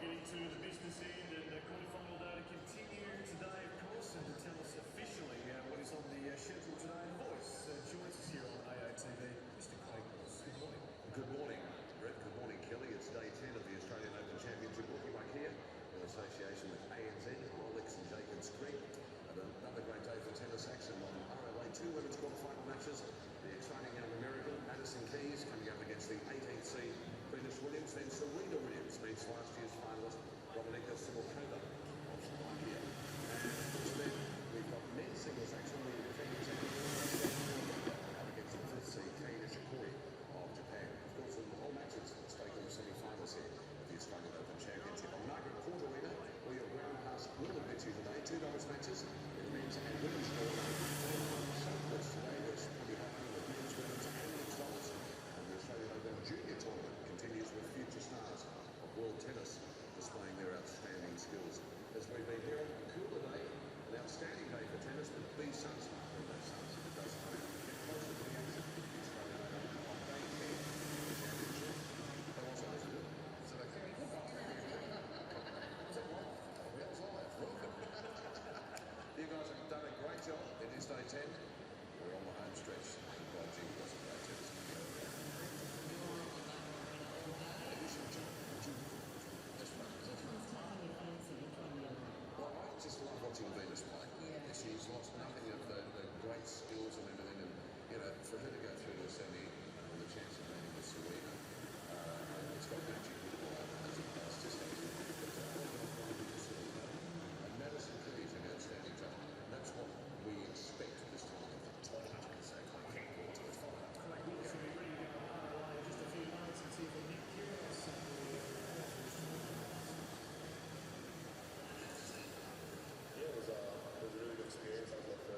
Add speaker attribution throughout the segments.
Speaker 1: getting to the business end and the quarterfinal day to continue today, of course, and to tell us officially what is on the schedule today. The voice joins us here on AOTV, Mr. Craig Ross. Good morning.
Speaker 2: Good morning, Brett. Good morning, Kelly. It's day 10 of the Australian Open Championship walking back here in association with ANZ, Rolex and Jacobs Creek. And another great day for tennis action on RLA 2 women's quarterfinal matches. The exciting young American, Madison Keys, coming up against the 18th seed, Serena Williams. Then Serena Williams meets last year's finalist, Dominika Simulkova of Slovakia. And of course then, we've got men's singles action. The defending champion up against the 5th seed, Kei Nishikori of Japan. Of course, in all matches, let's take on the semi-finals here of the Australian Open Championship. On Margaret Court Arena, where your ground pass will admit you today, $2 matches in men's and women's sport. Southwest today, which will be happening with men's, women's and mixed doubles. And the Australian Open Junior Tournament continues with future stars of world tennis displaying their outstanding skills. As we've been here, a cooler day, an outstanding day for tennis, but be sunsmart in those suns if it does get closer to the action. The Australian Open on day 10 of the championship. How was I to do? Is it okay? Was it live? Oh, that was live. You guys have done a great job. It is day 10. We're on the home stretch. By G, that's a great tennis. Well, I just love watching Venus play. Yeah. She's lost nothing of the great skills and everything, and you know, for her to go through the semi and the chance of meeting with Serena, it's got magic with it all. It's just and Madison Keys an outstanding job. That's what we expect this time of the tournament. So I can't go to the final.
Speaker 1: Craig Ross will be ready to go on RLA in just a few moments and see if Nick Kyrgios
Speaker 3: Yeah, it was a really good experience. I was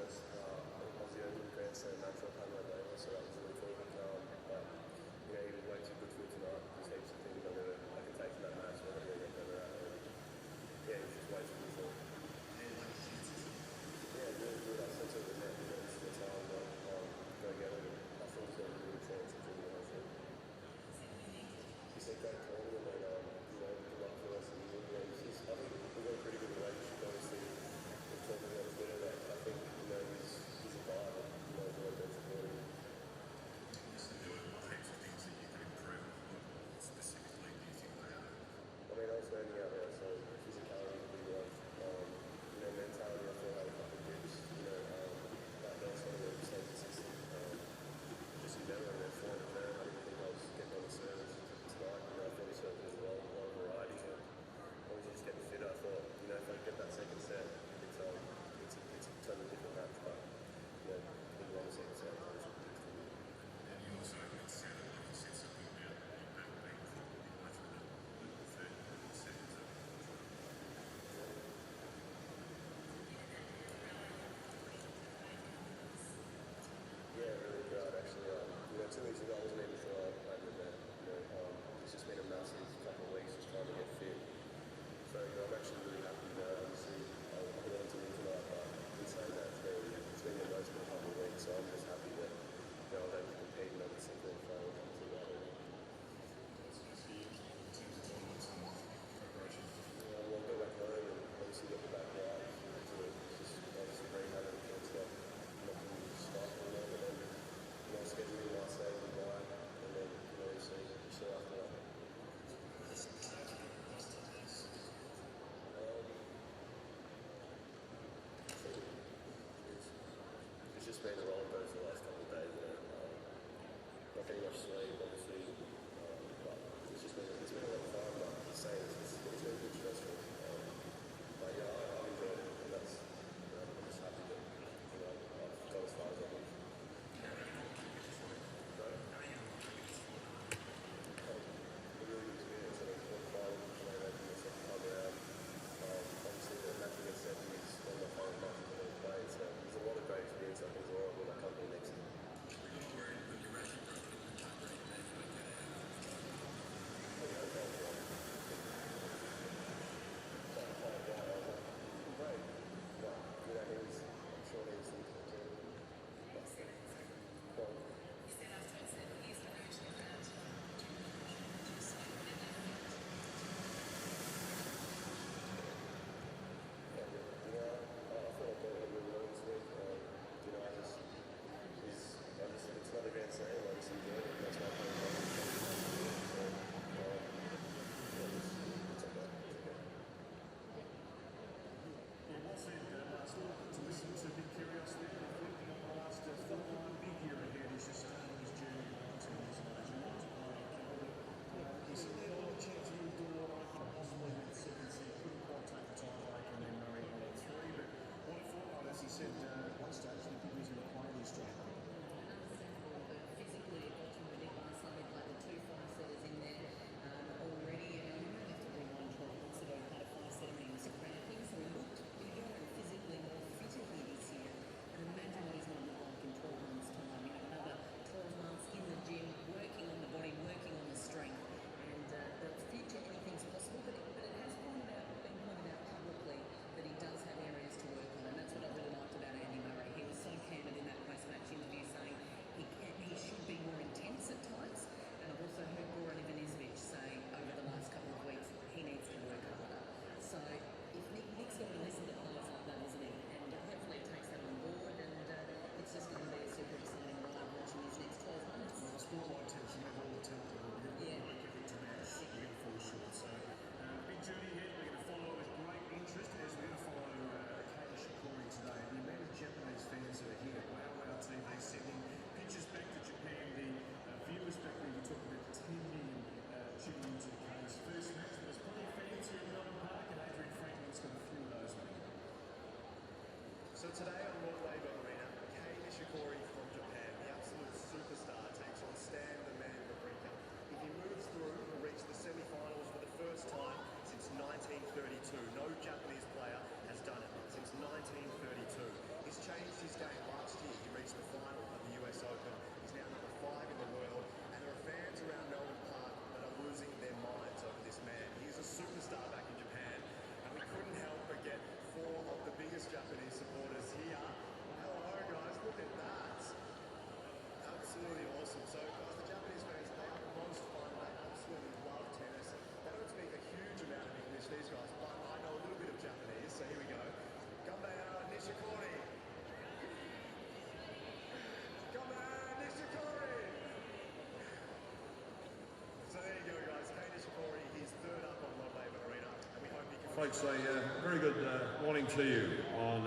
Speaker 3: Folks, a very good morning to you on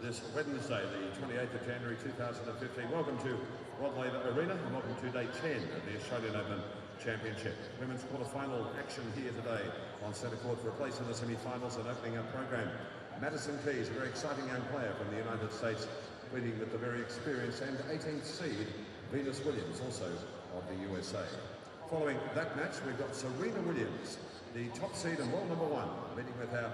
Speaker 3: this Wednesday, the 28th of January 2015. Welcome to Laver Arena and welcome to day 10 of the Australian Open Championship. Women's quarterfinal action here today on centre court for a place in the semi-finals and opening up program. Madison Keys, a very exciting young player from the United States, leading with the very experienced and 18th seed Venus Williams, also of the USA. Following that match, we've got Serena Williams, the top seed and world number 1, meeting with our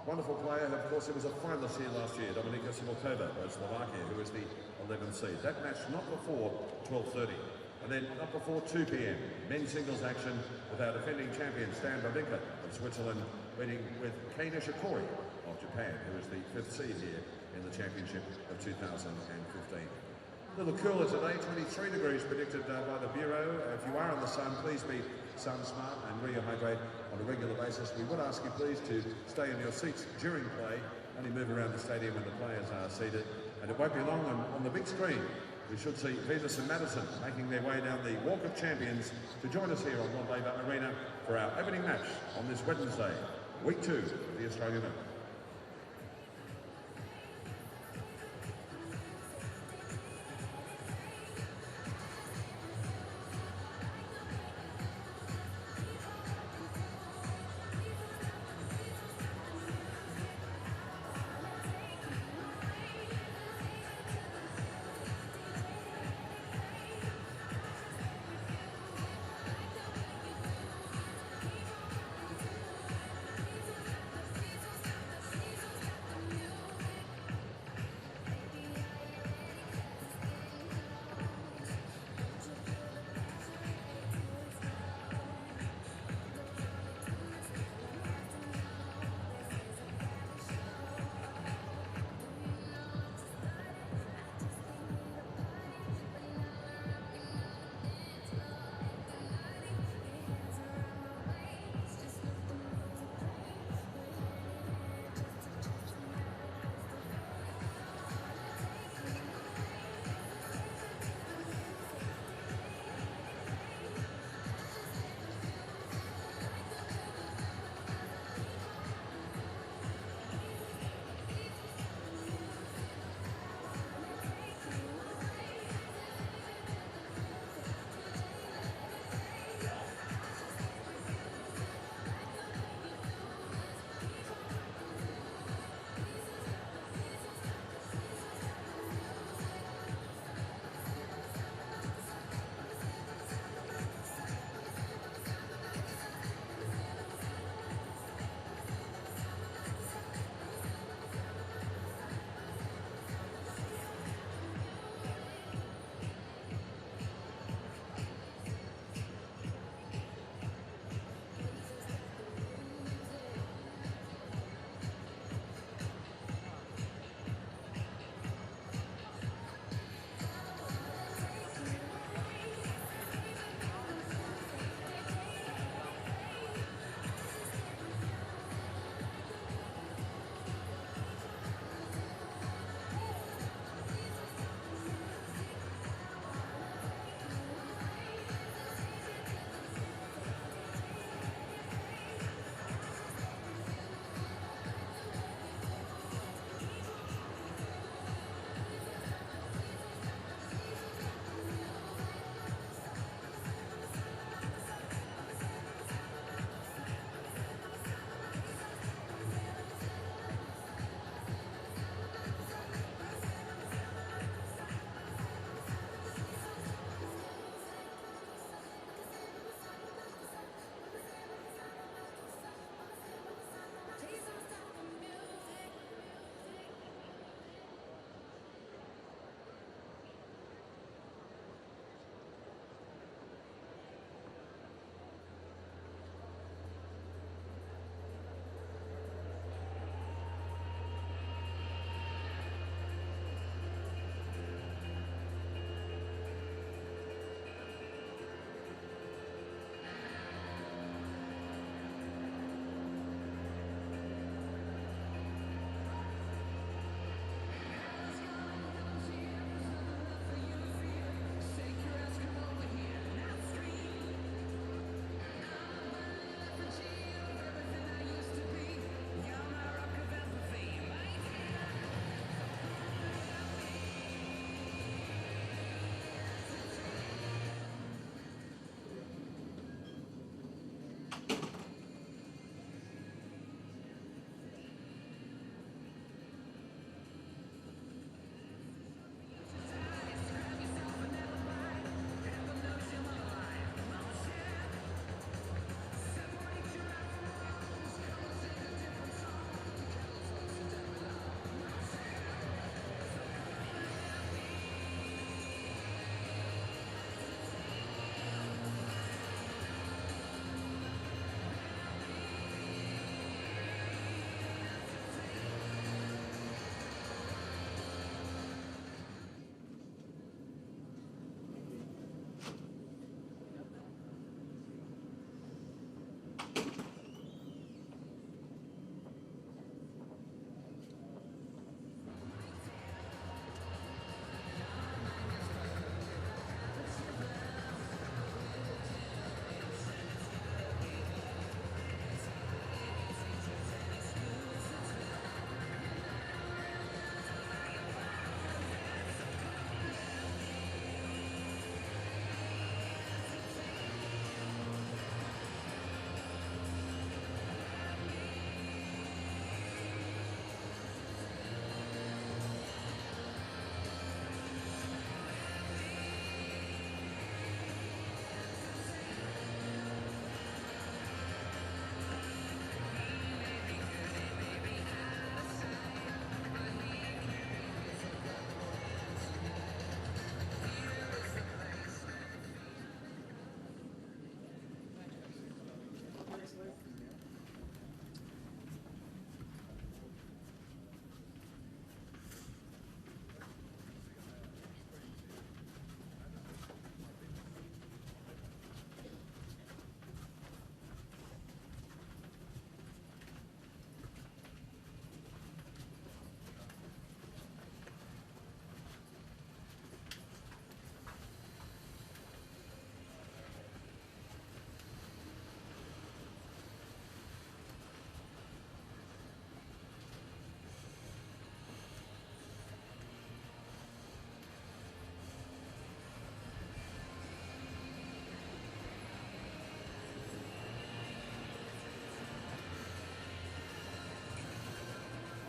Speaker 3: wonderful player, of course, who was a finalist here last year, Dominika Simoková of Slovakia, who is the 11th seed. That match not before 12:30, and then not before 2 p.m. Men's singles action with our defending champion Stan Wawrinka of Switzerland, meeting with Kei Nishikori of Japan, who is the 5th seed here in the championship of 2015. A little cooler today, 23 degrees predicted by the Bureau. If you are in the sun, please be sun smart and rehydrate on a regular basis. We would ask you please to stay in your seats during play, only move around the stadium when the players are seated. And it won't be long on the big screen. We should see Venus and Madison making their way down the Walk of Champions to join us here on Laver Arena for our opening match on this Wednesday, week 2 of the Australian Open.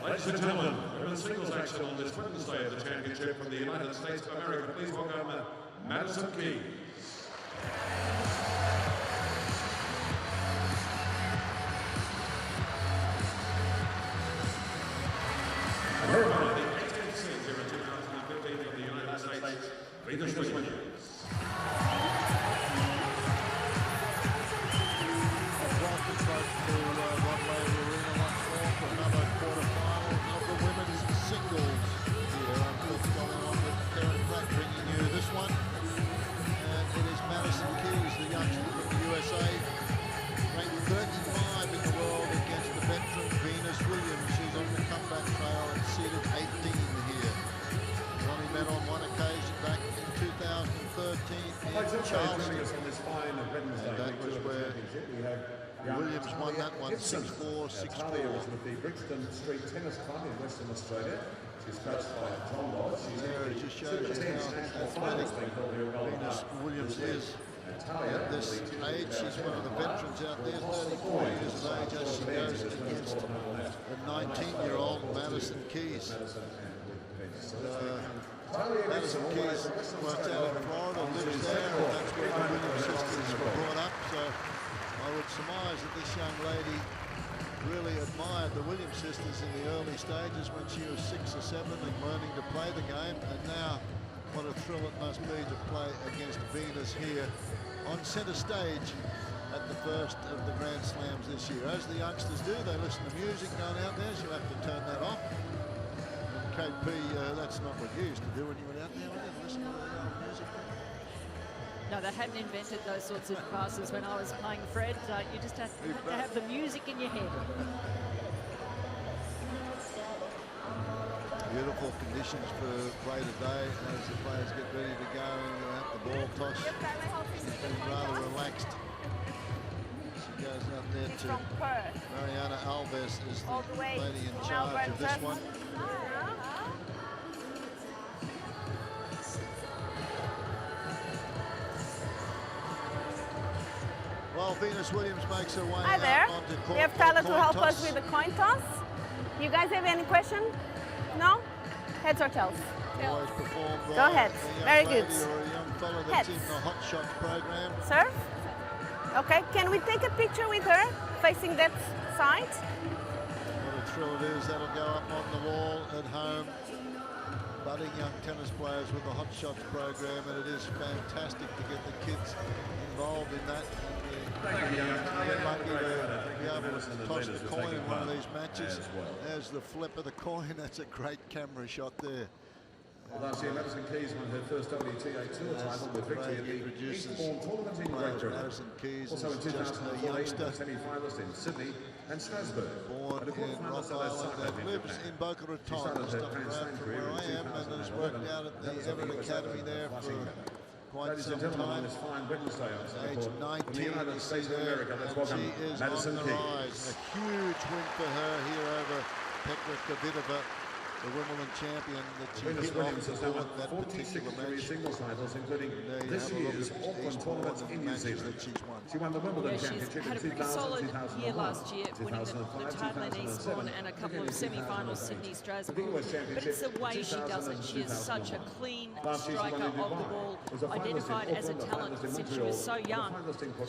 Speaker 3: Ladies and gentlemen, women's singles action on this Wednesday of the championship from the United States of America. Please welcome Madison Keys. And her opponent, the 18th seed here in 2015 from the United States, Serena Williams.
Speaker 4: Another quarterfinal of the women's singles here. I'm just going on with Karen Pratt bringing you this one. And it is Madison Keys, the youngster from the USA, ranked 35 in the world against the veteran Venus Williams. She's on the comeback trail and seeded 18 here. She only met on one occasion back in 2013 in Charleston. And that was where Williams won that one 6-4, 6-4.
Speaker 3: Talia was with the Brixton Street Tennis Club in Western Australia. She's coached by John Lodge.
Speaker 4: There it just shows you how athletic Venus Williams is at this age. She's one of the veterans out there, 34 years of age, as she goes against the 19-year-old Madison Keys. Madison Keys works out in Florida, lives there, and that's where the Williams sisters were brought up. So I would surmise that this young lady really admired the Williams sisters in the early stages when she was 6 or 7 and learning to play the game. And now, what a thrill it must be to play against Venus here on centre stage at the first of the Grand Slams this year. As the youngsters do, they listen to music going out there. She'll have to turn that off. And KP, that's not what you used to do when you were out there, was it? Listen to the music.
Speaker 5: No, they hadn't invented those sorts of passes when I was playing Fred. You just had to have the music in your head.
Speaker 4: Beautiful conditions for play today as the players get ready to go at the ball toss. She's been rather relaxed. She goes out there to Mariana Alves is the lady in charge of this one. Well, Venus Williams makes her way
Speaker 6: Hi there.
Speaker 4: out onto court.
Speaker 6: We have Tyler to help
Speaker 4: toss.
Speaker 6: us with the coin toss. You guys have any question? No? Heads or tails?
Speaker 4: Always performed well.
Speaker 6: Go ahead.
Speaker 4: A young
Speaker 6: Very
Speaker 4: lady
Speaker 6: good.
Speaker 4: Or a young fellow that's
Speaker 6: Heads.
Speaker 4: in the Hot Shots program.
Speaker 6: Serve? Okay, can we take a picture with her facing that side?
Speaker 4: What a thrill it is. That'll go up on the wall at home. Budding young tennis players with the Hot Shots program, and it is fantastic to get the kids involved in that. We're lucky to be able to toss the coin in one of these matches. There's the flip of the coin. That's a great camera shot there.
Speaker 3: Last year, Madison Keys won her first WTA Tour title with victory at the Eastbourne Tournament in Great Britain.
Speaker 4: Madison Keys
Speaker 3: Also in
Speaker 4: is just a
Speaker 3: 2014,
Speaker 4: youngster,
Speaker 3: semi-finalist in Sydney and Strasbourg.
Speaker 4: born
Speaker 3: And the
Speaker 4: in
Speaker 3: quarterfinals
Speaker 4: Rock
Speaker 3: of
Speaker 4: Island
Speaker 3: Cycling
Speaker 4: and
Speaker 3: in
Speaker 4: lives
Speaker 3: Japan.
Speaker 4: in Boca
Speaker 3: She
Speaker 4: Raton,
Speaker 3: started
Speaker 4: just
Speaker 3: her
Speaker 4: up the
Speaker 3: Grand
Speaker 4: road
Speaker 3: Slam
Speaker 4: from
Speaker 3: career
Speaker 4: where I
Speaker 3: in
Speaker 4: am, and has
Speaker 3: 2011.
Speaker 4: worked out at
Speaker 3: That
Speaker 4: the
Speaker 3: was at
Speaker 4: Everett
Speaker 3: US
Speaker 4: Academy
Speaker 3: Open
Speaker 4: there
Speaker 3: in
Speaker 4: for
Speaker 3: Flushing.
Speaker 4: quite
Speaker 3: Ladies and
Speaker 4: some
Speaker 3: gentlemen, on
Speaker 4: time.
Speaker 3: this fine Wednesday on Sunday
Speaker 4: Age
Speaker 3: court,
Speaker 4: 19
Speaker 3: from the United
Speaker 4: you
Speaker 3: States
Speaker 4: see
Speaker 3: of
Speaker 4: there,
Speaker 3: America, let's
Speaker 4: and
Speaker 3: welcome
Speaker 4: she is
Speaker 3: Madison
Speaker 4: on the rise.
Speaker 3: Keys.
Speaker 4: A huge win for her here over Petra Kvitova, the Wimbledon champion that she
Speaker 3: Venus
Speaker 4: hit
Speaker 3: Williams
Speaker 4: off
Speaker 3: has
Speaker 4: the
Speaker 3: now
Speaker 4: board
Speaker 3: won
Speaker 4: that
Speaker 3: 46
Speaker 4: particular
Speaker 3: career
Speaker 4: match.
Speaker 3: singles titles, including
Speaker 4: There you
Speaker 3: this
Speaker 4: have a look
Speaker 3: year's
Speaker 4: at
Speaker 3: Auckland
Speaker 4: each
Speaker 3: tournament
Speaker 4: one of
Speaker 3: in
Speaker 4: the
Speaker 3: New
Speaker 4: matches
Speaker 3: Zealand.
Speaker 4: that she's won.
Speaker 3: She won the Wimbledon
Speaker 5: Yeah, she's
Speaker 3: Championship
Speaker 5: had
Speaker 3: in
Speaker 5: a pretty
Speaker 3: 2000,
Speaker 5: solid
Speaker 3: 2001,
Speaker 5: year last year, winning the
Speaker 3: 2005,
Speaker 5: title in
Speaker 3: 2007,
Speaker 5: Eastbourne and a couple of semi-finals, Sydney,
Speaker 3: the
Speaker 5: Strasbourg.
Speaker 3: US
Speaker 5: But
Speaker 3: Championship
Speaker 5: it's the way she does it. She is such a clean striker of the ball, identified as a talent since she was so young.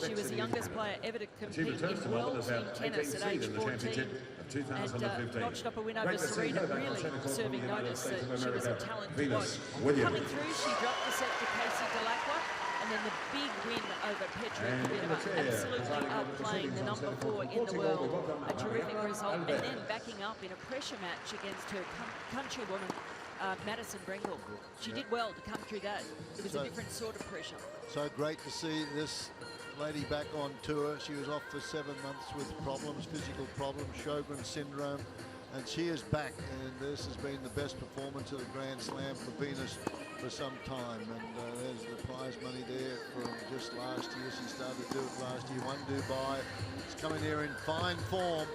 Speaker 5: She was the youngest player ever to compete in world team tennis at age 14 and notched up a win over Serena, really serving notice that she was a talent to watch. Coming through, she dropped the set to Casey Delacqua, and then the big win over Petra Kvitova, absolutely outplaying the number 4 in the world, a terrific result, and then backing up in a pressure match against her countrywoman, Madison Brengle. She did well to come through that. It was a different sort of pressure.
Speaker 4: So great to see this lady back on tour. She was off for 7 months with problems, physical problems, Sjogren's syndrome, and she is back, and this has been the best performance of the Grand Slam for Venus for some time. And there's the prize money there from just last year. She started to do it last year, won Dubai. She's coming here in fine form,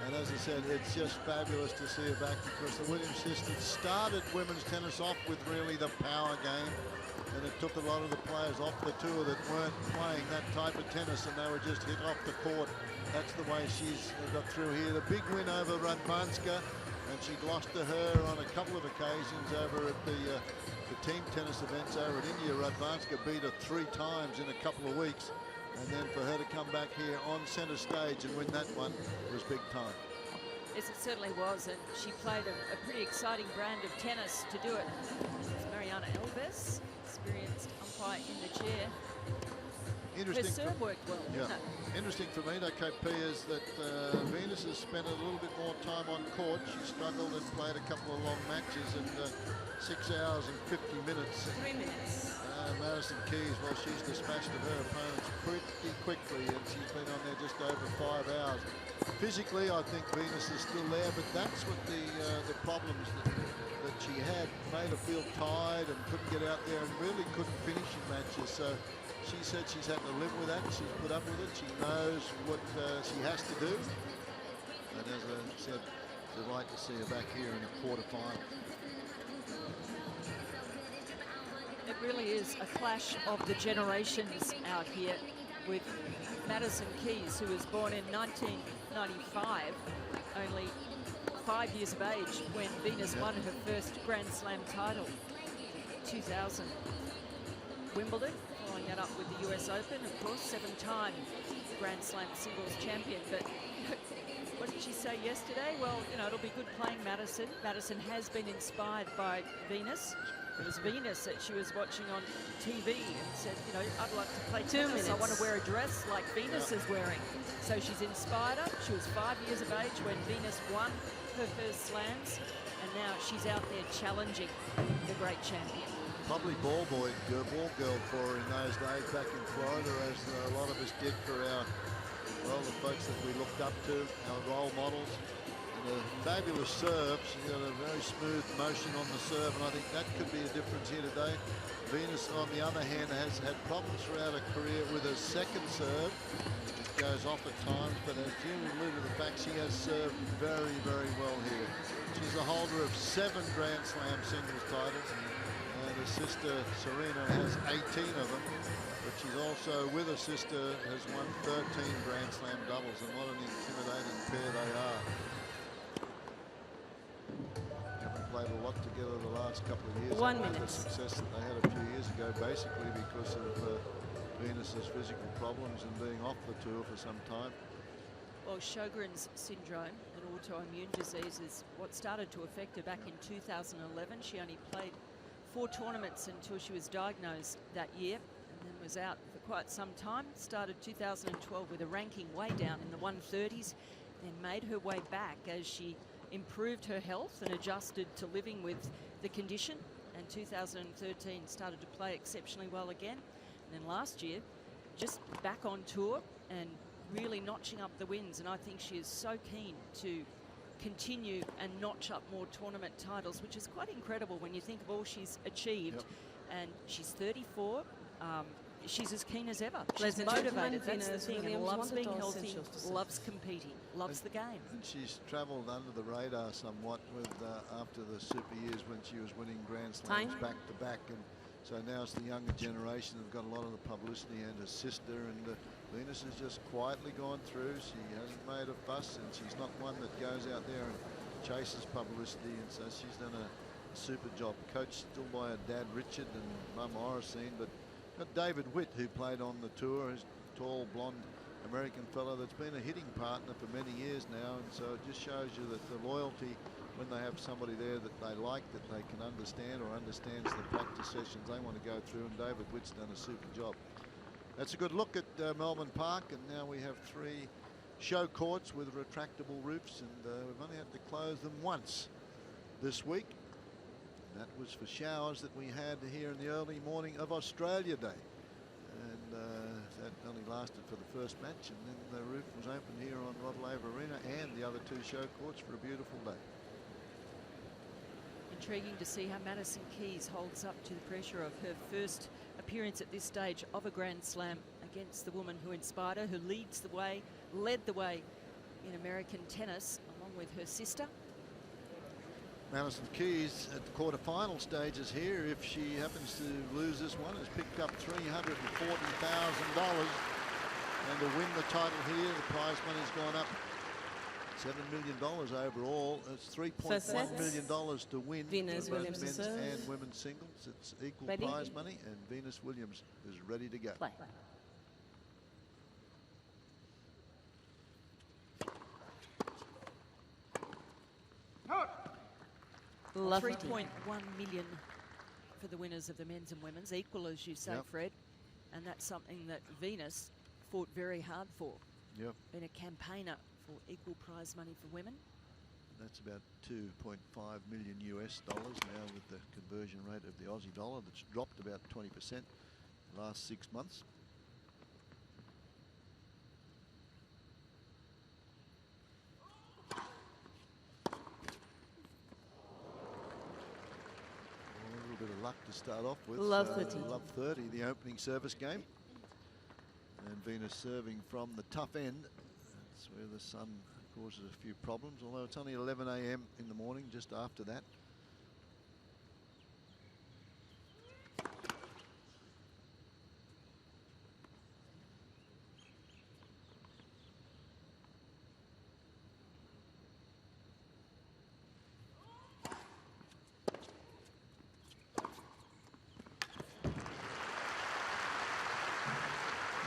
Speaker 4: and as I said, it's just fabulous to see her back, because the Williams sisters started women's tennis off with really the power game, and it took a lot of the players off the tour that weren't playing that type of tennis, and they were just hit off the court. That's the way she's got through here. The big win over Radwanska, and she'd lost to her on a couple of occasions over at the team tennis events over at India. Radvanska beat her 3 times in a couple of weeks, and then for her to come back here on centre stage and win that one was big time.
Speaker 5: Yes, it certainly was, and she played a pretty exciting brand of tennis to do it. It's Mariana Elves, experienced umpire in the chair. Her serve worked well, didn't it?
Speaker 4: Interesting for me, though, KP, is that Venus has spent a little bit more time on court. She struggled and played a couple of long matches in 6 hours and 50 minutes.
Speaker 5: 3 minutes.
Speaker 4: Madison Keys, well, she's dispatched of her opponents pretty quickly, and she's been on there just over 5 hours. Physically, I think Venus is still there, but that's what the problems that she had made her feel tired and couldn't get out there and really couldn't finish in matches. So she said she's had to live with that. She's put up with it. She knows what she has to do. And as I said, I'd like to see her back here in the quarterfinal.
Speaker 5: It really is a clash of the generations out here, with Madison Keys, who was born in 1995, only 5 years of age when Venus won her first Grand Slam title, 2000 Wimbledon, following that up with the US Open, of course, 7-time Grand Slam singles champion. But what did she say yesterday? Well, you know, it'll be good playing Madison. Madison has been inspired by Venus. It was Venus that she was watching on TV and said, you know, I'd like to play tennis. I want to wear a dress like Venus is wearing. So she's inspired her. She was 5 years of age when Venus won her first slams, and now she's out there challenging the great champion.
Speaker 4: Probably ball girl for her in those days back in Florida, as a lot of us did for our, well, the folks that we looked up to, our role models. A fabulous serve. She's got a very smooth motion on the serve, and I think that could be a difference here today. Venus, on the other hand, has had problems throughout her career with her second serve. It goes off at times, but as Jim alluded to the fact, she has served very, very well here. She's a holder of 7 Grand Slam singles titles, and her sister Serena has 18 of them. But she's also, with her sister, has won 13 Grand Slam doubles, and what an intimidating pair they are. Played a lot together the last couple of years.
Speaker 6: 1 minute.
Speaker 4: The success that they had a few years ago, basically because of Venus's physical problems and being off the tour for some time.
Speaker 5: Well, Sjogren's syndrome, an autoimmune disease, is what started to affect her back in 2011. She only played 4 tournaments until she was diagnosed that year, and then was out for quite some time. Started 2012 with a ranking way down in the 130s, then made her way back as she improved her health and adjusted to living with the condition, and 2013 started to play exceptionally well again, and then last year just back on tour and really notching up the wins. And I think she is so keen to continue and notch up more tournament titles, which is quite incredible when you think of all she's achieved. And she's 34. She's as keen as ever. She's motivated, that's the thing, and loves being healthy, loves competing, loves the game.
Speaker 4: And she's travelled under the radar somewhat with after the super years when she was winning Grand Slams back to back, and so now it's the younger generation have got a lot of the publicity, and her sister, and Venus has just quietly gone through. She hasn't made a fuss, and she's not one that goes out there and chases publicity, and so she's done a super job. Coached still by her dad Richard and mum Oracene, but got David Witt, who played on the tour, who's a tall, blonde American fellow that's been a hitting partner for many years now, and so it just shows you that the loyalty, when they have somebody there that they like, that they can understand or understands the practice sessions they want to go through, and David Witt's done a super job. That's a good look at Melbourne Park, and now we have 3 show courts with retractable roofs, and we've only had to close them once this week. That was for showers that we had here in the early morning of Australia Day. And that only lasted for the first match, and then the roof was open here on Laver Arena and the other 2 show courts for a beautiful day.
Speaker 5: Intriguing to see how Madison Keys holds up to the pressure of her first appearance at this stage of a Grand Slam against the woman who inspired her, who led the way in American tennis, along with her sister.
Speaker 4: Madison Keys at the quarterfinal stages here, if she happens to lose this one, has picked up $340,000. And to win the title here, the prize money's gone up $7 million overall. It's $3.1 million to win
Speaker 6: Venus
Speaker 4: for both
Speaker 6: Williams to
Speaker 4: men's
Speaker 6: serve.
Speaker 4: and women's singles. It's equal
Speaker 6: Ready?
Speaker 4: prize money, and Venus Williams is ready to go.
Speaker 6: Play. Lovely.
Speaker 5: 3.1 million for the winners of the men's and women's, equal as you say,
Speaker 4: Yep.
Speaker 5: Fred. And that's something that Venus fought very hard for.
Speaker 4: Yep.
Speaker 5: Been a campaigner for equal prize money for women.
Speaker 4: That's about 2.5 million US dollars now with the conversion rate of the Aussie dollar that's dropped about 20% the last 6 months. A little bit of luck to start off with.
Speaker 6: Love 30.
Speaker 4: Love 30, the opening service game. And Venus serving from the tough end. That's where the sun causes a few problems, although it's only 11 a.m. in the morning, just after that.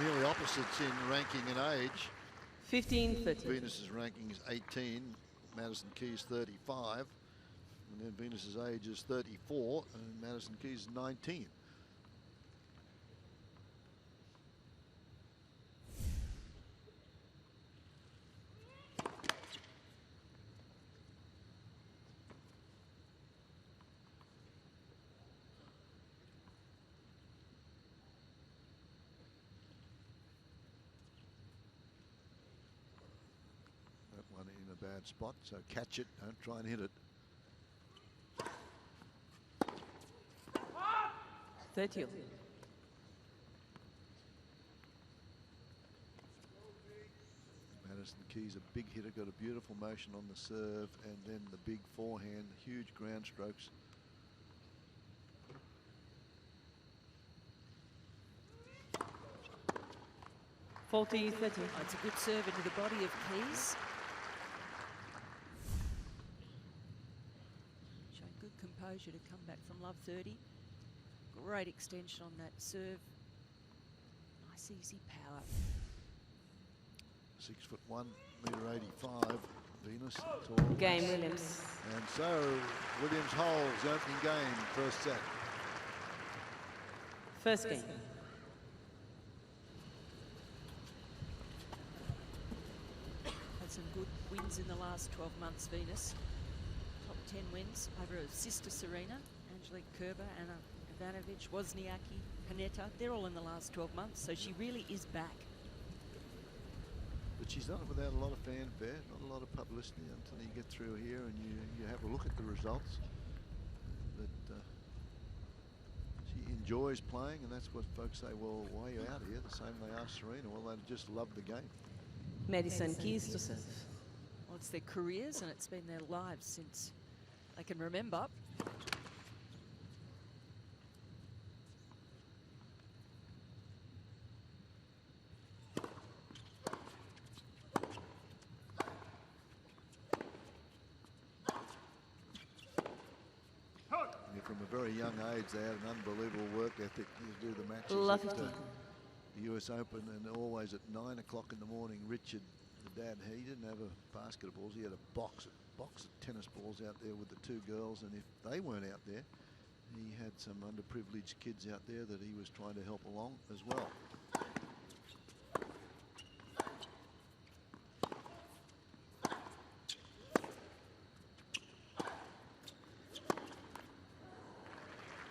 Speaker 4: Nearly opposites in ranking and age.
Speaker 6: 15-30.
Speaker 4: Venus's ranking is 18, Madison Keys 35, and then Venus's age is 34, and Madison Keys 19. One in a bad spot, so catch it, don't try and hit it.
Speaker 6: 30.
Speaker 4: Madison Keys, a big hitter, got a beautiful motion on the serve, and then the big forehand, huge ground strokes.
Speaker 5: Oh, it's a good serve into the body of Keys. Showing good composure to come back from love 30. Great extension on that serve. Nice easy power.
Speaker 4: 6'1", metre 85, Venus. Tall.
Speaker 6: Game, Williams.
Speaker 4: And so Williams holds opening game, first set.
Speaker 6: First game.
Speaker 5: Had some good wins in the last 12 months, Venus. Top 10 wins over her sister Serena, Angelique Kerber, Anna Ivanovic, Wozniacki, Panetta. They're all in the last 12 months, so she really is back.
Speaker 4: But she's done it without a lot of fanfare, not a lot of publicity until you get through here and you have a look at the results. But she enjoys playing, and that's what folks say, well, why are you out here? The same they asked Serena. Well, they just love the game.
Speaker 6: Madison Keys to serve.
Speaker 5: Well, it's their careers and it's been their lives since they can remember.
Speaker 4: From a very young age, they had an unbelievable work ethic. You do the matches
Speaker 6: Love
Speaker 4: at
Speaker 6: it.
Speaker 4: the US Open, and always at 9 o'clock in the morning, Richard, the dad, he didn't have a basket of balls. He had a box of tennis balls out there with the two girls, and if they weren't out there, he had some underprivileged kids out there that he was trying to help along as well.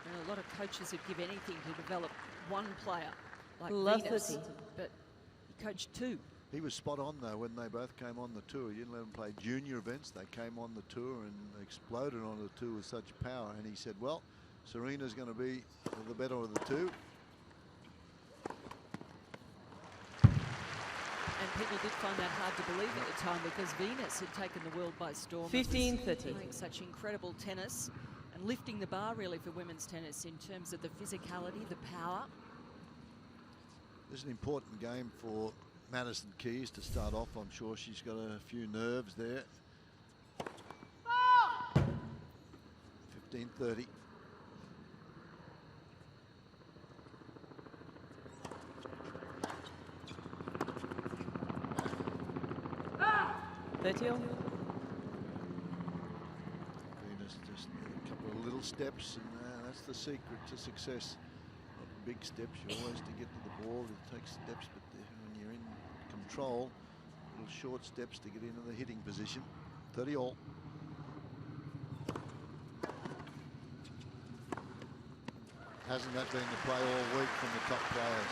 Speaker 5: And a lot of coaches would give anything to develop one player like
Speaker 6: Love
Speaker 5: Venus,
Speaker 6: 30.
Speaker 5: but he coached two.
Speaker 4: He was spot on though when they both came on the tour. He didn't let them play junior events. They came on the tour and exploded on the tour with such power. And he said, well, Serena's going to be the better of the two.
Speaker 5: And people did find that hard to believe at the time because Venus had taken the world by storm.
Speaker 6: 15-30.
Speaker 5: Playing such incredible tennis and lifting the bar really for women's tennis in terms of the physicality, the power.
Speaker 4: This is an important game for Madison Keys to start off. I'm sure she's got a few nerves there. 15:30.
Speaker 5: Venus
Speaker 4: just a couple of little steps, and that's the secret to success. Not big steps, you always to get to the ball. It takes steps, but when you're in control, little short steps to get into the hitting position. 30 all. Hasn't that been the play all week from the top players?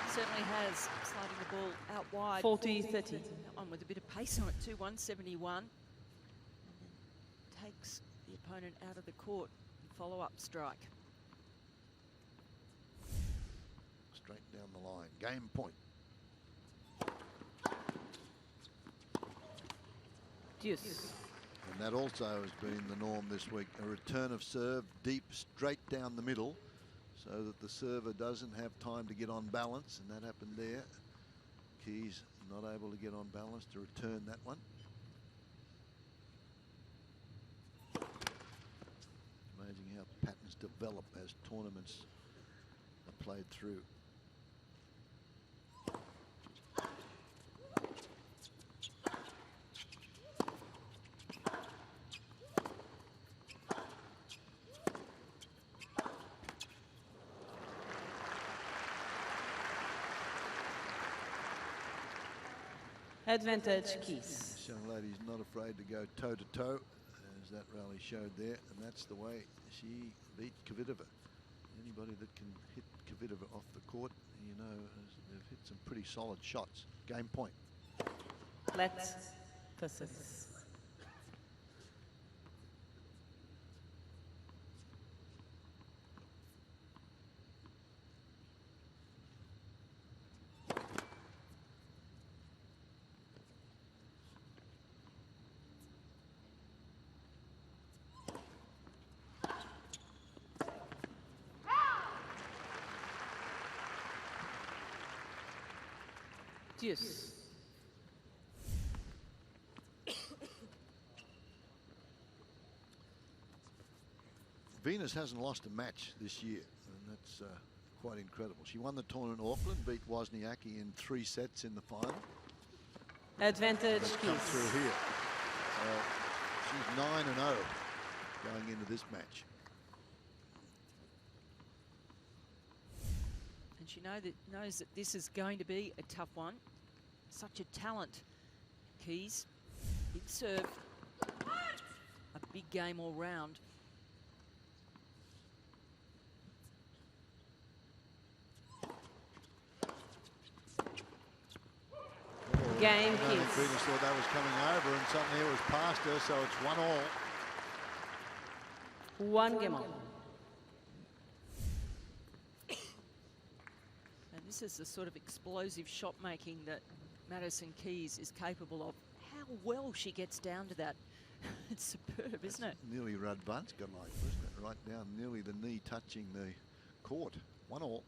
Speaker 5: Certainly has, sliding the ball out wide. 40-30. On with a bit of pace on it too, 171. Takes the opponent out of the court. Follow-up strike.
Speaker 4: Straight down the line. Game point.
Speaker 5: Deuce.
Speaker 4: And that also has been the norm this week. A return of serve deep, straight down the middle, so that the server doesn't have time to get on balance, and that happened there. Keys not able to get on balance to return that one. Amazing how patterns develop as tournaments are played through.
Speaker 5: Advantage Keys.
Speaker 4: This young lady's not afraid to go toe-to-toe, as that rally showed there, and that's the way she beat Kvitova. Anybody that can hit Kvitova off the court, you know, they've hit some pretty solid shots. Game point.
Speaker 5: Let's persist. Deuce.
Speaker 4: Venus hasn't lost a match this year, and that's quite incredible. She won the tournament in Auckland, beat Wozniacki in 3 sets in the final.
Speaker 5: Advantage
Speaker 4: come
Speaker 5: Keys.
Speaker 4: through here. She's 9-0 going into this match.
Speaker 5: And she knows that this is going to be a tough one. Such a talent, Keys. Big serve. A big game all round. Game
Speaker 4: I don't think
Speaker 5: Keys.
Speaker 4: Venus thought that was coming over, and suddenly it was past her, so it's 1-all.
Speaker 5: 1 game on. And this is the sort of explosive shot making that Madison Keys is capable of. How well she gets down to that. It's superb, isn't it?
Speaker 4: Nearly Radvanska-like, wasn't it? Right down, nearly the knee touching the court. 1-all.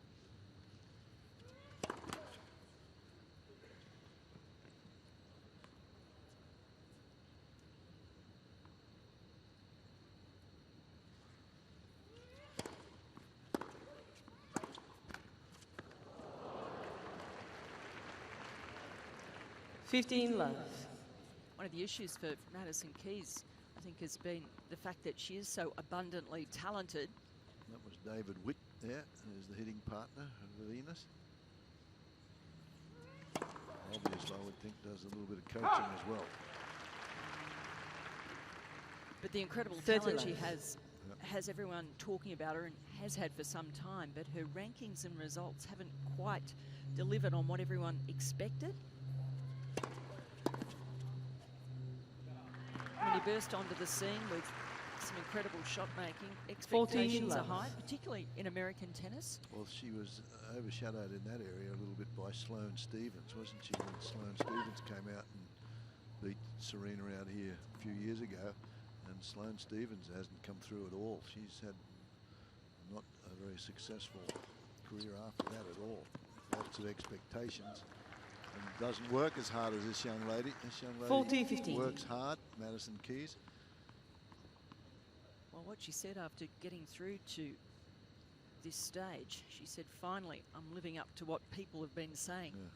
Speaker 5: Love. One of the issues for Madison Keys, I think, has been the fact that she is so abundantly talented.
Speaker 4: That was David Witt there, who's the hitting partner of Venus. Obviously, I would think does a little bit of coaching as well.
Speaker 5: But the incredible talent she has everyone talking about her and has had for some time, but her rankings and results haven't quite delivered on what everyone expected. When you burst onto the scene with some incredible shot making, expectations are high, particularly in American tennis.
Speaker 4: Well, she was overshadowed in that area a little bit by Sloane Stephens, wasn't she? When Sloane Stephens came out and beat Serena out here a few years ago, and Sloane Stephens hasn't come through at all. She's had not a very successful career after that at all. Lots of expectations, and doesn't work as hard as this young lady. This young lady
Speaker 5: 40-15.
Speaker 4: works hard, Madison Keys.
Speaker 5: Well, what she said after getting through to this stage, she said, finally, I'm living up to what people have been saying.
Speaker 4: Yeah.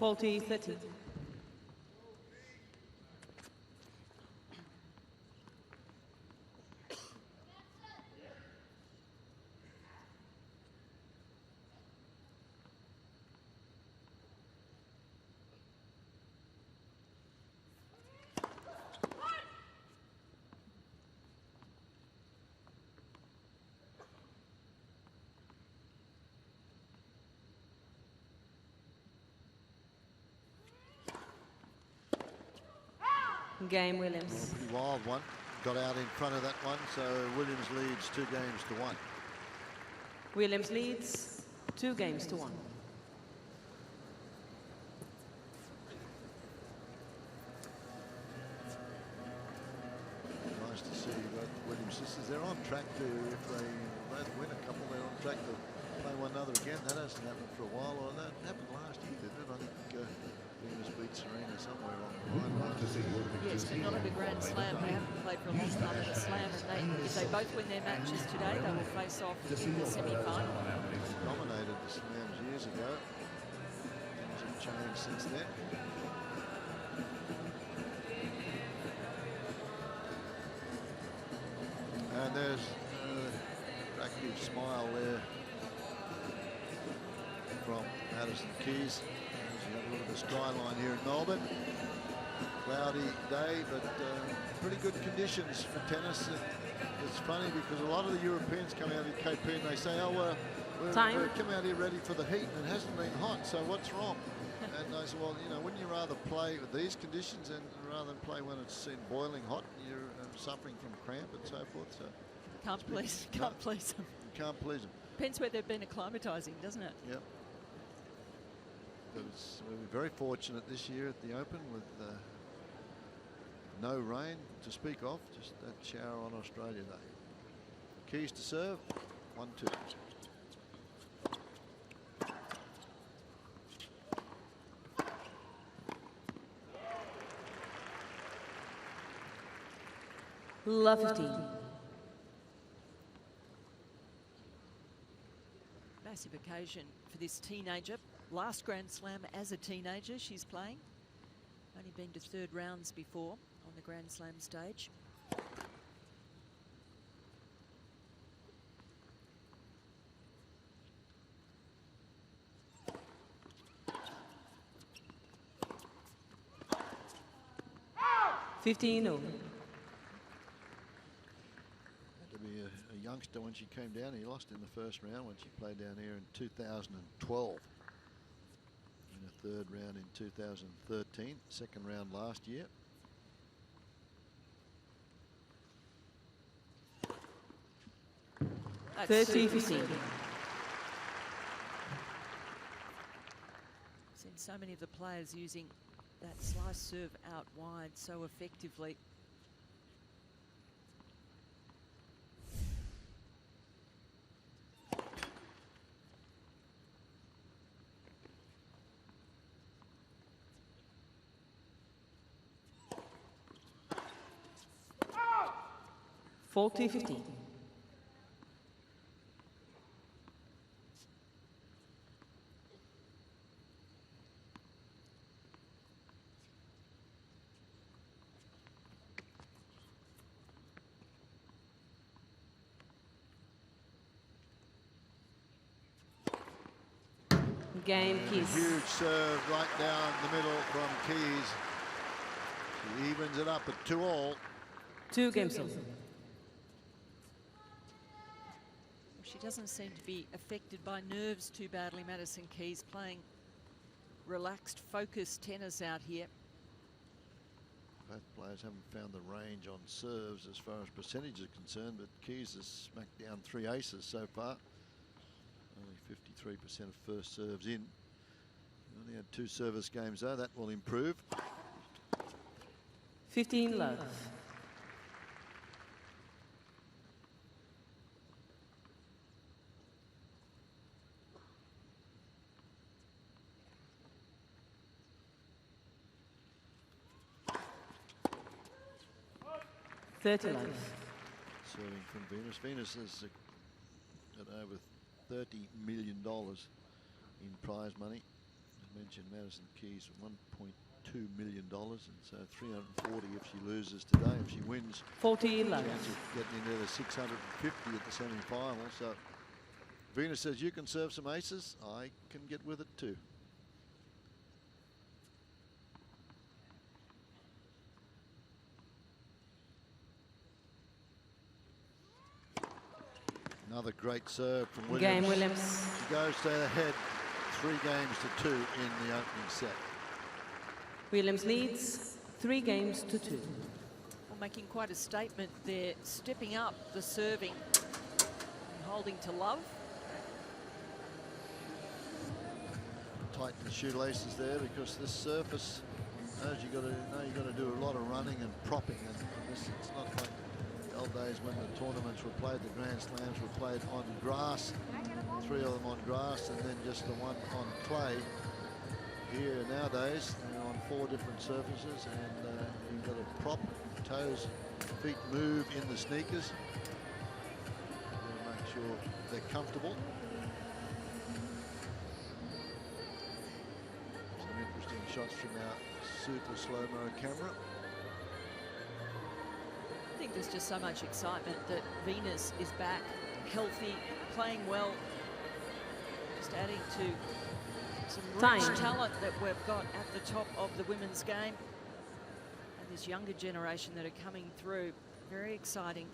Speaker 5: 40-30. Game Williams.
Speaker 4: Well, a pretty wild one. Got out in front of that one, so Williams leads 2 games to 1.
Speaker 5: Williams leads 2 games to 1.
Speaker 4: Nice to see both Williams sisters. They're on track to, if they both win a couple, they're on track to play one another again. That hasn't happened for a while. Or that happened last year, didn't it? I think Williams beat Serena somewhere along the line.
Speaker 5: Yes, but not at a Grand Slam. They haven't played for a long time at a Slam, and if they both win their matches today, they will face off in the semi-final.
Speaker 4: Dominated the Slams years ago. Things have changed since then. And there's an attractive smile there from Madison Keys. You have a look at the skyline here in Melbourne. Cloudy day, but pretty good conditions for tennis. It's funny because a lot of the Europeans come out in KP and they say, oh, we've come out here ready for the heat and it hasn't been hot, so what's wrong? And I said, well, you know, wouldn't you rather play with these conditions and rather than play when it's in boiling hot and you're suffering from cramp and so forth? So
Speaker 5: can't please them.
Speaker 4: Can't please them.
Speaker 5: Depends where they've been acclimatising, doesn't it?
Speaker 4: Yep. We were very fortunate this year at the Open with no rain to speak of, just that shower on Australia Day. Keys to serve, 1-2.
Speaker 5: Love 15. Massive occasion for this teenager. Last Grand Slam as a teenager she's playing. Only been to 3rd rounds before on the Grand Slam stage. $15 over.
Speaker 4: Had to be a youngster when she came down. He lost in the first round when she played down here in 2012. In a 3rd round in 2013, 2nd round last year.
Speaker 5: That's 30-15. Seen so many of the players using that slice serve out wide so effectively. $40-15. Game Keys.
Speaker 4: Huge serve right down the middle from Keys. She evens it up at 2-all.
Speaker 5: 2 games over. She doesn't seem to be affected by nerves too badly, Madison Keys, playing relaxed, focused tennis out here.
Speaker 4: Both players haven't found the range on serves as far as percentage is concerned, but Keys has smacked down 3 aces so far. Only 53% of first serves in. Only had 2 service games though, that will improve.
Speaker 5: 15 love. 30 love.
Speaker 4: Serving from Venus. Venus has got over $30 million in prize money. As mentioned, Madison Keys $1.2 million, and so 340 if she loses today. If she wins,
Speaker 5: 40 love.
Speaker 4: chance of getting into the 650 at the semi-final. So Venus says, you can serve some aces, I can get with it too. Another great serve from Williams.
Speaker 5: Game Williams.
Speaker 4: She goes to ahead 3 games to 2 in the opening set.
Speaker 5: Williams leads 3 games to 2.
Speaker 7: Well, making quite a statement there, stepping up the serving and holding to love.
Speaker 4: Tighten the shoelaces there, because this surface, knows you got to do a lot of running and propping, and this, it's not like the old days when the tournaments were played, the Grand Slams were played on grass, 3 of them on grass and then just the one on clay. Here nowadays they're on 4 different surfaces, and you've got to prop, toes, feet move in the sneakers. You've got to make sure they're comfortable. Some interesting shots from our super slow-mo camera.
Speaker 7: I think there's just so much excitement that Venus is back, healthy, playing well, just adding to some rich talent that we've got at the top of the women's game. And this younger generation that are coming through, very exciting.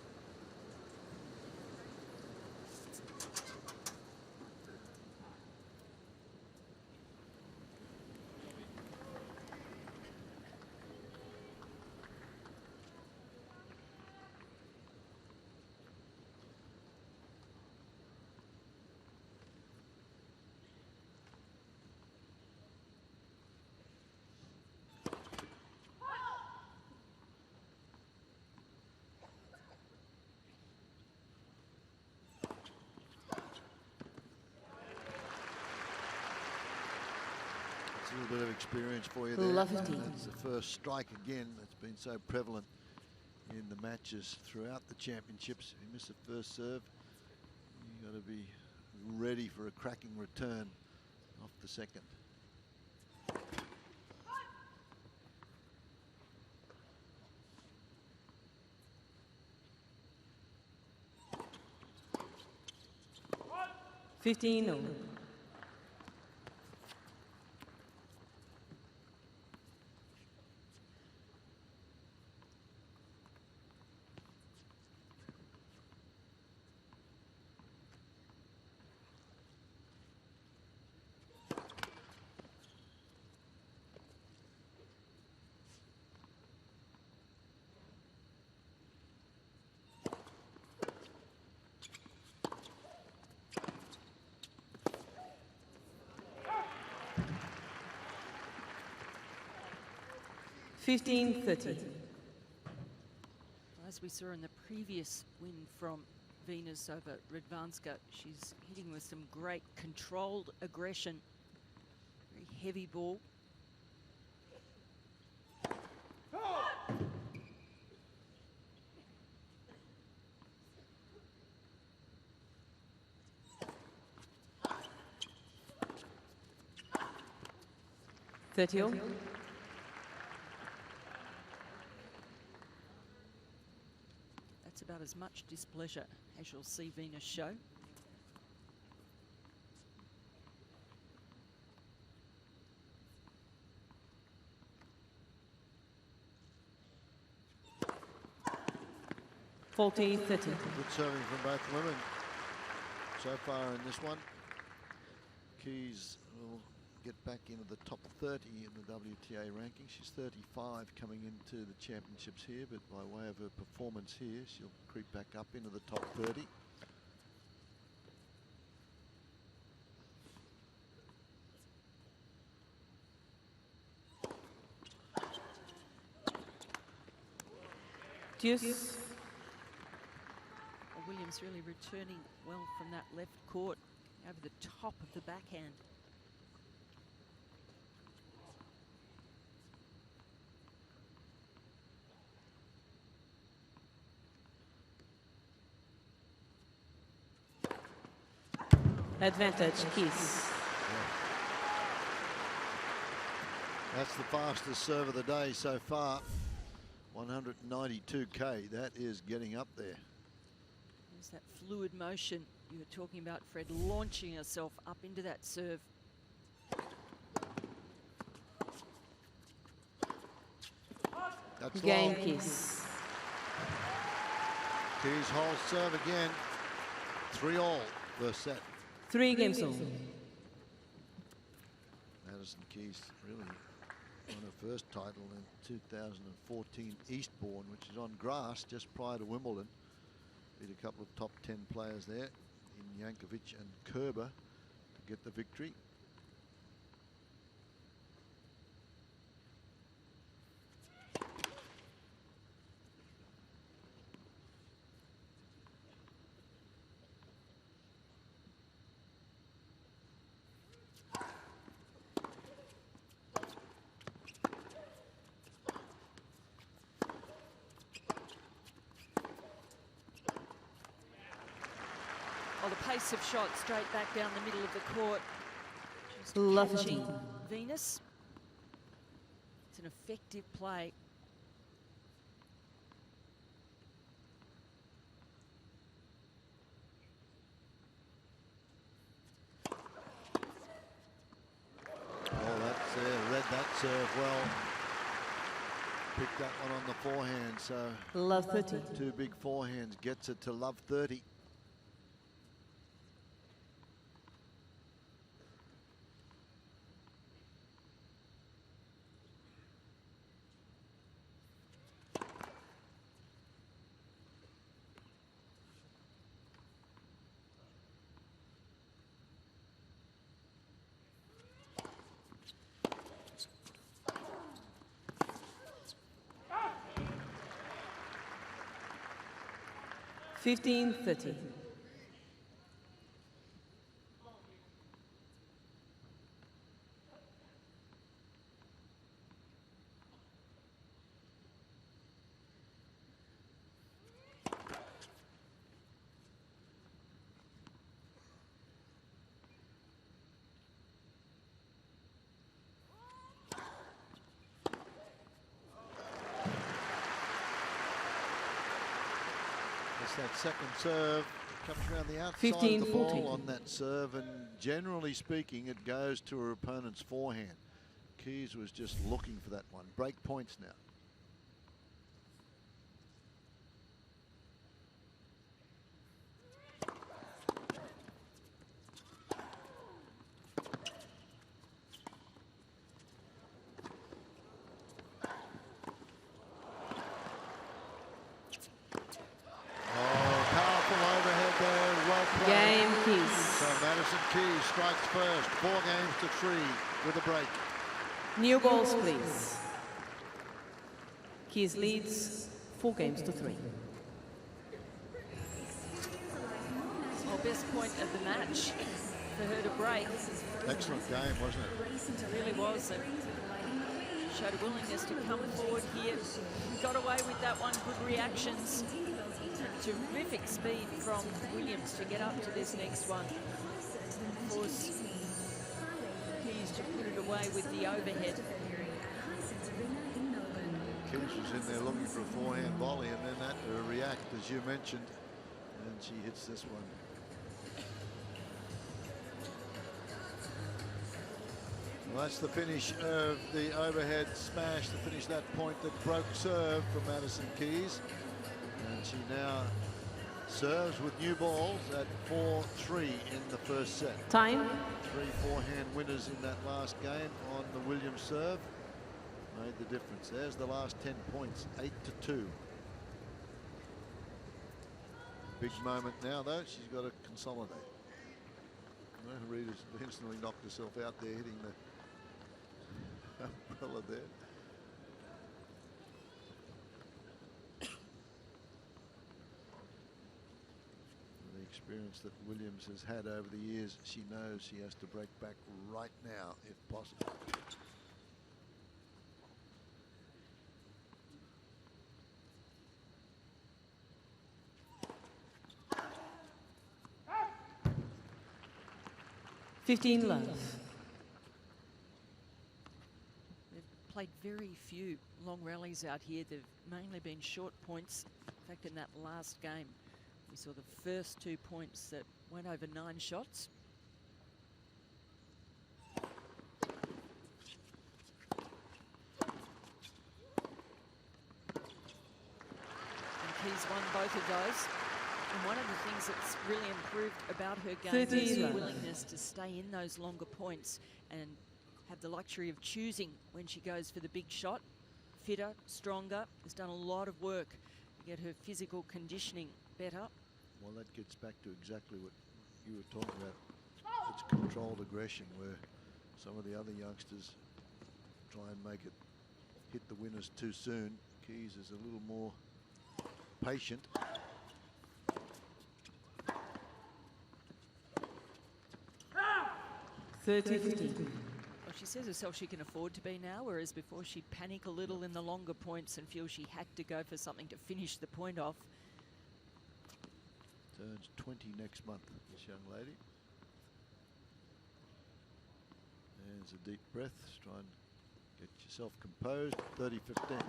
Speaker 4: A little bit of experience for you there. That's the first strike again that's been so prevalent in the matches throughout the championships. If you miss the first serve, you got to be ready for a cracking return off the second.
Speaker 5: $15. 15-30.
Speaker 7: As we saw in the previous win from Venus over Radwanska, she's hitting with some great controlled aggression. Very heavy ball.
Speaker 5: $30.
Speaker 7: That's about as much displeasure as you'll see Venus show.
Speaker 5: $40-30.
Speaker 4: Good serving from both women so far in this one. Keys will get back into the top 30 in the WTA ranking. She's 35 coming into the championships here, but by way of her performance here, she'll creep back up into the top 30.
Speaker 5: Deuce.
Speaker 7: Williams really returning well from that left court over the top of the backhand.
Speaker 8: Advantage, Keys.
Speaker 4: That's the fastest serve of the day so far. 192k. That is getting up there.
Speaker 7: There's that fluid motion you were talking about, Fred, launching herself up into that serve.
Speaker 4: That's
Speaker 8: Game,
Speaker 4: long.
Speaker 8: Keys.
Speaker 4: Keys holds serve again. 3-all first set.
Speaker 8: 3 games all.
Speaker 4: Madison Keys really won her first title in 2014 Eastbourne, which is on grass just prior to Wimbledon. Beat a couple of top 10 players there in Jankovic and Kerber to get the victory.
Speaker 7: Oh, the pace of shot straight back down the middle of the court. Just
Speaker 8: Lovely.
Speaker 7: catching Venus. It's an effective play.
Speaker 4: Oh, that's read that serve well. Picked that one on the forehand, so
Speaker 8: Love 30.
Speaker 4: 2 big forehands gets it to love 30.
Speaker 8: Fifteen 30.
Speaker 4: That second serve comes around the outside
Speaker 8: 15,
Speaker 4: of the ball
Speaker 8: 14.
Speaker 4: on that serve, and generally speaking, it goes to her opponent's forehand. Keys was just looking for that one. Break points now.
Speaker 8: Game, Keys.
Speaker 4: So Madison Keys strikes first, 4 games to 3 with a break.
Speaker 8: New balls, please. Keys leads 4 games to 3.
Speaker 7: Well, best point of the match for her to break.
Speaker 4: Excellent game, wasn't it?
Speaker 7: It really was. And showed a willingness to come forward here. Got away with that one. Good reactions. Terrific speed from Williams to get up to this next one. Of course, Keys to put it away with the overhead.
Speaker 4: Keys was in there looking for a forehand volley, and then that to react, as you mentioned, and she hits this one. Well, that's the finish of the overhead smash to finish that point that broke serve from Madison Keys. And she now serves with new balls at 4-3 in the first set.
Speaker 8: Time.
Speaker 4: 3 forehand winners in that last game on the Williams serve. Made the difference. There's the last 10 points, 8-2. Big moment now, though. She's got to consolidate. Rita's instantly knocked herself out there, hitting the umbrella there. The experience that Williams has had over the years, she knows she has to break back right now, if possible.
Speaker 8: 15 love.
Speaker 7: They've played very few long rallies out here. They've mainly been short points. In fact, in that last game, we saw the first 2 points that went over 9 shots. He's won both of those. And one of the things that's really improved about her game is her willingness to stay in those longer points and have the luxury of choosing when she goes for the big shot. Fitter, stronger, has done a lot of work to get her physical conditioning better.
Speaker 4: Well, that gets back to exactly what you were talking about. It's controlled aggression, where some of the other youngsters try and make it hit the winners too soon. Keys is a little more patient.
Speaker 7: Well, she says herself she can afford to be now, whereas before she'd panic a little in the longer points and feel she had to go for something to finish the point off.
Speaker 4: Turns 20 next month, this young lady. There's a deep breath. Just try and get yourself composed. 30-15.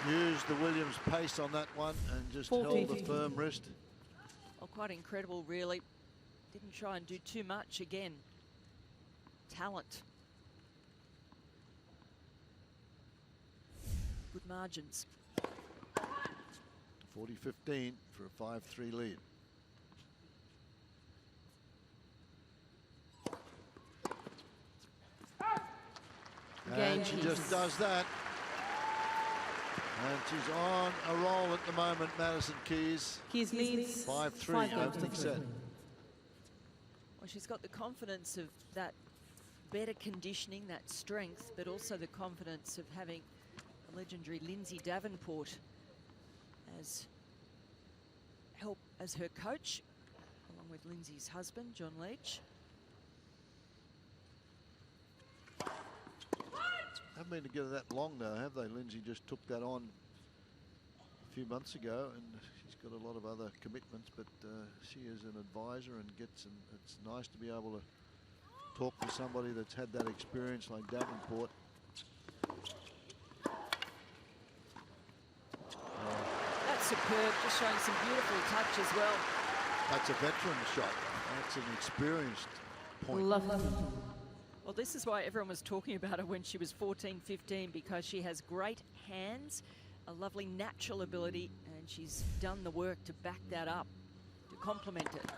Speaker 4: Use the Williams pace on that one and just held the firm wrist.
Speaker 7: Oh, quite incredible, really. Didn't try and do too much again. Talent. Good margins.
Speaker 4: 40-15 for a 5-3 lead. And she just does that. And she's on a roll at the moment, Madison Keys.
Speaker 8: Keys leads
Speaker 4: 5-3 opening set.
Speaker 7: Well, she's got the confidence of that better conditioning, that strength, but also the confidence of having the legendary Lindsay Davenport as help as her coach, along with Lindsay's husband, John Leach.
Speaker 4: Haven't been together that long now, have they? Lindsay just took that on a few months ago, and she's got a lot of other commitments, but she is an advisor and gets, and it's nice to be able to talk to somebody that's had that experience like Davenport.
Speaker 7: That's superb, just showing some beautiful touch as well.
Speaker 4: That's a veteran shot. That's an experienced point.
Speaker 8: Lovely.
Speaker 7: Well, this is why everyone was talking about her when she was 14, 15, because she has great hands, a lovely natural ability, and she's done the work to back that up, to complement it.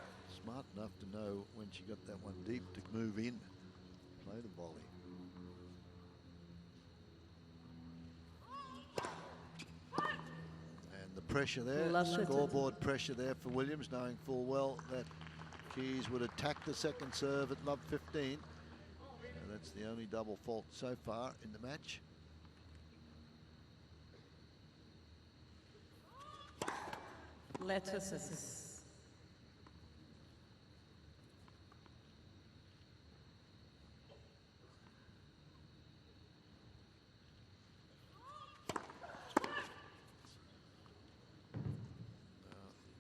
Speaker 4: Smart enough to know when she got that one deep to move in, play the volley. And the pressure there, scoreboard pressure there for Williams, knowing full well that Keys would attack the second serve at love 15. That's the only double fault so far in the match.
Speaker 8: Lettuces.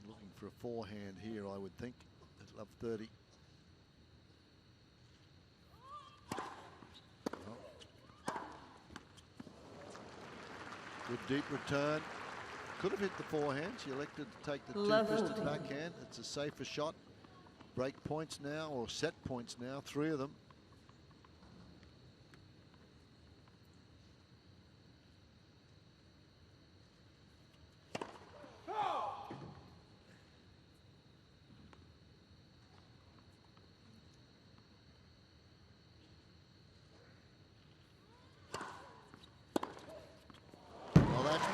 Speaker 4: Looking for a forehand here, I would think, at love 30. Good deep return. Could have hit the forehand. She elected to take the two-fisted backhand. It's a safer shot. Break points now, or set points now, 3 of them.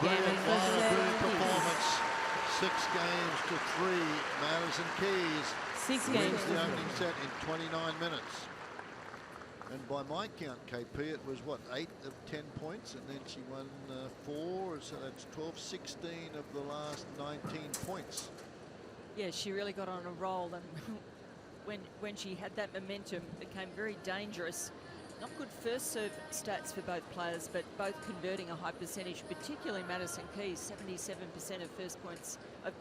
Speaker 4: Brilliant performance. 6 games to 3. Madison Keys
Speaker 8: 6
Speaker 4: wins
Speaker 8: games
Speaker 4: the opening set in 29 minutes. And by my count, KP, it was what, 8 of 10 points, and then she won 4, so that's 12, 16 of the last 19 points.
Speaker 7: Yeah, she really got on a roll, and when she had that momentum, it became very dangerous. Not good first serve stats for both players, but both converting a high percentage, particularly Madison Keys, 77% of first points, of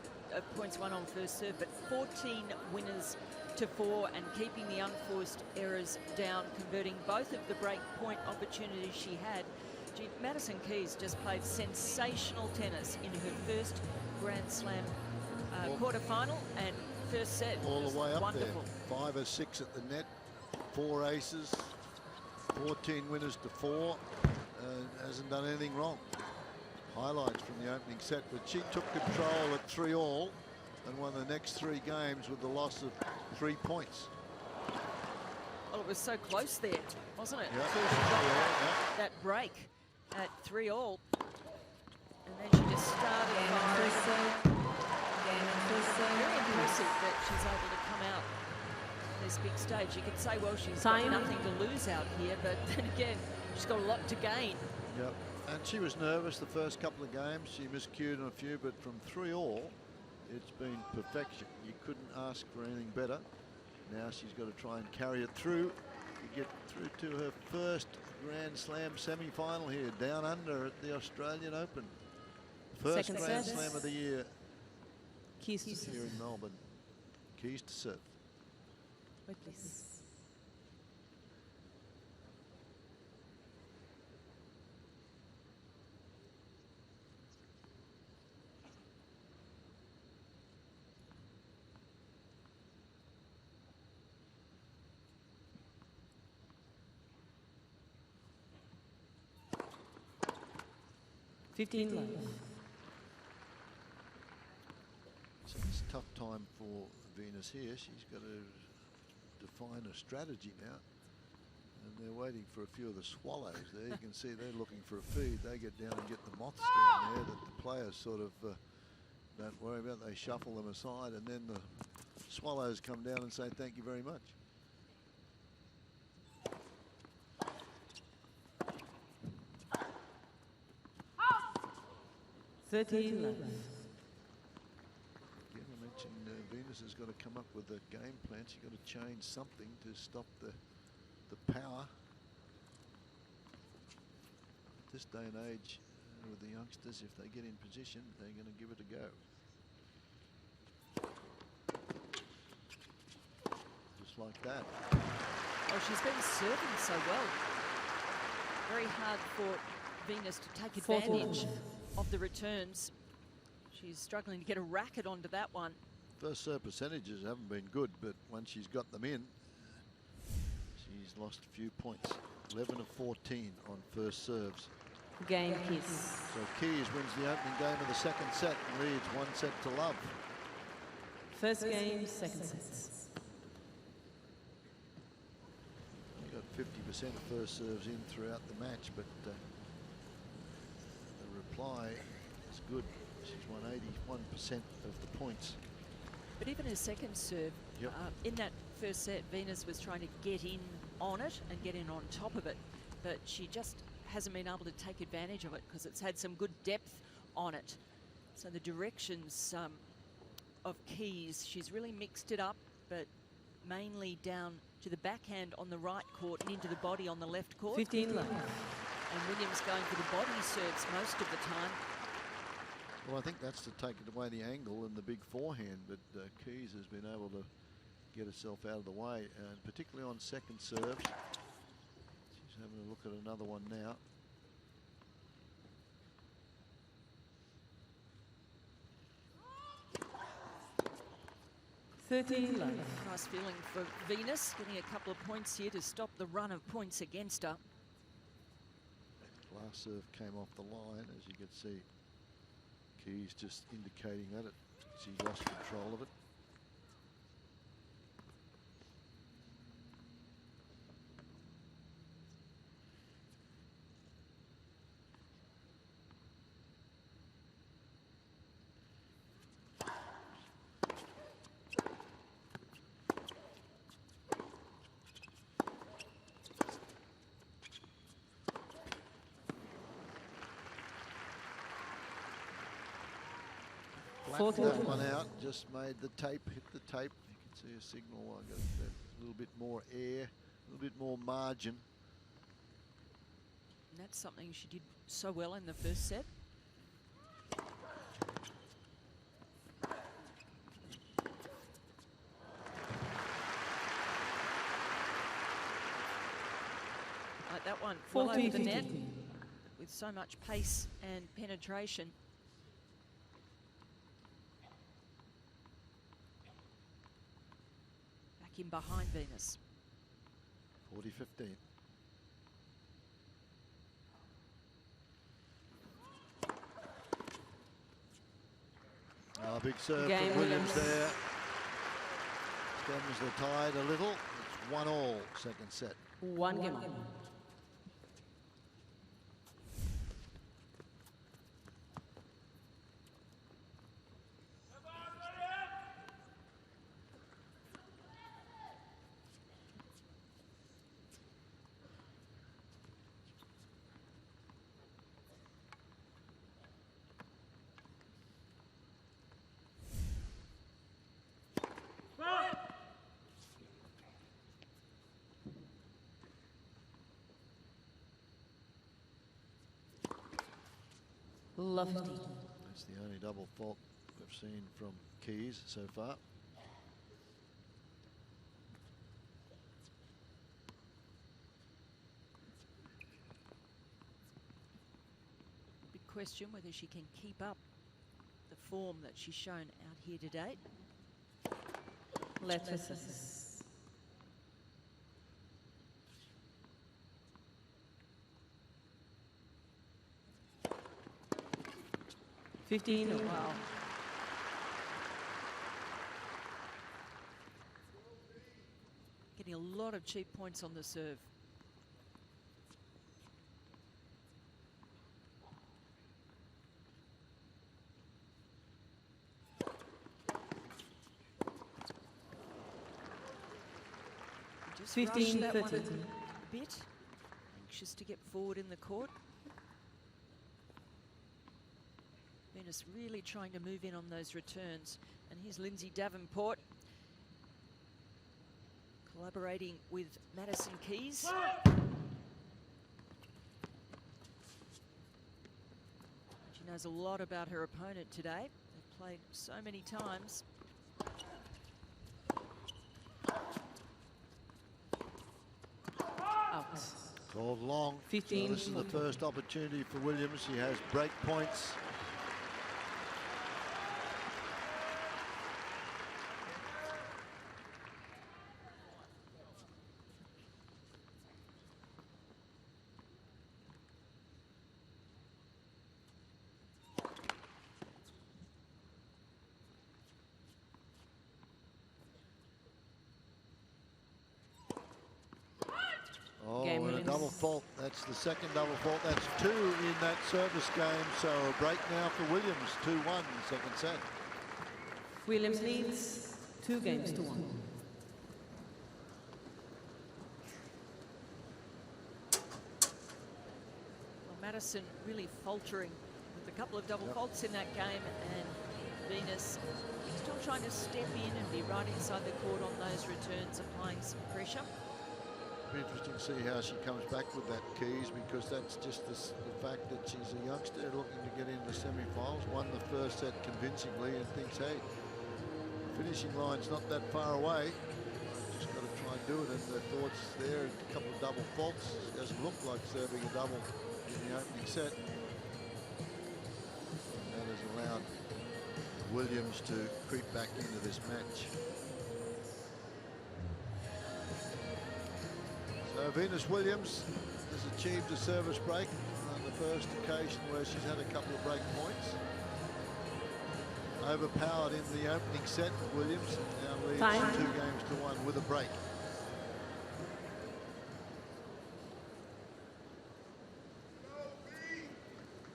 Speaker 7: points won on first serve, but 14 winners to 4 and keeping the unforced errors down, converting both of the break point opportunities she had. Madison Keys just played sensational tennis in her first Grand Slam quarterfinal and first set.
Speaker 4: All the way up
Speaker 7: wonderful.
Speaker 4: there. 5 or 6 at the net, 4 aces, 14 winners to 4. Hasn't done anything wrong. Highlights from the opening set, but she took control at 3-all and won the next 3 games with the loss of 3 points.
Speaker 7: Well, it was so close there, wasn't it?
Speaker 4: Yep.
Speaker 7: Until she got that break at 3-all. And then she just started firing. Very impressive that she's able to come out on this big stage. You could say, well, she's got nothing to lose out here, but then again, she's got a lot to gain.
Speaker 4: Yep. And she was nervous the first couple of games. She miscued on a few, but from 3-all, it's been perfection. You couldn't ask for anything better. Now she's got to try and carry it through to get through to her first Grand Slam semi-final here, down under at the Australian Open. First Grand Slam of the year.
Speaker 8: Keys to
Speaker 4: here in Melbourne. Keys to serve.
Speaker 8: Wait, please.
Speaker 4: So it's a tough time for Venus here. She's got to define a strategy now. And they're waiting for a few of the swallows there. You can see they're looking for a feed. They get down and get the moths down there that the players sort of don't worry about. They shuffle them aside, and then the swallows come down and say thank you very much.
Speaker 8: Again,
Speaker 4: I mentioned Venus has got to come up with a game plan. She's got to change something to stop the power. At this day and age, with the youngsters, if they get in position, they're going to give it a go. Just like that.
Speaker 7: Oh, she's been serving so well. Very hard for Venus to take advantage of the returns. She's struggling to get a racket onto that one.
Speaker 4: First serve percentages haven't been good, but once she's got them in, she's lost a few points. 11 of 14 on first serves.
Speaker 8: Game Keys.
Speaker 4: So Keys wins the opening game of the second set and leads 1 set to love.
Speaker 8: First game, second set.
Speaker 4: Got 50% of first serves in throughout the match, but the reply is good. She's won 81% of the points.
Speaker 7: But even her second serve, in that first set, Venus was trying to get in on it and get in on top of it, but she just hasn't been able to take advantage of it because it's had some good depth on it. So the directions of Keys, she's really mixed it up, but mainly down to the backhand on the right court and into the body on the left court.
Speaker 8: 15 love.
Speaker 7: And Williams going for the body serves most of the time.
Speaker 4: Well, I think that's to take it away the angle and the big forehand, but Keys has been able to get herself out of the way, and particularly on second serve. She's having a look at another one now.
Speaker 7: Nice feeling for Venus, getting a couple of points here to stop the run of points against her.
Speaker 4: Last serve came off the line, as you can see. Keys just indicating that she's lost control of it. Blacked that one out, just made the tape, hit the tape. You can see a signal. I got a little bit more air, a little bit more margin
Speaker 7: And that's something she did so well in the first set. Like that one, well over the net with so much pace and penetration. Back in behind Venus.
Speaker 4: 40-15. Big serve from Williams there. Stems the tide a little. It's 1-1, second set.
Speaker 8: 1 game up. Love 15.
Speaker 4: That's the only double fault we've seen from Keys so far.
Speaker 7: Big question whether she can keep up the form that she's shown out here today.
Speaker 8: Let's assess. 15.
Speaker 7: Oh, wow. Getting a lot of cheap points on the serve. Just
Speaker 8: 15,
Speaker 7: rushed that
Speaker 8: 13.
Speaker 7: one a bit. Anxious to get forward in the court. Venus really trying to move in on those returns. And here's Lindsay Davenport collaborating with Madison Keys. She knows a lot about her opponent today. They've played so many times.
Speaker 8: Out.
Speaker 4: Called long.
Speaker 8: 15.
Speaker 4: So this is the first opportunity for Williams. He has break points. Double fault. That's the second double fault. That's 2 in that service game. So a break now for Williams. 2-1 second set.
Speaker 8: Williams leads 2 games to 1.
Speaker 7: Well, Madison really faltering with a couple of double faults in that game, and Venus still trying to step in and be right inside the court on those returns, applying some pressure.
Speaker 4: Be interesting to see how she comes back with that, Keys, because that's just the fact that she's a youngster looking to get into semi-finals. Won the first set convincingly and thinks, hey, the finishing line's not that far away. Just got to try and do it. And the thoughts there, a couple of double faults. It doesn't look like serving a double in the opening set. That has allowed Williams to creep back into this match. So Venus Williams has achieved a service break on the first occasion where she's had a couple of break points. Overpowered in the opening set, Williams now leads 2 games to 1 with a break.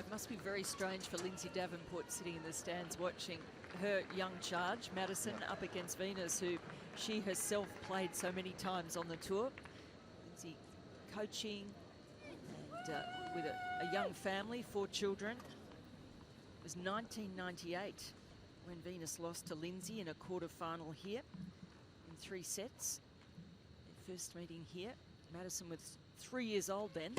Speaker 7: It must be very strange for Lindsay Davenport sitting in the stands watching her young charge, Madison, up against Venus, who she herself played so many times on the tour. Lindsay coaching and with a young family, 4 children. It was 1998 when Venus lost to Lindsay in a quarterfinal here in 3 sets. Their first meeting here. Madison was 3 years old then.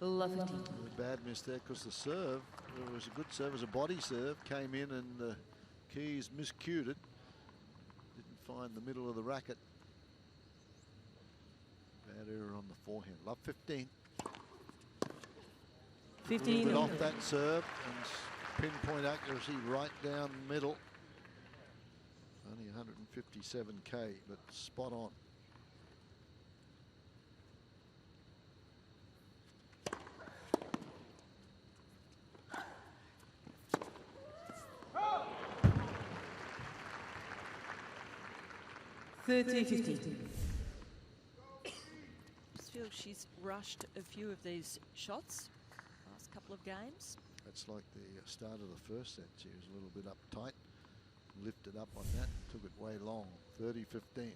Speaker 8: Love 15.
Speaker 4: A bad miss there because the serve, it was a good serve, it was a body serve, came in and Keys miscued it. Didn't find the middle of the racket. Bad error on the forehand. Love 15.
Speaker 8: 15.
Speaker 4: Off that serve and pinpoint accuracy right down the middle. Only 157k, but spot on.
Speaker 7: Just feel she's rushed a few of these shots last couple of games.
Speaker 4: That's like the start of the first set. She was a little bit uptight, lifted up on that, took it way long. 30-15.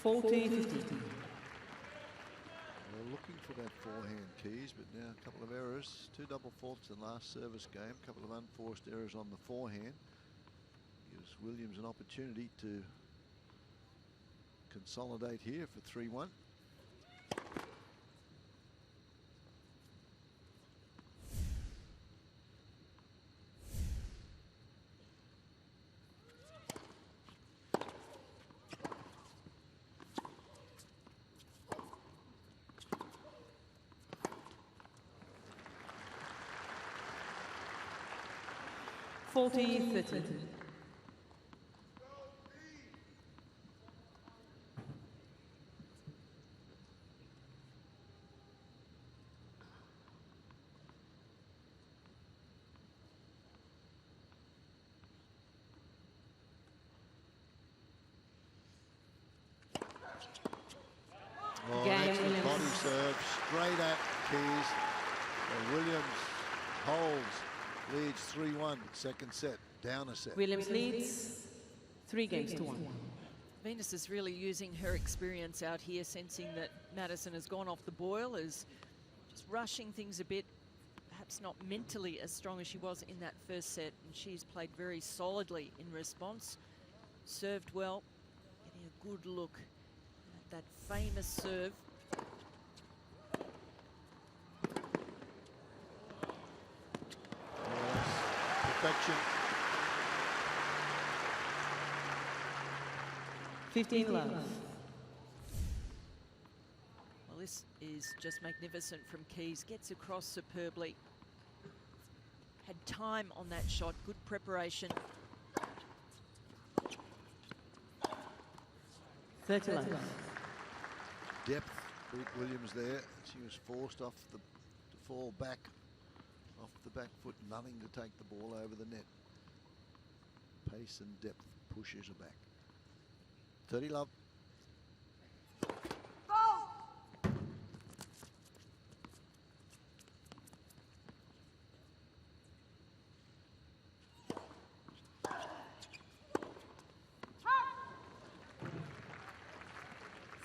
Speaker 8: We're looking
Speaker 4: for that forehand, Keys, but now a couple of errors. 2 double faults in the last service game, a couple of unforced errors on the forehand. Gives Williams an opportunity to consolidate here for 3-1. Oh, excellent body serve straight at Keys. And Williams holds, leads 3-1, second set, down a set.
Speaker 8: Williams leads 3-1.
Speaker 7: Venus is really using her experience out here, sensing that Madison has gone off the boil, is just rushing things a bit, perhaps not mentally as strong as she was in that first set, and she's played very solidly in response, served well, getting a good look at that famous serve.
Speaker 4: Perfection.
Speaker 8: 15 love.
Speaker 7: Well, this is just magnificent from Keys. Gets across superbly. Had time on that shot. Good preparation.
Speaker 8: 30 love.
Speaker 4: Depth beat Williams there. She was forced off to fall back off the back foot, nothing to take the ball over the net. Pace and depth pushes her back. 30 love.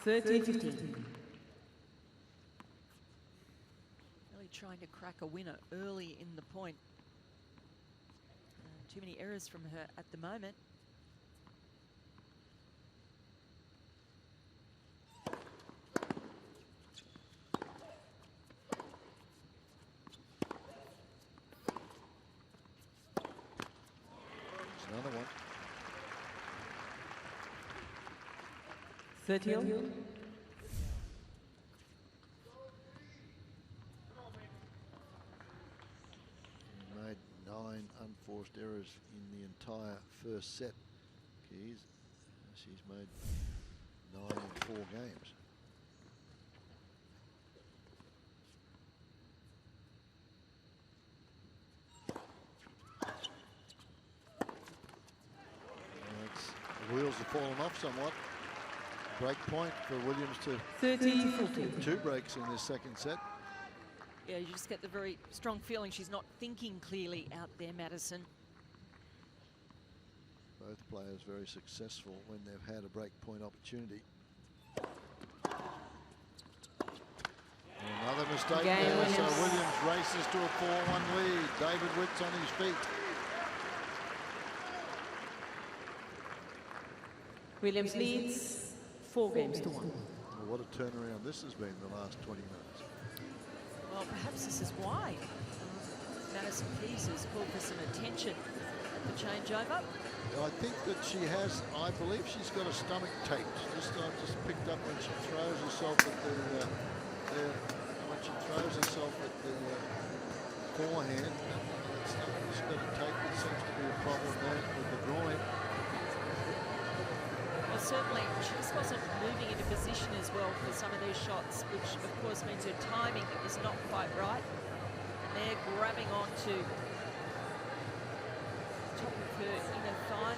Speaker 7: Really trying to crack a winner early in the point. Too many errors from her at the moment.
Speaker 4: Another one.
Speaker 8: 30.
Speaker 4: Made 9 unforced errors in the entire first set. Keys, she's made 9 in 4 games. The wheels have fallen off somewhat. Break point for Williams to
Speaker 8: 30-40.
Speaker 4: 2 breaks in this second set.
Speaker 7: Yeah, you just get the very strong feeling she's not thinking clearly out there, Madison.
Speaker 4: Both players very successful when they've had a break point opportunity. Another mistake there, so Williams races to a 4-1 lead. David Witt's on his feet.
Speaker 8: Williams leads 4 games to 1.
Speaker 4: Well, what a turnaround this has been the last 20 minutes.
Speaker 7: Well, perhaps this is why Madison Keys has called for some attention at the changeover.
Speaker 4: I think that she has, I believe she's got a stomach taped. Just picked up when she throws herself at the forehand. That stomach has got a tape. There seems to be a problem there with the groin.
Speaker 7: Well, certainly she just wasn't moving into position as well for some of these shots, which of course means her timing is not quite right. And they're grabbing onto top of her inner thigh,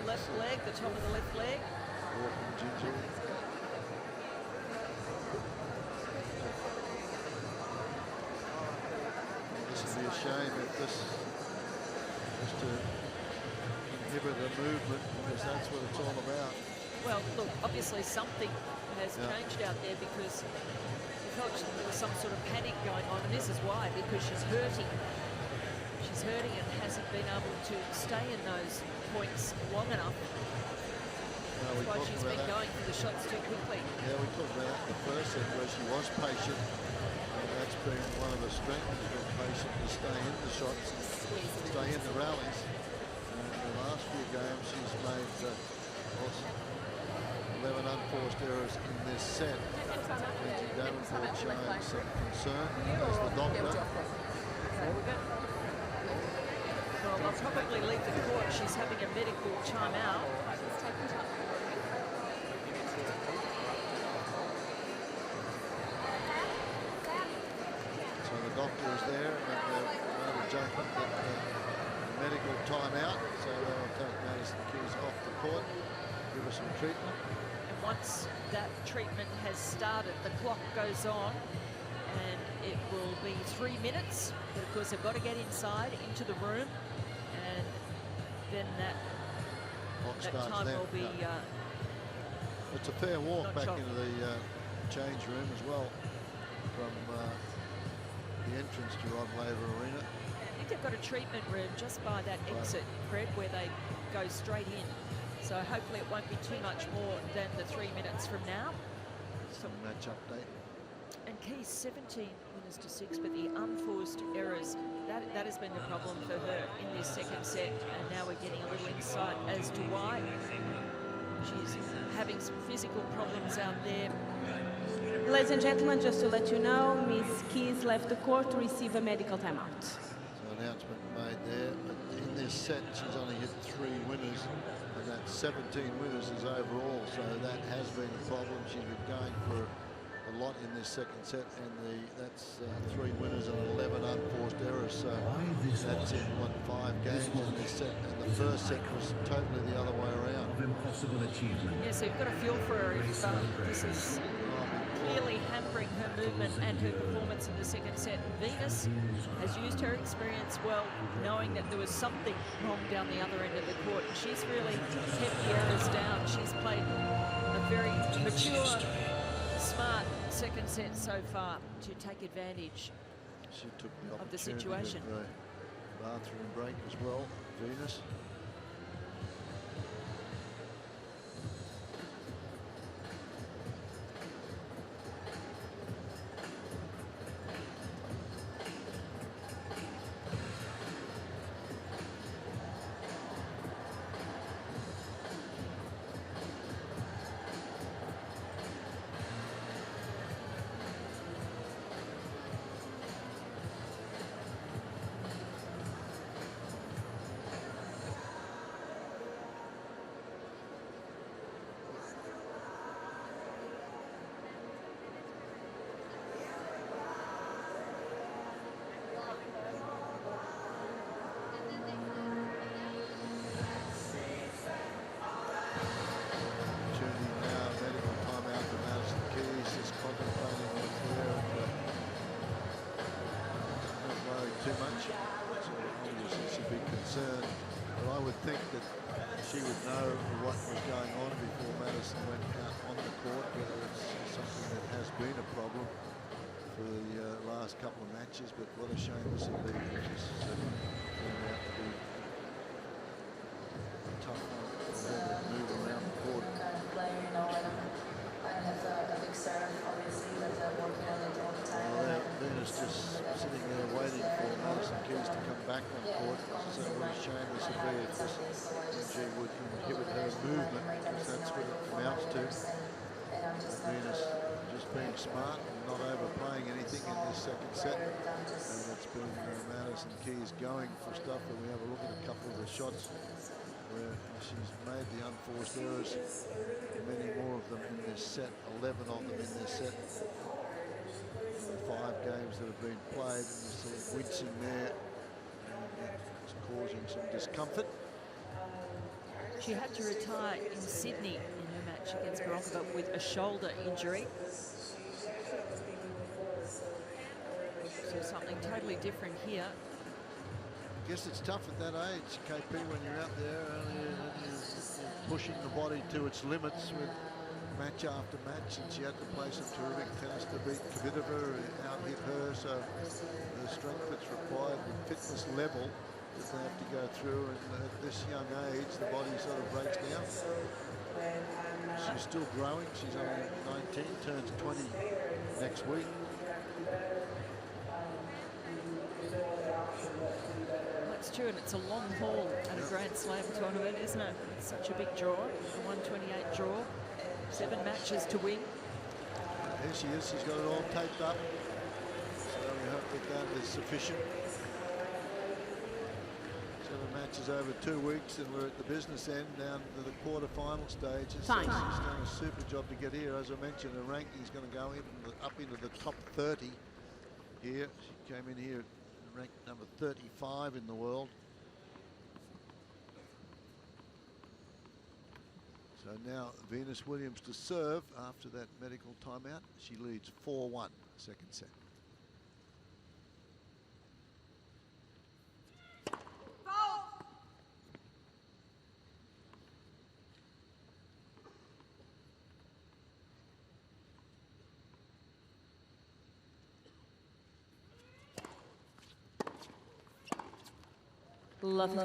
Speaker 7: left leg, the top of the left leg.
Speaker 4: Walking gingerly. This would be a shame if this was to inhibit the movement, because that's what it's all about.
Speaker 7: Well, look, obviously something has changed out there, because we felt there was some sort of panic going on, and this is why, because she's hurting. She's hurting and hasn't been able to stay in those points long enough. That's why she's been going for the shots too quickly.
Speaker 4: Yeah, we talked about that in the first set where she was patient, and that's been one of the strengths, to be patient, to stay in the shots, stay in the rallies. And the last few games she's made 11 unforced errors in this set. Lindsay Davenport showing some concern as the doctor.
Speaker 7: Well, they'll probably leave the court. She's having a medical timeout.
Speaker 4: So the doctor is there, and they'll jump up the medical timeout. So they'll take Madison Keys off the court, give her some treatment.
Speaker 7: And once that treatment has started, the clock goes on, and it will be 3 minutes. But of course, they've got to get inside into the room, and then that time will be.
Speaker 4: It's a fair walk back
Speaker 7: shot.
Speaker 4: into the change room as well from the entrance to Laver Arena.
Speaker 7: I think they've got a treatment room just by that exit, Fred, where they go straight in. So hopefully it won't be too much more than the 3 minutes from now.
Speaker 4: Some match update.
Speaker 7: And Keys 17 winners to 6, but the unforced errors, that has been the problem for her in this second set. And now we're getting a little insight as to why. She's having some physical problems out there.
Speaker 8: Ladies and gentlemen, just to let you know, Miss Keys left the court to receive a medical timeout.
Speaker 4: So announcement made there. But in this set, she's only hit 3 winners, and that 17 winners is overall. So that has been a problem. She's been going for a lot in this second set, and that's 3 winners and 11 unforced errors. So that's in 5 games in this set, and the first set was totally the other way around.
Speaker 7: Yeah, so you've got to feel for her if this is clearly hampering her movement and her performance in the second set. Venus has used her experience well, knowing that there was something wrong down the other end of the court. And she's really kept the errors down. She's played a very mature, smart second set so far to take advantage
Speaker 4: She took the
Speaker 7: of the
Speaker 4: opportunity
Speaker 7: situation.
Speaker 4: of the bathroom break as well, Venus. think that she would know what was going on before Madison went out on the court, whether it's something that has been a problem for the last couple of matches. But what a shame this will be. This turned out to be a tough one for her to move around the court.
Speaker 9: Kind of player, you know, I have a big serve, obviously, but working on it all the time.
Speaker 4: Well, Venus just sitting there waiting for Madison Keys to come back on court. So what a shame this would be if this MG would inhibit her movement, because that's what it amounts to. Venus just being smart and not overplaying anything in this second set. And it's been Madison Keys going for stuff. And we have a look at a couple of the shots where she's made the unforced errors. Many more of them in this set, 11 of them in this set. 5 games that have been played, and you see wincing there. It's causing some discomfort.
Speaker 5: She had to retire in Sydney in her match against Morocco with a shoulder injury. So something totally different here.
Speaker 4: I guess it's tough at that age, KP, when you're out there and you're pushing the body to its limits with match after match, and she had to play some terrific tennis to beat Kvitova, out-hit her, so the strength that's required, the fitness level that they have to go through, and at this young age the body sort of breaks down. She's still growing. She's only 19, turns 20 next week.
Speaker 5: That's true, and it's a long haul at a Grand Slam tournament, isn't it? It's such a big draw, a 128 draw, 7 matches to win.
Speaker 4: Here she is. She's got it all taped up, so we hope that that is sufficient. 7 matches over 2 weeks, and we're at the business end, down to the quarter-final stages. So she's done a super job to get here. As I mentioned, her ranking is going to go up into the top 30 here. She came in here ranked number 35 in the world. So now Venus Williams to serve after that medical timeout. She leads 4-1, second set.
Speaker 8: Lovely.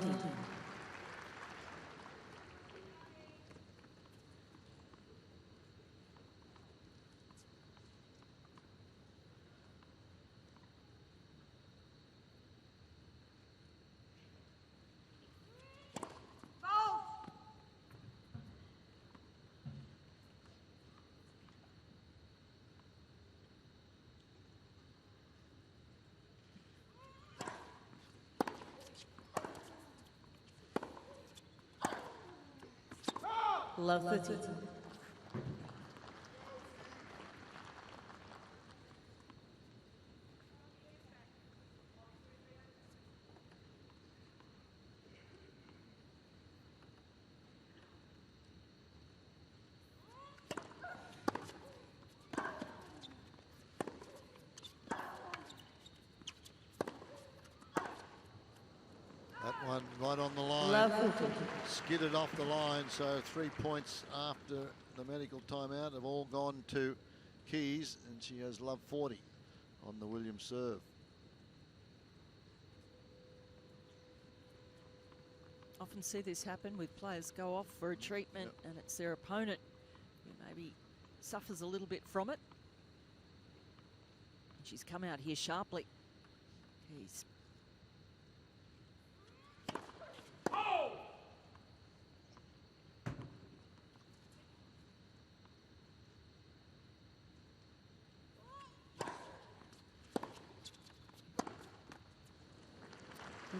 Speaker 8: Love it.
Speaker 4: That one right on the line. Skidded off the line, so 3 points after the medical timeout have all gone to Keys, and she has love 40 on the Williams serve.
Speaker 5: Often see this happen with players go off for a treatment, and it's their opponent who maybe suffers a little bit from it. She's come out here sharply. Keys.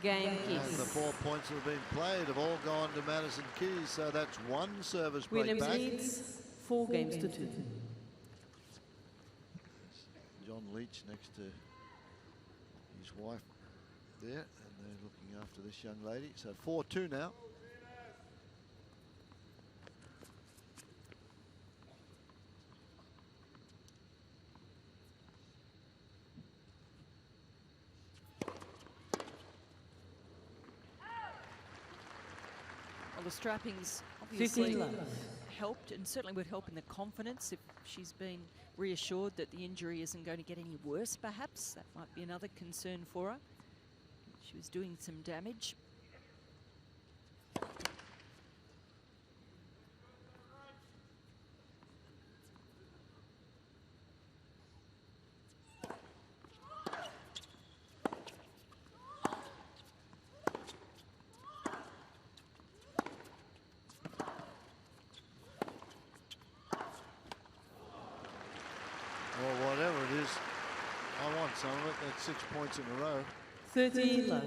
Speaker 8: Game
Speaker 4: And the 4 points that have been played have all gone to Madison Keys, so that's one service break
Speaker 8: Williams
Speaker 4: back.
Speaker 8: leads 4 games to 2.
Speaker 4: John Leach next to his wife there, and they're looking after this young lady. So 4-2 now.
Speaker 7: the strappings obviously helped, and certainly would help in the confidence if she's been reassured that the injury isn't going to get any worse, perhaps. That might be another concern for her. She was doing some damage.
Speaker 4: Well, whatever it is, I want some of it. That's 6 points in a row.
Speaker 8: 30 love.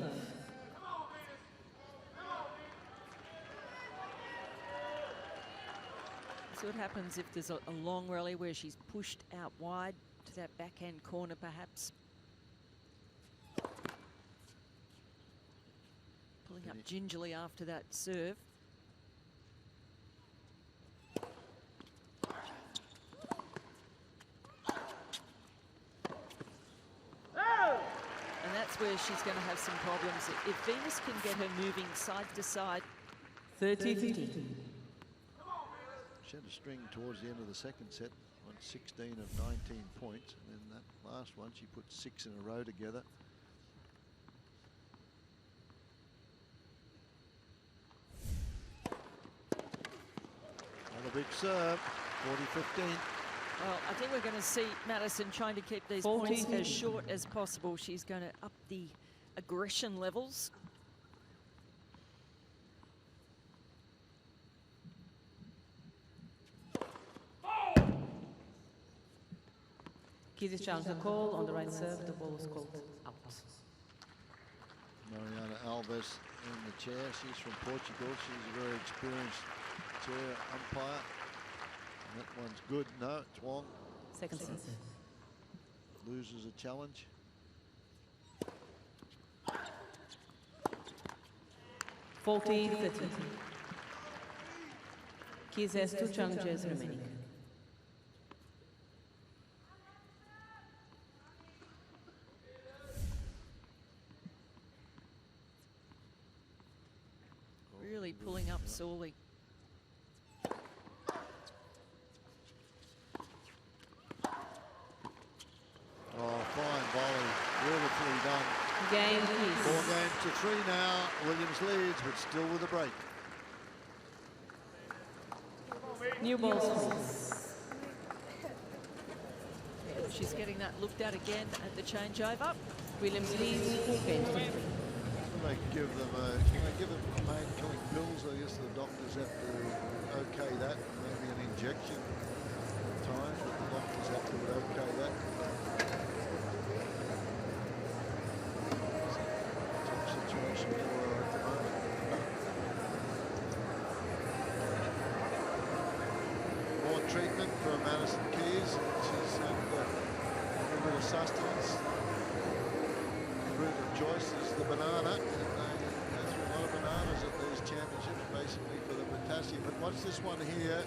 Speaker 7: So what happens if there's a long rally where she's pushed out wide to that backhand corner, perhaps? Pulling up gingerly after that serve. And that's where she's going to have some problems. If Venus can get her moving side to side.
Speaker 8: 30-50.
Speaker 4: She had a string towards the end of the second set, won 16 of 19 points, and then that last one she put 6 in a row together. Another big serve, 40-15.
Speaker 7: Well, I think we're going to see Madison trying to keep these points as short as possible. She's going to up the aggression levels.
Speaker 8: Keys challenge the call on the right serve. The ball is called out.
Speaker 4: Mariana Alves in the chair. She's from Portugal. She's a very experienced chair umpire. And that one's good. No, it's Wong.
Speaker 8: Second set.
Speaker 4: Loses a challenge.
Speaker 8: 40-30. Keys has 2 challenges remaining.
Speaker 7: Really pulling up sorely.
Speaker 4: Oh, fine volley. Beautifully done.
Speaker 8: Game, please.
Speaker 4: 4 games to 3 now. Williams leads, but still with a break.
Speaker 8: New balls, please.
Speaker 7: She's getting that looked at again at the changeover.
Speaker 8: Williams leads 4 games to 3.
Speaker 4: They give them can they give them pain-killing pills? I guess the doctors have to okay that. Maybe an injection at times, but the doctors have to okay that. Tough situation for her at the moment. More treatment for Madison Keys. She's had a little bit of sustenance. Root of choice is the banana, and they go through a lot of bananas at these championships, basically for the potassium. But watch this one here.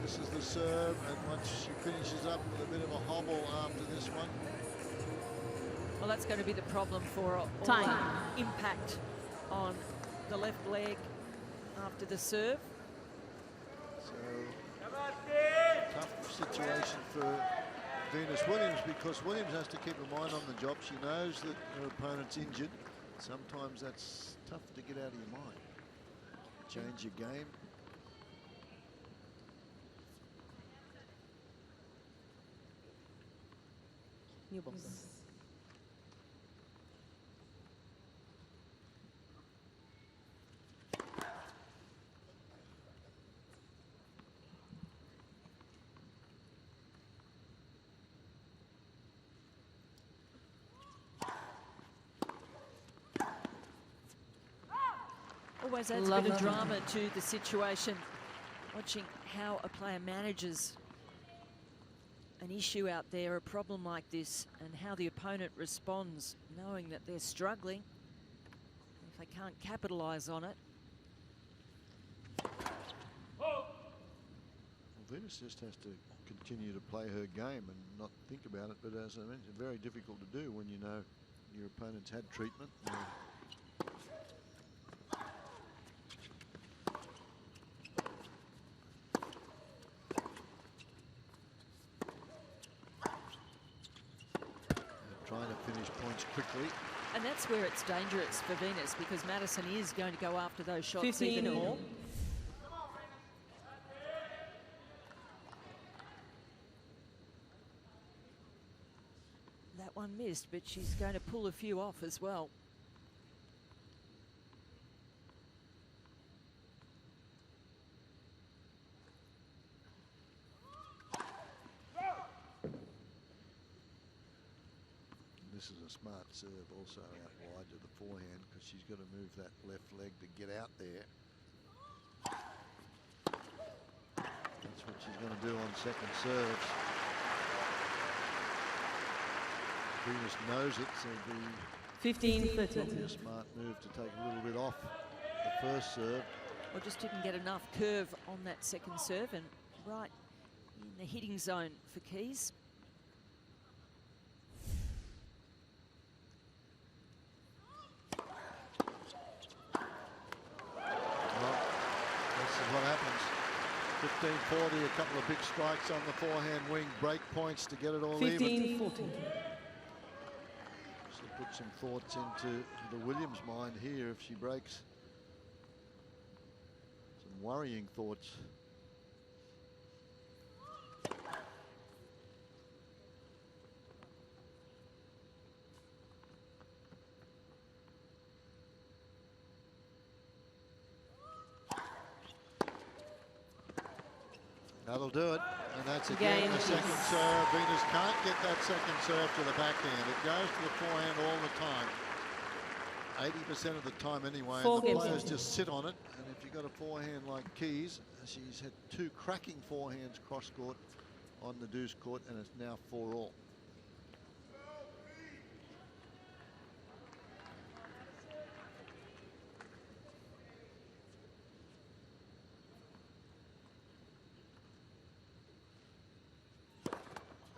Speaker 4: This is the serve, and once she finishes up with a bit of a hobble after this one.
Speaker 7: Well, that's going to be the problem for her.
Speaker 8: Time.
Speaker 7: Impact on the left leg after the serve.
Speaker 4: So, tough situation for Venus Williams, because Williams has to keep her mind on the job. She knows that her opponent's injured. Sometimes that's tough to get out of your mind. Change your game.
Speaker 8: New balls.
Speaker 7: Always adds a bit of drama to the situation. Watching how a player manages an issue out there, a problem like this, and how the opponent responds, knowing that they're struggling. If they can't capitalize on it.
Speaker 4: Well, Venus just has to continue to play her game and not think about it. But as I mentioned, very difficult to do when you know your opponent's had treatment. points quickly.
Speaker 7: And that's where it's dangerous for Venus, because Madison is going to go after those shots
Speaker 8: 15
Speaker 7: even more. That one missed, but she's going to pull a few off as well.
Speaker 4: This is a smart serve also out wide to the forehand, because she's got to move that left leg to get out there. That's what she's going to do on second serves. Venus knows it, so it'd be
Speaker 8: 15-13.
Speaker 4: a smart move to take a little bit off the first serve.
Speaker 7: Well, just didn't get enough curve on that second serve, and right in the hitting zone for Keys.
Speaker 4: What happens? 15-40, a couple of big strikes on the forehand wing, break points to get it all even.
Speaker 8: 15-14.
Speaker 4: So put some thoughts into the Williams mind here if she breaks. Some worrying thoughts. That'll do it, and that's again the second serve. Venus can't get that second serve to the backhand. It goes to the forehand all the time. 80% of the time anyway, and the players just sit on it. And if you've got a forehand like Keys, she's had 2 cracking forehands cross-court on the deuce court, and it's now 4-all.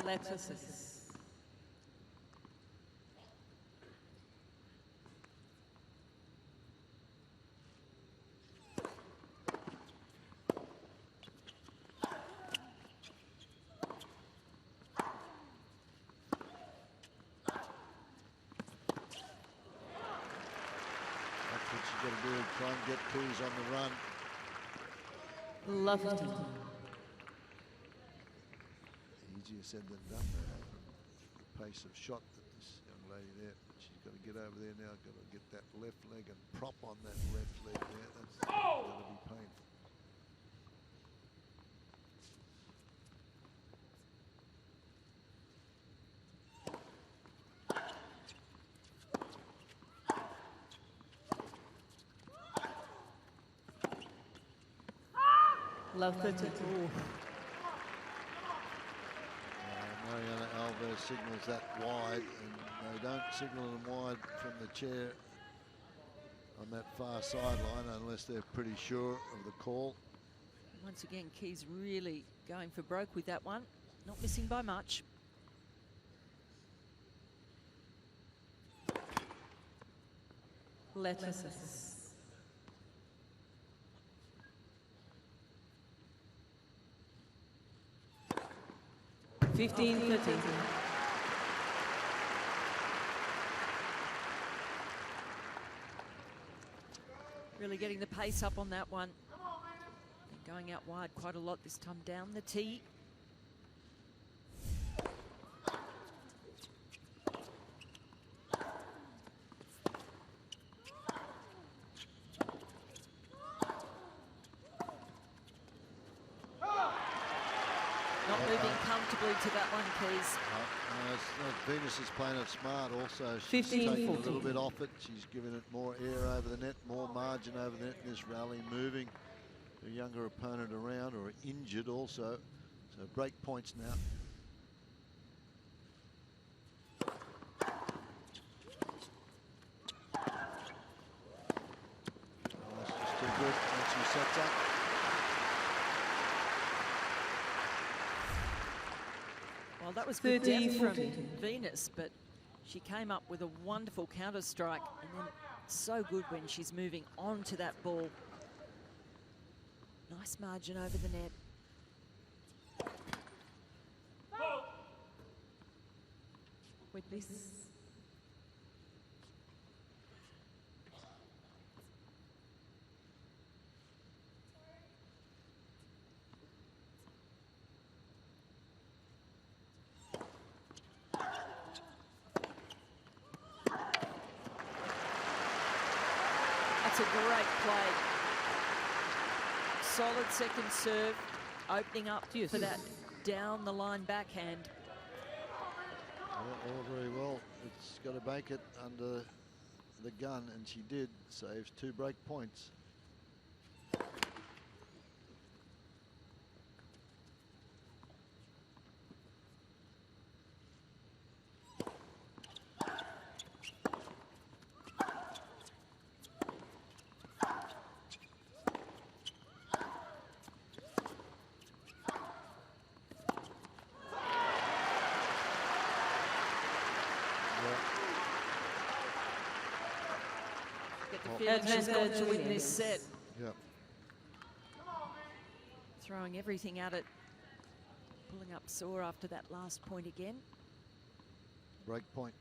Speaker 8: Let's assist.
Speaker 4: That's what she's got to do, try and get Keys on the run.
Speaker 8: Lovely.
Speaker 4: Easier said than done, though, from the pace of shot that this young lady there. She's got to get over there now, got to get that left leg and prop on that left leg there. That's going to be painful.
Speaker 8: Love 32.
Speaker 4: Mariana Alves signals that wide, and they don't signal them wide from the chair on that far sideline unless they're pretty sure of the call.
Speaker 7: Once again, Keys really going for broke with that one. Not missing by much.
Speaker 8: Let's assist. 15-13.
Speaker 7: Really getting the pace up on that one. And going out wide quite a lot this time down the tee. Not moving comfortably to that one, Keys.
Speaker 4: Venus is playing it smart also. She's taking a little bit off it. She's giving it more air over the net, more margin over the net in this rally, moving the younger opponent around, or injured also. So break points now. Oh, that's just too good when she sets up.
Speaker 7: Well, that was good depth from Venus, but she came up with a wonderful counter strike, and then so good when she's moving on to that ball. Nice margin over the net.
Speaker 8: Wait, please.
Speaker 7: It's a great play. Solid second serve, opening up for that down the line backhand.
Speaker 4: All very well. It's got to make it under the gun, and she did. Saves 2 break points.
Speaker 7: She's got to win this set.
Speaker 4: Yeah.
Speaker 7: Throwing everything at it. Pulling up sore after that last point again.
Speaker 4: Break point.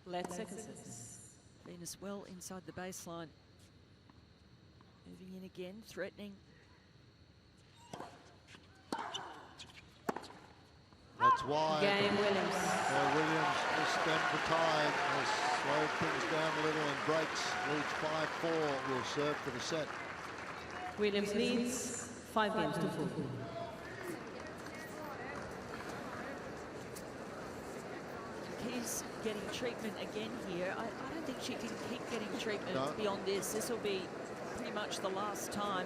Speaker 8: Let's second service.
Speaker 7: Venus well inside the baseline. Moving in again, threatening.
Speaker 4: That's why.
Speaker 8: Game Williams.
Speaker 4: Williams just stemmed the tide, has slowed things down a little and breaks. Leads 5-4. Will serve for the set.
Speaker 8: Williams leads 5 games to 4.
Speaker 7: Keys getting treatment again here. I don't think she can keep getting treatment beyond this. This will be pretty much the last time.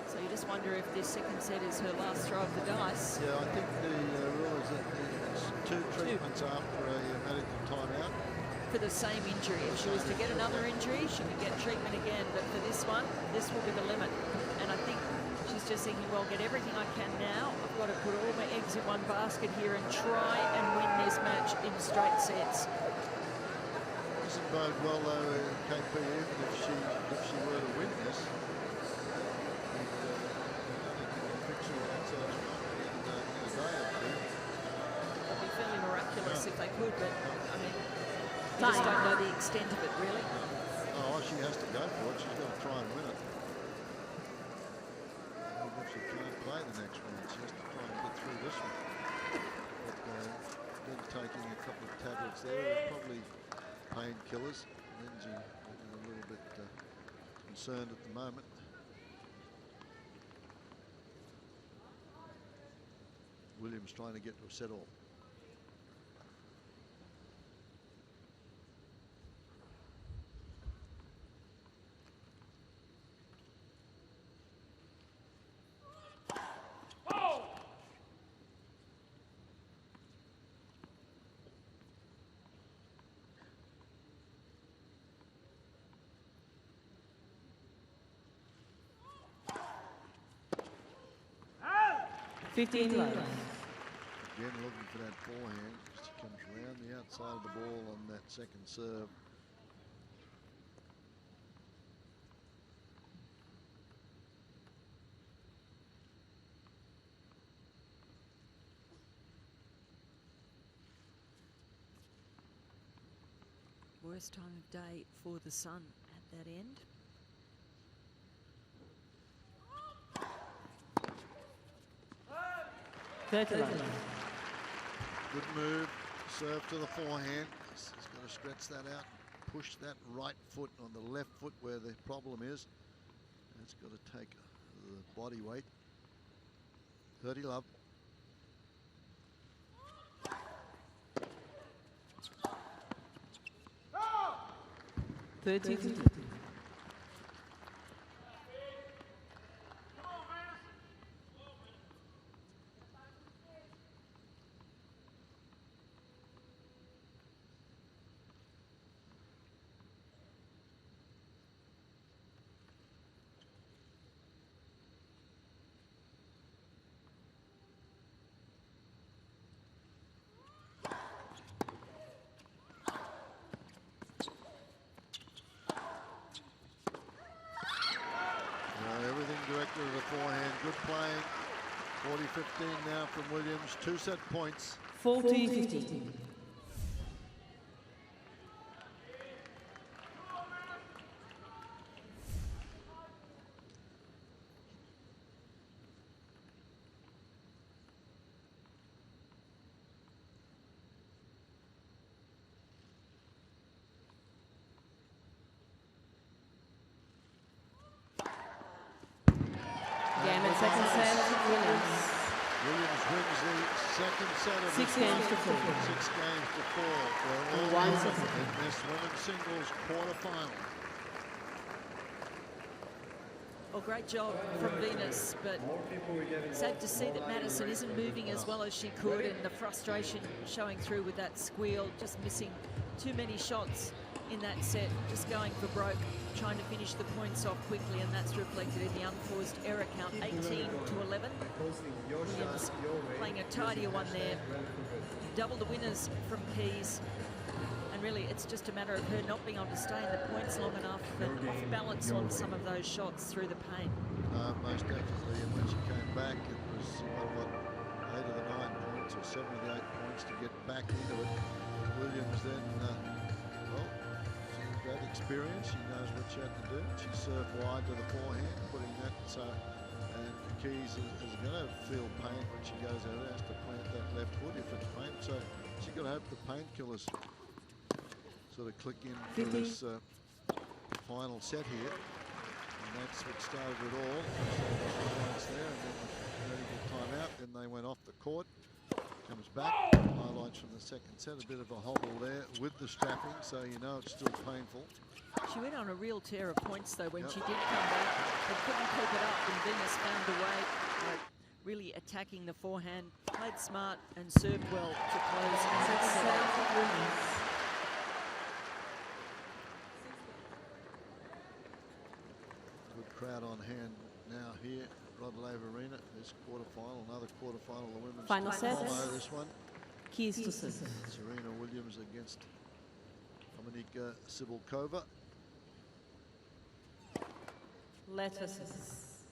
Speaker 7: So you just wonder if this second set is her last throw of the dice.
Speaker 4: Yeah, I think the rule is that it's 2 treatments after a medical timeout.
Speaker 7: For the same injury. If she was to get another injury, she could get treatment again. But for this one, this will be the limit. And I think she's just thinking, well, get everything I can now. I've got to put all my eggs in one basket here and try and win this match in straight sets.
Speaker 4: Doesn't bode well though in KP, even if she were to win this.
Speaker 7: It'd be fairly miraculous if they could, but I mean, you just don't know the extent of it, really.
Speaker 4: Oh, she has to go for it. She's got to try and win it. Even if she can't play the next one, she has to try and get through this one. But then taking a couple of tablets there, probably painkillers. Lindsay looking a little bit concerned at the moment. Williams trying to get to a set all.
Speaker 8: $15 love.
Speaker 4: Again looking for that forehand. She comes around the outside of the ball on that second serve.
Speaker 7: Worst time of day for the sun at that end.
Speaker 8: $30.
Speaker 4: Good move. Serve to the forehand. He's got to stretch that out. Push that right foot on the left foot where the problem is. It's got to take the body weight. 30 love.
Speaker 8: $30.
Speaker 4: Everything directed to the forehand. Good playing. 40-15 now from Williams. 2 set points.
Speaker 8: 40-15. Second set, Williams.
Speaker 4: Williams wins the second set of
Speaker 8: 6 games to 4.
Speaker 4: 6 games to 4. We're all
Speaker 8: One
Speaker 4: in
Speaker 8: second.
Speaker 4: this women's singles quarterfinal.
Speaker 7: Well, great job from Venus, but sad to see that Madison isn't moving as well as she could, and the frustration showing through with that squeal, just missing too many shots in that set, just going for broke, trying to finish the points off quickly, and that's reflected in the unforced error count, 18 to 11. Williams playing a tidier one there. Double the winners from Keys. And really, it's just a matter of her not being able to stay in the points long enough and off balance on some of those shots through the paint.
Speaker 4: Most definitely, and when she came back, it was what 8 of the 9 points or 7 of the 8 points to get back into it. Williams then, well, she's got experience. She knows what she had to do. She served wide to the forehand, putting that. And Keys is going to feel pain when she goes out there, has to plant that left foot if it's pain. So she's got to hope the painkillers sort of click in for this final set here, and that's what started it all. Points there, and then ready for timeout. Then they went off the court. Comes back. Highlights from the second set. A bit of a hobble there with the strapping, so you know it's still painful.
Speaker 7: She went on a real tear of points though when she did come back, but couldn't keep it up. And Venus found a way, really attacking the forehand, played smart and served well to close that set out.
Speaker 4: Crowd on hand now here at Rod Laver Arena. This quarterfinal, another quarterfinal. The women's
Speaker 8: Final set.
Speaker 4: follow this one.
Speaker 8: Keys to serve.
Speaker 4: Serena Williams against Dominika Sibilkova.
Speaker 8: Let us assist.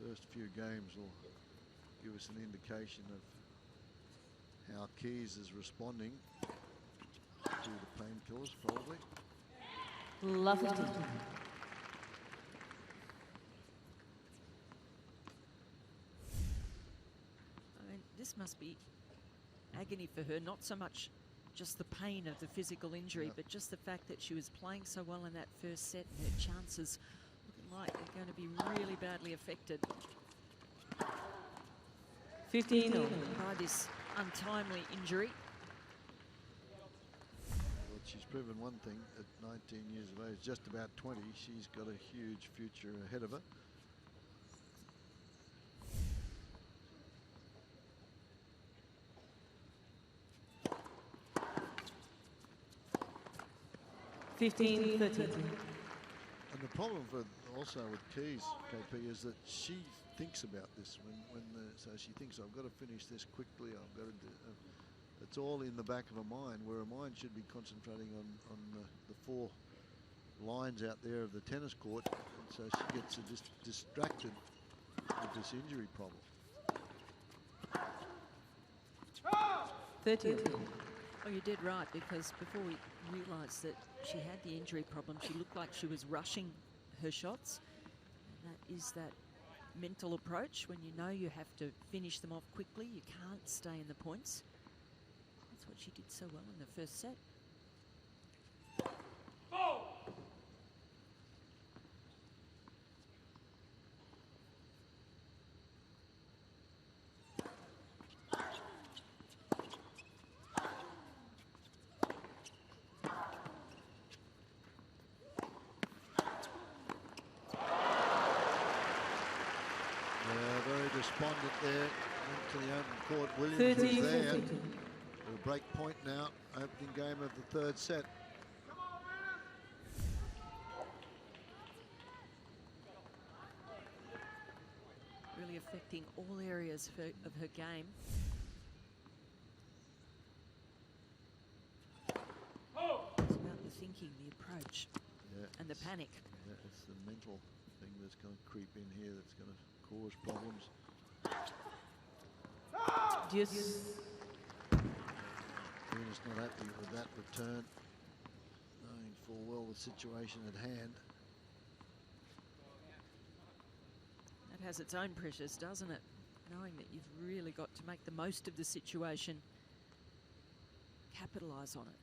Speaker 4: First few games will give us an indication of how Keys is responding to the painkillers, probably.
Speaker 8: Lovely.
Speaker 7: I mean, this must be agony for her, not so much just the pain of the physical injury, but just the fact that she was playing so well in that first set, and her chances looking like they're going to be really badly affected
Speaker 8: 15
Speaker 7: by this untimely injury.
Speaker 4: Well, she's proven one thing at 19 years of age, just about 20. She's got a huge future ahead of her.
Speaker 8: $15, 13.
Speaker 4: And the problem for also with Keys, KP, is that she thinks about this so she thinks, I've got to finish this quickly. I've got to do. It's all in the back of her mind, where her mind should be concentrating on the 4 lines out there of the tennis court, and so she gets just distracted with this injury problem.
Speaker 8: 13.
Speaker 7: Oh, you did right, because before we realised that she had the injury problem, she looked like she was rushing her shots. And that is that mental approach when you know you have to finish them off quickly. You can't stay in the points. That's what she did so well in the first set.
Speaker 4: Despondent there into the open court. Williams was there. A break point now, opening game of the third set.
Speaker 7: Really affecting all areas of her game. It's about the thinking, the approach, and the panic.
Speaker 4: Yeah, it's the mental thing that's going to creep in here that's going to cause problems.
Speaker 8: Yes.
Speaker 4: Venus not happy with that return, knowing full well the situation at hand.
Speaker 7: That has its own pressures, doesn't it? Knowing that you've really got to make the most of the situation. capitalise on it.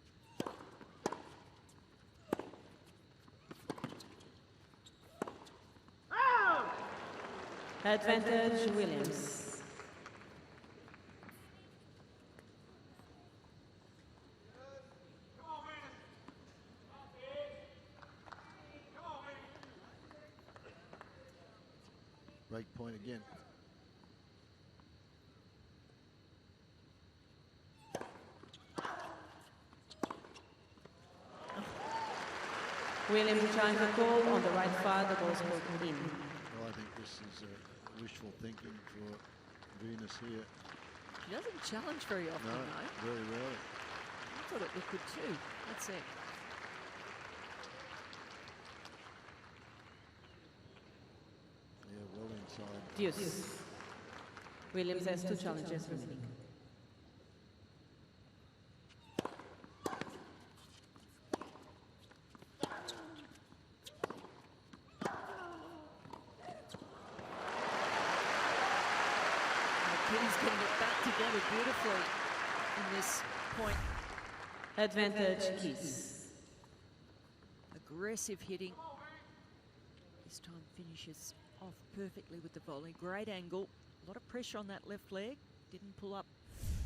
Speaker 8: Advantage, Williams.
Speaker 4: Break point again.
Speaker 8: Williams trying to call on the right side, the ball's broken in.
Speaker 4: Well, I think this is wishful thinking for Venus here.
Speaker 7: She doesn't challenge very often,
Speaker 4: No,
Speaker 7: though.
Speaker 4: very rarely.
Speaker 7: I thought it looked good too. That's it.
Speaker 4: Yeah, well inside.
Speaker 8: Deuce. Williams has 2 challenges remaining.
Speaker 7: Kitty's getting it back together beautifully in this point.
Speaker 8: Advantage, Keys.
Speaker 7: Aggressive hitting. This time finishes off perfectly with the volley. Great angle. A lot of pressure on that left leg. Didn't pull up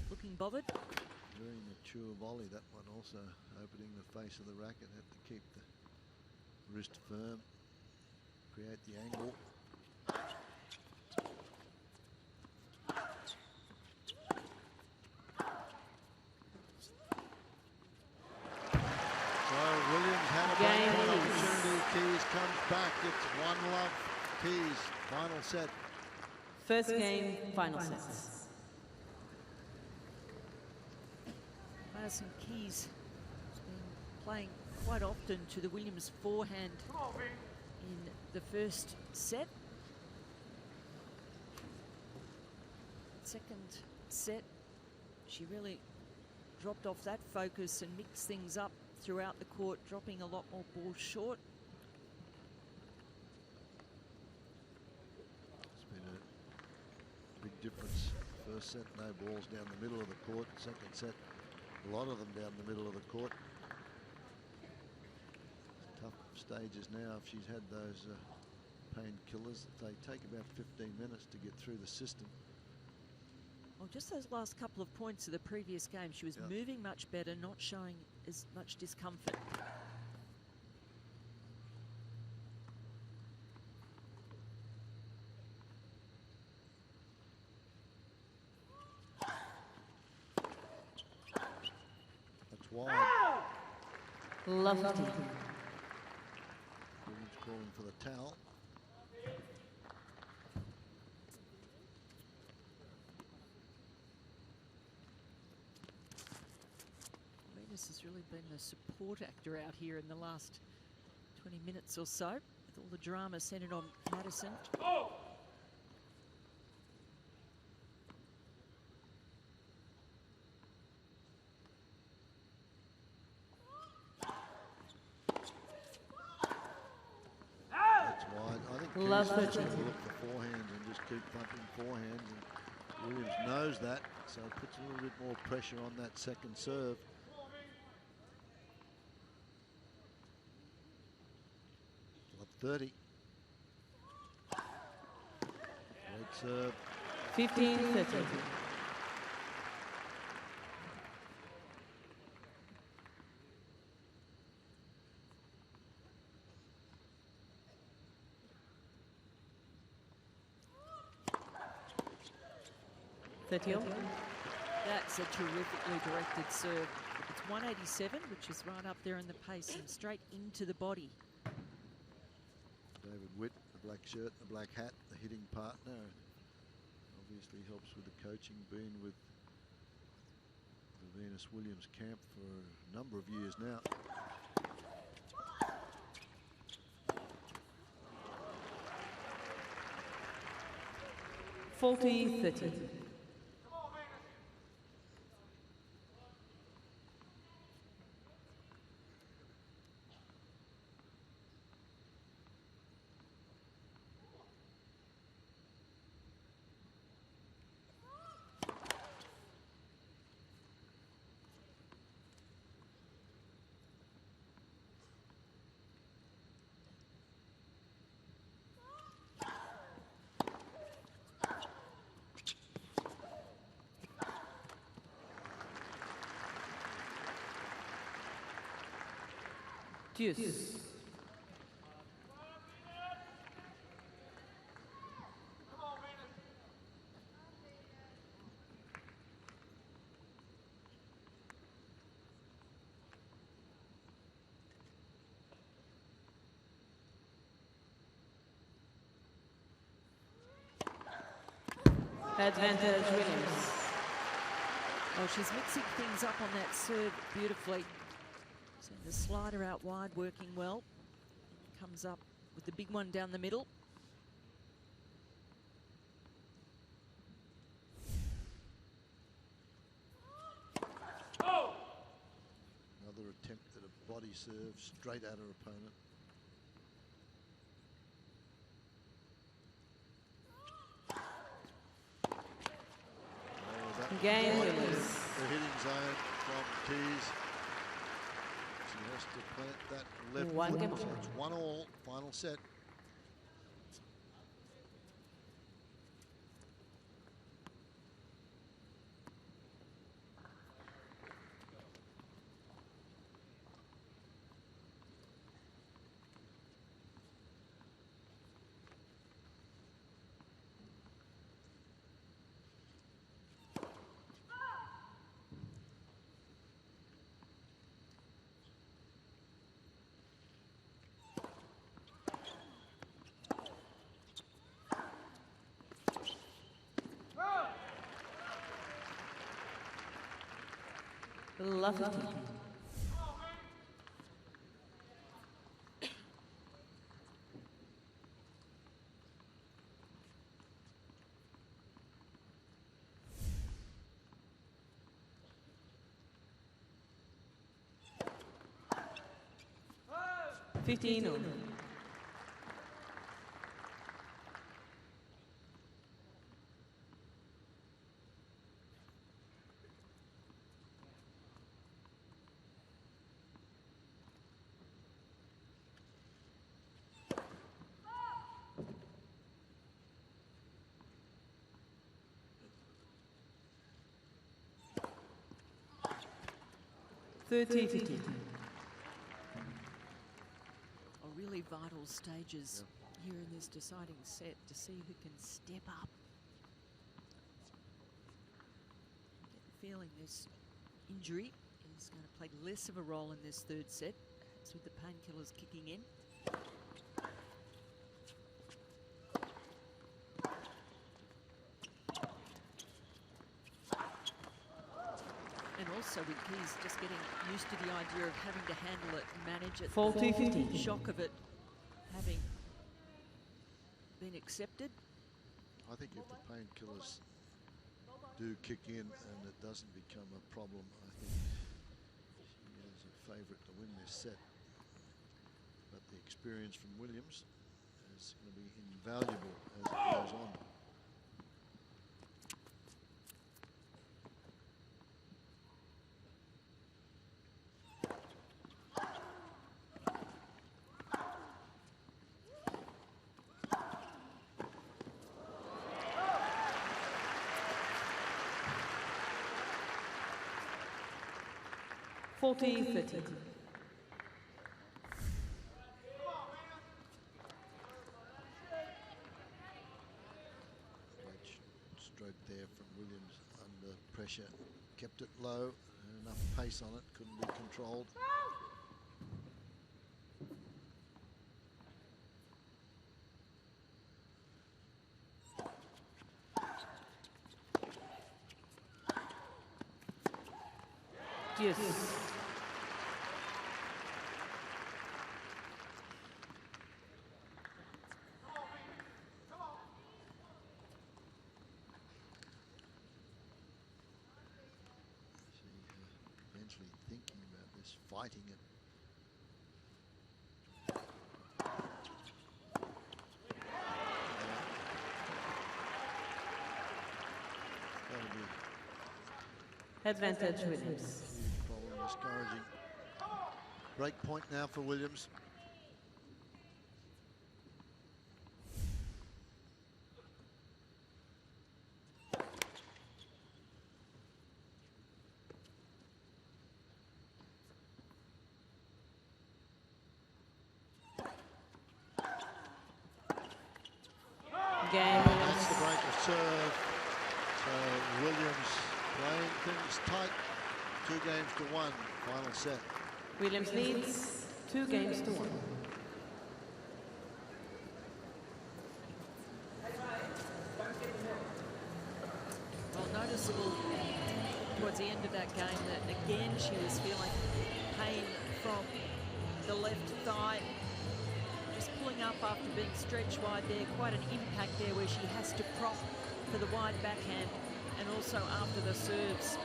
Speaker 7: looking bothered.
Speaker 4: Very mature volley, that one also. Opening the face of the racket. Had to keep the wrist firm. Create the angle. Williams had a breakpoint opportunity. Keys comes back. It's 1-love. Keys, final set.
Speaker 8: First game, final sets.
Speaker 7: Madison Keys has been playing quite often to the Williams forehand in the first set. Second set, she really dropped off that focus and mixed things up throughout the court, dropping a lot more balls short.
Speaker 4: It's been a big difference. First set, no balls down the middle of the court. Second set, a lot of them down the middle of the court. Tough stages now. If she's had those painkillers, they take about 15 minutes to get through the system.
Speaker 7: Well, just those last couple of points of the previous game, she was moving much better, not showing as much discomfort.
Speaker 4: That's wide.
Speaker 8: Lovely.
Speaker 4: Williams calling for the towel.
Speaker 7: Venus has really been the support actor out here in the last 20 minutes or so, with all the drama centered on Madison.
Speaker 4: That's wide. I think Keys
Speaker 8: Lovely.
Speaker 4: just going to look for forehands and just keep thumping forehands. And Williams knows that, so it puts a little bit more pressure on that second serve. Love 30. Great serve.
Speaker 8: 15-30.
Speaker 7: That's a terrifically directed serve. It's 187, which is right up there in the pace and straight into the body.
Speaker 4: David Witt, the black shirt, the black hat, the hitting partner. Obviously helps with the coaching, been with the Venus Williams camp for a number of years now.
Speaker 8: $40-30. Deuce. Advantage Williams.
Speaker 7: Oh, she's mixing things up on that serve beautifully. So the slider out wide working well. Comes up with the big one down the middle.
Speaker 4: Another attempt at a body serve straight at her opponent.
Speaker 8: Game Williams.
Speaker 4: The hitting zone from tees. She has to plant that left
Speaker 8: One
Speaker 4: foot.
Speaker 8: game.
Speaker 4: So it's 1-1, final set.
Speaker 8: Lovely. 15. 30-15.
Speaker 7: Really vital stages here in this deciding set to see who can step up. Get the feeling this injury is going to play less of a role in this third set, perhaps with the painkillers kicking in. And also with Keys just getting used to the idea of having to handle it and manage it.
Speaker 8: 40-15.
Speaker 7: The shock of it having been accepted.
Speaker 4: I think if the painkillers do kick in and it doesn't become a problem, I think she is a favourite to win this set. But the experience from Williams is going to be invaluable as it goes on. Stroke there from Williams under pressure. Kept it low, enough pace on it, couldn't be controlled.
Speaker 8: Yes.
Speaker 4: Eventually thinking about this, fighting it. That'll be
Speaker 8: Advantage Williams.
Speaker 4: huge problem, discouraging. Break point now for Williams.
Speaker 8: Game.
Speaker 4: That's the break of serve. So Williams playing things tight. 2 games to 1. Final set.
Speaker 8: Williams leads 2 games to 1.
Speaker 7: Well, noticeable towards the end of that game that again she was feeling pain from the left thigh. Just pulling up after being stretched wide there. Quite an impact there where she has to prop for the wide backhand and also after the serves.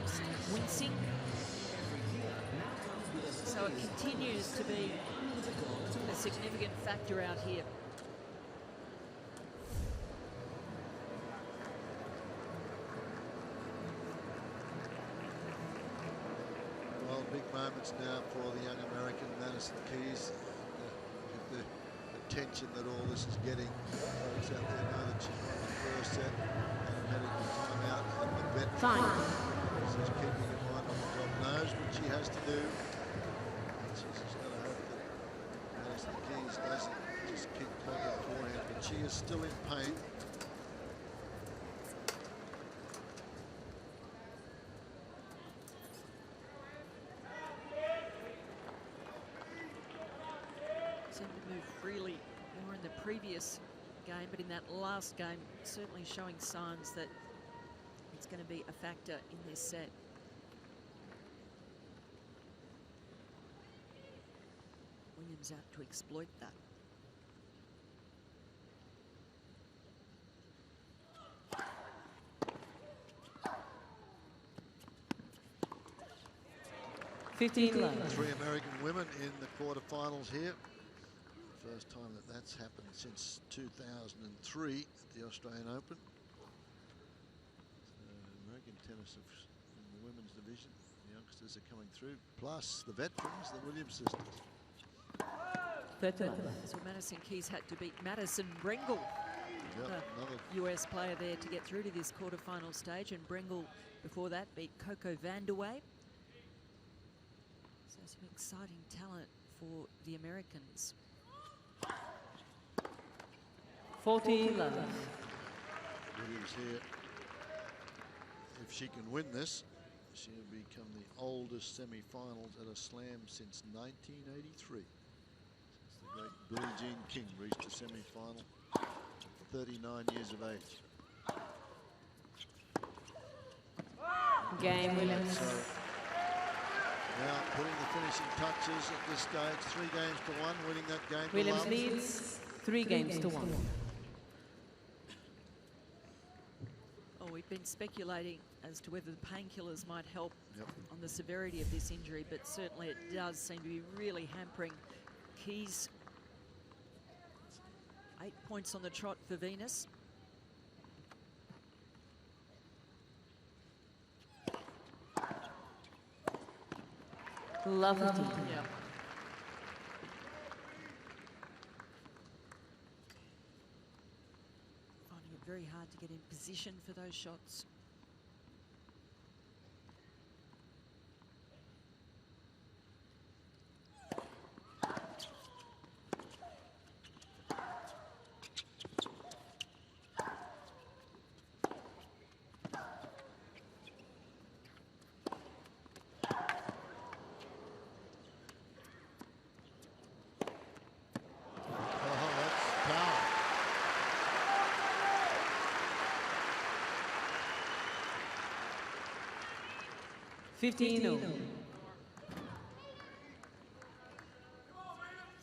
Speaker 7: Just wincing. So it continues to be a significant factor out here.
Speaker 4: Well, big moments now for the young American Madison Keys. The attention that all this is getting. Folks out there know that she's won the first set and a medical timeout, and the vet is keeping in mind on the job, knows what she has to do. And she's just got to hope that Madison Keys doesn't just keep clogging forehand, but she is still in pain.
Speaker 7: Seemed to move freely more in the previous game, but in that last game, certainly showing signs that it's going to be a factor in this set. Williams out to exploit that.
Speaker 8: Three
Speaker 4: American women in the quarterfinals here. First time that that's happened since 2003 at the Australian Open. So American tennis in the women's division. The youngsters are coming through, plus the veterans, the Williams sisters.
Speaker 7: So Madison Keys had to beat Madison Brengle, another US player there, to get through to this quarterfinal stage, and Brengle before that beat Coco Vandeweghe. So some exciting talent for the Americans.
Speaker 8: 14 love.
Speaker 4: Williams here. If she can win this, she'll become the oldest semi-finals at a slam since 1983. Since the great Billie Jean King reached the semi-final at 39 years of age.
Speaker 8: Game, Williams.
Speaker 4: So now putting the finishing touches at this stage, 3 games to 1, winning that game.
Speaker 8: Williams leads 3 games to 1.
Speaker 7: We've been speculating as to whether the painkillers might help on the severity of this injury, but certainly it does seem to be really hampering Keys. 8 points on the trot for Venus.
Speaker 8: Lovely.
Speaker 7: Yeah. Finding it very hard to get in position for those shots.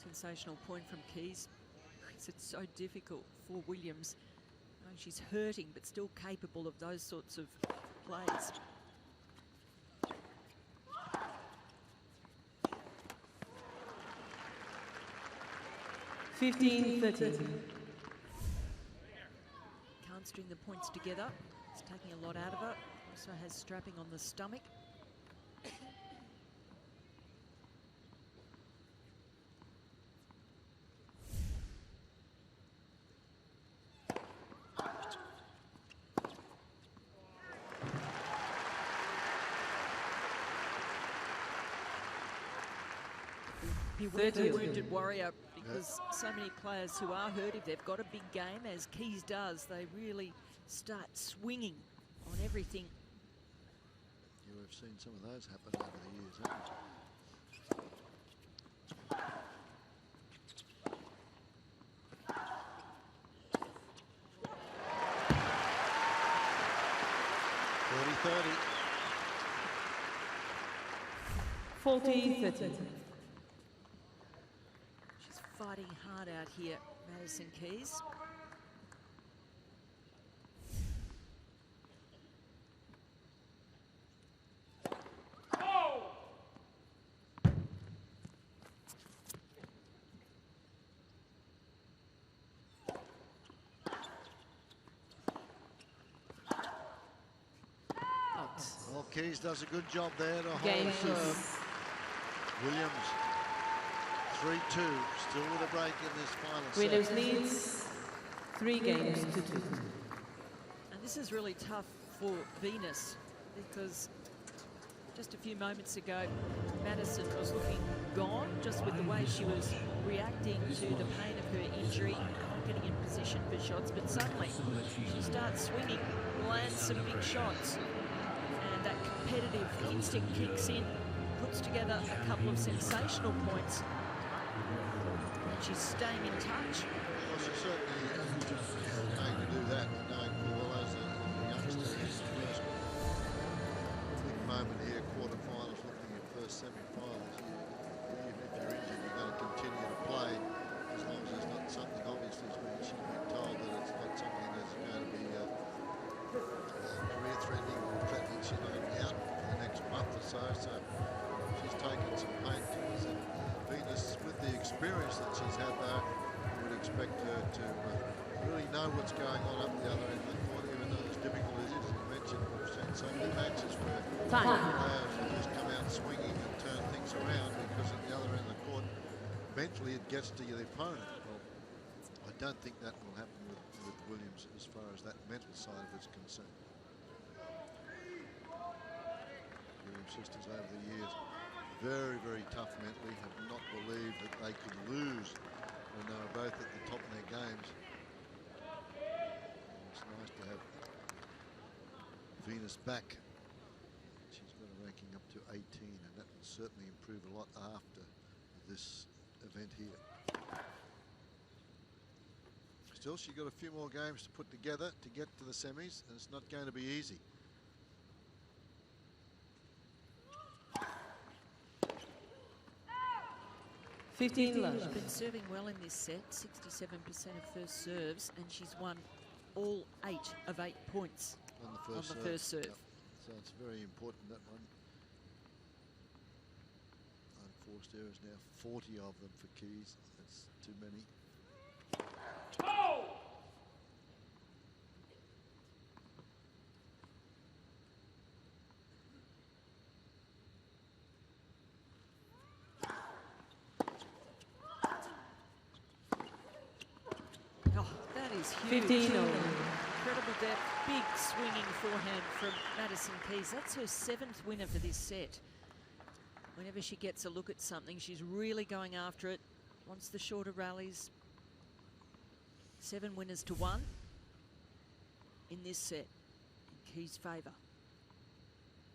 Speaker 7: Sensational point from Keys. Makes it so difficult for Williams. She's hurting, but still capable of those sorts of plays. Can't string the points together. It's taking a lot out of her. Also has strapping on the stomach. He wounded Warrior because so many players who are hurt, if they've got a big game, as Keys does, they really start swinging on everything.
Speaker 4: Yeah, we've seen some of those happen over the years, haven't we?
Speaker 7: She's fighting hard out here, Madison Keys.
Speaker 4: Well, Keys does a good job there to
Speaker 8: Game
Speaker 4: hold Williams. 3-2, still with a break in this final set.
Speaker 8: Williams leads 3 games to 2.
Speaker 7: And this is really tough for Venus because just a few moments ago, Madison was looking gone just with the way she was reacting to the pain of her injury, not getting in position for shots, but suddenly she starts swinging, lands some big shots, and that competitive instinct kicks in, puts together a couple of sensational points, and she's staying in touch.
Speaker 4: Well, she certainly going to do that, knowing full well as a youngster. His first big moment here, quarterfinals, looking at first semi-finals. Even if you're injured, you're going to continue to play as long as it's not something, obviously, she's been told that it's not something that's going to be career-threatening or threatening. She's going to be out for the next month or so, so she's taken some painkillers. And Venus, with the experience that she's had though, you would expect her to really know what's going on up the other end of the court, even though as difficult as it is. You mentioned we've seen so many matches where players will just come out swinging and turn things around because at the other end of the court, mentally it gets to the opponent. Well, I don't think that will happen with Williams as far as that mental side of it's concerned. Williams sisters over the years, very, very tough mentally, have not believed that they could lose when they were both at the top of their games. It's nice to have Venus back. She's got a ranking up to 18, and that will certainly improve a lot after this event here. Still, she's got a few more games to put together to get to the semis, and it's not going to be easy.
Speaker 7: She's been serving well in this set, 67% of first serves, and she's won all 8 of 8 points on the first serve.
Speaker 4: Yep. So it's very important, that one. Unforced errors now, 40 of them for Keys. That's too many.
Speaker 7: Huge. 15 incredible depth, big swinging forehand from Madison Keys. That's her 7th winner for this set. Whenever she gets a look at something, she's really going after it. Wants the shorter rallies. 7 winners to 1 in this set in Keys' favour.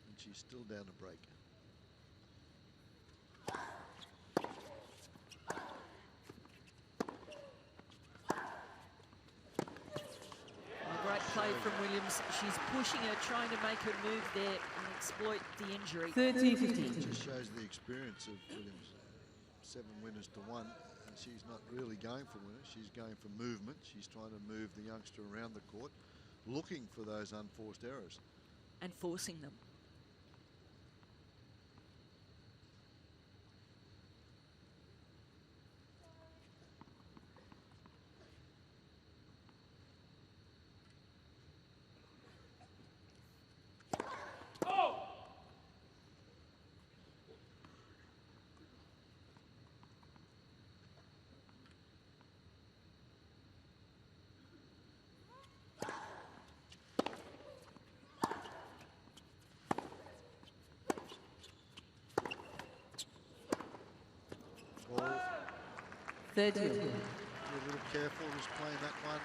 Speaker 4: And she's still down a break.
Speaker 7: Play from Williams. She's pushing her, trying to make her move there and exploit the injury.
Speaker 8: 30-15.
Speaker 4: It just shows the experience of Williams. 7 winners to 1, and she's not really going for winners. She's going for movement. She's trying to move the youngster around the court, looking for those unforced errors.
Speaker 7: And forcing them.
Speaker 8: 30.
Speaker 4: Be a little careful just playing that one.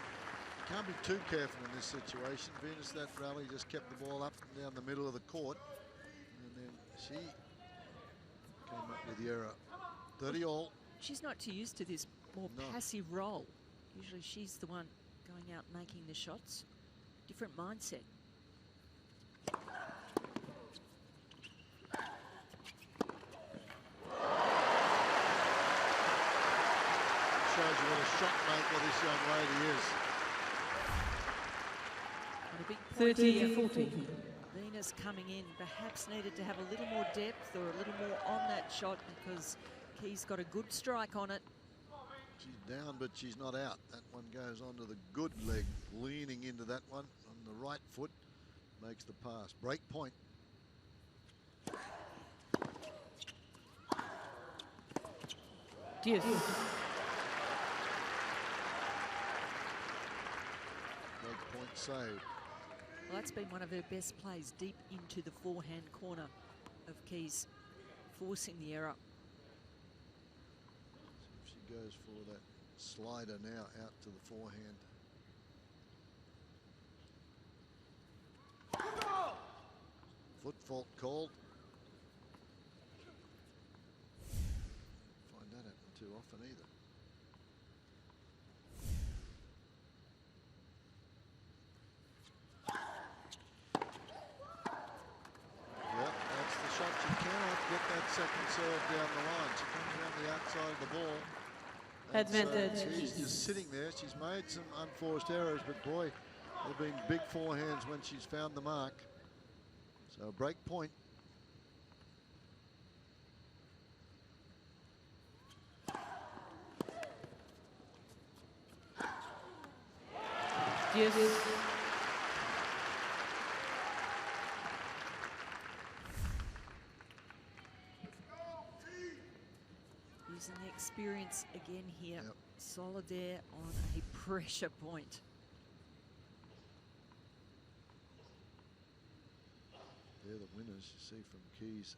Speaker 4: Can't be too careful in this situation. Venus, that rally, just kept the ball up and down the middle of the court. And then she came up with the error. 30 all.
Speaker 7: She's not too used to this more passive role. Usually she's the one going out making the shots. Different mindset.
Speaker 4: Shows you what a shot maker this young lady is.
Speaker 7: And a big
Speaker 8: 30-40.
Speaker 7: Venus coming in perhaps needed to have a little more depth or a little more on that shot because Key's got a good strike on it.
Speaker 4: She's down, but she's not out. That one goes onto the good leg, leaning into that one on the right foot, makes the pass. Break point.
Speaker 8: Yes.
Speaker 4: Break point saved.
Speaker 7: Well, that's been one of her best plays, deep into the forehand corner of Keys, forcing the error.
Speaker 4: So she goes for that slider now out to the forehand. Foot fault called. Find that happen too often either. Yep, that's the shot. She cannot get that second serve down the line. She comes around the outside of the ball.
Speaker 8: Advantage.
Speaker 4: She's just sitting there. She's made some unforced errors, but boy, they've been big forehands when she's found the mark. So break point.
Speaker 8: Yes.
Speaker 7: Using the experience again here.
Speaker 4: Yep.
Speaker 7: Solid there on a pressure point.
Speaker 4: They're the winners, you see, from Keys.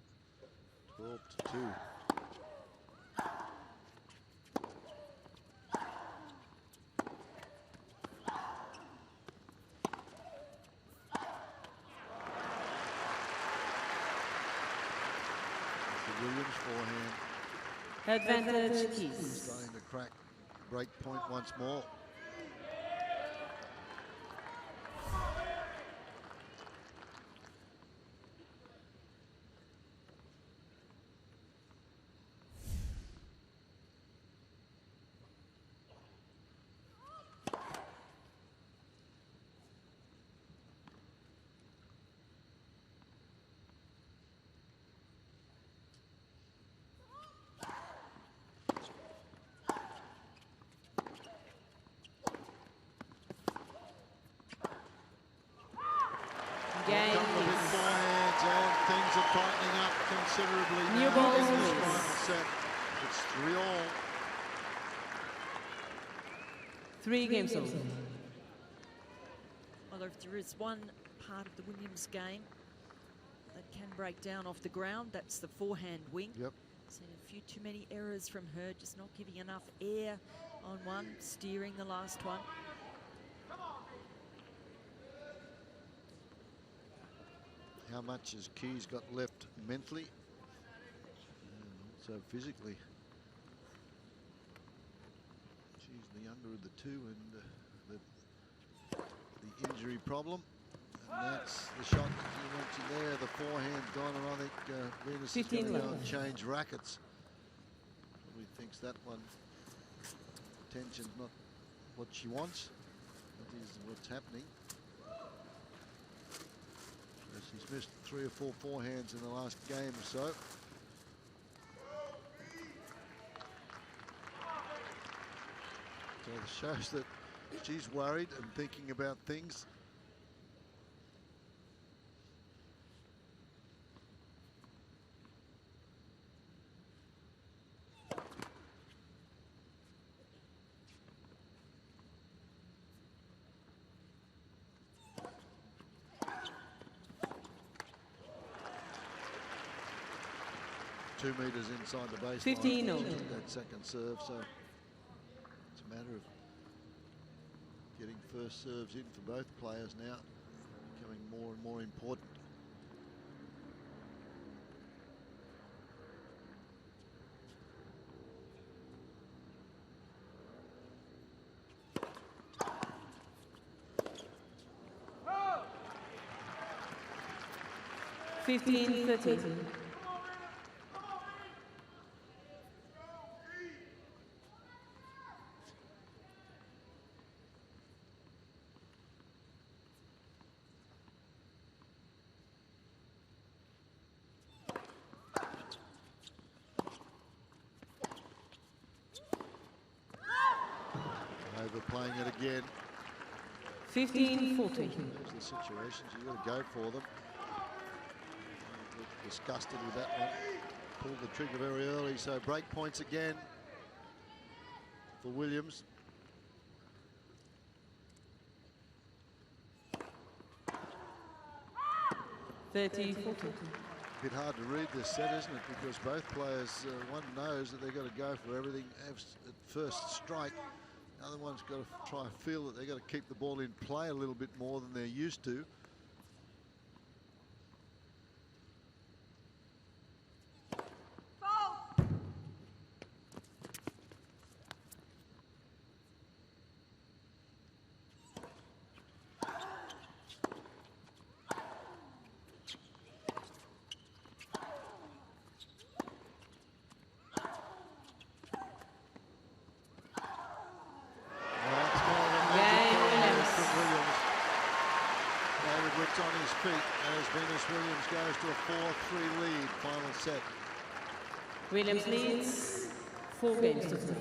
Speaker 4: 12-2. Williams forehand.
Speaker 8: Advantage Keys.
Speaker 4: Starting to crack break point once more.
Speaker 8: Game
Speaker 4: Couple of big forehands and things are tightening up considerably
Speaker 8: New
Speaker 4: now
Speaker 8: ball
Speaker 4: in
Speaker 8: is
Speaker 4: this
Speaker 8: loose.
Speaker 4: final set. It's 3-all.
Speaker 8: 3 games over.
Speaker 7: Well, if there is one part of the Williams game that can break down off the ground, that's the forehand wing.
Speaker 4: Yep.
Speaker 7: Seen a few too many errors from her, just not giving enough air on one, steering the last one.
Speaker 4: How much has Keys got left mentally and also physically? She's the younger of the two, and the injury problem, and that's the shot that you mentioned there. The forehand gone, and I think Venus is going to go and change rackets. Probably thinks that one tension's not what she wants. That is what's happening. She's missed 3 or 4 forehands in the last game or so. So it shows that she's worried and thinking about things. Two meters inside the baseline.
Speaker 8: 15-0.
Speaker 4: That second serve, so first serves in for both players now, becoming more and more important.
Speaker 8: Oh. 15-13.
Speaker 4: Overplaying it again.
Speaker 8: 15-14.
Speaker 4: Those are the situations you've got to go for them. Disgusted with that one. Pulled the trigger very early, so break points again for Williams.
Speaker 8: A
Speaker 4: bit hard to read this set, isn't it? Because both players, one knows that they've got to go for everything at first strike. The other one's got to try and feel that they've got to keep the ball in play a little bit more than they're used to. On his feet as Venus Williams goes to a 4-3 lead, final set.
Speaker 8: Williams leads 4 games to 3.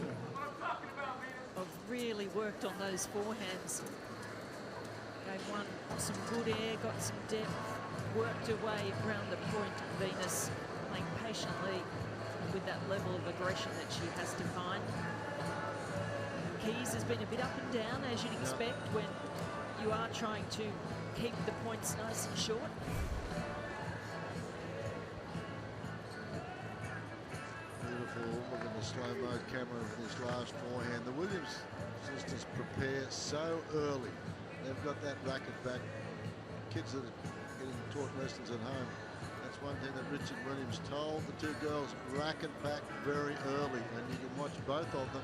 Speaker 7: I've really worked on those forehands. Gave one some good air, got some depth, worked away around the point. Venus playing patiently with that level of aggression that she has to find. Keys has been a bit up and down, as you'd expect when you are trying to keep the points nice and short.
Speaker 4: Beautiful. Look at the slow-mo camera of this last forehand. The Williams sisters prepare so early. They've got that racket back. Kids that are getting taught lessons at home. That's one thing that Richard Williams told the two girls, racket back very early. And you can watch both of them.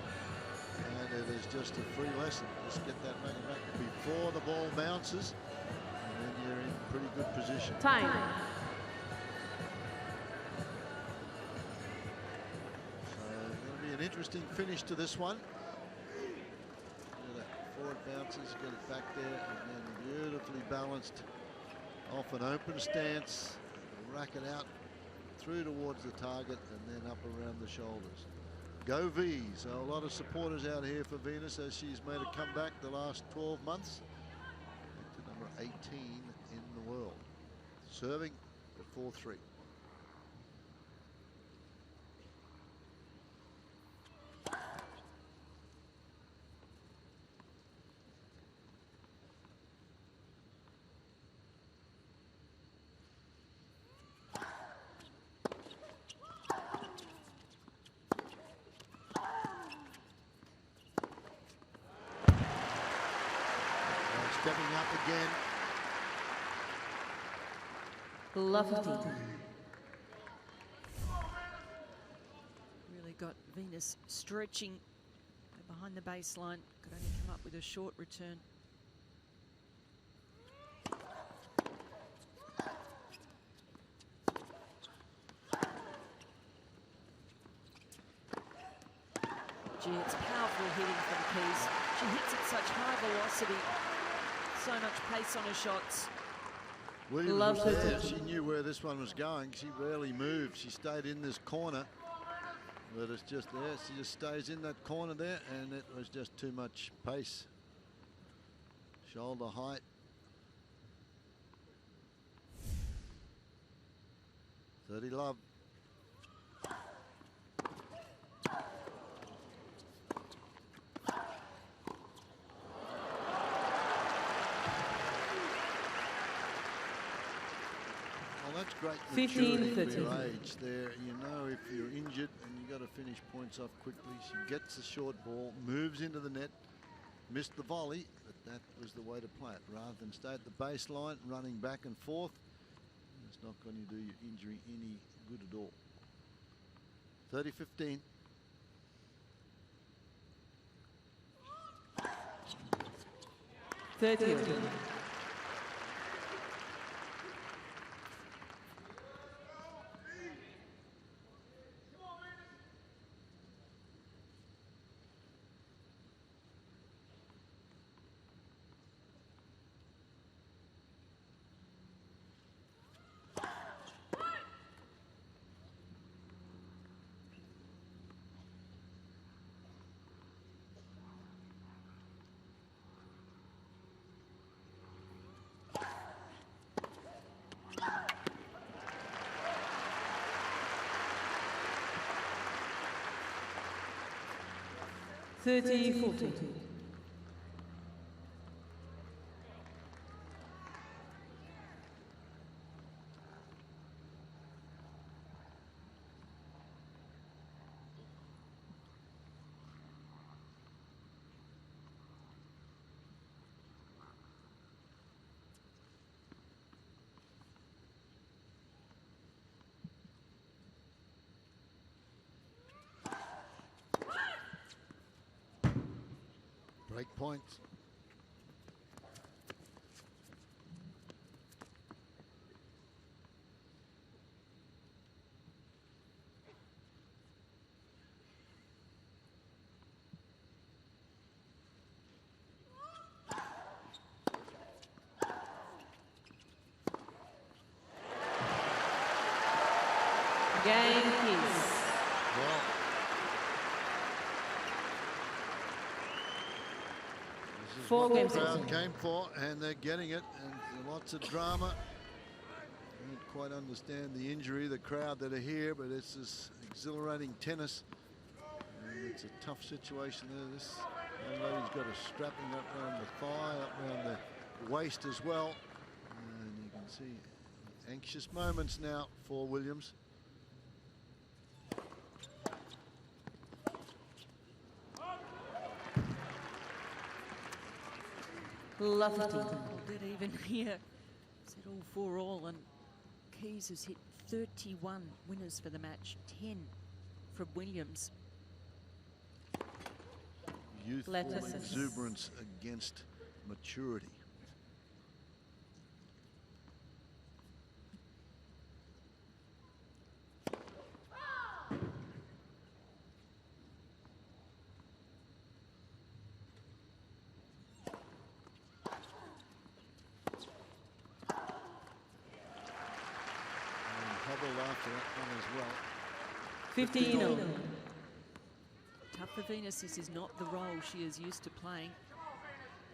Speaker 4: And it is just a free lesson. Just get that racket back before the ball bounces. And then you're in pretty good position.
Speaker 8: Time.
Speaker 4: So going to be an interesting finish to this one. Forward bounces, get it back there, and then beautifully balanced off an open stance, racket out through towards the target, and then up around the shoulders. Go V. So a lot of supporters out here for Venus as she's made a comeback the last 12 months. To number 18 in the world. Serving at 4-3. Stepping up again.
Speaker 8: Laver.
Speaker 7: Really got Venus stretching behind the baseline. Could only come up with a short return. Gee, it's powerful hitting from Keys. She hits at such high velocity. So much pace on her shots.
Speaker 4: Williams was there. She knew where this one was going. She rarely moved. She stayed in this corner. But it's just there. She just stays in that corner there, and it was just too much pace. Shoulder height. 30 love. That's great maturity for your age there. You know if you're injured and you've got to finish points off quickly. She gets the short ball, moves into the net, Missed the volley, but that was the way to play it. Rather than stay at the baseline, running back and forth, it's not going to do your injury any good at all. 30-15. Break points.
Speaker 8: Game piece.
Speaker 4: Well, this is
Speaker 8: Four
Speaker 4: what
Speaker 8: games
Speaker 4: the crowd
Speaker 8: in.
Speaker 4: came for, and they're getting it, and lots of drama. I don't quite understand the injury, the crowd that are here, but it's this exhilarating tennis. And it's a tough situation there. This young lady's got a strapping up around the thigh, up around the waist as well. And you can see anxious moments now for Williams.
Speaker 8: Lovely.
Speaker 7: Did even here. Said all for all, and Keys has hit 31 winners for the match, 10 from Williams.
Speaker 4: Youthful
Speaker 8: Letters.
Speaker 4: exuberance against maturity. After that one as well.
Speaker 8: 15.
Speaker 7: Tough for Venus. This is not the role she is used to playing.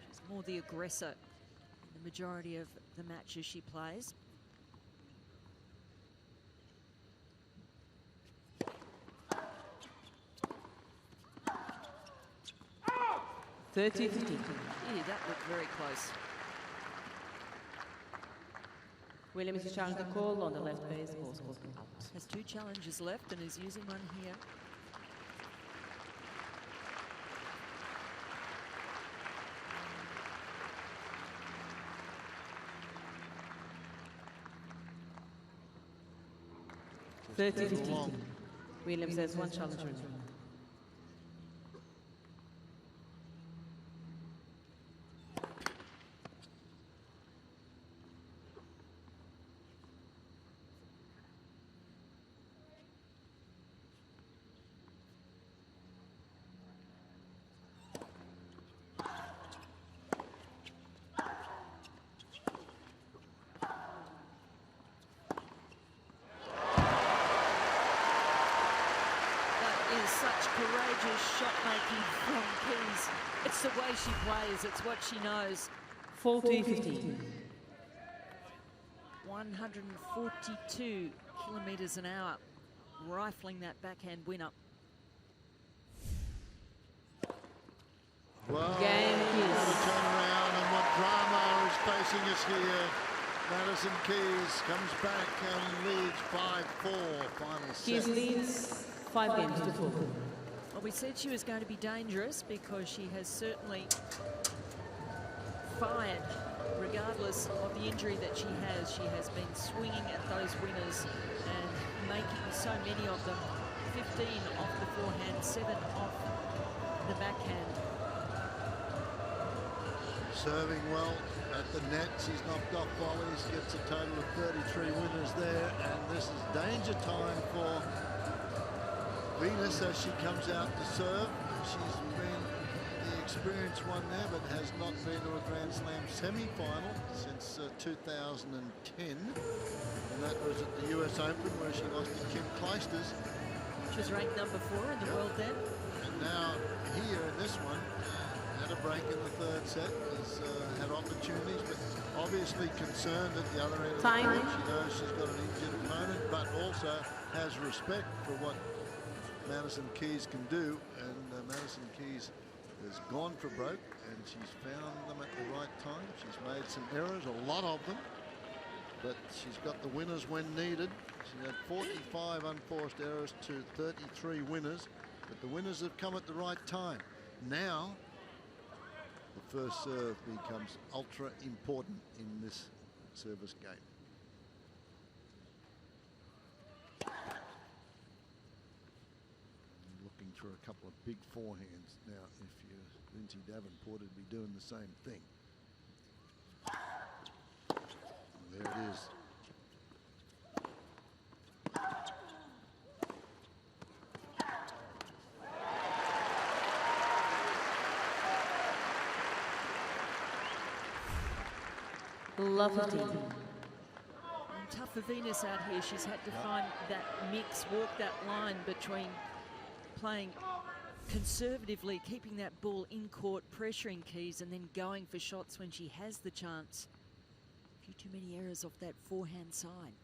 Speaker 7: She's more the aggressor in the majority of the matches she plays.
Speaker 8: Yeah,
Speaker 7: that looked very close.
Speaker 8: Williams is challenging the call on the left base. Ball's out.
Speaker 7: Has 2 challenges left and is using one here.
Speaker 8: Williams has 1 challenge remaining.
Speaker 7: Shot making from Keys. It's the way she plays, it's what she knows.
Speaker 8: 40-15.
Speaker 7: 142 kilometres an hour, rifling that backhand winner.
Speaker 4: Well,
Speaker 8: Game
Speaker 4: what a turnaround, and what drama is facing us here. Madison Keys comes back and leads 5-4. Final set.
Speaker 8: Keys leads 5 games to 4.
Speaker 7: Well, we said she was going to be dangerous because she has certainly fired, regardless of the injury that she has. She has been swinging at those winners and making so many of them. 15 off the forehand, 7 off the backhand.
Speaker 4: Serving well at the net. She's knocked off volleys, gets a total of 33 winners there, and this is danger time for Venus as she comes out to serve. She's been the experienced one there, but has not been to a Grand Slam semi-final since 2010, and that was at the US Open where she lost to Kim Clijsters.
Speaker 7: She was ranked number 4 in the world then.
Speaker 4: And now here in this one, had a break in the third set, has had opportunities, but obviously concerned at the other end of the court. She knows she's got an injured opponent, but also has respect for what Madison Keys can do, and Madison Keys has gone for broke, and she's found them at the right time. She's made some errors, a lot of them, but she's got the winners when needed. She had 45 unforced errors to 33 winners, but the winners have come at the right time. Now, the first serve becomes ultra important in this service game. Looking for a couple of big forehands now. If you're Lindsay Davenport, would be doing the same thing. And there it is.
Speaker 8: Lovely.
Speaker 7: Tough for Venus out here. She's had to find that mix, walk that line between playing conservatively, keeping that ball in court, pressuring Keys, and then going for shots when she has the chance. A few too many errors off that forehand side.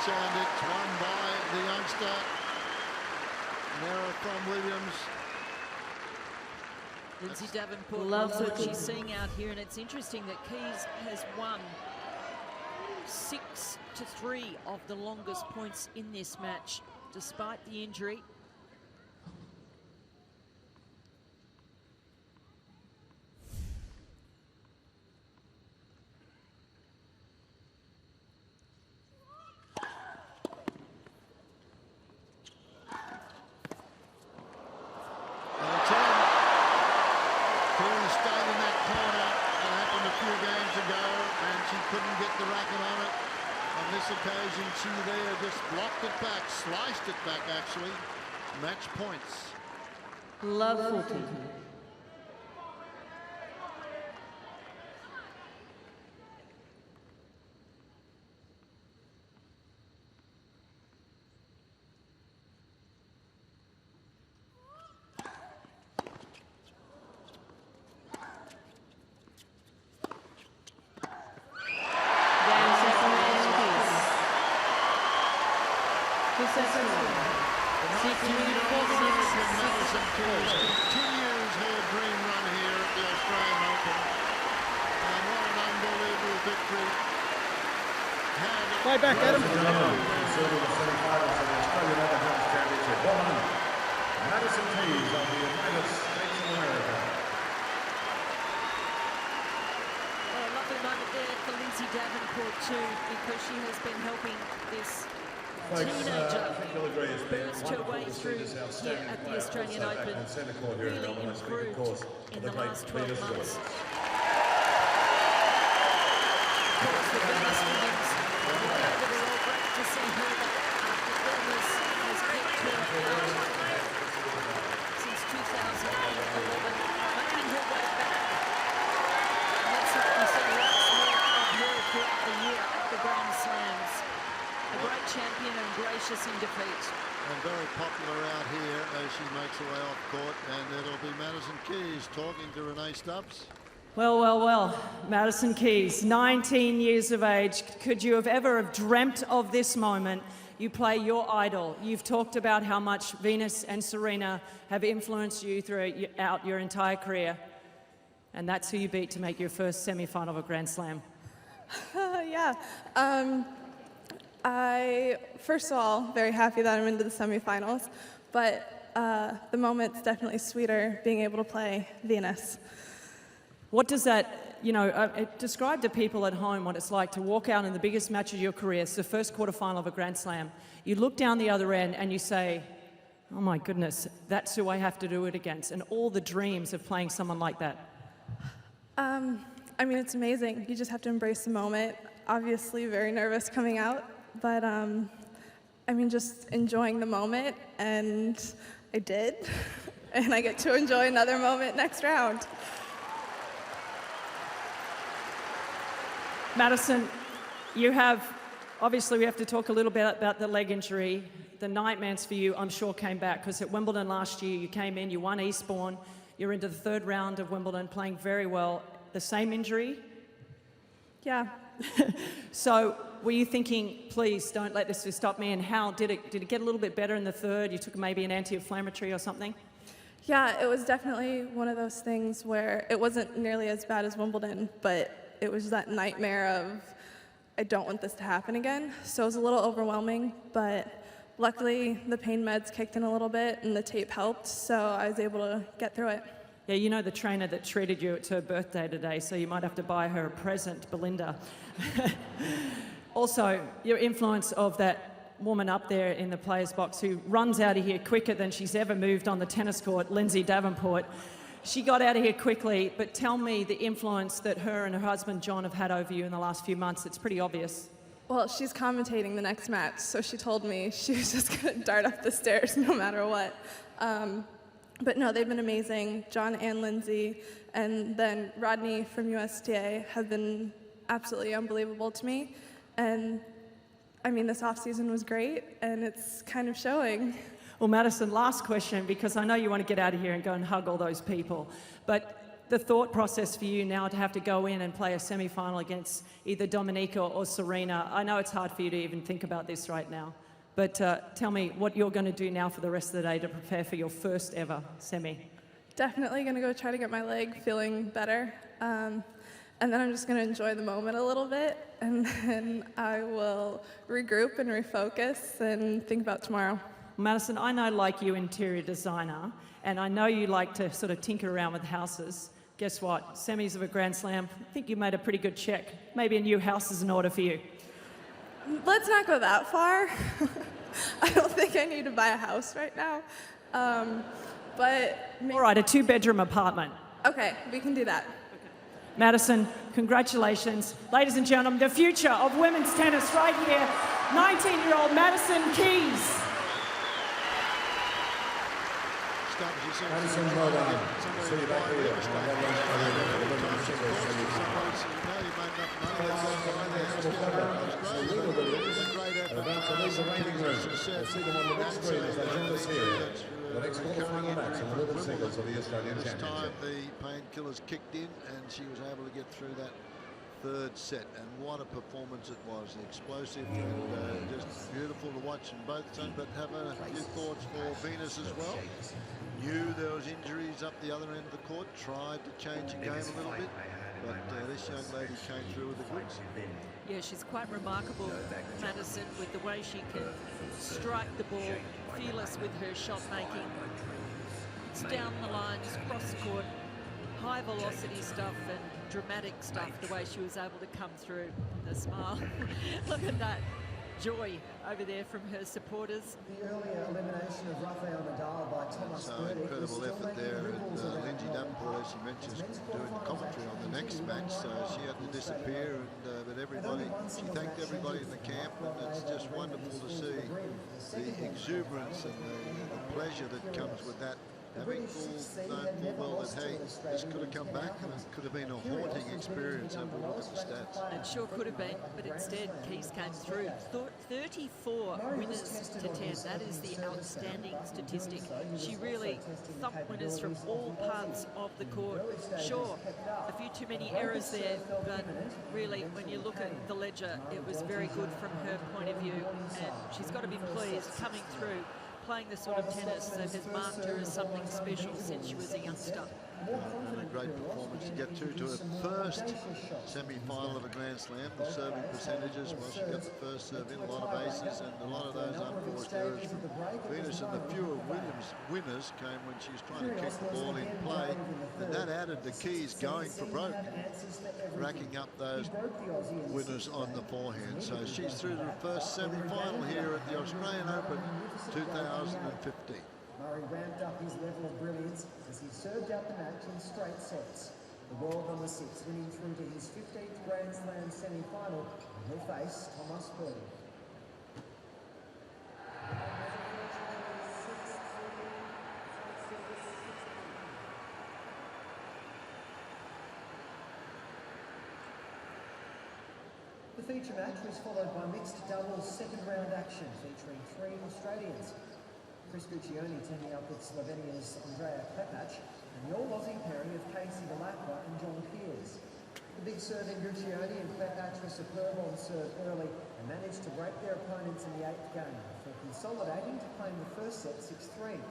Speaker 4: And it's won by the youngster, from Williams.
Speaker 7: Lindsay Davenport loves what she's seeing out here, and it's interesting that Keys has won 6-3 of the longest points in this match, despite the injury.
Speaker 4: Occasion she there just blocked it back, sliced it back actually. Match points.
Speaker 8: Love 40.
Speaker 4: Continues her dream run here at the Australian Open. And what an unbelievable victory.
Speaker 10: Way back at him.
Speaker 3: Madison Keys of the United States of America.
Speaker 7: Well, a lovely moment there for Lindsay Davenport too, because she has been helping this teenager burst her way through here at the Australian Open, really improved in the last 12 months. Of course, for Venus Williams, we know that we're all great to see her back after illness has kept her out since 2011, making her way back. And let's hope we see lots more of her throughout the year at the Grand Slams. A great champion and great
Speaker 4: Madison Keys talking to Renee Stubbs.
Speaker 10: Well, well, well, Madison Keys, 19 years of age. Could you have ever have dreamt of this moment? You play your idol. You've talked about how much Venus and Serena have influenced you throughout your entire career. And that's who you beat to make your first semi-final of a Grand Slam.
Speaker 11: Yeah. First of all, very happy that I'm into the semifinals, but the moment's definitely sweeter being able to play Venus.
Speaker 10: What does that, describe to people at home what it's like to walk out in the biggest match of your career. It's the first quarterfinal of a Grand Slam. You look down the other end and you say, oh my goodness, that's who I have to do it against, and all the dreams of playing someone like that.
Speaker 11: I mean, it's amazing. You just have to embrace the moment. Obviously very nervous coming out, but just enjoying the moment, and I did. And I get to enjoy another moment next round.
Speaker 10: Madison, obviously we have to talk a little bit about the leg injury. The nightmares for you, I'm sure, came back, because at Wimbledon last year, you came in, you won Eastbourne, you're into the third round of Wimbledon, playing very well. The same injury?
Speaker 11: Yeah.
Speaker 10: So were you thinking, please don't let this stop me, and how did it get a little bit better in the third? You took maybe an anti-inflammatory or something?
Speaker 11: Yeah, it was definitely one of those things where it wasn't nearly as bad as Wimbledon, but it was that nightmare of, I don't want this to happen again. So it was a little overwhelming, but luckily the pain meds kicked in a little bit and the tape helped, so I was able to get through it.
Speaker 10: Yeah, you know the trainer that treated you, it's her birthday today, so you might have to buy her a present, Belinda. Also, your influence of that woman up there in the players' box who runs out of here quicker than she's ever moved on the tennis court, Lindsay Davenport. She got out of here quickly, but tell me the influence that her and her husband John have had over you in the last few months. It's pretty obvious.
Speaker 11: Well, she's commentating the next match, so she told me she was just going to dart up the stairs no matter what. But no, they've been amazing. John and Lindsay, and then Rodney from USTA have been absolutely unbelievable to me. And I mean, this off-season was great, and it's kind of showing.
Speaker 10: Well, Madison, last question, because I know you want to get out of here and go and hug all those people. But the thought process for you now to have to go in and play a semi-final against either Dominica or Serena, I know it's hard for you to even think about this right now. But tell me what you're going to do now for the rest of the day to prepare for your first ever semi.
Speaker 11: Definitely going to go try to get my leg feeling better. And then I'm just going to enjoy the moment a little bit. And then I will regroup and refocus and think about tomorrow.
Speaker 10: Madison, I know, like you, interior designer, and I know you like to sort of tinker around with houses. Guess what? Semis of a Grand Slam, I think you made a pretty good check. Maybe a new house is in order for you.
Speaker 11: Let's not go that far. I don't think I need to buy a house right now. But
Speaker 10: all right, a 2-bedroom apartment.
Speaker 11: Okay, we can do that.
Speaker 10: Okay. Madison, congratulations. Ladies and gentlemen, the future of women's tennis right here, 19-year-old Madison Keys.
Speaker 3: Madison, well done. See you back here. About to leave the waiting room. We'll see them on the big screen as they join us here. The next quarterfinal match in the women's singles of the Australian Championship.
Speaker 4: This time the painkillers kicked in and she was able to get through that third set, and what a performance it was. Explosive and just beautiful to watch in both sides. But have a few thoughts for Venus as well. Knew there was injuries up the other end of the court, tried to change the game a little bit, but this young lady came through with the goods.
Speaker 7: Yeah, she's quite remarkable, Madison, with the way she can strike the ball, fearless with her shot making. It's down the lines, cross court, high velocity stuff and dramatic stuff, the way she was able to come through. The smile. Look at that joy over there from her supporters.
Speaker 12: The earlier elimination of Rafael Nadal by Thomas Berdych.
Speaker 4: Incredible effort there, and Lindsay Davenport, as she mentioned, doing the commentary on the next match, so she had to disappear, and but everybody, she thanked everybody in the camp, and it's just wonderful to see the exuberance and the pleasure that comes with that having known full well that, hey, this could have come back and it could have been a haunting experience over look at the stats.
Speaker 7: It sure could have been, but instead Keys came through. 34 winners to 10. That is the outstanding statistic. She really thumped winners from all parts of the court. Sure, a few too many errors there, but really, when you look at the ledger, it was very good from her point of view, and she's got to be pleased coming through, playing the sort of tennis that has marked her as something special since she was a youngster.
Speaker 4: And a great performance to get through to her first semi-final of a Grand Slam. The serving percentages, well, she got the first serve in, a lot of aces and a lot of those unforced errors from Venus, and the fewer Williams winners came when she was trying to kick the ball in play, and that added the Keys going for broke, racking up those winners on the forehand. So she's through to the first semi-final here at the Australian Open 2015.
Speaker 12: Murray ramped up his level of brilliance as he served out the match in straight sets. The world number 6 winning through to his 15th Grand Slam semi-final, and he'll face Thomas Berdych. The feature match was followed by mixed doubles second round action featuring 3 Australians. Chris Guccione teaming up with Slovenia's Andrea Klepac, and the all-Aussie pairing of Casey Laver and John Peers. The big serving Guccione and Klepac were superb on serve early and managed to break their opponents in the 8th game before consolidating to claim the first set 6-3.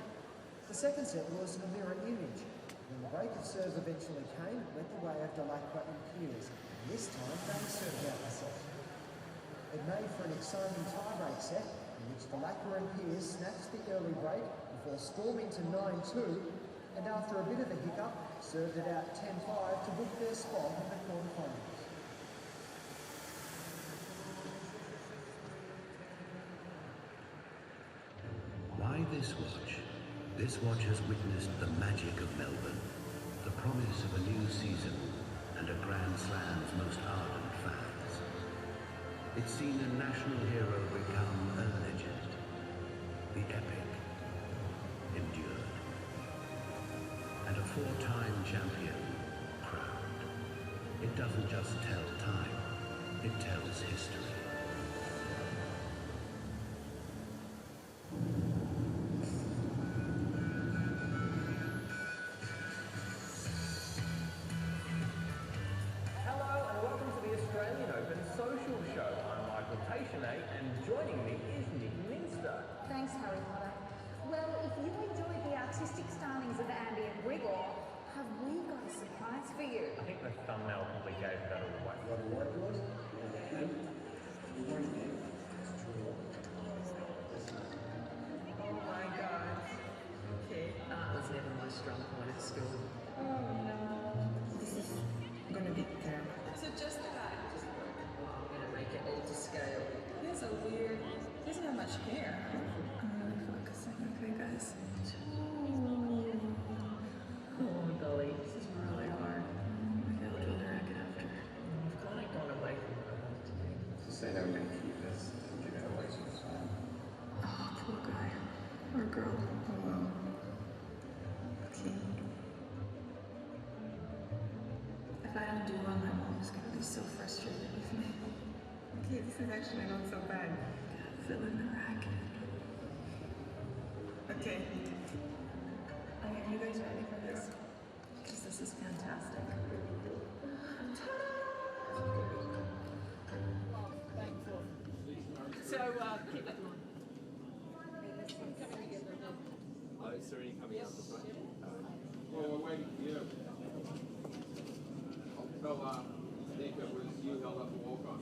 Speaker 12: The second set was a mirror image. When the break of serve eventually came, it went the way of Laver and Peers, and this time they served out the set. It made for an exciting tie-break set, in which Laver and Peers snatched the early break before storming to 9-2, and after a bit of a hiccup, served it out 10-5 to book their spot in the quarterfinals.
Speaker 13: Why this watch? This watch has witnessed the magic of Melbourne, the promise of a new season, and a Grand Slam's most ardent fans. It's seen a national hero become a legend. The epic endured. And a 4-time champion crowned. It doesn't just tell time, it tells history.
Speaker 14: Thanks, Harry Potter. Well, if you enjoyed the artistic stylings of Andy and Grigor, have we got a surprise for you?
Speaker 15: I think the thumbnail probably gave that away.
Speaker 16: Oh my God. Okay, that was never my strong point at school. Oh no. This is gonna be terrible. So just the guy. I'm gonna make it all to scale. He has a weird. He doesn't have much hair. I'm really focusing. Okay, guys. Oh, Dolly. This is really hard. Okay, I'll draw the racket after. I've kind of gone away from what I wanted to do. So say that we're going to keep this and give it away to the time. Oh, poor guy. Or girl. Oh, well. Okay. If I don't do well, my mom is going to be so frustrated with me. Okay, this is actually not so bad. Fill in the racket. Okay. Are you guys ready for this? Because this is fantastic. So, keep that on.
Speaker 17: Oh, is Serena coming out this way? Well, we're waiting for you. So, I think it was you held up the walk-on.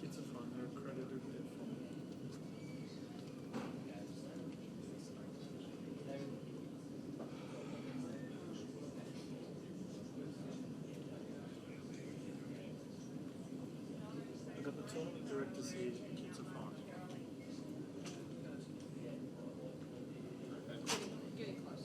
Speaker 17: kids are fine. They're accredited there for me. I got the tournament directors here. Kids are fine.
Speaker 7: Getting close.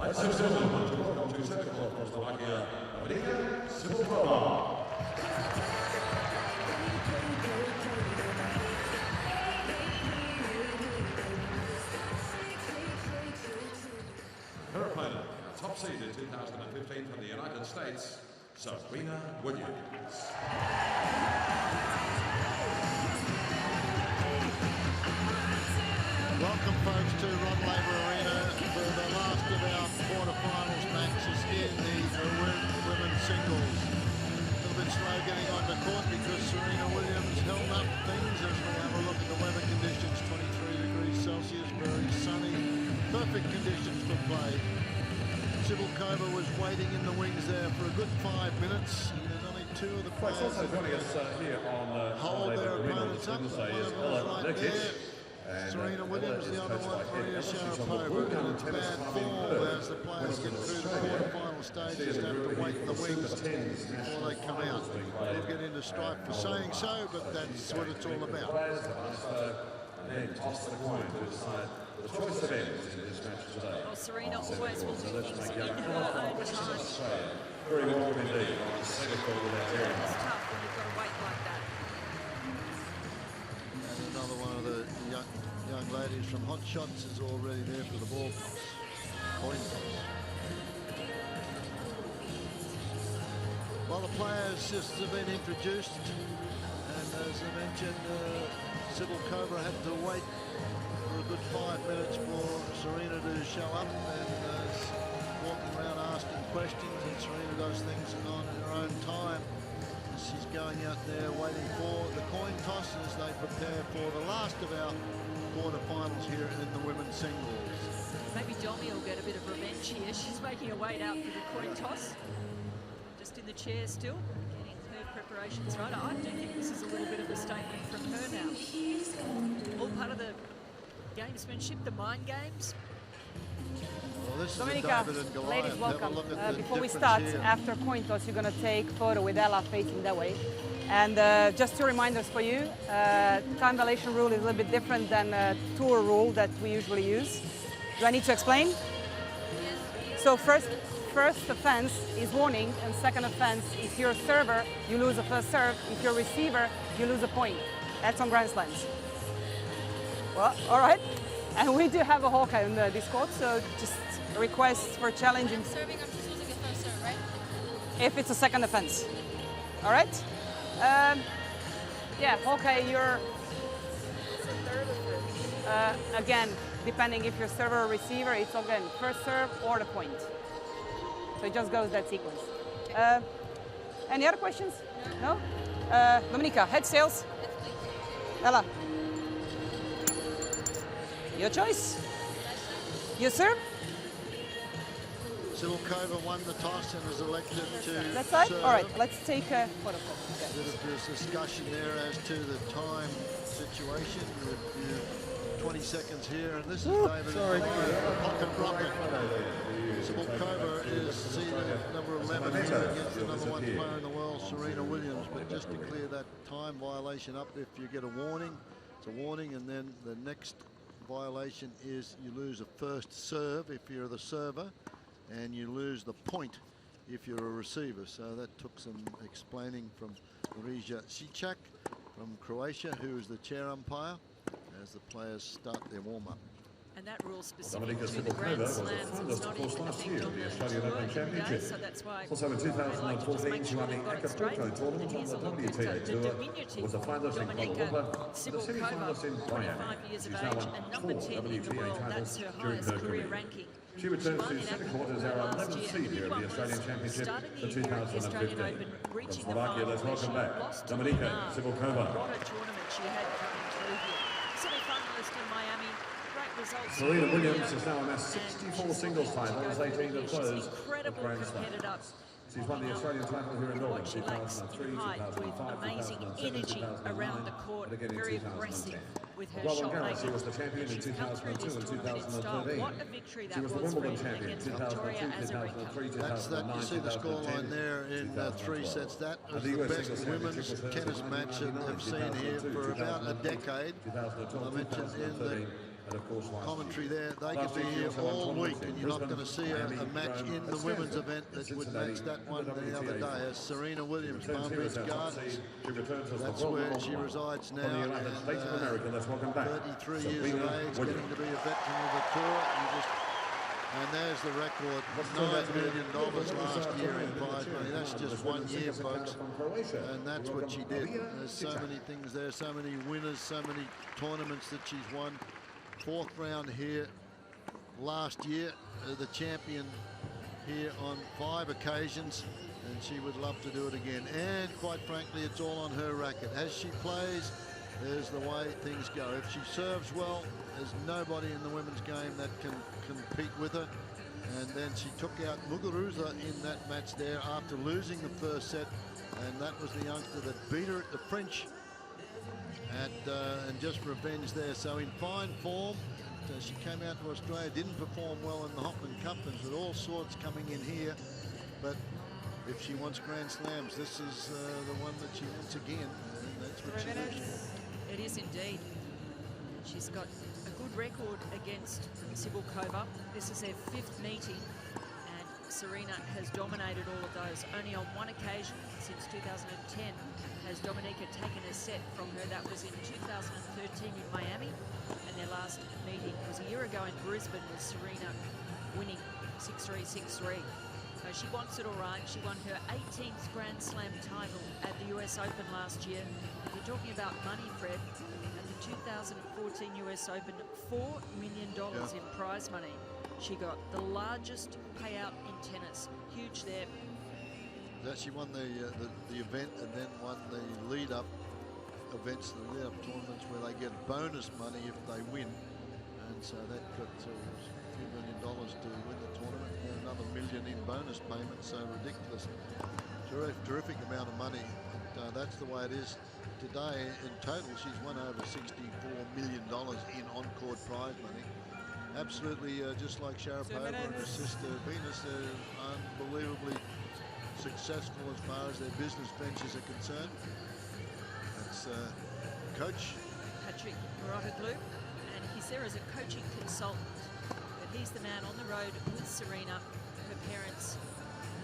Speaker 3: Ladies and gentlemen, welcome to Czechoslovakia, America, Civil Club. Her opponent, top seed in 2015 from the United States, Serena Williams.
Speaker 4: Welcome, folks, to Laver Arena for the last of our quarterfinals matches in the women's singles. A little bit slow getting onto court because Serena Williams held up things as we have a look at the weather conditions. 23 degrees Celsius, very sunny, perfect conditions for play. Cibulkova was waiting in the wings there for a good 5 minutes. There's only two of the players
Speaker 3: Also joining us here on
Speaker 4: hold their opponents up.
Speaker 3: Wednesday is
Speaker 4: One of them
Speaker 3: Ella
Speaker 4: right there.
Speaker 3: Nikic.
Speaker 4: Serena Williams, the other one, Maria Sharapova, in bad form as the players get through the quarterfinal stage. Just have to wait in the wings before they come out. We'll get into strife for saying so, but that's what it's all about.
Speaker 3: And toss the coin to decide the choice of ends in this match today.
Speaker 7: Well, Serena always will do things in her own time.
Speaker 3: Very welcome indeed on the centre court with our
Speaker 7: It's tough when you've got to wait like that.
Speaker 4: And another one of the young ladies from Hot Shots is already there for the ball toss. Coin toss. Well, the players just have been introduced, and as I mentioned, Cibulkova had to wait for a good 5 minutes for Serena to show up, and walking around asking questions, and Serena does things on her own time. She's going out there waiting for the coin toss as they prepare for the last of our quarterfinals here in the women's singles.
Speaker 7: Maybe Domi will get a bit of revenge here. She's making her way out for the coin toss. Just in the chair still, getting her preparations right. I do think this is a little bit of a statement from her now. All part of the gamesmanship, the mind games.
Speaker 4: Well, this
Speaker 6: Dominica,
Speaker 4: is David and
Speaker 6: ladies,
Speaker 4: Goliath.
Speaker 6: welcome. Before we start, after coin toss, you're going to take photo with Ella facing that way. And just two reminders for you. Time dilation rule is a little bit different than tour rule that we usually use. Do I need to explain? So first offense is warning, and second offense, if you're a server, you lose the first serve. If you're a receiver, you lose a point. That's on Grand Slams. Well, all right. And we do have a Hawkeye on this court, so just a request for challenging.
Speaker 18: Serving, I'm just losing the first serve, right?
Speaker 6: If it's a second offense. All right? Yeah, Hawkeye, you're... Again, depending if you're server or receiver, it's again first serve or the point. So it just goes that sequence. Any other questions? No? Dominika, head sails. Ella. Your choice. You serve.
Speaker 4: Silkova won the toss and is elected to
Speaker 6: That side?
Speaker 4: serve.
Speaker 6: All right, let's take a photo.
Speaker 4: A bit of this discussion there as to the time situation. With 20 seconds here, and this is David pocket rocket. Silkova is seeded number 11 here against the number 1 player in the world, Serena Williams. But just to clear that time violation up, if you get a warning, it's a warning, and then the next violation is you lose a first serve if you're the server, and you lose the point if you're a receiver. So that took some explaining from Marija Cicak from Croatia, who is the chair umpire, as the players start their warm-up.
Speaker 7: And that rule specific to the Grand Slams is not even a big dominant today, so that's why
Speaker 3: also in 2014, she won the Acapulco tournament on the WTA Tour, was a finalist in Kuala Lumpur, the semi-finalist in Miami. She's now won 4 WTA titles during her career. She returns to centre court as our 11th seed here at the Australian Championship for 2015. From Slovakia, let's welcome back Dominika Cibulková.
Speaker 7: What a tournament she had coming through here. Semi-finalist in Miami. Results.
Speaker 3: Serena Williams has now amassed 64 singles titles, 18 of those of Grand Slam. She's won the Australian title here in Melbourne, 2003, 2005,
Speaker 7: amazing
Speaker 3: 2007,
Speaker 7: energy
Speaker 3: 2009,
Speaker 7: around the court,
Speaker 3: and again in
Speaker 7: very
Speaker 3: 2010.
Speaker 7: aggressive with her
Speaker 3: Roland
Speaker 7: shot
Speaker 3: Garros, she
Speaker 7: making.
Speaker 3: was the champion in 2002 and 2013.
Speaker 7: What a victory that
Speaker 3: She was the
Speaker 7: was
Speaker 3: Wimbledon
Speaker 7: for
Speaker 3: champion in
Speaker 7: against Victoria
Speaker 3: 2002, 2003,
Speaker 4: That's that.
Speaker 3: 2009,
Speaker 4: You see the scoreline there in 3 sets. That was the best women's tennis match that I've seen here for about a decade. I mentioned in the commentary there, they could be here all week, and you're not going to see a match in the women's event that would match that one the other day. As Serena Williams, Palm Beach Gardens, that's where she resides now, and 33 years of age, getting to be a veteran of the tour. And there's the record, $9 million last year in prize money. That's just 1 year, folks, and that's what she did. There's so many things there, so many winners, so many tournaments that she's won. 4th round here last year, the champion here on 5 occasions, and she would love to do it again. And quite frankly, it's all on her racket. As she plays, there's the way things go. If she serves well, there's nobody in the women's game that can compete with her. And then she took out Muguruza in that match there after losing the first set, and that was the youngster that beat her at the French and just revenge there. So in fine form. She came out to Australia, didn't perform well in the Hopman Cup, and with all sorts coming in here. But if she wants Grand Slams, this is the one that she wants again, and that's what she does.
Speaker 7: It is indeed. She's got a good record against Cibulková. This is their 5th meeting, and Serena has dominated all of those. Only on one occasion since 2010 has Dominika taken a set from her. That was in 2013 in Miami, and their last meeting was a year ago in Brisbane with Serena winning 6-3, 6-3. So she wants it all right. She won her 18th Grand Slam title at the US Open last year. If you're talking about money, Fred, at the 2014 US Open, $4 million in prize money. She got the largest payout in tennis. Huge there.
Speaker 4: She won the event and then won the lead-up events, the lead-up tournaments where they get bonus money if they win. And so that got $2 million to win the tournament, and another $1 million in bonus payments. So ridiculous, terrific amount of money. And, that's the way it is today. In total, she's won over $64 million in on-court prize money. Absolutely, just like Sharapova and her sister Venus, they're unbelievably successful as far as their business ventures are concerned. That's coach
Speaker 7: Patrick Moratoglu, and he's there as a coaching consultant, but he's the man on the road with Serena. Her parents,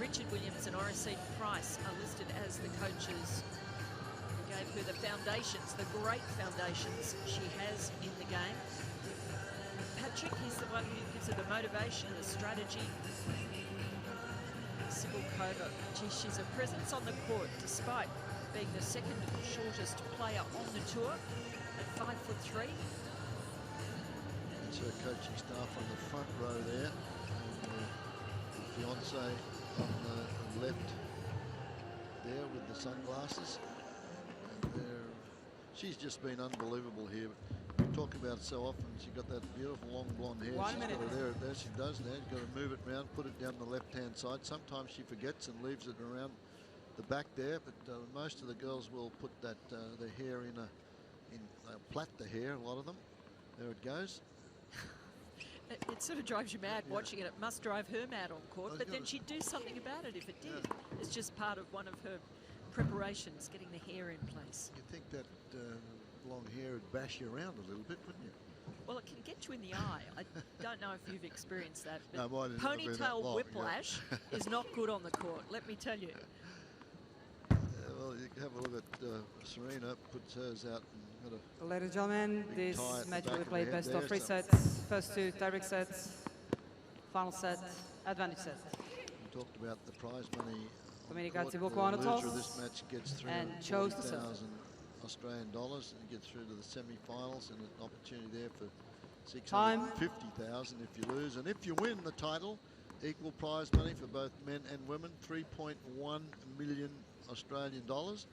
Speaker 7: Richard Williams and Oracene Price, are listed as the coaches who gave her the foundations, the great foundations she has in the game. Patrick, he's the one who gives her the motivation, the strategy. Cibulková, she's a presence on the court despite being the 2nd shortest player on the tour at 5'3".
Speaker 4: That's her coaching staff on the front row there. And the fiance on the left there with the sunglasses. And she's just been unbelievable here. We talk about it so often. She's got that beautiful long blonde hair. She's got it there. She does now. She's got to move it around, put it down the left-hand side. Sometimes she forgets and leaves it around the back there, but most of the girls will put that their hair they'll plait the hair, a lot of them. There it goes.
Speaker 7: It sort of drives you mad watching it. It must drive her mad on court, but then she'd do something about it if it did. It's just part of one of her preparations, getting the hair in place.
Speaker 4: You'd think that long hair would bash you around a little bit, wouldn't you?
Speaker 7: Well, it can get you in the eye. I don't know if you've experienced that, but
Speaker 4: No, mine has never been that
Speaker 7: ponytail
Speaker 4: long,
Speaker 7: whiplash is not good on the court, let me tell you.
Speaker 4: Well, you can have a look at Serena, puts hers out. And got a
Speaker 6: Ladies and gentlemen,
Speaker 4: big
Speaker 6: this
Speaker 4: tie at the
Speaker 6: match
Speaker 4: back
Speaker 6: will be
Speaker 4: of
Speaker 6: played
Speaker 4: the
Speaker 6: best
Speaker 4: head
Speaker 6: of 3
Speaker 4: there,
Speaker 6: sets. First 2 direct sets, final set, advantage set.
Speaker 4: We talked about the prize money.
Speaker 6: Dominica
Speaker 4: The
Speaker 6: Tsibuko on the
Speaker 4: loser
Speaker 6: toss.
Speaker 4: of this match gets
Speaker 6: And chose to serve.
Speaker 4: 340,000 Australian dollars and gets through to the semi-finals, and an opportunity there for 650,000 if you lose. And if you win the title, equal prize money for both men and women, 3.1 million Australian dollars.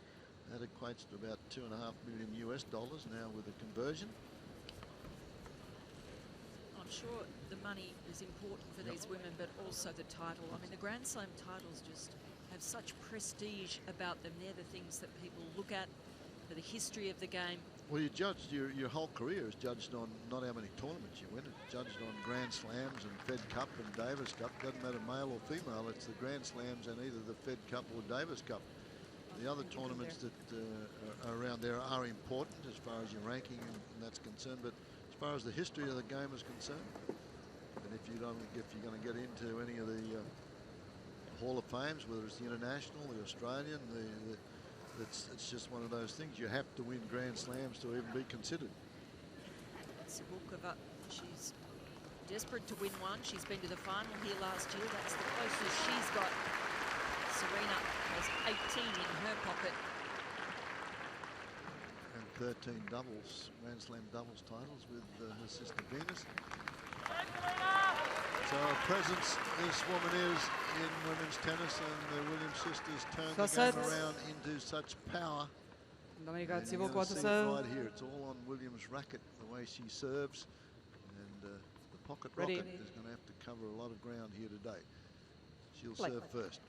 Speaker 4: That equates to about $2.5 million US dollars now with a conversion.
Speaker 7: I'm sure the money is important for these women, but also the title. I mean, the Grand Slam titles just have such prestige about them. They're the things that people look at for the history of the game.
Speaker 4: Well, you judged your whole career is judged on not how many tournaments you win. It's judged on Grand Slams and Fed Cup and Davis Cup. Doesn't matter male or female. It's the Grand Slams and either the Fed Cup or Davis Cup. The other tournaments that are around there are important as far as your ranking and that's concerned. But as far as the history of the game is concerned, and if you're going to get into any of the Hall of Fames, whether it's the international, the Australian, it's just one of those things. You have to win Grand Slams to even be considered.
Speaker 7: Sabulkova, she's desperate to win one. She's been to the final here last year. That's the closest she's got. Serena has 18 in her pocket.
Speaker 4: And 13 doubles, Grand Slam doubles titles with her sister Venus. So a presence this woman is in women's tennis, and the Williams sisters turn the game around into such power.
Speaker 6: Dominica
Speaker 4: And you're
Speaker 6: Tsibuko
Speaker 4: gonna
Speaker 6: to
Speaker 4: see it
Speaker 6: serve.
Speaker 4: right here. It's all on Williams' racket, the way she serves. And the pocket
Speaker 6: Ready.
Speaker 4: rocket is going to have to cover a lot of ground here today. She'll
Speaker 6: Play.
Speaker 4: serve first.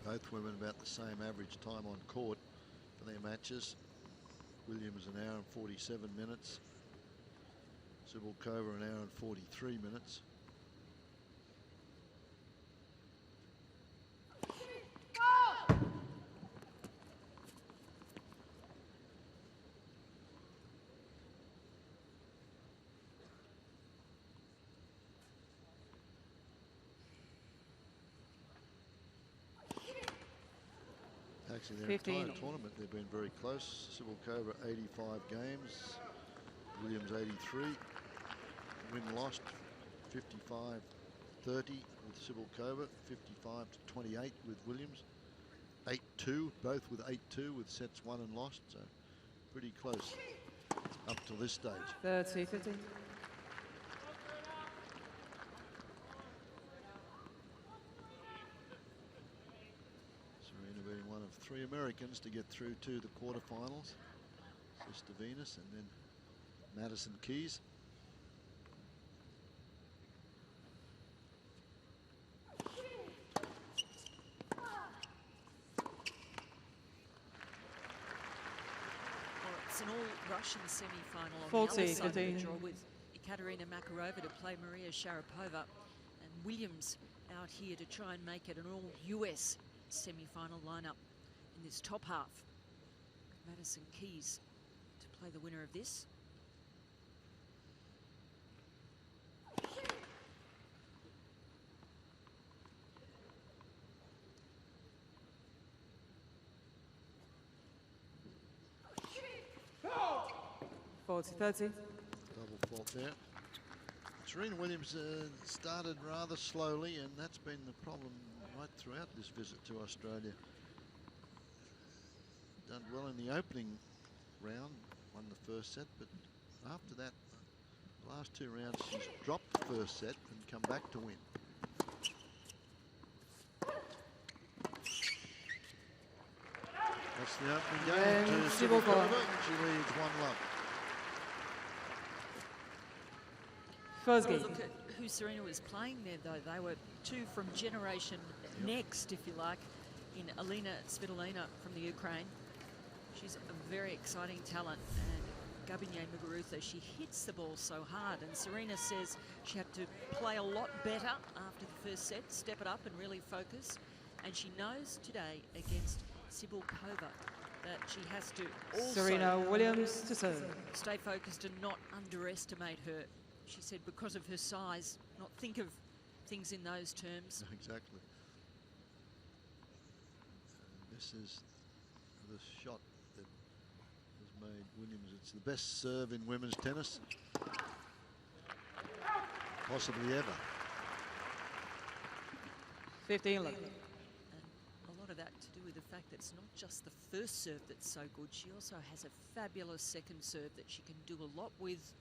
Speaker 4: Both women about the same average time on court for their matches. Williams 1 hour and 47 minutes. Sabulkova 1 hour and 43 minutes. Actually, their entire tournament, they've been very close. Sabulkova 85 games, Williams 83. Win-lost 55-30 with Sabulkova, 55-28 with Williams. 8-2, both with 8-2 with sets won and lost, so pretty close up to this stage.
Speaker 6: 30-15.
Speaker 4: Serena being one of 3 Americans to get through to the quarterfinals. Sister Venus and then Madison Keys.
Speaker 7: It's an all-Russian semi-final on
Speaker 6: 40,
Speaker 7: the other side of the
Speaker 6: 15.
Speaker 7: draw with Ekaterina Makarova to play Maria Sharapova and Williams out here to try and make it an all-US semi-final lineup in this top half. Madison Keys to play the winner of this.
Speaker 6: 40-30.
Speaker 4: Double fault there. Serena Williams started rather slowly, and that's been the problem right throughout this visit to Australia. Done well in the opening round, won the first set, but after that, the last 2 rounds, she's dropped the first set and come back to win. That's the opening game to Cibulkova. She leads 1-love.
Speaker 6: First game.
Speaker 7: Look at who Serena was playing there, though. They were 2 from generation next, if you like, in Alina Svitolina from the Ukraine. She's a very exciting talent, and Gabinye Muguruza, she hits the ball so hard, and Serena says she had to play a lot better after the first set, step it up and really focus, and she knows today against Cibulkova that she has to also
Speaker 6: Serena Williams to serve.
Speaker 7: Stay focused and not underestimate her. She said because of her size, not think of things in those terms.
Speaker 4: Exactly. This is the shot that has made Williams. It's the best serve in women's tennis, possibly ever.
Speaker 6: 15-11.
Speaker 7: And a lot of that to do with the fact that it's not just the first serve that's so good. She also has a fabulous second serve that she can do a lot with.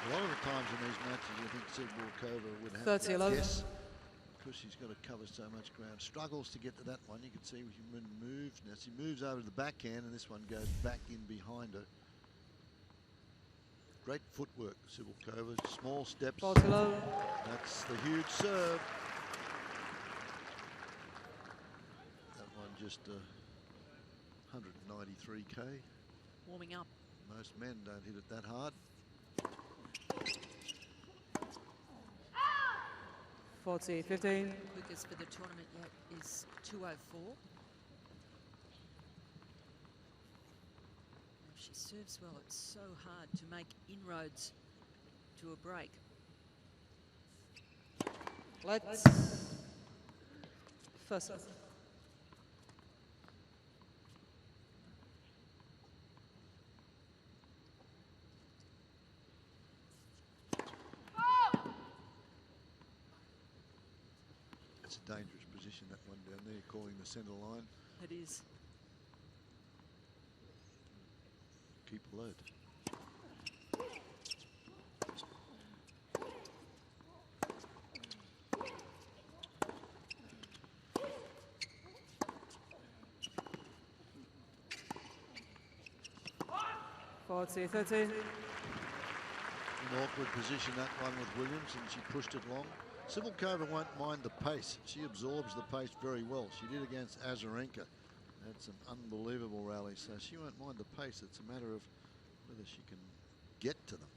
Speaker 4: A lot of the times in these matches, I think Cibulkova would have
Speaker 6: 30-11.
Speaker 4: Yes, because she's got to cover so much ground. Struggles to get to that one. You can see she moves. Now she moves over to the backhand, and this one goes back in behind her. Great footwork, Cibulkova. Small steps.
Speaker 6: 40-11.
Speaker 4: That's the huge serve. That one just 193k.
Speaker 7: Warming up.
Speaker 4: Most men don't hit it that hard.
Speaker 6: 40-15.
Speaker 7: Quickest for the tournament yet is 2:04. If she serves well, it's so hard to make inroads to a break.
Speaker 6: Let's first.
Speaker 4: It's a dangerous position, that one down there, calling the centre line.
Speaker 7: It is.
Speaker 4: Keep alert.
Speaker 6: Forty 30.
Speaker 4: An awkward position, that one with Williams, and she pushed it long. Cibulkova won't mind the pace. She absorbs the pace very well. She did against Azarenka. That's an unbelievable rally, so she won't mind the pace. It's a matter of whether she can get to them.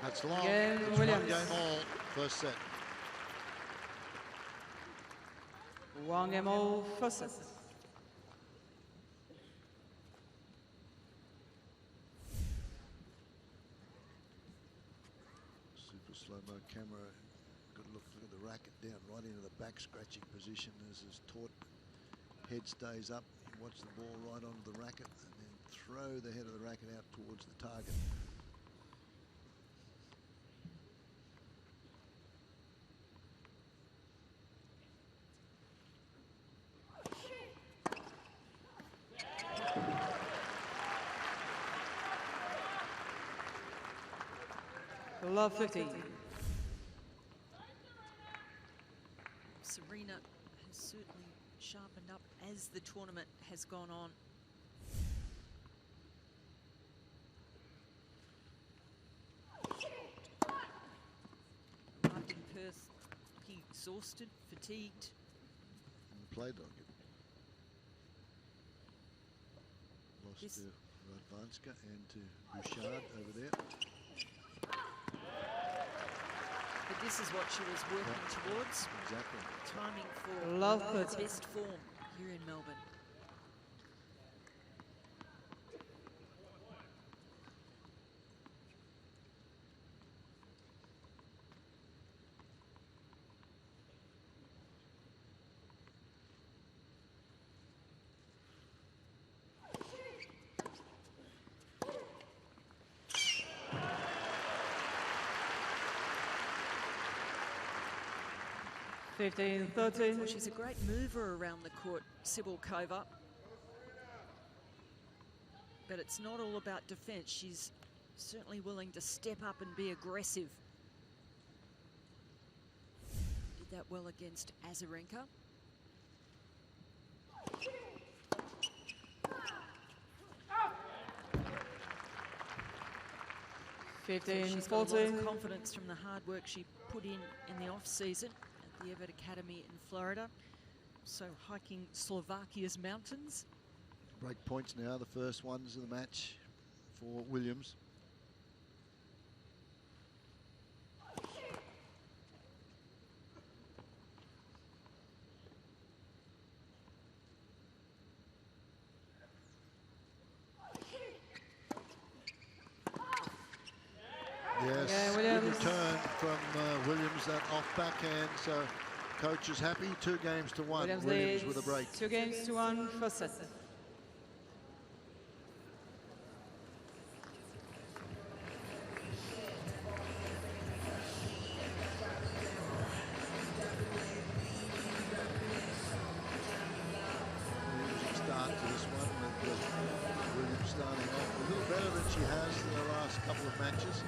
Speaker 4: That's long. It's one game all, first set.
Speaker 6: One game all, first set.
Speaker 4: Super slow-mo camera. Good look at the racket down right into the back scratching position as is taught. Head stays up. You watch the ball right onto the racket and then throw the head of the racket out towards the target.
Speaker 6: Love 15.
Speaker 7: Serena has certainly sharpened up as the tournament has gone on. Arrived in Perth, looking exhausted, fatigued.
Speaker 4: And played like it. Lost to Radvanska and to Bouchard over there.
Speaker 7: But this is what she was working towards.
Speaker 4: Exactly.
Speaker 7: Timing for
Speaker 6: Love
Speaker 7: best form here in Melbourne.
Speaker 6: (15-13).
Speaker 7: She's a great mover around the court, Cibulkova. But it's not all about defense. She's certainly willing to step up and be aggressive. Did that well against Azarenka. She's got a lot of confidence from the hard work she put in the off-season at the Everett Academy in Florida. So hiking Slovakia's mountains.
Speaker 4: Break points now, the first ones of the match for Williams. Yes, good return from Williams, that off backhand. So coach is happy. 2-1. Williams with a break.
Speaker 6: 2-1 first set.
Speaker 4: Start to this one with Williams starting off a little better than she has in the last couple of matches.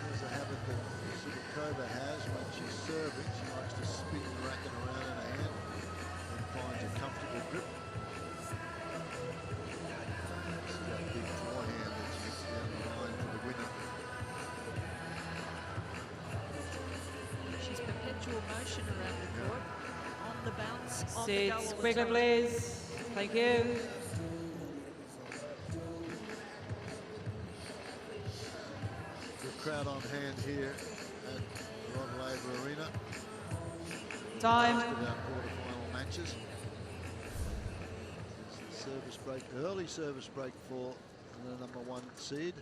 Speaker 4: There's a habit that Cibulkova has when she's serving. She likes to spin the racket around in her hand and finds a comfortable grip. This is that big forehand that she gets down the line for the winner.
Speaker 7: She's perpetual motion around the court. On the bounce, on the go.
Speaker 6: Seats quickly, please. Thank you.
Speaker 4: Good crowd on hand here at Rod Laver Arena.
Speaker 6: Time.
Speaker 4: Most of our quarterfinal matches. It's the service break, early service break for the #1 seed.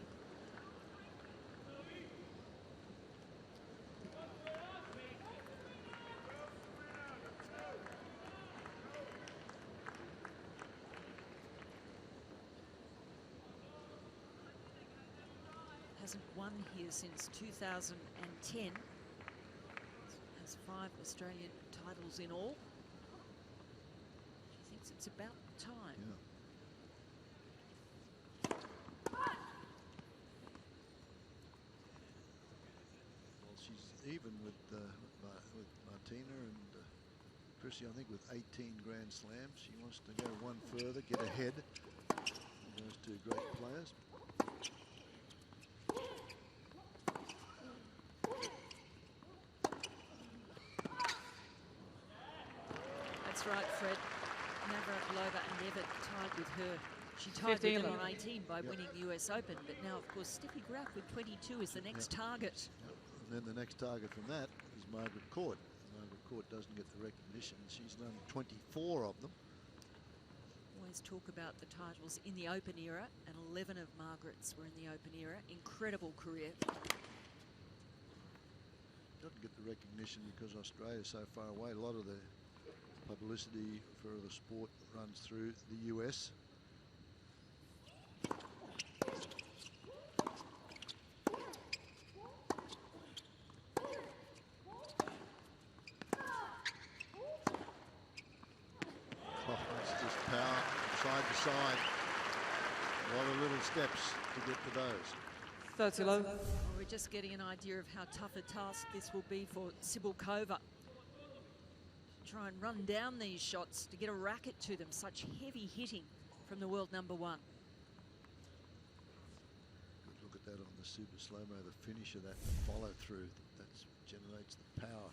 Speaker 7: Hasn't won here since 2010. Has 5 Australian titles in all. She thinks it's about time.
Speaker 4: Well, she's even with Martina and Chrissy, I think, with 18 Grand Slams. She wants to go one further, get ahead of those two great players.
Speaker 7: That's right, Fred. Navratilova and Everett tied with her. She tied with them on 18 by winning the US Open, but now, of course, Steffi Graf with 22 is the next target.
Speaker 4: And then the next target from that is Margaret Court. Margaret Court doesn't get the recognition. She's done 24 of them.
Speaker 7: Always talk about the titles in the Open era, and 11 of Margaret's were in the Open era. Incredible career.
Speaker 4: Doesn't get the recognition because Australia's so far away. A lot of the publicity for the sport runs through the US. That's just power side to side. A lot of little steps to get to those.
Speaker 6: 30 low.
Speaker 7: Well, we're just getting an idea of how tough a task this will be for Cibulkova. try and run down these shots to get a racket to them. Such heavy hitting from the world number 1.
Speaker 4: Good look at that on the super slow-mo, the finish of that follow through. That generates the power.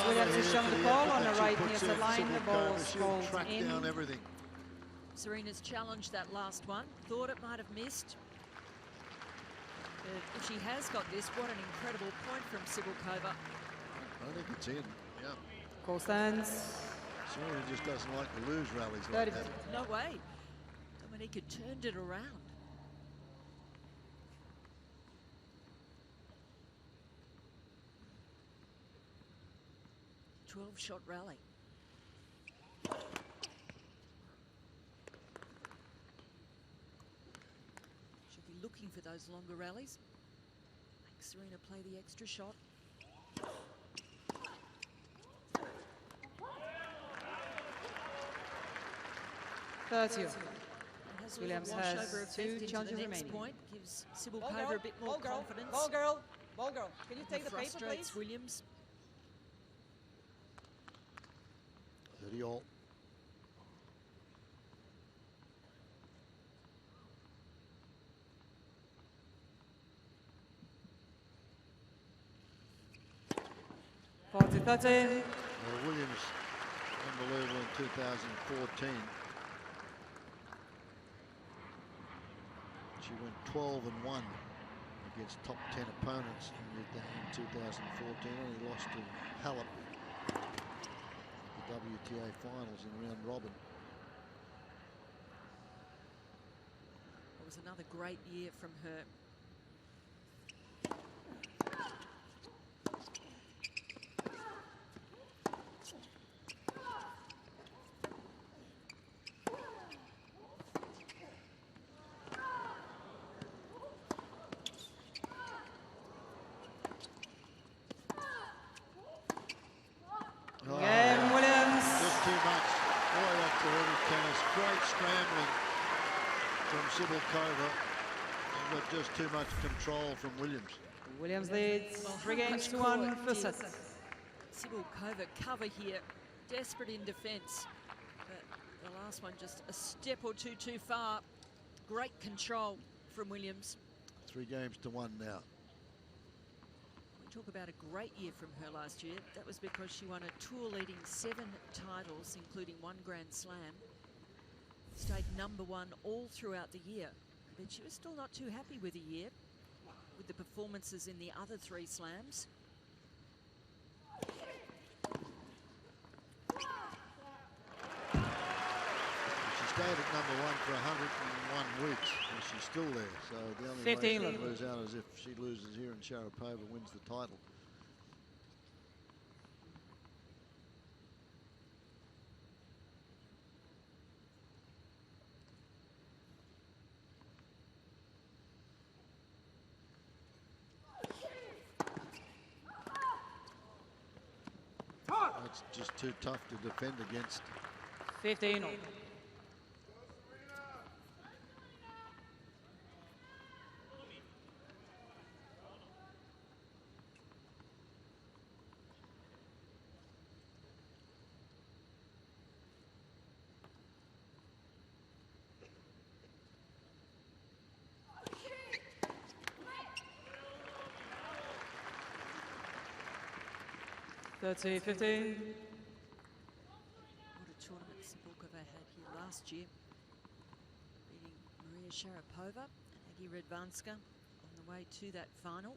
Speaker 6: Williams has shown the ball on the right near the line. The ball was called in.
Speaker 4: Down everything.
Speaker 7: Serena's challenged that last one. Thought it might have missed. But if she has got this, what an incredible point from Cibulkova.
Speaker 4: I think it's in. Yeah.
Speaker 6: Goal stands.
Speaker 4: Serena just doesn't like to lose rallies like that.
Speaker 7: No way. Dominika turned it around. 12-shot rally. She'll be looking for those longer rallies. Make Serena play the extra shot.
Speaker 6: Williams has 2 challenges remaining.
Speaker 7: Point gives Cibulkova a bit more confidence.
Speaker 6: Ball girl. Ball girl. Can you take the paper, please?
Speaker 7: Williams.
Speaker 4: 30 all. Williams, unbelievable in 2014. She went 12-1 against top 10 opponents in 2014. Only lost to Halep at the WTA finals in round robin.
Speaker 7: It was another great year from her.
Speaker 4: Cibulkova, but just too much control from Williams.
Speaker 6: Williams leads 3 games to 1 for set.
Speaker 7: Cibulkova cover here, desperate in defence, but the last one just a step or two too far. Great control from Williams.
Speaker 4: 3 games to 1 now.
Speaker 7: We talk about a great year from her last year. That was because she won a tour-leading 7 titles, including 1 Grand Slam. Stayed #1 all throughout the year, but she was still not too happy with the year, with the performances in the other 3 slams.
Speaker 4: She stayed at #1 for 101 weeks, and she's still there. So the only way she can lose out is if she loses here and Sharapova wins the title. It's just too tough to defend against.
Speaker 6: 15.
Speaker 7: What a tournament Cibulkova had here last year, beating Maria Sharapova and Aggie Redvanska on the way to that final.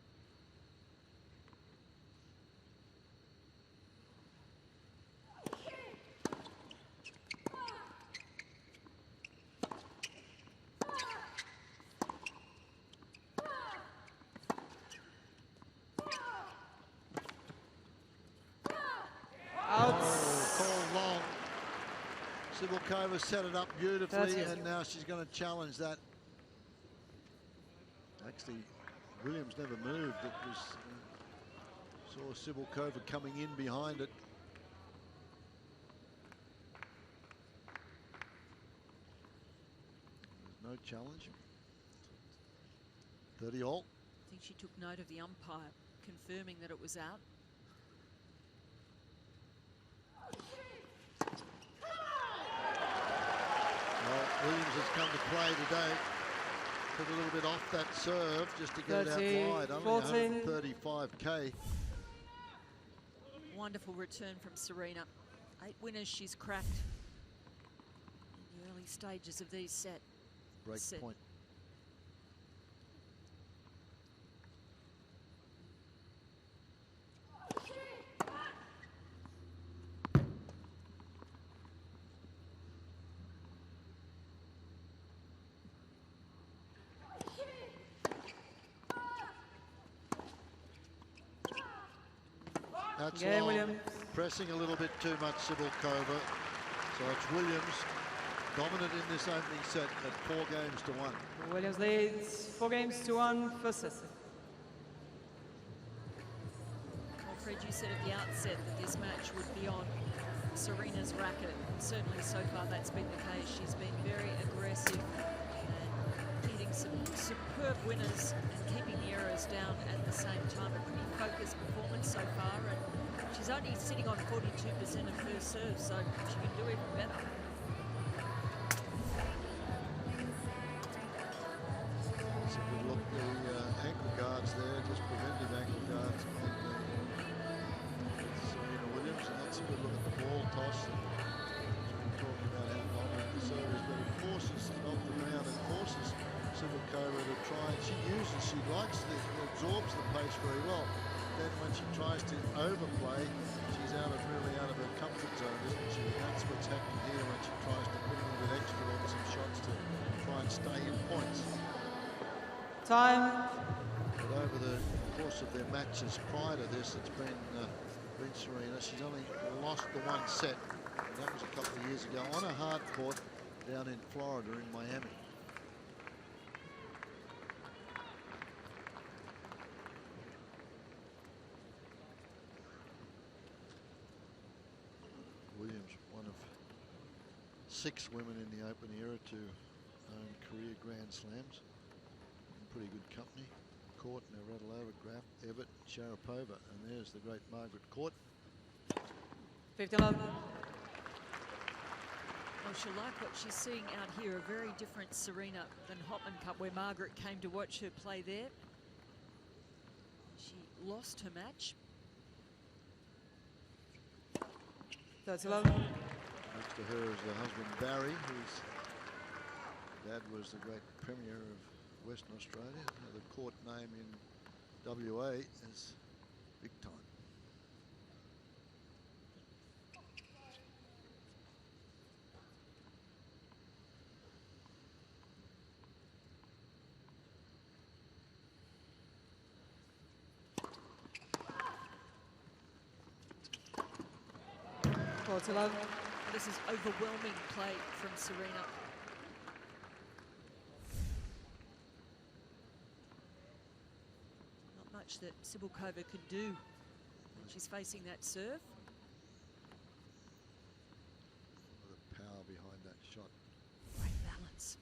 Speaker 4: Cibulkova set it up beautifully, and now she's going to challenge that. Actually, Williams never moved. It was Saw Cibulkova coming in behind it. There's no challenge. 30 all.
Speaker 7: I think she took note of the umpire confirming that it was out.
Speaker 4: Well, Williams has come to play today. Took a little bit off that serve just to get it out wide. Only 135k.
Speaker 7: Wonderful return from Serena. 8 winners she's cracked in the early stages of these sets.
Speaker 4: Break point. That's long. Pressing a little bit too much, Cibulkova. So it's Williams dominant in this opening set at 4 games to 1.
Speaker 6: Williams leads 4 games to 1 for Sisson.
Speaker 7: Well, Fred, you said at the outset that this match would be on Serena's racket. Certainly so far that's been the case. She's been very aggressive and hitting some superb winners and keeping the errors down at the same time. A pretty focused performance so far, and she's only sitting on 42% of her serve, so she can do even better.
Speaker 4: So we look at the ankle guards there, just preventive ankle guards. Serena Williams, and that's a good look at the ball toss. We're talking about how dominant the serve is, but it forces it off the ground. It forces Cibulkova to try, and she likes it, absorbs the pace very well. Then when she tries to overplay, she's really out of her comfort zone, isn't she? And that's what's happening here when she tries to put a little bit extra on some shots to try and stay in points.
Speaker 6: Time.
Speaker 4: But over the course of their matches prior to this, it's been Serena. She's only lost the 1 set, and that was a couple of years ago on a hard court down in Florida in Miami. Williams, one of 6 women in the Open era to own career Grand Slams. In pretty good company. Court, Navratilova, Graf, Everett, Sharapova, and there's the great Margaret Court.
Speaker 6: 15-love.
Speaker 7: Well, she'll like what she's seeing out here. A very different Serena than Hopman Cup, where Margaret came to watch her play there. She lost her match.
Speaker 6: 30-love.
Speaker 4: Next to her is her husband Barry, whose dad was the great Premier of Western Australia. The court name in WA is Big Time.
Speaker 7: This is overwhelming play from Serena. Not much that Cibulkova could do when she's facing that serve.
Speaker 4: The power behind that shot.
Speaker 7: Great balance.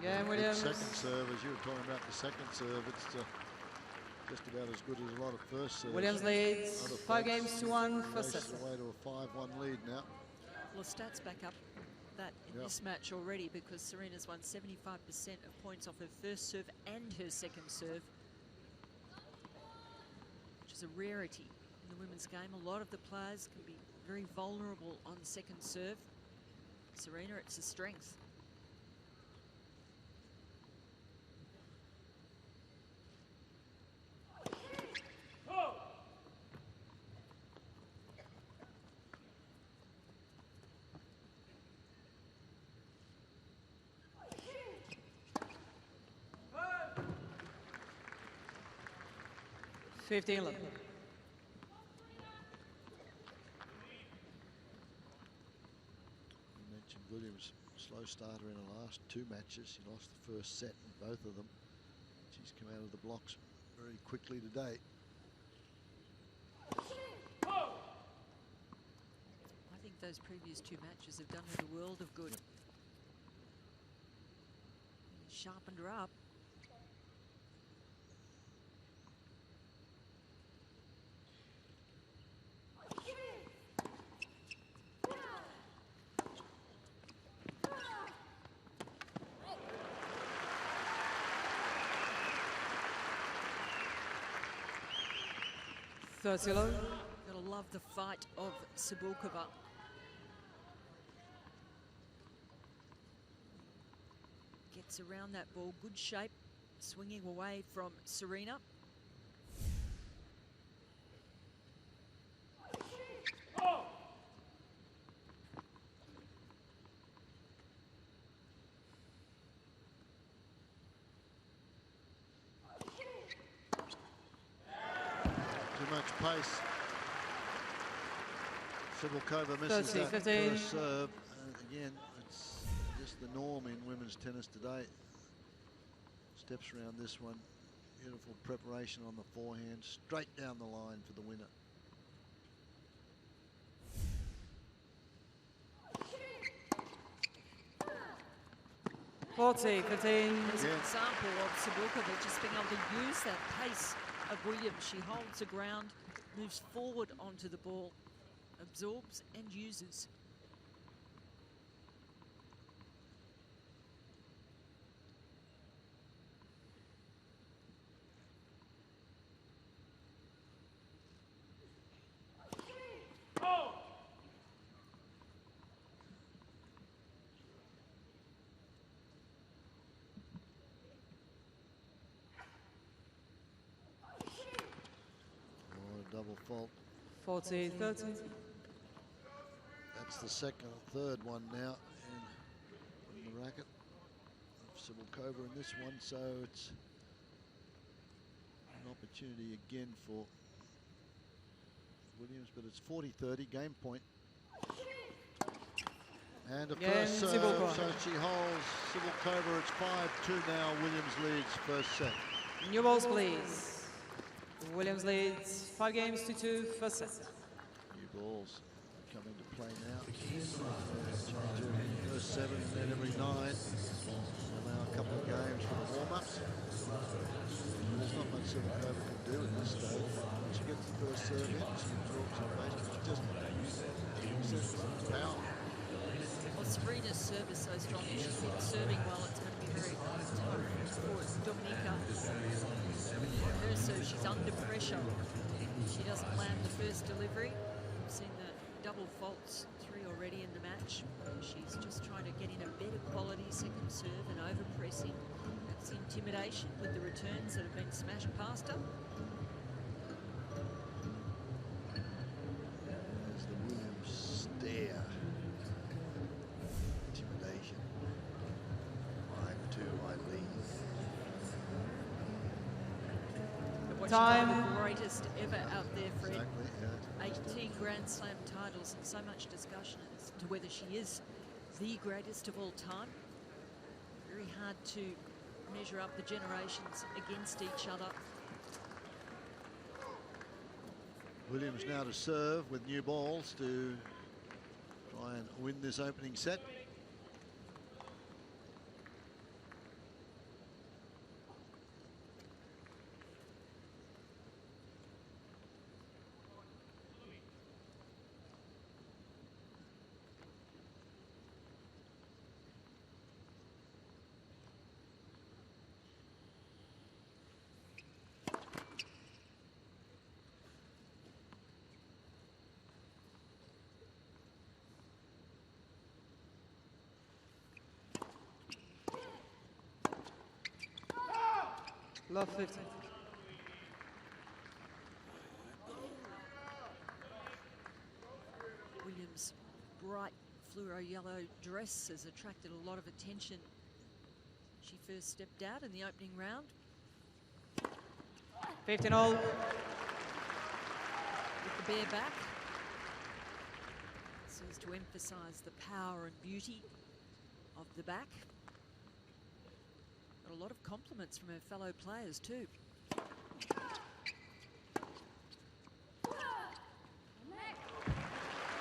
Speaker 6: Game, Williams.
Speaker 4: Second serve, as you were talking about the second serve, it's just about as good as a lot of first serves.
Speaker 6: Williams leads 5 games to 1 for Sisson.
Speaker 4: Away to a 5-1 lead now.
Speaker 7: Well, stats back up that in this match already, because Serena's won 75% of points off her first serve and her second serve, which is a rarity in the women's game. A lot of the players can be very vulnerable on second serve. Serena, it's a strength.
Speaker 6: 15-11.
Speaker 4: You mentioned Williams, slow starter in the last 2 matches. She lost the first set in both of them. She's come out of the blocks very quickly today.
Speaker 7: I think those previous 2 matches have done her the world of good. Sharpened her up.
Speaker 6: Gotta
Speaker 7: love the fight of Cibulkova. Gets around that ball, good shape, swinging away from Serena.
Speaker 4: Pace. Cibulkova misses that first serve. Again, it's just the norm in women's tennis today. Steps around this one. Beautiful preparation on the forehand. Straight down the line for the winner.
Speaker 6: There's an
Speaker 7: example of Cibulkova just being able to use that pace of Williams. She holds the ground, moves forward onto the ball, absorbs and uses.
Speaker 4: Double fault.
Speaker 6: 14-13.
Speaker 4: That's the second or third one now in the racket of Cibulkova in this one, so it's an opportunity again for Williams, but it's 40-30, game point. And a first serve, so she holds Cibulkova. It's 5-2 now. Williams leads first set.
Speaker 6: New balls, please. Williams leads 5 games to 2, first set.
Speaker 4: New balls come into play now. First 7 and then every 9. Allow a couple of games for the warm-ups. There's not much Cibulkova can do at this stage. When she gets the first serve in, she absorbs her base. She just uses power.
Speaker 7: Well, Serena's serve is so strong. If she keeps serving well, it's going to be very tough for Dominica. Her serve, she's under pressure. She doesn't land the first delivery. We've seen the double faults, 3 already in the match. She's just trying to get in a better quality second serve and over-pressing. That's intimidation with the returns that have been smashed past her.
Speaker 4: There's the Williams stare. Intimidation. 5-2, I lead.
Speaker 7: Time. The greatest ever out there, Fred.
Speaker 4: Exactly, yeah.
Speaker 7: 18 Grand Slam titles, and so much discussion as to whether she is the greatest of all time. Very hard to measure up the generations against each other.
Speaker 4: Williams now to serve with new balls to try and win this opening set.
Speaker 6: Love 50.
Speaker 7: Williams' bright fluoro yellow dress has attracted a lot of attention. She first stepped out in the opening round.
Speaker 6: 15-all.
Speaker 7: With the bare back. So as to emphasise the power and beauty of the back. Got a lot of compliments from her fellow players too.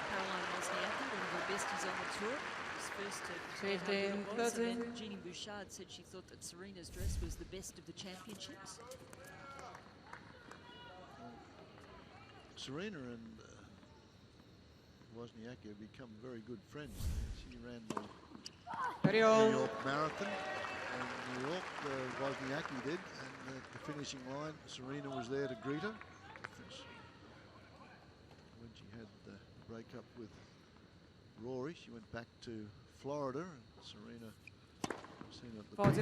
Speaker 7: Caroline Wozniacki, one of her besties on the tour, was first to say how good it was, and then Jeannie Bouchard said she thought that Serena's dress was the best of the championships.
Speaker 4: Serena and Wozniacki have become very good friends. She ran the New York Marathon in New York, Wozniacki did, and at the finishing line, Serena was there to greet her. When she had the breakup with Rory, she went back to Florida, and Serena was seen at the beach.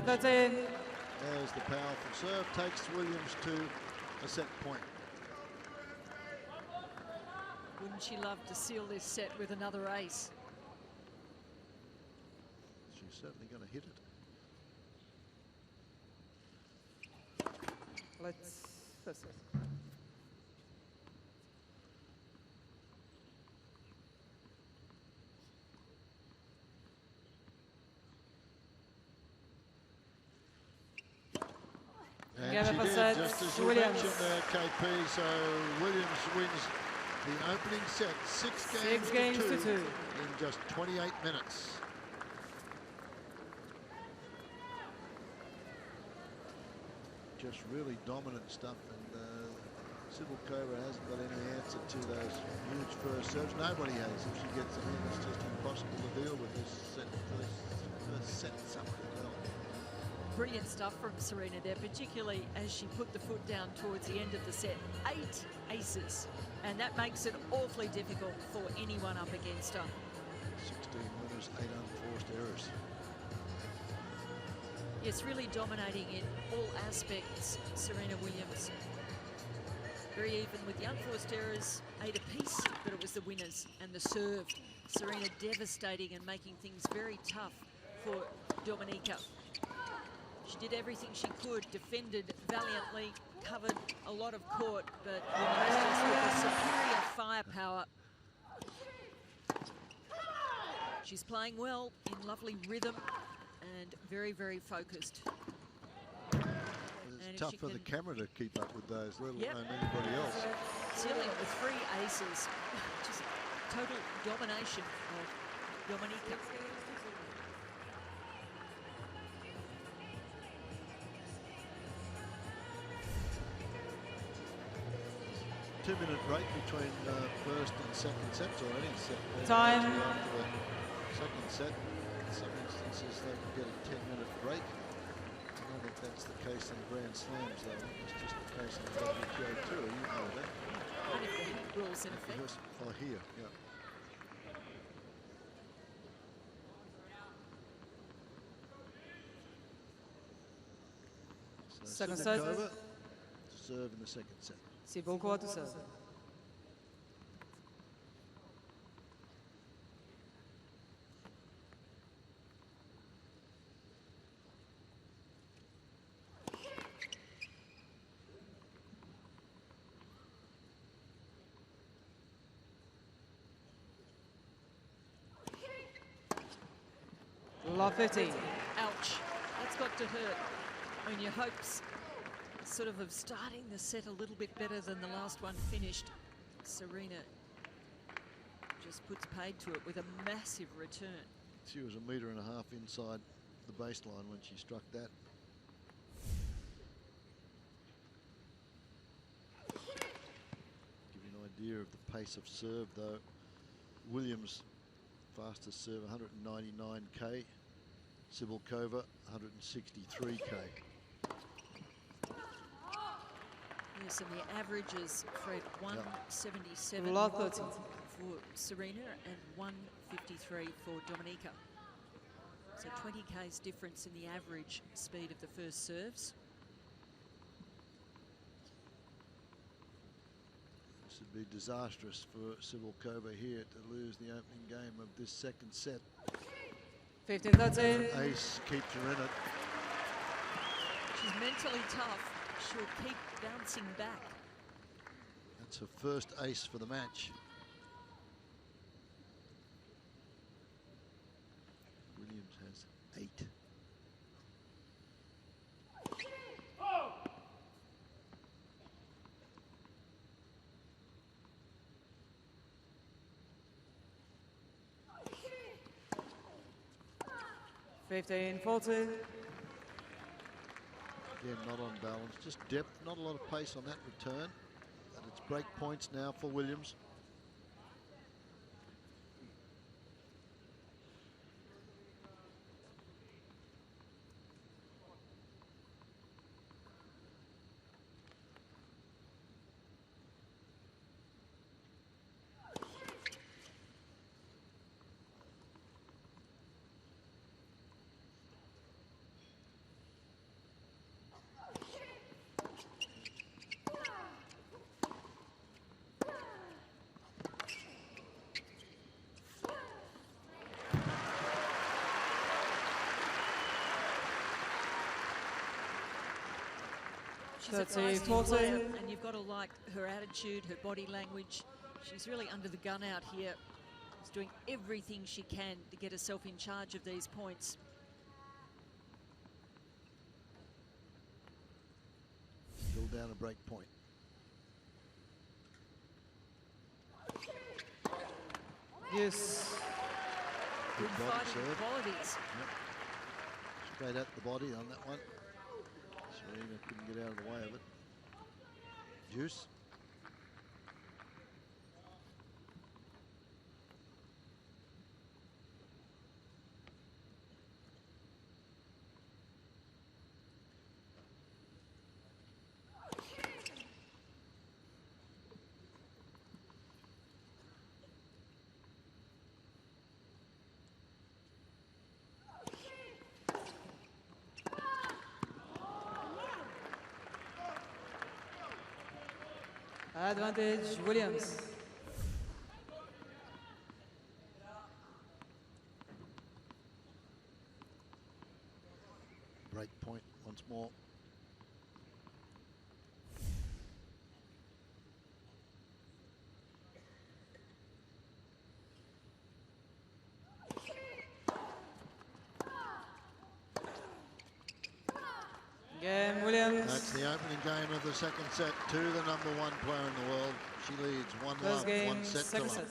Speaker 4: There's the powerful serve, takes Williams to a set point.
Speaker 7: Wouldn't she love to seal this set with another ace?
Speaker 4: She's certainly going to hit it.
Speaker 6: Let's
Speaker 4: And she did, just as you mentioned there, KP. So Williams wins the opening set, 6 games to 2 in just 28 minutes. Just really dominant stuff, and Cibulkova hasn't got any answer to those huge first serves. Nobody has. If she gets them in, it's just impossible to deal with this set. First set something well.
Speaker 7: Brilliant stuff from Serena there, particularly as she put the foot down towards the end of the set. 8 aces, and that makes it awfully difficult for anyone up against her.
Speaker 4: 16 winners, 8 unforced errors.
Speaker 7: Yes, really dominating in all aspects, Serena Williams. Very even with the unforced errors, 8 apiece, but it was the winners and the serve. Serena devastating and making things very tough for Dominika. She did everything she could, defended valiantly, covered a lot of court, but Williams just with a superior firepower. She's playing well, in lovely rhythm, and very, very focused.
Speaker 4: It's tough for the camera to keep up with those, let alone anybody else.
Speaker 7: Sealing with 3 aces, just total domination of Dominika.
Speaker 4: 2-minute break between first and second sets, or any set.
Speaker 6: Time.
Speaker 4: After the second set, in some instances they can get a 10-minute break. I don't think that's the case in Grand Slams, though. It's just the case in the WTA Tour, you know that.
Speaker 7: And if the heat rules in effect.
Speaker 4: Oh, here, yeah. So
Speaker 6: second set.
Speaker 4: To serve in the second set.
Speaker 6: Cibulkova to serve. Love 15.
Speaker 7: Ouch. That's got to hurt. I mean, your hopes sort of starting the set a little bit better than the last one finished. Serena just puts paid to it with a massive return.
Speaker 4: She was 1.5 meters inside the baseline when she struck that. Give you an idea of the pace of serve, though. Williams, fastest serve, 199k. Cibulkova, 163k.
Speaker 7: Yes, and the averages, Fred, 177
Speaker 6: for
Speaker 7: Serena and 153 for Dominika. So 20k's difference in the average speed of the first serves.
Speaker 4: This would be disastrous for Cibulkova here to lose the opening game of this second set.
Speaker 6: 15-13.
Speaker 4: Ace keeps her in it.
Speaker 7: She's mentally tough. she'll keep bouncing back.
Speaker 4: That's her first ace for the match. Williams has 8.
Speaker 12: Oh.
Speaker 6: 15-14.
Speaker 4: Again, not on balance, just depth, not a lot of pace on that return. And it's break points now for Williams.
Speaker 7: She's a feisty player, and you've got to like her attitude, her body language. She's really under the gun out here. She's doing everything she can to get herself in charge of these points.
Speaker 4: Still down a break point.
Speaker 6: Yes.
Speaker 7: Good fighting qualities.
Speaker 4: Yep. Straight at the body on that one. Serena couldn't get out of the way of it. Juice.
Speaker 6: Advantage, Williams.
Speaker 4: Break point once more.
Speaker 6: Game, Williams.
Speaker 4: That's the opening game of the second set to the #1 player in the world. She leads 1-love,
Speaker 6: First game,
Speaker 4: 1 set to
Speaker 6: second
Speaker 4: love.
Speaker 6: set.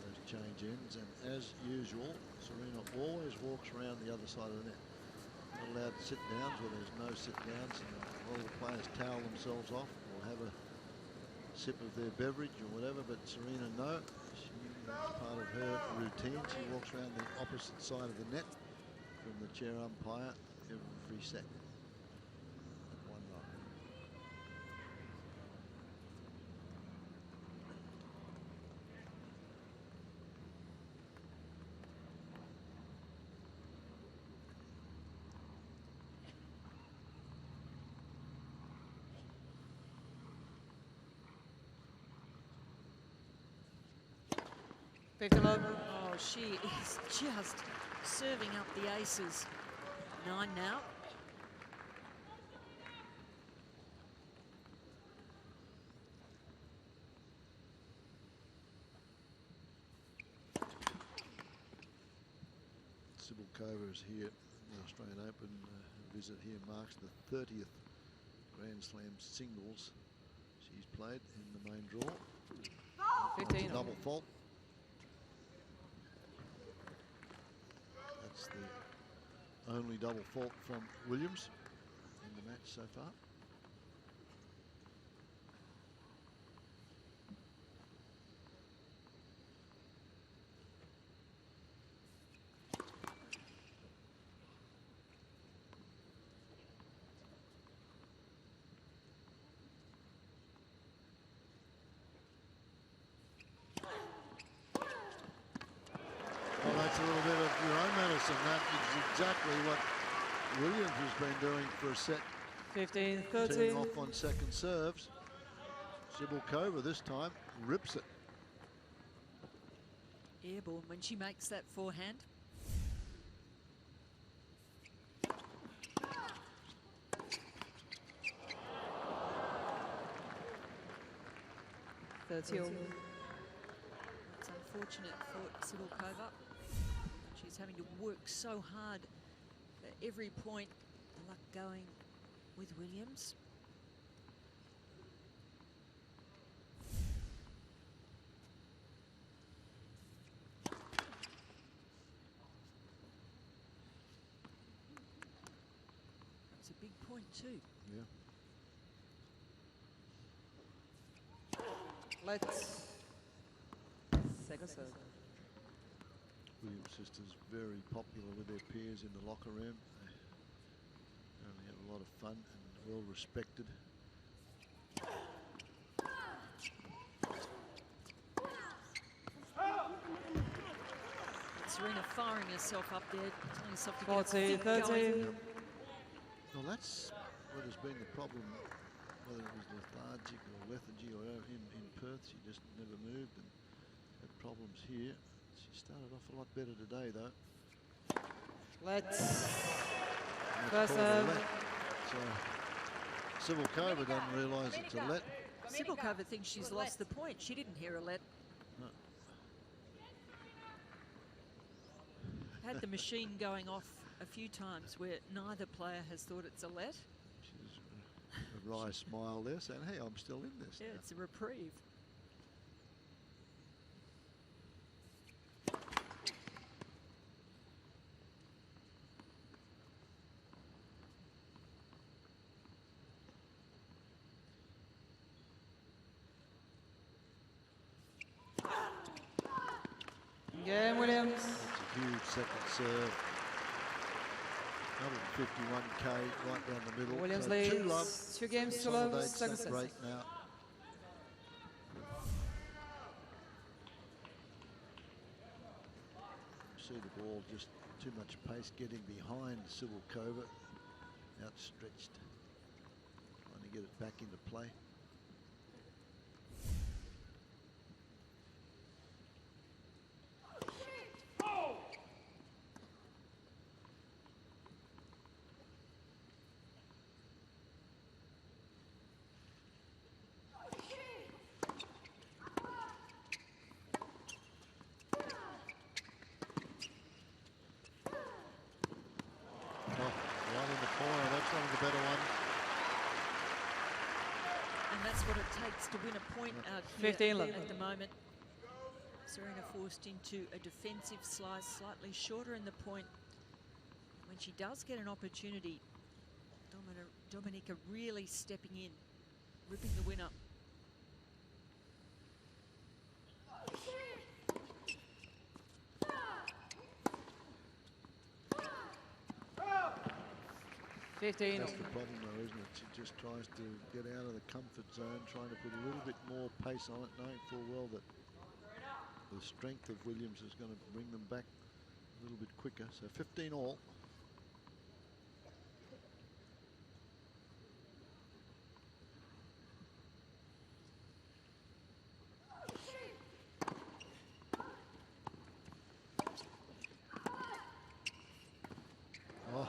Speaker 4: Those change ins, and as usual, Serena always walks around the other side of the net. Not allowed to sit downs where there's no sit downs, and all the players towel themselves off or have a sip of their beverage or whatever, but Serena, no. That's part of her routine. She walks around the opposite side of the net from the chair umpire every set. 1-love.
Speaker 7: Oh, she is just serving up the aces. 9 now.
Speaker 4: Cybulkova is here. The Australian Open visit here marks the 30th Grand Slam singles she's played in the main draw.
Speaker 6: 15.
Speaker 4: Double fault. That's the only double fault from Williams in the match so far. A little bit of your own medicine. That is exactly what Williams has been doing for a set.
Speaker 6: 15-13.
Speaker 4: Teeing off on second serves. Cybulkova this time rips it.
Speaker 7: Airborne when she makes that forehand.
Speaker 6: 30 all.
Speaker 7: It's unfortunate for Sivilkova. She's having to work so hard for every point. The luck going with Williams. That's a big point too.
Speaker 4: Yeah.
Speaker 6: Let's second serve.
Speaker 4: Williams sisters very popular with their peers in the locker room. They only have a lot of fun and well respected.
Speaker 7: Serena firing herself up there, telling herself to
Speaker 6: 40,
Speaker 7: get
Speaker 6: 30.
Speaker 7: going.
Speaker 4: Well, that's what has been the problem, whether it was lethargic or lethargy or in Perth. She just never moved and had problems here. She started off a lot better today, though.
Speaker 6: Let's
Speaker 4: That's
Speaker 6: first
Speaker 4: called a
Speaker 6: serve.
Speaker 4: let. So Sivilkova doesn't realise it's a let.
Speaker 7: Sivilkova thinks she's lost the point. She didn't hear a let.
Speaker 4: No.
Speaker 7: Had the machine going off a few times where neither player has thought it's a let.
Speaker 4: She's a wry smile there, saying, "Hey, I'm still in this."
Speaker 7: Yeah,
Speaker 4: now.
Speaker 7: it's a reprieve.
Speaker 6: Game, Williams.
Speaker 4: That's a huge second serve. 151k right down the middle.
Speaker 6: Williams
Speaker 4: so
Speaker 6: leads
Speaker 4: 2-love.
Speaker 6: 2 games to love.
Speaker 4: Consolidates
Speaker 6: Second
Speaker 4: that
Speaker 6: set.
Speaker 4: break now. See the ball, just too much pace getting behind Sivilkova. Outstretched. Trying to get it back into play.
Speaker 7: And that's what it takes to win a point out here
Speaker 6: 15 love.
Speaker 7: at the moment. Serena forced into a defensive slice, slightly shorter in the point. When she does get an opportunity, Dominika really stepping in, ripping the win up.
Speaker 4: That's the problem though, isn't it? She just tries to get out of the comfort zone, trying to put a little bit more pace on it, knowing full well that the strength of Williams is going to bring them back a little bit quicker. So 15 all. Oh.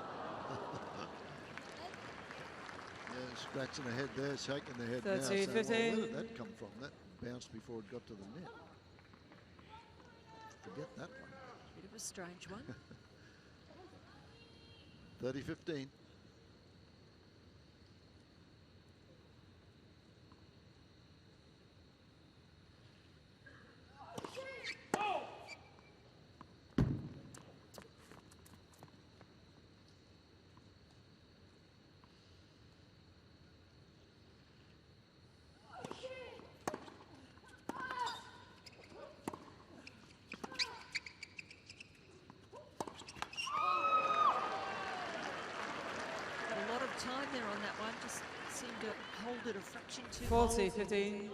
Speaker 4: Yeah, scratching the head there, shaking the head now.
Speaker 6: 30,
Speaker 4: Saying, well,
Speaker 6: 15.
Speaker 4: where did that come from? That bounced before it got to the net. Forget that one.
Speaker 7: Bit of a strange one.
Speaker 4: 30-15.
Speaker 7: A lot of time there on that one, just seemed to hold it a fraction too
Speaker 6: 40,
Speaker 7: long.
Speaker 6: 15.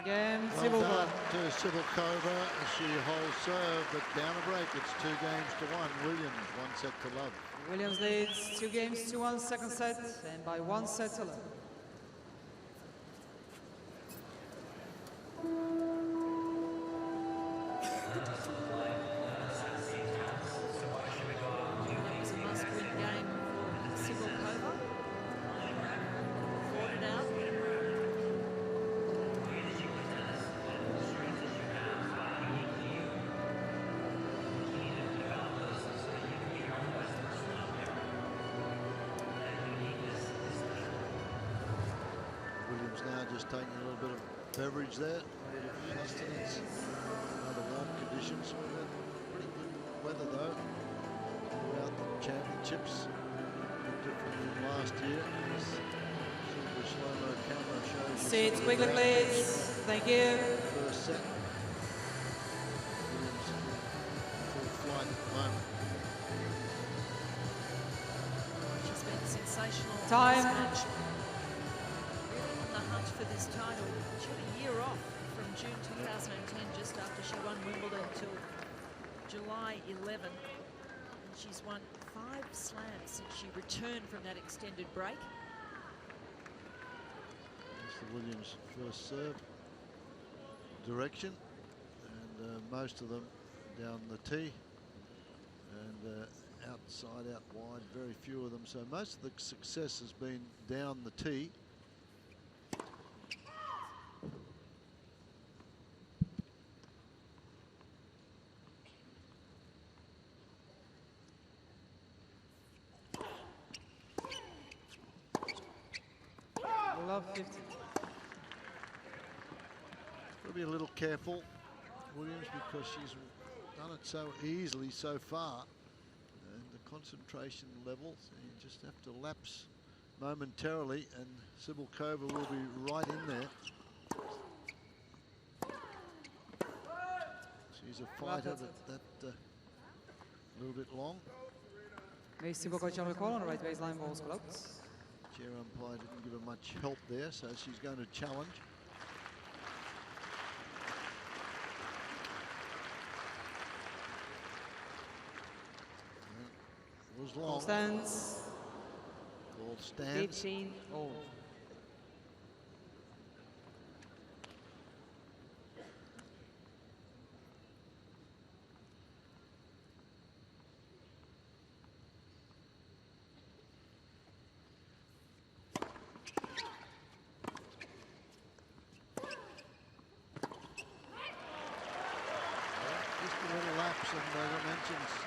Speaker 6: game,
Speaker 4: well done to Sibylkova. She holds serve, but down a break. It's 2 games to 1. Williams, 1 set to love.
Speaker 6: Williams leads 2 games to 1, second set, and by 1 set to love.
Speaker 4: Now just taking a little bit of beverage there, a bit of sustenance, under warm conditions. We've had pretty good weather though throughout the championships. A bit different than last year. The slow-mo camera shows you.
Speaker 6: Seats quickly, please. Thank you.
Speaker 4: First set. Williams full flight at the moment.
Speaker 7: She's been sensational.
Speaker 6: Time.
Speaker 7: For this title. She had a year off from June 2010, just after she won Wimbledon, till July 11. And she's won 5 slams since she returned from that extended break.
Speaker 4: That's the Williams first serve direction, and most of them down the tee and outside, out wide, very few of them. So most of the success has been down the tee.
Speaker 6: Love 50.
Speaker 4: Got to be a little careful, Williams, because she's done it so easily so far. And the concentration levels, you just have to lapse momentarily, and Sibylkova will be right in there. She's a fighter, but that a little bit long.
Speaker 6: Merci beaucoup, John McCall on the right baseline, balls close.
Speaker 4: Chair umpire didn't give her much help there, so she's going to challenge. It was long.
Speaker 6: Ball stands.
Speaker 4: Ball stands.
Speaker 6: 18 all.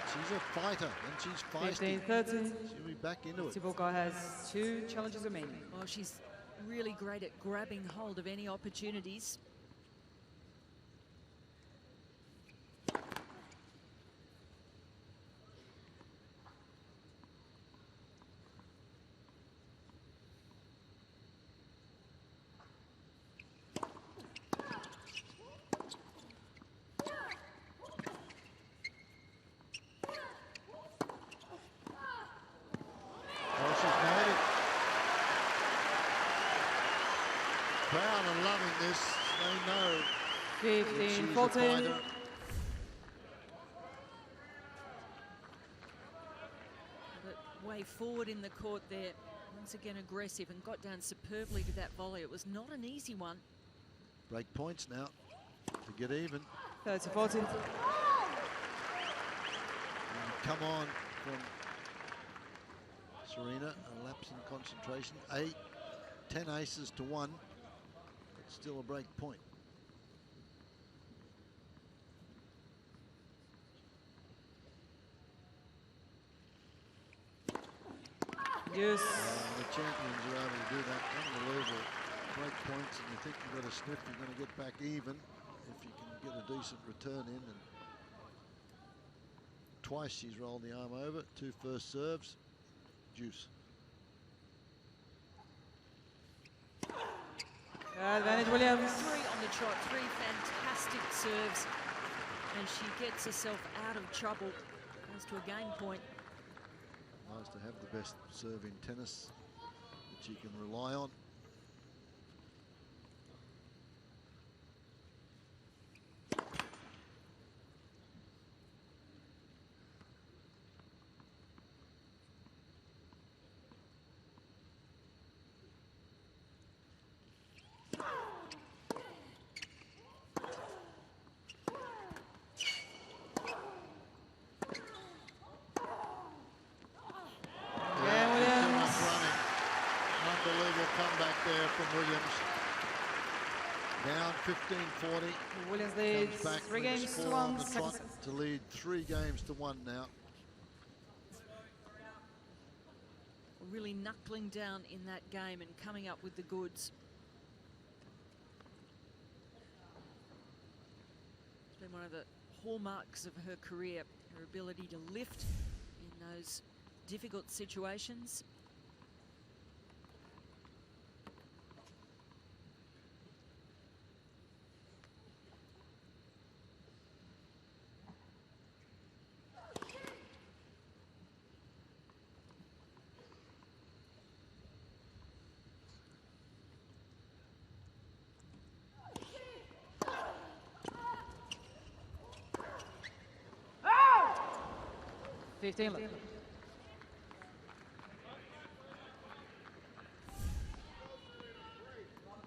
Speaker 4: She's a fighter, and she's feisty.
Speaker 6: 15-13.
Speaker 4: She'll be back into it.
Speaker 6: Sibylkova has 2 challenges remaining.
Speaker 7: Well, she's really great at grabbing hold of any opportunities.
Speaker 4: Crowd are loving this. They know
Speaker 6: 15-14.
Speaker 7: But way forward in the court there, once again aggressive, and got down superbly with that volley. It was not an easy one.
Speaker 4: Break points now to get even.
Speaker 6: 30-14.
Speaker 4: Come on from Serena, a lapse in concentration. 10 aces to 1. Still a break point.
Speaker 6: Yes.
Speaker 4: The champions are able to do that. Unbelievable break points, and you think you've got a sniff, you're going to get back even if you can get a decent return in. And twice she's rolled the arm over. 2 first serves. Juice.
Speaker 6: Advantage Williams.
Speaker 7: 3 on the trot, 3 fantastic serves, and she gets herself out of trouble. Goes to a game point.
Speaker 4: Nice to have the best serve in tennis that she can rely on. body.
Speaker 6: Williams leads
Speaker 4: Comes back
Speaker 6: 3
Speaker 4: with a
Speaker 6: games to
Speaker 4: score
Speaker 6: 1.
Speaker 4: on the trot to lead 3 games to 1 now.
Speaker 7: Really knuckling down in that game and coming up with the goods. It's been one of the hallmarks of her career, her ability to lift in those difficult situations.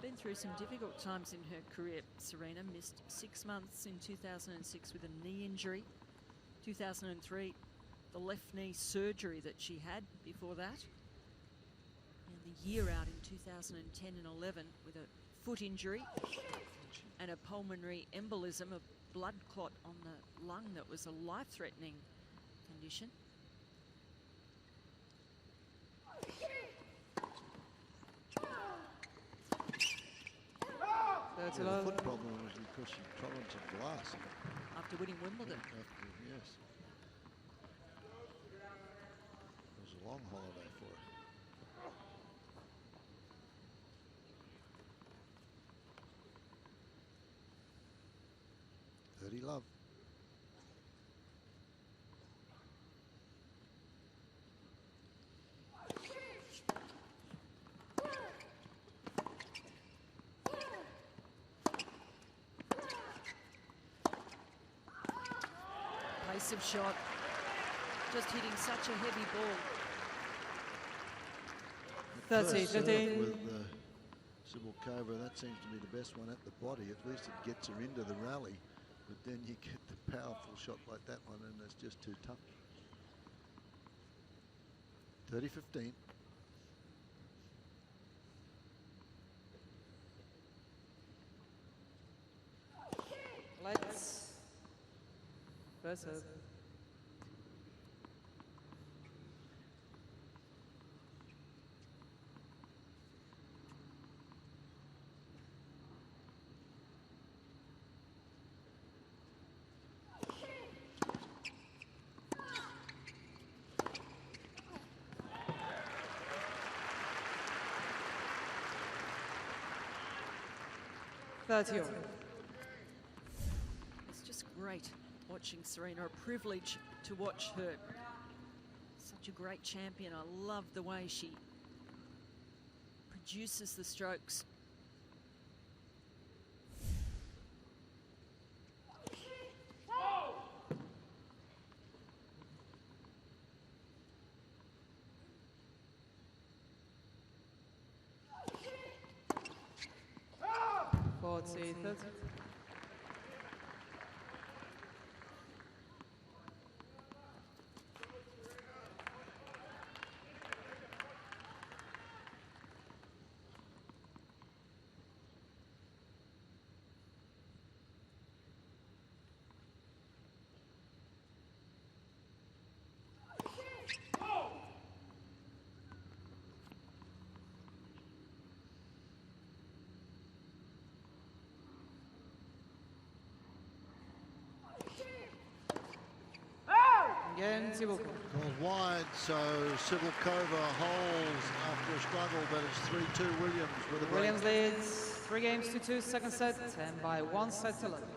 Speaker 7: Been through some difficult times in her career. Serena missed 6 months in 2006 with a knee injury. 2003, the left knee surgery that she had before that. And the year out in 2010 and 11 with a foot injury and a pulmonary embolism, a blood clot on the lung that was a life-threatening condition.
Speaker 4: The foot problem was because she trod on some glass.
Speaker 7: After winning Wimbledon.
Speaker 4: Yes. It was a long holiday for her. 30 love.
Speaker 7: Of shot, just hitting such a heavy ball.
Speaker 6: 30-15
Speaker 4: with Sibylkova, that seems to be the best one at the body. At least it gets her into the rally, but then you get the powerful shot like that one, and it's just too tough. 30-15.
Speaker 6: Let's versus.
Speaker 7: It's just great watching Serena, a privilege to watch her. Such a great champion. I love the way she produces the strokes.
Speaker 6: Again, Sibylkova.
Speaker 4: Goes wide, so Sibylkova holds after a struggle, but it's 3-2 Williams with a break.
Speaker 6: Williams leads 3 games to 2, second set, and by 1 set to 11.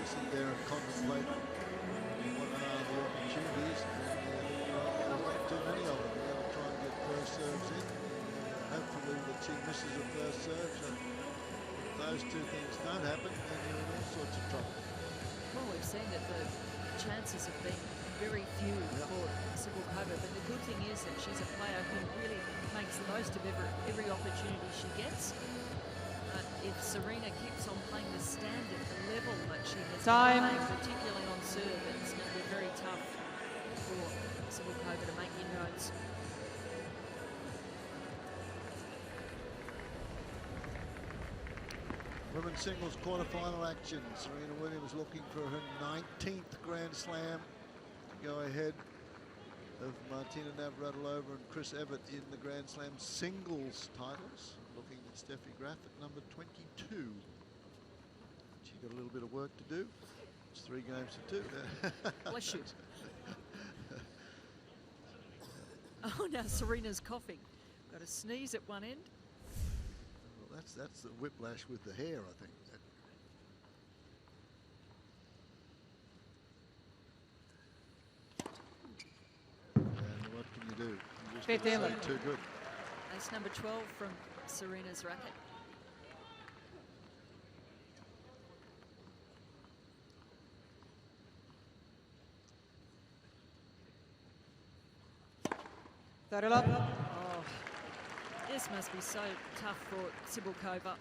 Speaker 4: Sit there and contemplate what are the opportunities. There's not too many of them. They're going to try and get first serves in. Hopefully the she misses a first serve. So if those two things don't happen, then you're in all sorts of trouble.
Speaker 7: Well, we've seen that the chances of being very few for Cibulkova, but the good thing is that she's a player who really makes the most of every opportunity she gets. But if Serena keeps on playing the standard, the level that she has been playing, particularly on serve, it's going to be very tough for Cibulkova to make inroads.
Speaker 4: Women's singles quarterfinal action. Serena Williams looking for her 19th Grand Slam to go ahead of Martina Navratilova and Chris Evert in the Grand Slam singles titles. Looking at Steffi Graf at number 22. She's got a little bit of work to do. It's 3 games to 2.
Speaker 7: Bless you. Oh, now Serena's coughing. Got a sneeze at one end.
Speaker 4: Well, that's the whiplash with the hair, I think. And what can you do? You just gotta say too good.
Speaker 7: That's number 12 from Serena's racket. Oh, this must be so tough for Cibulkova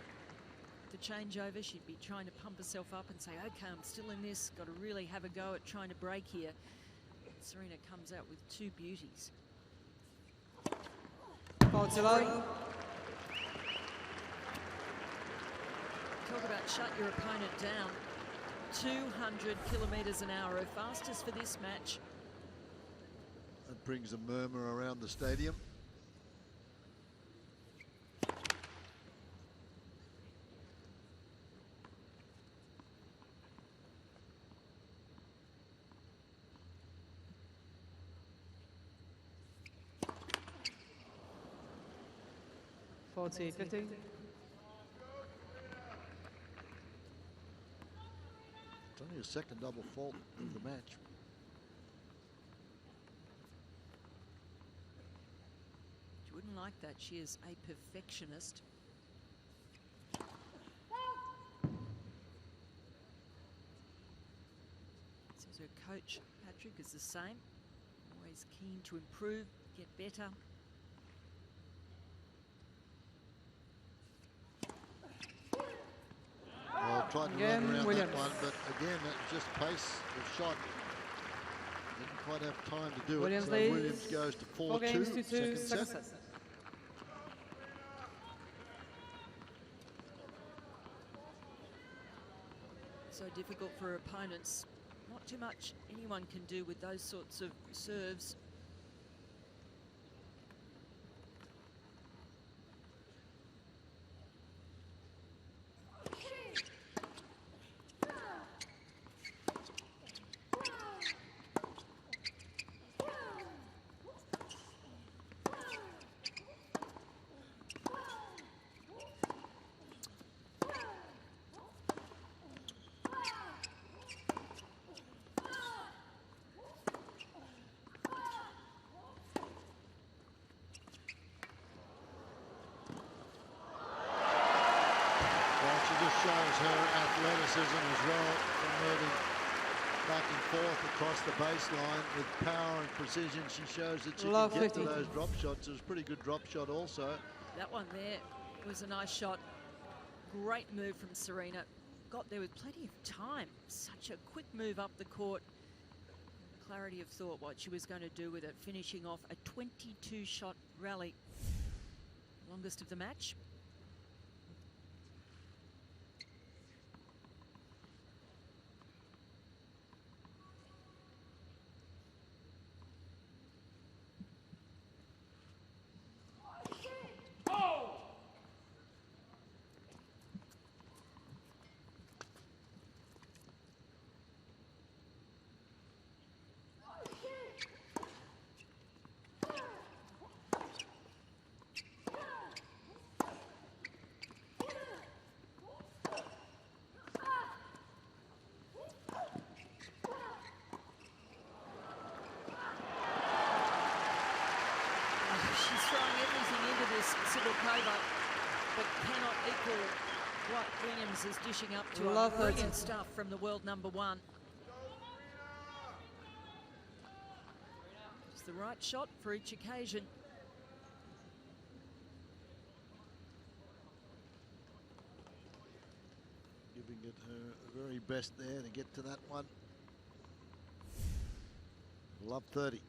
Speaker 7: to change over. She'd be trying to pump herself up and say, okay, I'm still in this, got to really have a go at trying to break here. Serena comes out with 2 beauties. Talk about shut your opponent down. 200 kilometres an hour, her fastest for this match.
Speaker 4: It brings a murmur around the stadium.
Speaker 6: It's
Speaker 4: only a second double fault of the match.
Speaker 7: She wouldn't like that. She is a perfectionist. Says her coach, Patrick, is the same. Always keen to improve, get better.
Speaker 4: Well, tried to run around that one, but again, that's just pace of shot. Didn't quite have time to do it. So Williams goes to 4-2, second set.
Speaker 7: So difficult for her opponents. Not too much anyone can do with those sorts of serves.
Speaker 4: Shows her athleticism as well, from moving back and forth across the baseline with power and precision. She shows that she can get to those drop shots. It was a pretty good drop shot also.
Speaker 7: That one there was a nice shot. Great move from Serena. Got there with plenty of time. Such a quick move up the court. Clarity of thought what she was going to do with it, finishing off a 22-shot rally. Longest of the match. Cibulkova, but cannot equal what Williams is dishing up to her. Brilliant stuff from the world number 1. the right shot for each occasion.
Speaker 4: Giving it her very best there to get to that one. Love 30.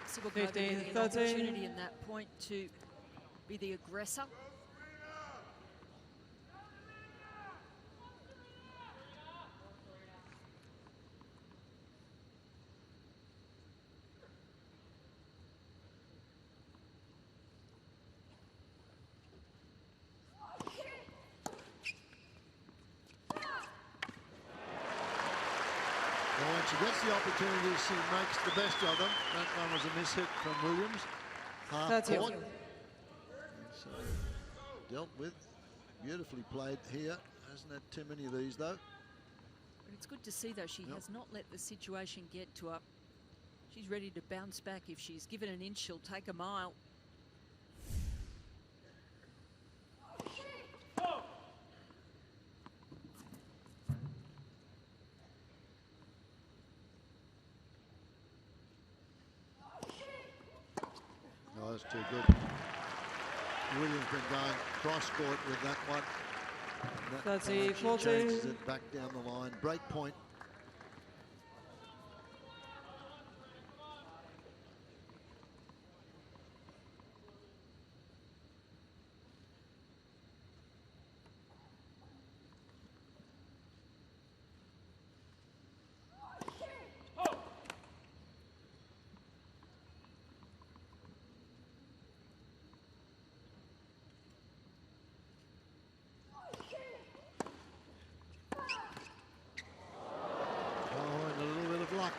Speaker 7: Civil Code getting an opportunity in that point to be the aggressor.
Speaker 4: When she gets the opportunities, she makes the best of them. That one was a mishit from Williams. Half court. So dealt with. Beautifully played here. Hasn't had too many of these, though.
Speaker 7: But it's good to see, though, she has not let the situation get to her. She's ready to bounce back. If she's given an inch, she'll take a mile.
Speaker 4: No, that's too good. Williams been going cross court with that one. That
Speaker 6: 30-14.
Speaker 4: Changes it back down the line. Break point.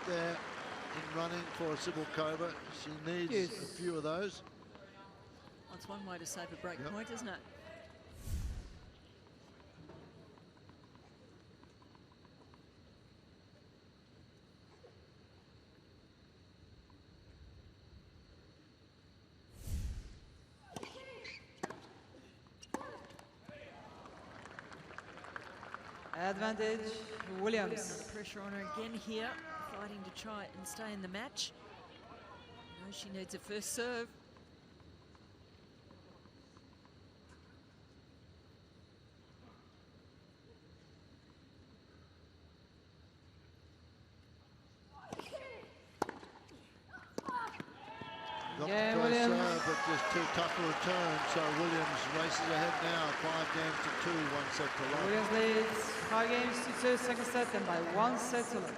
Speaker 4: There in running for Sibylkova. She needs a few of those.
Speaker 7: That's one way to save a break point, isn't it?
Speaker 6: Advantage, Williams.
Speaker 7: Another pressure on her again here, fighting to try and stay in the match. You know, she needs a first serve.
Speaker 4: Got the first serve, but just too tough a return. So Williams races ahead now. 5 games to 2, 1 set to love.
Speaker 6: Williams leads 5 games to 2, second set, and by 1 set to love.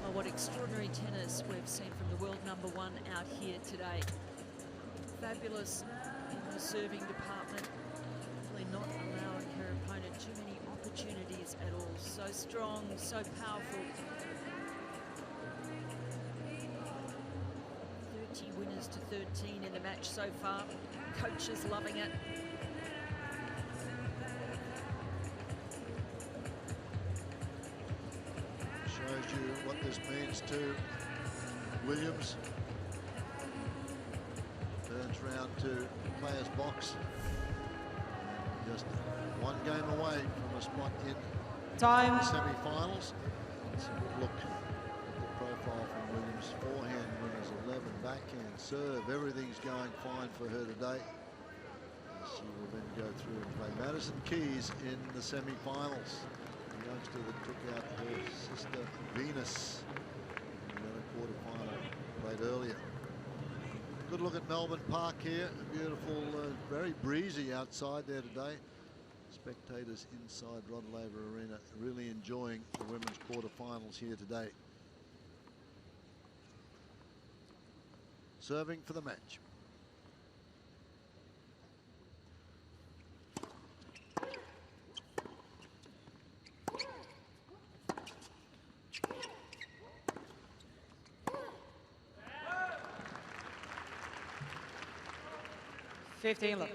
Speaker 7: Oh, what extraordinary tennis we've seen from the world #1 out here today. Fabulous in the serving department, really not allowing her opponent too many opportunities at all. So strong, so powerful. 30 winners to 13 in the match so far. Coaches loving it.
Speaker 4: Shows you what this means to Williams. Turns round to players' box. Just 1 game away from a spot in the semi-finals. Let's look at the profile from Williams. Forehand winners 11, backhand serve. Everything's going fine for her today. She will then go through and play Madison Keys in the semi-finals. The youngster that took out her sister Venus in the quarterfinal played earlier. Good look at Melbourne Park here. A beautiful, very breezy outside there today. Spectators inside Rod Laver Arena really enjoying the women's quarterfinals here today. Serving for the match.
Speaker 6: 15 love.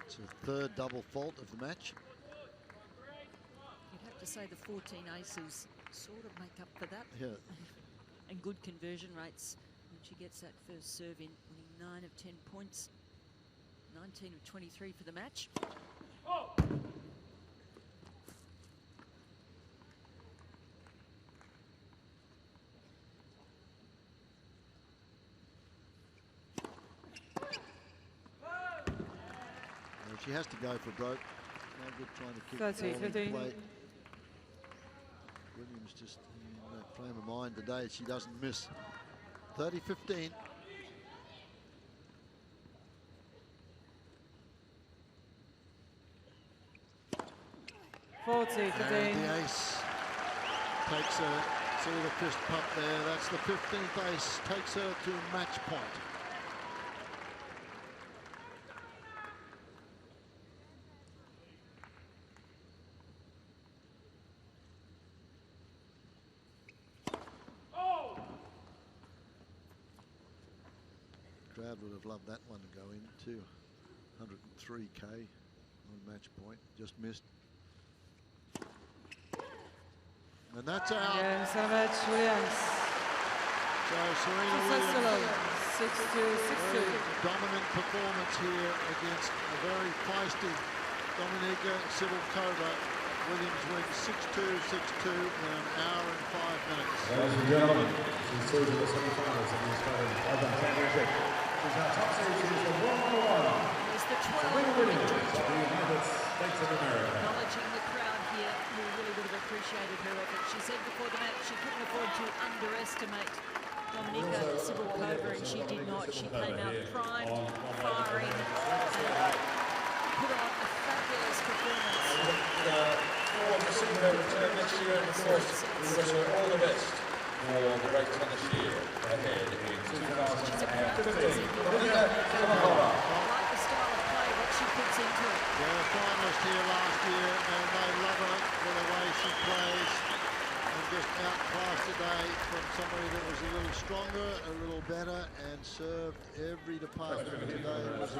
Speaker 6: It's
Speaker 4: a third double fault of the match.
Speaker 7: You'd have to say the 14 aces sort of make up for that.
Speaker 4: Yeah.
Speaker 7: And good conversion rates when she gets that first serve in, winning 9 of 10 points, 19 of 23 for the match.
Speaker 4: Oh. She has to go for broke. No good trying to keep
Speaker 6: 30, 15.
Speaker 4: play. Williams just in that frame of mind today. She doesn't miss. 30-15.
Speaker 6: And
Speaker 4: the ace takes her. See the fist pump there. That's the 15th ace. Takes her to match point. Crowd would have loved that one to go in too. 103k on match point, just missed. And that's out.
Speaker 6: Yeah, Serena Williams.
Speaker 4: So Serena Williams,
Speaker 6: 6-2, 6-2.
Speaker 4: Dominant performance here against a very feisty Dominika Cibulkova. Williams wins 6-2, 6-2 in an hour and 5 minutes.
Speaker 3: Ladies and gentlemen, she's through to the semi-finals of the Australian Open Championship. She's our top seed. She is the 1-1.
Speaker 7: There's the 12.
Speaker 3: Serena Williams of the United States of America.
Speaker 7: Acknowledging the crowd here, who really would have appreciated her effort. She said before the match she couldn't afford to underestimate Dominika Cibulkova, and she did not. She came out primed, firing, and put on a fabulous performance.
Speaker 19: For the Sydney return next year, and of course, we wish her all the best for the great tennis year ahead in 2015. Dominika Cibulkova.
Speaker 7: Like the style of play, what she puts into it.
Speaker 4: Yeah, finalist here last year, and they love her for the way she plays. And just outclassed today from somebody that was a little stronger, a little better, and served every department today. Was a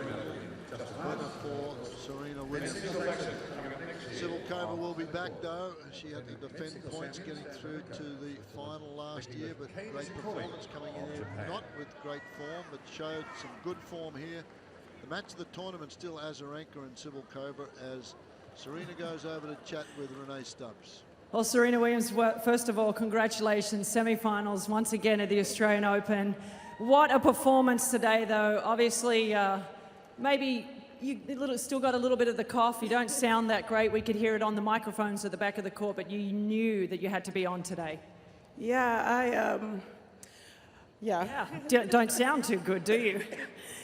Speaker 4: winner for Serena Williams. Cibulkova will be back though. She had to defend points getting through to the final last year, but great performance coming in here. Not with great form, but showed some good form here. The match of the tournament still Azarenka and Cibulkova as Serena goes over to chat with Renee Stubbs.
Speaker 10: Well, Serena Williams, first of all, congratulations. Semi-finals once again at the Australian Open. What a performance today, though. Obviously, maybe you still got a little bit of the cough. You don't sound that great. We could hear it on the microphones at the back of the court, but you knew that you had to be on today.
Speaker 20: Yeah,
Speaker 10: Don't sound too good, do you?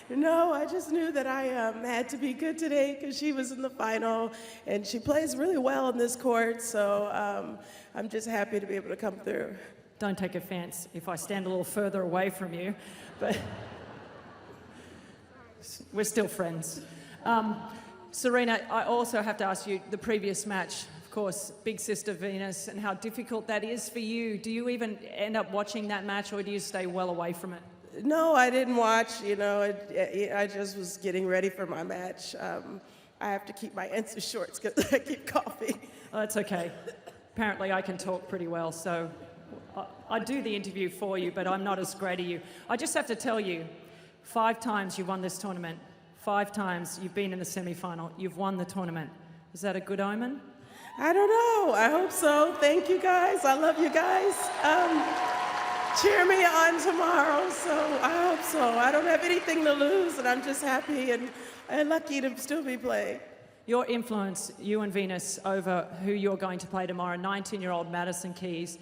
Speaker 20: No, I just knew that I had to be good today because she was in the final, and she plays really well in this court, so I'm just happy to be able to come through.
Speaker 10: Don't take offense if I stand a little further away from you, but we're still friends. Serena, I also have to ask you, the previous match, of course, big sister Venus, and how difficult that is for you. Do you even end up watching that match, or do you stay well away from it?
Speaker 20: No, I didn't watch. You know, I just was getting ready for my match. I have to keep my answers short because I keep coughing.
Speaker 10: Oh, that's okay. Apparently I can talk pretty well, so I do the interview for you, but I'm not as great as you. I just have to tell you, 5 times you've won this tournament. 5 times you've been in the semi-final. You've won the tournament. Is that a good omen?
Speaker 20: I don't know. I hope so. Thank you, guys. I love you guys. Cheer me on tomorrow, so I hope so. I don't have anything to lose, and I'm just happy and lucky to still be playing.
Speaker 10: Your influence, you and Venus, over who you're going to play tomorrow, 19-year-old Madison Keys.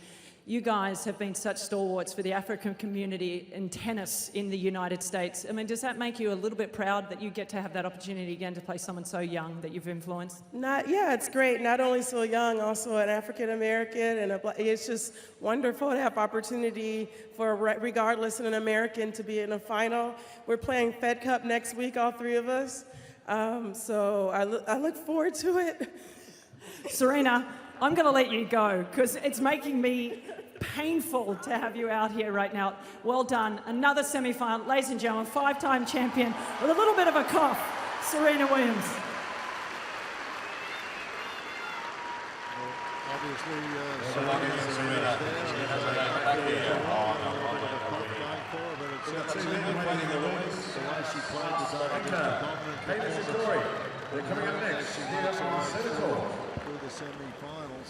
Speaker 10: You guys have been such stalwarts for the African community in tennis in the United States. I mean, does that make you a little bit proud that you get to have that opportunity again to play someone so young that you've influenced?
Speaker 20: Yeah, it's great. Not only so young, also an African American, and it's just wonderful to have opportunity for, regardless of an American, to be in a final. We're playing Fed Cup next week, all three of us. So I look forward to it.
Speaker 10: Serena, I'm going to let you go because it's making me painful to have you out here right now. Well done. Another semi-final. Ladies and gentlemen, 5-time champion with a little bit of a cough, Serena Williams.
Speaker 4: Obviously,
Speaker 3: Serena. She has a back here. They're coming up next.
Speaker 4: Through the semi-finals.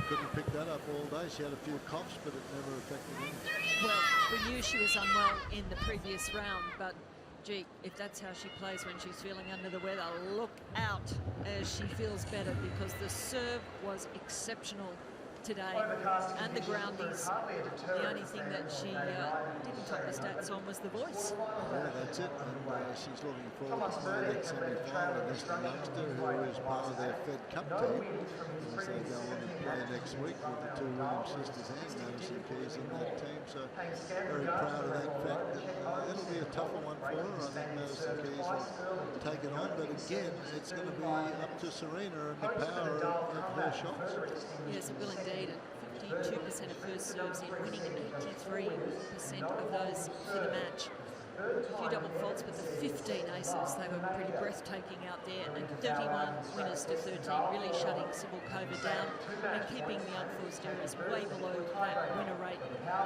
Speaker 4: Couldn't pick that up all day. She had a few coughs, but it never affected him.
Speaker 7: Well, we knew she was unwell in the previous round, but gee, if that's how she plays when she's feeling under the weather, look out as she feels better, because the serve was exceptional today, and the groundies. The only thing that she didn't top the stats on was the voice.
Speaker 4: Yeah, that's it. And she's looking forward to playing that semi-final against the youngster who is part of their Fed Cup team as they go on and play next week with the two Williams sisters and Madison Keys in that team. So very proud of that fact. It'll be a tougher one for her. I think Madison Keys will take it on, but again, it's going to be up to Serena and the power of her shots.
Speaker 7: Yes, it will indeed. 52% of first serves in, winning 83% of those for the match. A few double faults, but the 15 aces, they were pretty breathtaking out there, and 31 winners to 13, really shutting Cibulkova down and keeping the unforced errors way below that winner rate.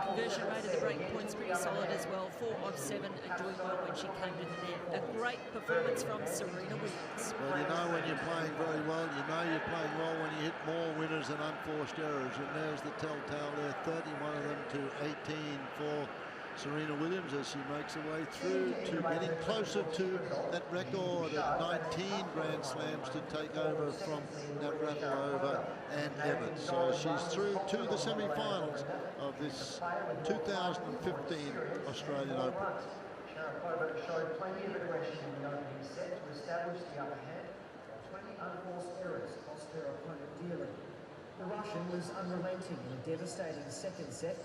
Speaker 7: Conversion rate of the break points pretty solid as well, 4 of 7, and doing well when she came to the net. A great performance from Serena Williams.
Speaker 4: Well, you know when you're playing very well, you know you're playing well when you hit more winners than unforced errors, and there's the telltale there, 31 of them to 18 for Serena Williams as she makes her way through to getting closer to that record of 19 Grand Slams to take over from Navratilova and Evans. So she's through to the semi-finals of this 2015 Australian Open.
Speaker 12: Sharapova showed plenty of aggression in the opening set to establish the upper hand. 20 unforced errors cost her opponent dearly. The Russian was unrelenting in a devastating second set,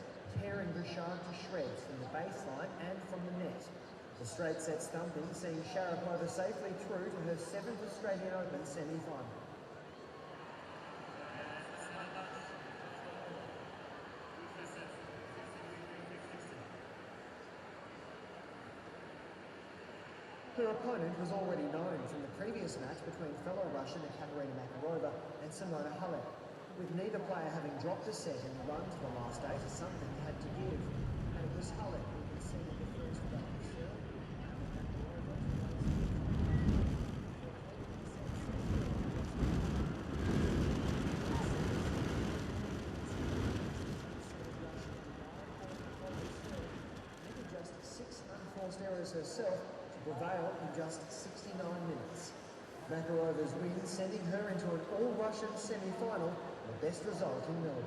Speaker 12: tearing Bouchard to shreds from the baseline and from the net. The straight set stumping seeing Sharapova safely through to her 7th Australian Open semi-final. Her opponent was already known from the previous match between fellow Russian Ekaterina Makarova and Simona Halep, with neither player having dropped a set in the run to the last 8 as something had to give. And it was Halep who conceded the first double serve. Making just 6 unforced errors herself to prevail in just 69 minutes. Makarova's win sending her into an all-Russian semi-final, the best result in Melbourne.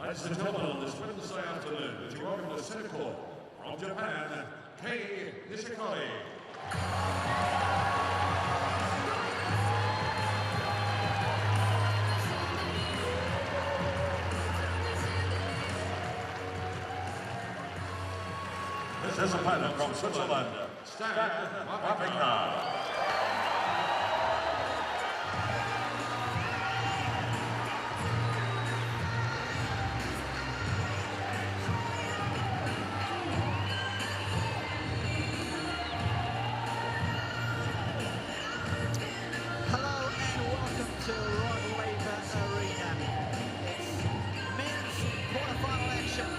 Speaker 3: Ladies and gentlemen, on this Wednesday afternoon, would you welcome to centre court from Japan, Kei Nishikori. His opponent from Switzerland, Stan Wawrinka.
Speaker 21: Hello and welcome to Laver Arena. It's men's quarterfinal action.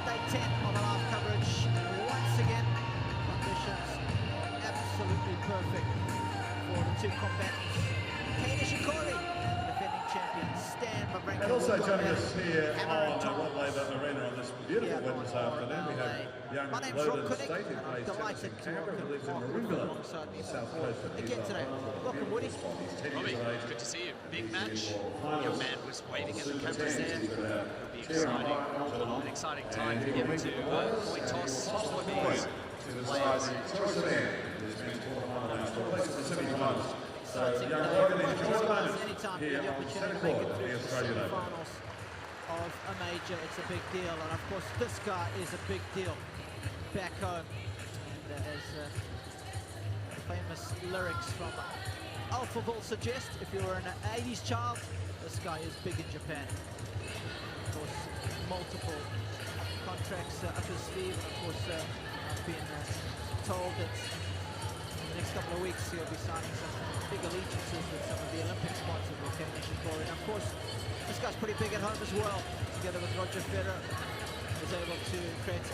Speaker 21: Day 10 on our live coverage. Once again, conditions absolutely perfect for the two combatants. Kei Nishikori, defending champion, Stan Wawrinka.
Speaker 3: And also joining us here on Laver Arena on this beautiful Wednesday afternoon, we have young Loden State, who plays tennis in Canberra, who lives in Maroondah, the south coast of New South Wales.
Speaker 21: Welcome, Woody.
Speaker 22: Robbie, good to see you. Big match. Your man was waving at the cameras there. It'll be exciting. An exciting time to get to coin toss for these players.
Speaker 3: So, young Logan, enjoy the moment here on centre court of the Australian Open.
Speaker 21: Of a major, it's a big deal, and of course this guy is a big deal back home. And as famous lyrics from Alphaville suggest, if you were an 80s child, this guy is big in Japan. Of course, multiple contracts up his sleeve, and of course I've been told that in the next couple of weeks he'll be signing some big allegiances with some of the Olympic sponsors with Kei Nishikori. And of course, this guy's pretty big at home as well. Together with Roger Federer, was able to create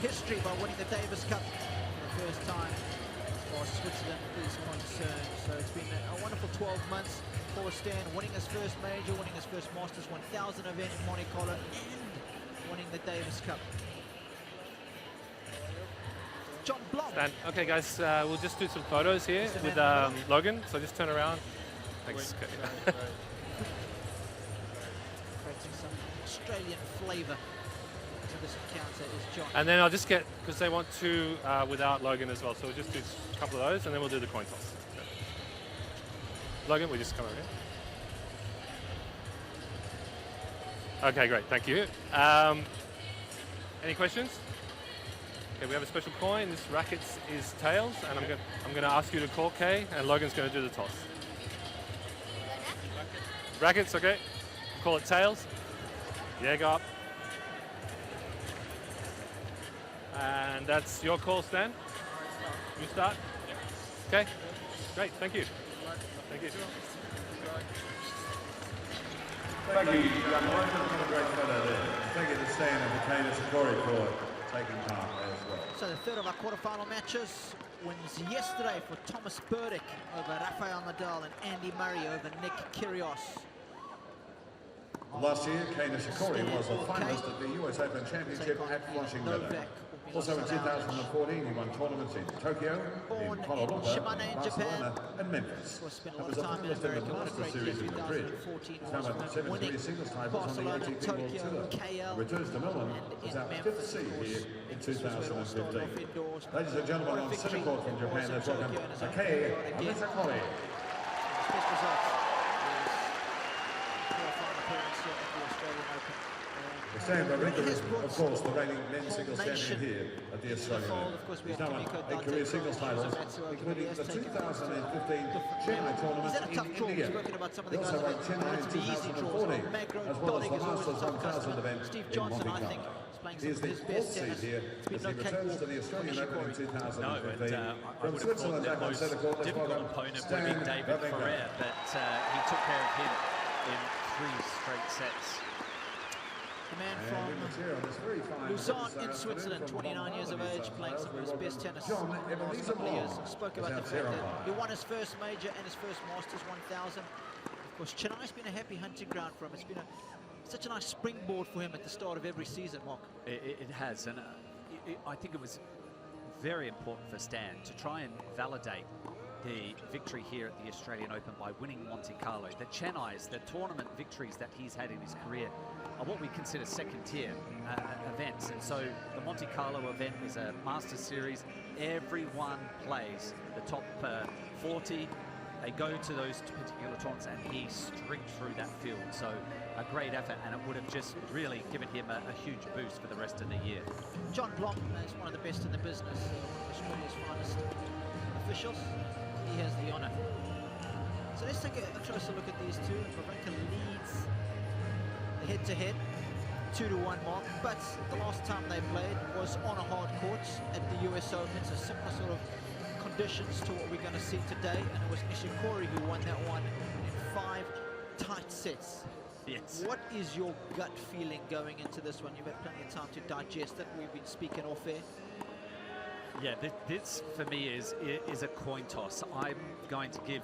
Speaker 21: history by winning the Davis Cup for the first time as far as Switzerland is concerned. So it's been a wonderful 12 months for Stan, winning his first major, winning his first Masters 1000 event in Monte Carlo, and winning the Davis Cup. John Blom.
Speaker 23: Stan. Okay, guys, we'll just do some photos here with Logan. So just turn around. Thanks. Okay.
Speaker 21: Creating some Australian flavour to this encounter is John.
Speaker 23: And then I'll just get, because they want two without Logan as well. So we'll just do a couple of those, and then we'll do the coin toss. Okay. Logan, we just come over here. Okay, great. Thank you. Any questions? Okay, we have a special coin. This racket is tails, and I'm going to ask you to call Kei, and Logan's going to do the toss. Rackets, okay. Call it tails. Yeah, go up. And that's your call, Stan. You start. Okay. Great. Thank you. Thank you.
Speaker 3: Thank you, young man. What a great photo there. Thank you to Stan and to Kei Nishikori for taking part as well.
Speaker 21: So the third of our quarterfinal matches wins yesterday for Thomas Burdick over Rafael Nadal and Andy Murray over Nick Kyrgios.
Speaker 3: Last year, Kei Nishikori was a finalist at the US Open Championship at Washington. Also in 2014, he won tournaments in Tokyo, in Kuala Lumpur, Barcelona and Memphis. And was a finalist in the Masters Series in Madrid. He's now at 73 singles titles on the ATP World Tour. Returns to Melbourne as our fifth seed here in 2015. Ladies and gentlemen, on centre court from Japan, let's welcome Kei Nishikori. Stan Wawrinka is, of course, the reigning men's singles champion here at the Australian Open. He's now won 8 career singles titles, including the 2015 Chennai tournament in India. He also won Chennai in 2014, as well as the Masters 1000 event in Monte Carlo. He is the fourth seed here as he returns to the Australian Open in 2015. From Switzerland, back on centre court, let's welcome Stan Wawrinka.
Speaker 24: But he took care of him in 3 straight sets.
Speaker 21: The man from Lausanne in Switzerland, 29 years of age, playing some of his best tennis in the last couple of years. Spoke about the fact that he won his first major and his first Masters 1000. Of course, Chennai's been a happy hunting ground for him. It's been such a nice springboard for him at the start of every season, Mark.
Speaker 22: It has, and I think it was very important for Stan to try and validate
Speaker 24: the victory here at the Australian Open by winning Monte Carlo. The Chennai's, the tournament victories that he's had in his career are what we consider second-tier events. And so the Monte Carlo event is a Masters Series. Everyone plays the top 40. They go to those particular tournaments, and he streaked through that field. So a great effort, and it would have just really given him a huge boost for the rest of the year.
Speaker 21: John Blom is one of the best in the business, one of Australia's finest officials. He has the honour. So let's take a closer look at these two. Wawrinka leads the head-to-head, 2-1 mark, but the last time they played was on a hard court at the US Open, so similar sort of conditions to what we're going to see today, and it was Nishikori who won that one in 5 tight sets.
Speaker 24: Yes.
Speaker 21: What is your gut feeling going into this one? You've had plenty of time to digest it. We've been speaking off air.
Speaker 24: Yeah, this for me is a coin toss. I'm going to give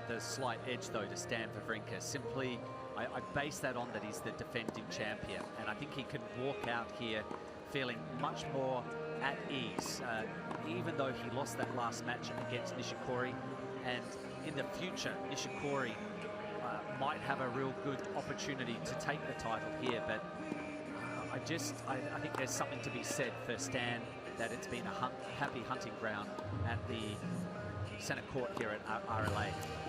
Speaker 24: the slight edge though to Stan Wawrinka. Simply, I base that on that he's the defending champion, and I think he can walk out here feeling much more at ease, even though he lost that last match against Nishikori. And in the future, Nishikori might have a real good opportunity to take the title here, but I think there's something to be said for Stan, that it's been a happy hunting ground at the Senate Court here at RLA.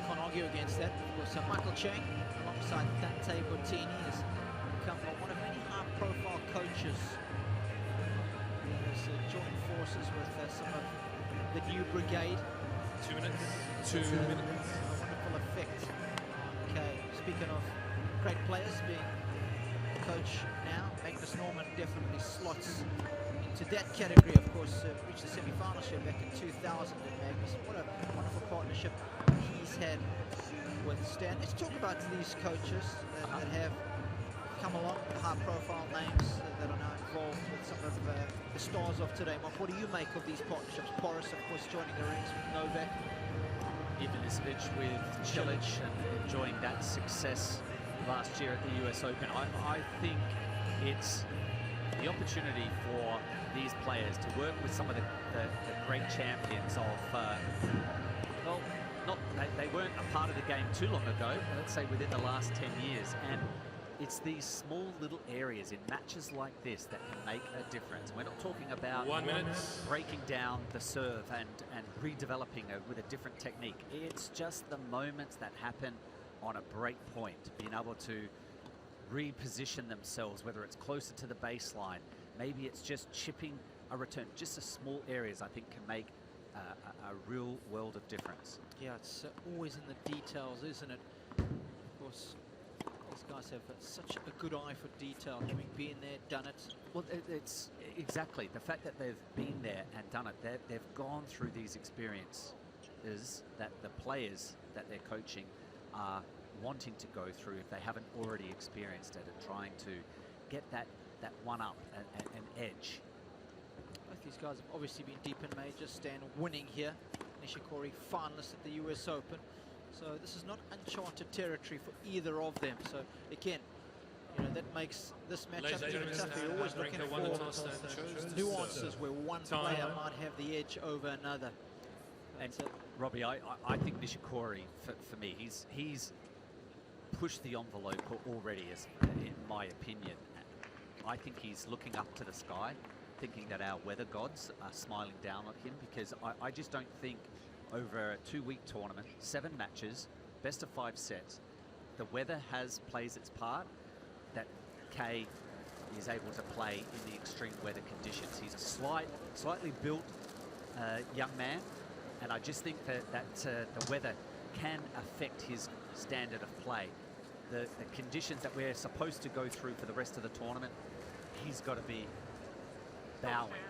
Speaker 21: Can't argue against that. Of course, Michael Chang, alongside Dante Bottini, has become one of many high-profile coaches. He has joined forces with some of the new brigade.
Speaker 23: 2 minutes. 2 minutes.
Speaker 21: A wonderful effect. Okay, speaking of great players being coach now, Magnus Norman definitely slots into that category. Of course, reached the semi-final show back in 2000 with Magnus. What a wonderful partnership he's had with Stan. Let's talk about these coaches that have come along, the high-profile names that are now involved with some of the stars of today. Mark, what do you make of these partnerships? Boris, of course, joining the ranks with Novak.
Speaker 24: Ivanisevic with Cilic and enjoying that success last year at the US Open. I think it's the opportunity for these players to work with some of the great champions of, well, they weren't a part of the game too long ago, let's say within the last 10 years. And it's these small little areas in matches like this that can make a difference. We're not talking about
Speaker 23: 1 minute.
Speaker 24: breaking down the serve and redeveloping it with a different technique. It's just the moments that happen on a break point, being able to reposition themselves, whether it's closer to the baseline, maybe it's just chipping a return. Just the small areas I think can make a real world of difference.
Speaker 21: Yeah, it's always in the details, isn't it? Of course, these guys have such a good eye for detail, having been there, done it.
Speaker 24: Well, it's exactly the fact that they've been there and done it. They've gone through these experiences that the players that they're coaching are wanting to go through if they haven't already experienced it, and trying to get that one up, an edge.
Speaker 21: Both these guys have obviously been deep in majors. Stan winning here, Nishikori finalist at the US Open. So this is not uncharted territory for either of them. So again, you know, that makes this matchup even tougher. You're always looking for nuances where one player might have the edge over another.
Speaker 24: And Robbie, I think Nishikori, for me, he's pushed the envelope already, in my opinion. I think he's looking up to the sky, thinking that our weather gods are smiling down at him, because I just don't think over a 2-week tournament, 7 matches, best of 5 sets, the weather plays its part, that Kay is able to play in the extreme weather conditions. He's a slightly built young man, and I just think that the weather can affect his standard of play. The conditions that we're supposed to go through for the rest of the tournament, he's got to be bowing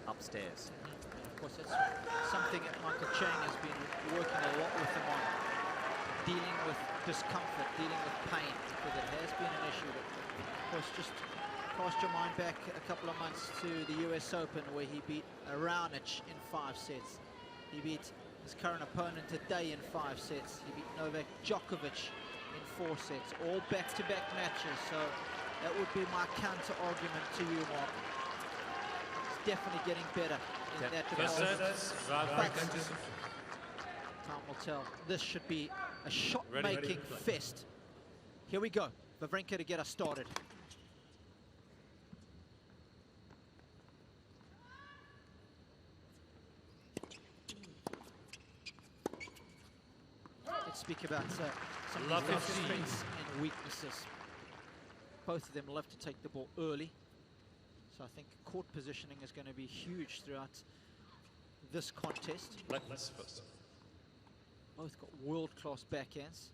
Speaker 24: upstairs.
Speaker 21: Of course, that's something that Michael Chang has been working a lot with him on. Dealing with discomfort, dealing with pain, because it has been an issue. But of course, just cast your mind back a couple of months to the US Open, where he beat Raonic in 5 sets. He beat his current opponent today in 5 sets. He beat Novak Djokovic in 4 sets, all back-to-back matches. So that would be my counter-argument to you, Mark. It's definitely getting better in that development. Time will tell. This should be a shot-making fest. Here we go. Wawrinka to get us started. Let's speak about some of the strengths and weaknesses. Both of them love to take the ball early. So I think court positioning is going to be huge throughout this contest.
Speaker 23: Let's first.
Speaker 21: Both got world-class backhands.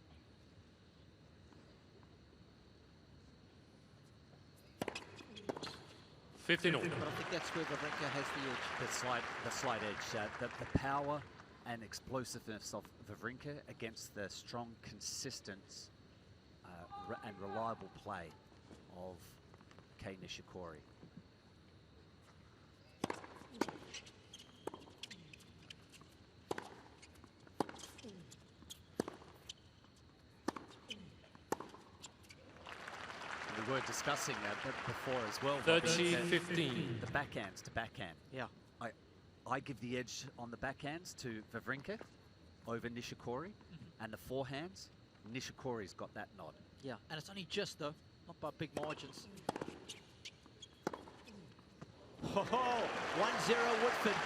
Speaker 23: But I
Speaker 21: think that's where Wawrinka has the edge.
Speaker 24: The slight edge. The power and explosiveness of Wawrinka against the strong, consistent and reliable play of Kei Nishikori. We were discussing that before as well.
Speaker 23: 30-15.
Speaker 24: The backhands to backhand.
Speaker 21: Yeah.
Speaker 24: I give the edge on the backhands to Wawrinka over Nishikori, and the forehands, Nishikori's got that nod.
Speaker 21: Yeah, and it's only just though, not by big margins. Ho ho! 1-0 Woodford.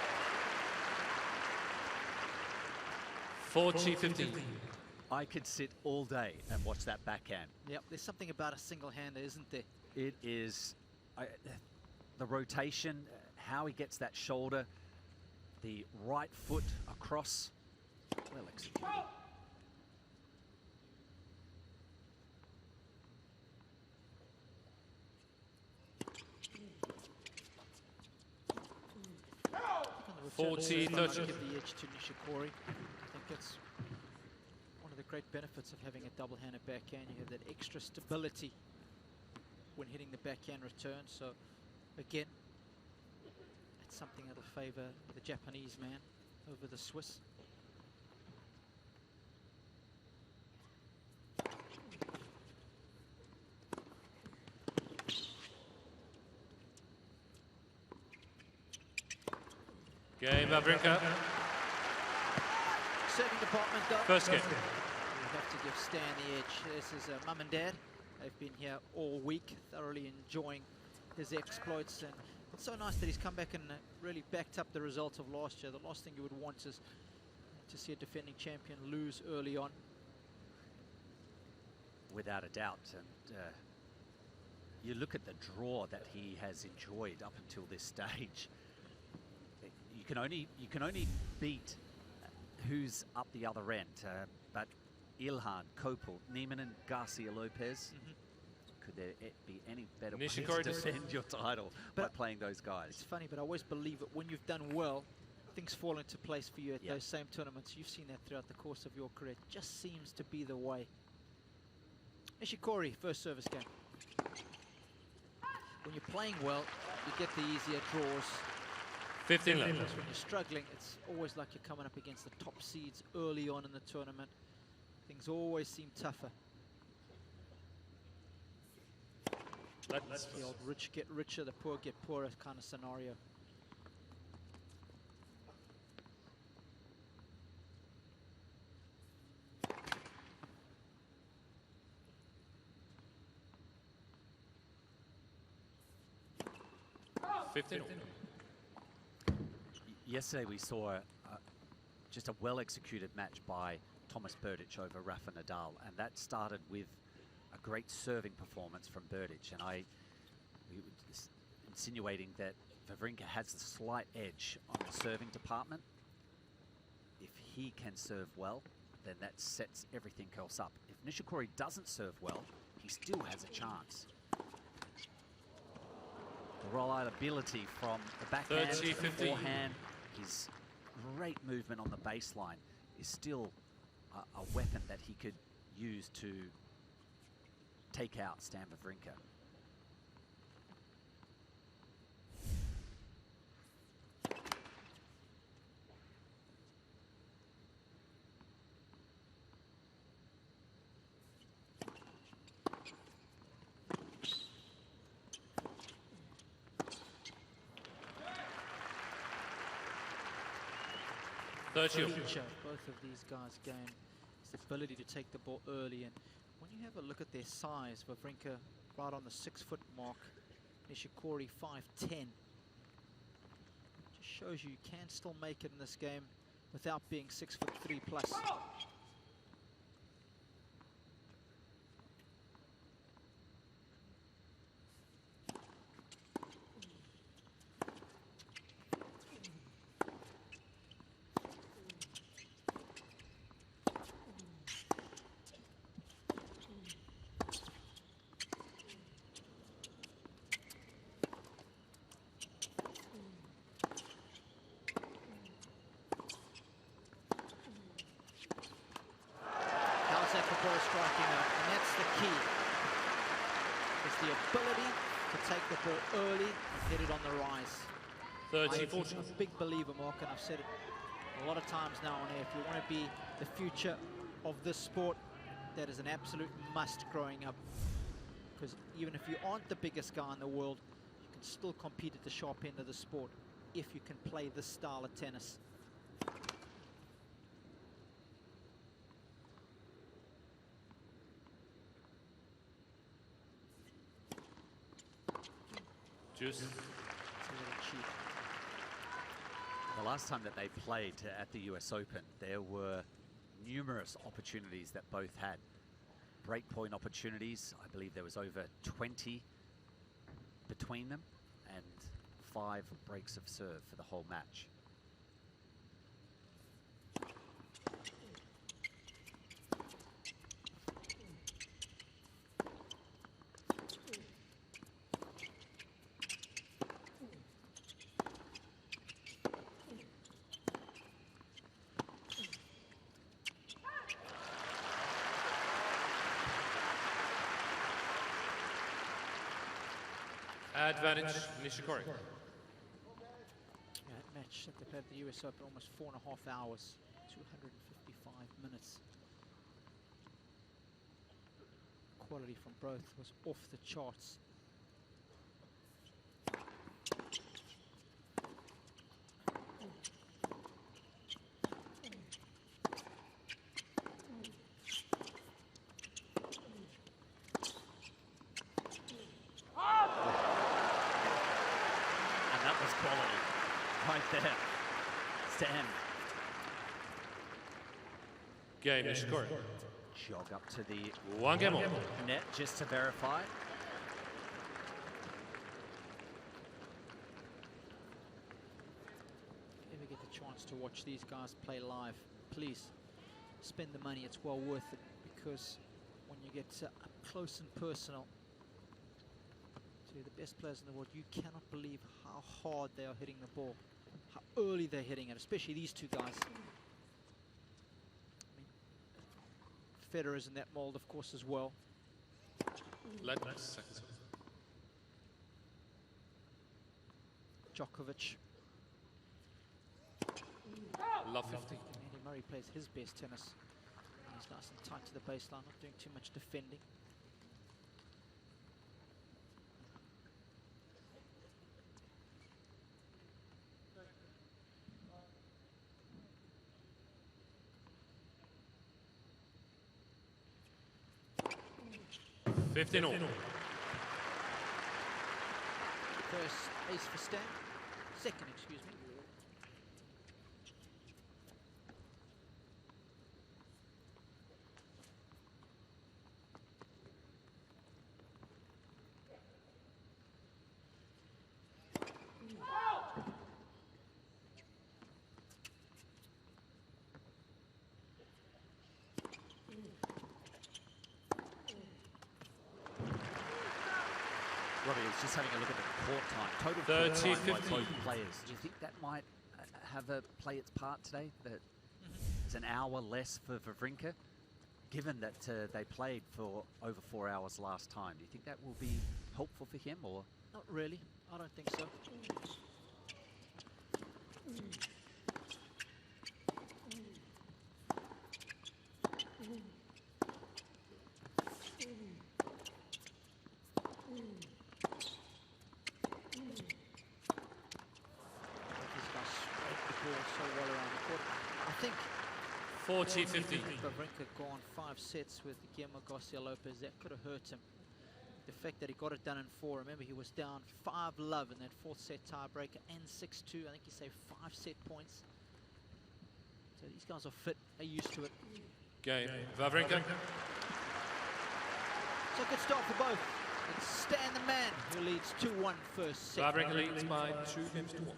Speaker 23: 40-15.
Speaker 24: I could sit all day and watch that backhand.
Speaker 21: Yep, there's something about a single-hander, isn't there?
Speaker 24: It is the rotation, how he gets that shoulder, the right foot across. Well executed.
Speaker 21: Give the edge to Nishikori. I think it's one of the great benefits of having a double-handed backhand. You have that extra stability when hitting the backhand return. So again, it's something that'll favor the Japanese man over the Swiss.
Speaker 23: Game, Wawrinka.
Speaker 21: Serving department, though.
Speaker 23: First game.
Speaker 21: We have to give Stan the edge. This is Mum and Dad. They've been here all week, thoroughly enjoying his exploits. And it's so nice that he's come back and really backed up the results of last year. The last thing you would want is to see a defending champion lose early on.
Speaker 24: Without a doubt. And you look at the draw that he has enjoyed up until this stage. You can only beat who's up the other end. But Ilhan, Kopel, Neiman and Garcia Lopez. Could there be any better way to defend your title by playing those guys?
Speaker 21: It's funny, but I always believe that when you've done well, things fall into place for you at those same tournaments. You've seen that throughout the course of your career. It just seems to be the way. Nishikori, first service game. When you're playing well, you get the easier draws.
Speaker 23: 15 left.
Speaker 21: When you're struggling, it's always like you're coming up against the top seeds early on in the tournament. Things always seem tougher. The old rich get richer, the poor get poorer kind of scenario.
Speaker 24: Yesterday we saw just a well-executed match by Thomas Berdych over Rafa Nadal, and that started with a great serving performance from Berdych, and we were insinuating that Wawrinka has the slight edge on the serving department. If he can serve well, then that sets everything else up. If Nishikori doesn't serve well, he still has a chance. The reliability from the backhand, the forehand, his great movement on the baseline is still a weapon that he could use to take out Stan Wawrinka.
Speaker 21: feature both of these guys' game is the ability to take the ball early. And when you have a look at their size, Wawrinka right on the 6-foot mark, Nishikori 5'10". Just shows you can still make it in this game without being 6'3" plus. Striking out, and that's the key. It's the ability to take the ball early and hit it on the rise.
Speaker 23: 30-40.
Speaker 21: I'm a big believer, Mark, and I've said it a lot of times now on air. If you want to be the future of this sport, that is an absolute must growing up. Because even if you aren't the biggest guy in the world, you can still compete at the sharp end of the sport if you can play this style of tennis.
Speaker 23: Juice.
Speaker 24: The last time that they played at the US Open, there were numerous opportunities that both had. Breakpoint opportunities, I believe there was over 20 between them, and 5 breaks of serve for the whole match.
Speaker 23: Advantage, Nishikori.
Speaker 21: Yeah, that match that they played at the US Open, almost 4.5 hours, 255 minutes. Quality from both was off the charts.
Speaker 24: There. Stan.
Speaker 23: Game, Nishikori.
Speaker 24: Jog up to the
Speaker 23: one game
Speaker 24: net just to verify.
Speaker 21: If you ever get the chance to watch these guys play live, please spend the money. It's well worth it, because when you get up close and personal to the best players in the world, you cannot believe how hard they are hitting the ball. How early they're hitting it, especially these two guys. I mean, Federer's in that mold, of course, as well. Djokovic.
Speaker 23: Love 50.
Speaker 21: Andy Murray plays his best tennis. He's nice and tight to the baseline, not doing too much defending.
Speaker 23: First
Speaker 21: ace for Stan. Second, excuse me.
Speaker 24: Robbie was just having a look at the court time. Total
Speaker 23: 30,
Speaker 24: court time by
Speaker 23: 50.
Speaker 24: both players. Do you think that might have a play its part today? That it's an hour less for Wawrinka, given that they played for over 4 hours last time. Do you think that will be helpful for him, or?
Speaker 21: Not really. I don't think so.
Speaker 23: 40-50.
Speaker 21: Wawrinka gone 5 sets with Guillermo Garcia Lopez. That could have hurt him. The fact that he got it done in 4. Remember, he was down 5-love in that 4th set tiebreaker and 6-2. I think he saved 5 set points. So these guys are fit, are used to it.
Speaker 23: Game. Wawrinka.
Speaker 21: So a good start for both. It's Stan the man who leads 2-1 first set.
Speaker 23: Wawrinka leads by 2 games to 1.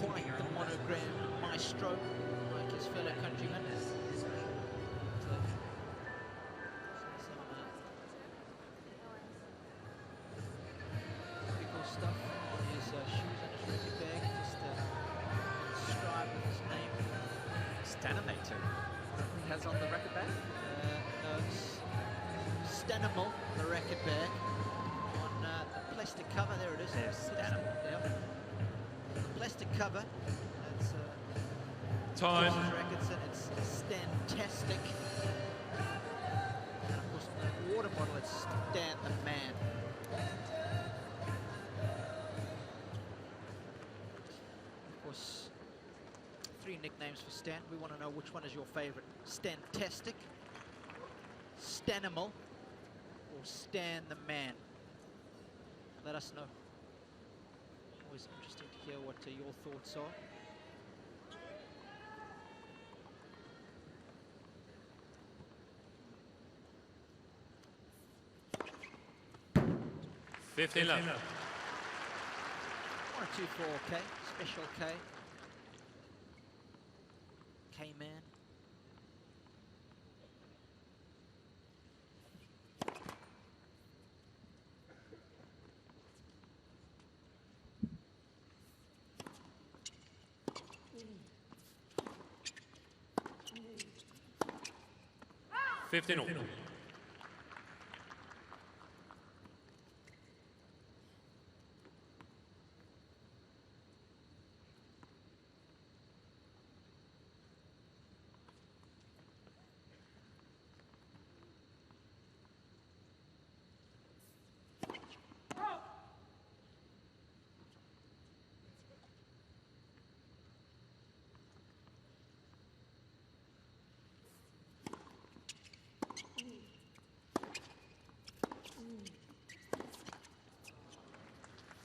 Speaker 21: Quite the monogram maestro, like his fellow countrymen. Typical stuff on his shoes and his rugby bag, just a scribe with his name.
Speaker 24: Stanimator. He has on the racket bag?
Speaker 21: No, it's Stanimal, the racket bag. On the plastic cover, there it is.
Speaker 24: There's Stanimal.
Speaker 21: Yep. Plastic cover. That's
Speaker 23: Time.
Speaker 21: Rackets, and it's Stantastic. And of course, the water bottle, it's Stan the man. Of course, 3 nicknames for Stan. We want to know which one is your favorite. Stantastic, Stanimal, or Stan the man. Let us know. Always interesting to hear what your thoughts are.
Speaker 23: $15 love.
Speaker 21: 1-2 for K, special K. K-man.
Speaker 23: $15 all.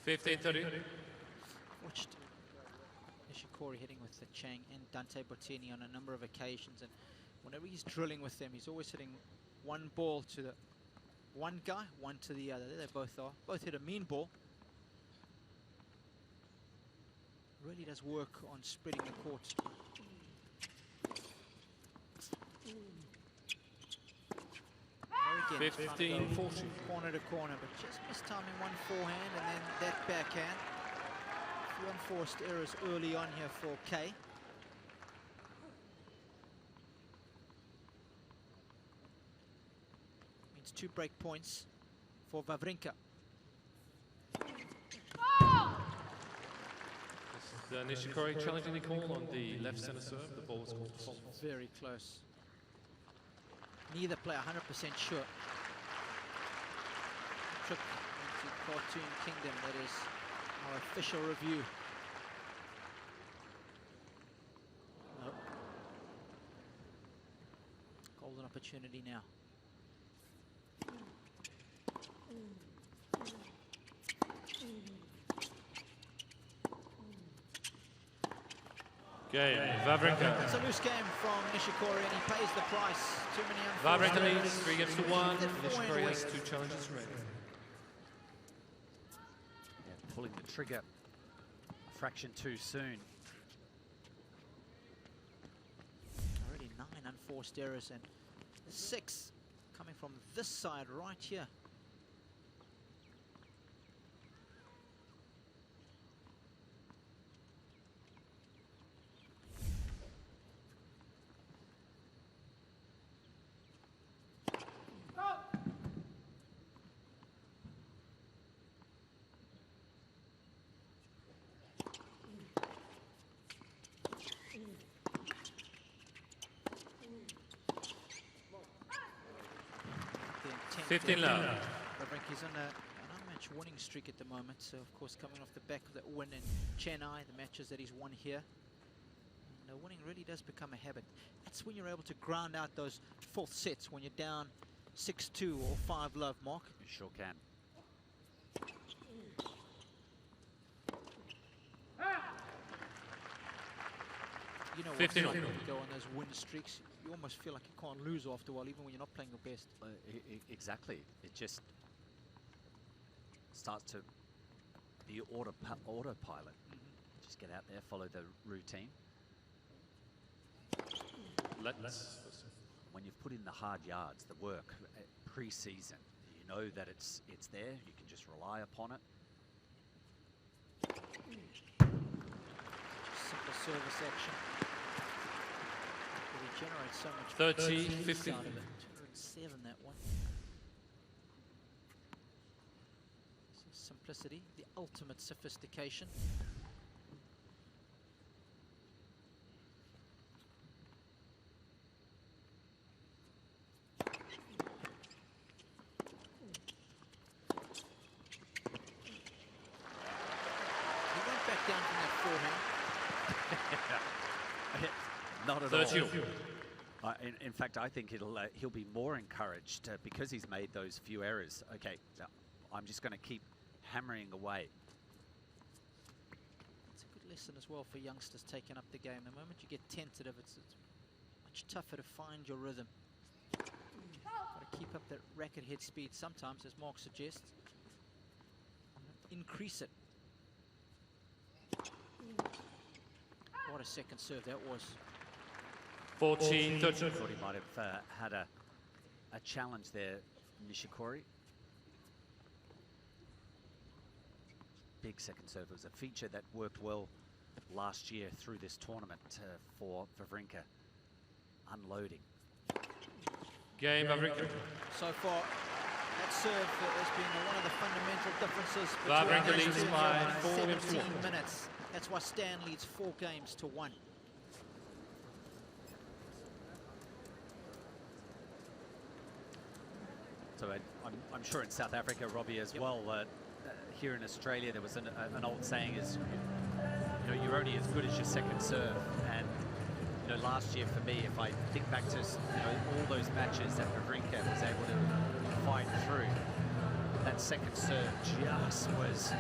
Speaker 23: $15-30.
Speaker 21: Watched Nishikori hitting with the Chang and Dante Bottini on a number of occasions, and whenever he's drilling with them, he's always hitting one ball to the one guy, one to the other. There they both are. Both hit a mean ball. Really does work on spreading the court. Again,
Speaker 23: 15-40.
Speaker 21: Corner to corner, but just mistiming one forehand and then that backhand. A few unforced errors early on here for K. Means 2 break points for Wawrinka.
Speaker 23: The Nishikori challenging the call on the left center serve. The ball was called fault.
Speaker 21: Very close. Neither player 100% sure. Trip into Cartoon Kingdom, that is our official review. No. Golden opportunity now.
Speaker 23: Game. Wawrinka.
Speaker 21: It's a loose game from Nishikori, and he pays the price. Too many
Speaker 23: Wawrinka
Speaker 21: unforced
Speaker 23: leads 3 games to 1. Nishikori has 2 challenges ready.
Speaker 24: Yeah, pulling the trigger a fraction too soon.
Speaker 21: Already 9 unforced errors, and 6 coming from this side right here.
Speaker 23: 15 love.
Speaker 21: Wawrinka's on an unmatched winning streak at the moment. So, of course, coming off the back of that win in Chennai, the matches that he's won here. And winning really does become a habit. That's when you're able to ground out those fourth sets when you're down 6-2 or 5 love, Mark.
Speaker 24: You sure can.
Speaker 21: You know what
Speaker 23: 15
Speaker 21: it's like when you go on those win streaks. You almost feel like you can't lose after a while, even when you're not playing your best.
Speaker 24: Exactly. It just starts to be autopilot. Just get out there, follow the routine. When you've put in the hard yards, the work pre-season, you know that it's there. You can just rely upon it.
Speaker 21: Simple service action. It generates so much
Speaker 23: 30,
Speaker 21: pace
Speaker 23: 50.
Speaker 21: out of it. 207 that one. So simplicity, the ultimate sophistication. Down from that forehand.
Speaker 24: Not at
Speaker 23: 30.
Speaker 24: all. In fact, I think he'll be more encouraged because he's made those few errors. Okay, I'm just going to keep hammering away.
Speaker 21: It's a good lesson as well for youngsters taking up the game. The moment you get tentative, it's much tougher to find your rhythm. Got to keep up that racket head speed sometimes, as Mark suggests. Increase it. What a second serve that was.
Speaker 23: 14, 13.
Speaker 24: Thought he might have had a challenge there, Nishikori. Big second serve. It was a feature that worked well last year through this tournament for Wawrinka. Unloading.
Speaker 23: Game, Wawrinka.
Speaker 21: So far, that serve has been one of the fundamental differences
Speaker 23: Wawrinka
Speaker 21: between
Speaker 23: leads by 4 games to
Speaker 21: 17
Speaker 23: 1.
Speaker 21: minutes. That's why Stan leads 4 games to 1.
Speaker 24: So I'm sure in South Africa, Robbie, as well. Here in Australia, there was an old saying is, you know, you're only as good as your second serve. And you know, last year for me, if I think back to all those matches that Wawrinka was able to fight through, that second serve just was.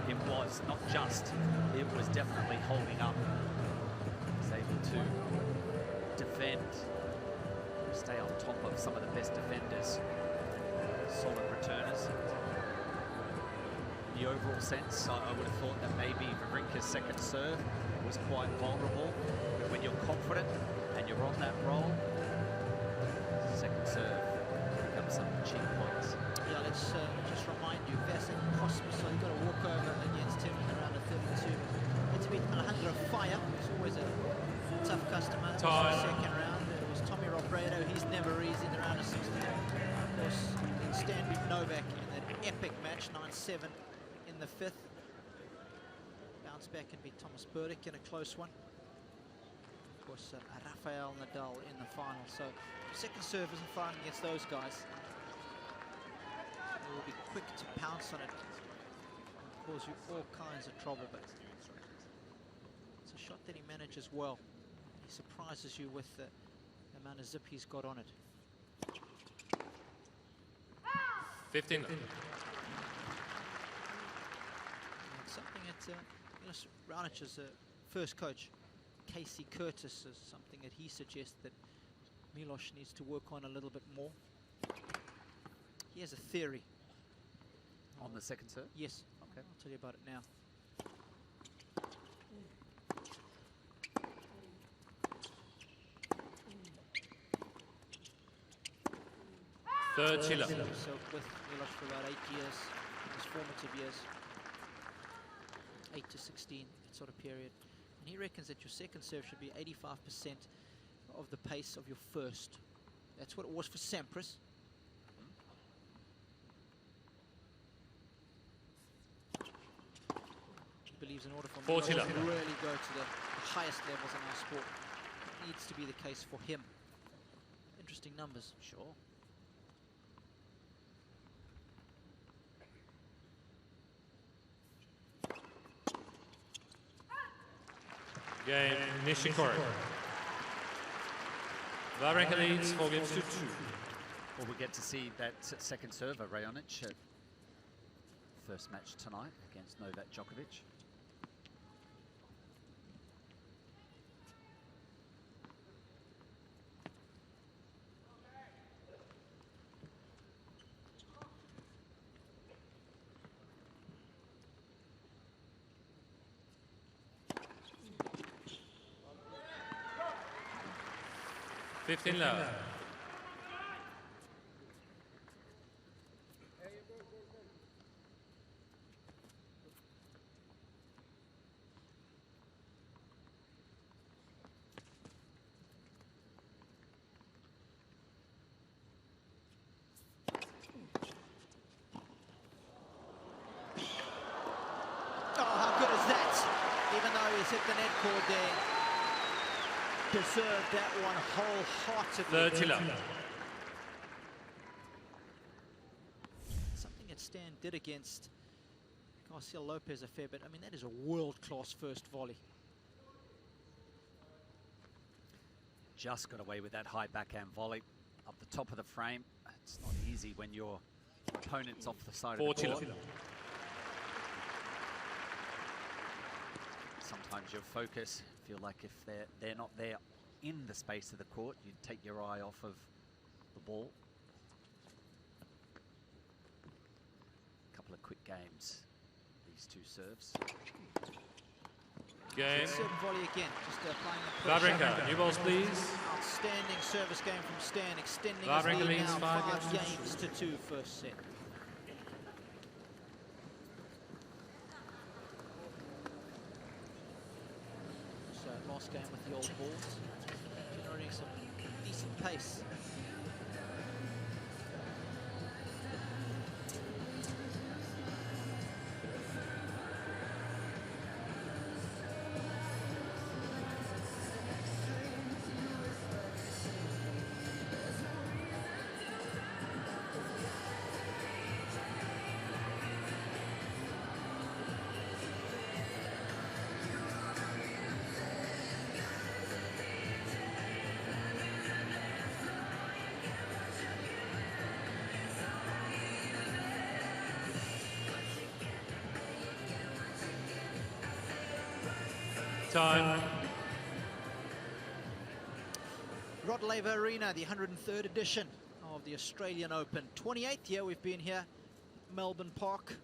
Speaker 24: It was not just, it was definitely holding up. He was able to defend, stay on top of some of the best defenders, solid returners. In the overall sense, I would have thought that maybe Wawrinka's second serve was quite vulnerable, but when you're confident and you're on that roll, second serve becomes some cheap points.
Speaker 21: Yeah, let's just remind you, Vasek Cosmos, so you've got to walk over against him in the round of 32. It's been Alejandro Fire, who's always a tough customer. This was the second round. It was Tommy Robredo, he's never easy in the round of 16. Of course, Stanley Novak in that epic match, 9-7 in the 5th. Bounce back and beat Thomas Burdick in a close one. Of course, Rafael Nadal in the final. So, second serve isn't firing against those guys. Will be quick to pounce on it and cause you all kinds of trouble, but it's a shot that he manages well. He surprises you with the amount of zip he's got on it.
Speaker 23: 15.
Speaker 21: It's something that Raonic's first coach, Casey Curtis, is something that he suggests that Milos needs to work on a little bit more. He has a theory.
Speaker 24: On the second serve?
Speaker 21: Yes.
Speaker 24: Okay.
Speaker 21: I'll tell you about it now.
Speaker 23: Third Chile.
Speaker 21: So with Milos for about 8 years, his formative years, 8 to 16, that sort of period. And he reckons that your second serve should be 85% of the pace of your first. That's what it was for Sampras. Believes in order for Milos to really go to the highest levels in our sport, it needs to be the case for him. Interesting numbers.
Speaker 24: Sure.
Speaker 23: Game Nishikori. Wawrinka leads 4 games to 2.
Speaker 24: Well, we get to see that second server, Raonic, first match tonight against Novak Djokovic.
Speaker 23: $15 love.
Speaker 21: Oh, how good is that? Even though he's hit the net cord there, deserved that one wholeheartedly.
Speaker 23: 30 love.
Speaker 21: Something that Stan did against Garcia Lopez a fair bit. I mean, that is a world-class first volley.
Speaker 24: Just got away with that high backhand volley up the top of the frame. It's not easy when your opponent's off the side of the court. Sometimes your focus, feel like if they're not there in the space of the court, you take your eye off of the ball. A couple of quick games, these two serves.
Speaker 23: Game.
Speaker 21: Serve volley again, just applying the pressure.
Speaker 23: Wawrinka, new balls please.
Speaker 21: Outstanding service game from Stan, extending
Speaker 23: Wawrinka
Speaker 21: his lead
Speaker 23: leads
Speaker 21: now
Speaker 23: 5
Speaker 21: games to 2 first set. So last game with the old balls, generating some decent pace.
Speaker 23: Time.
Speaker 21: Laver Arena, the 103rd edition of the Australian Open. 28th year we've been here, Melbourne Park.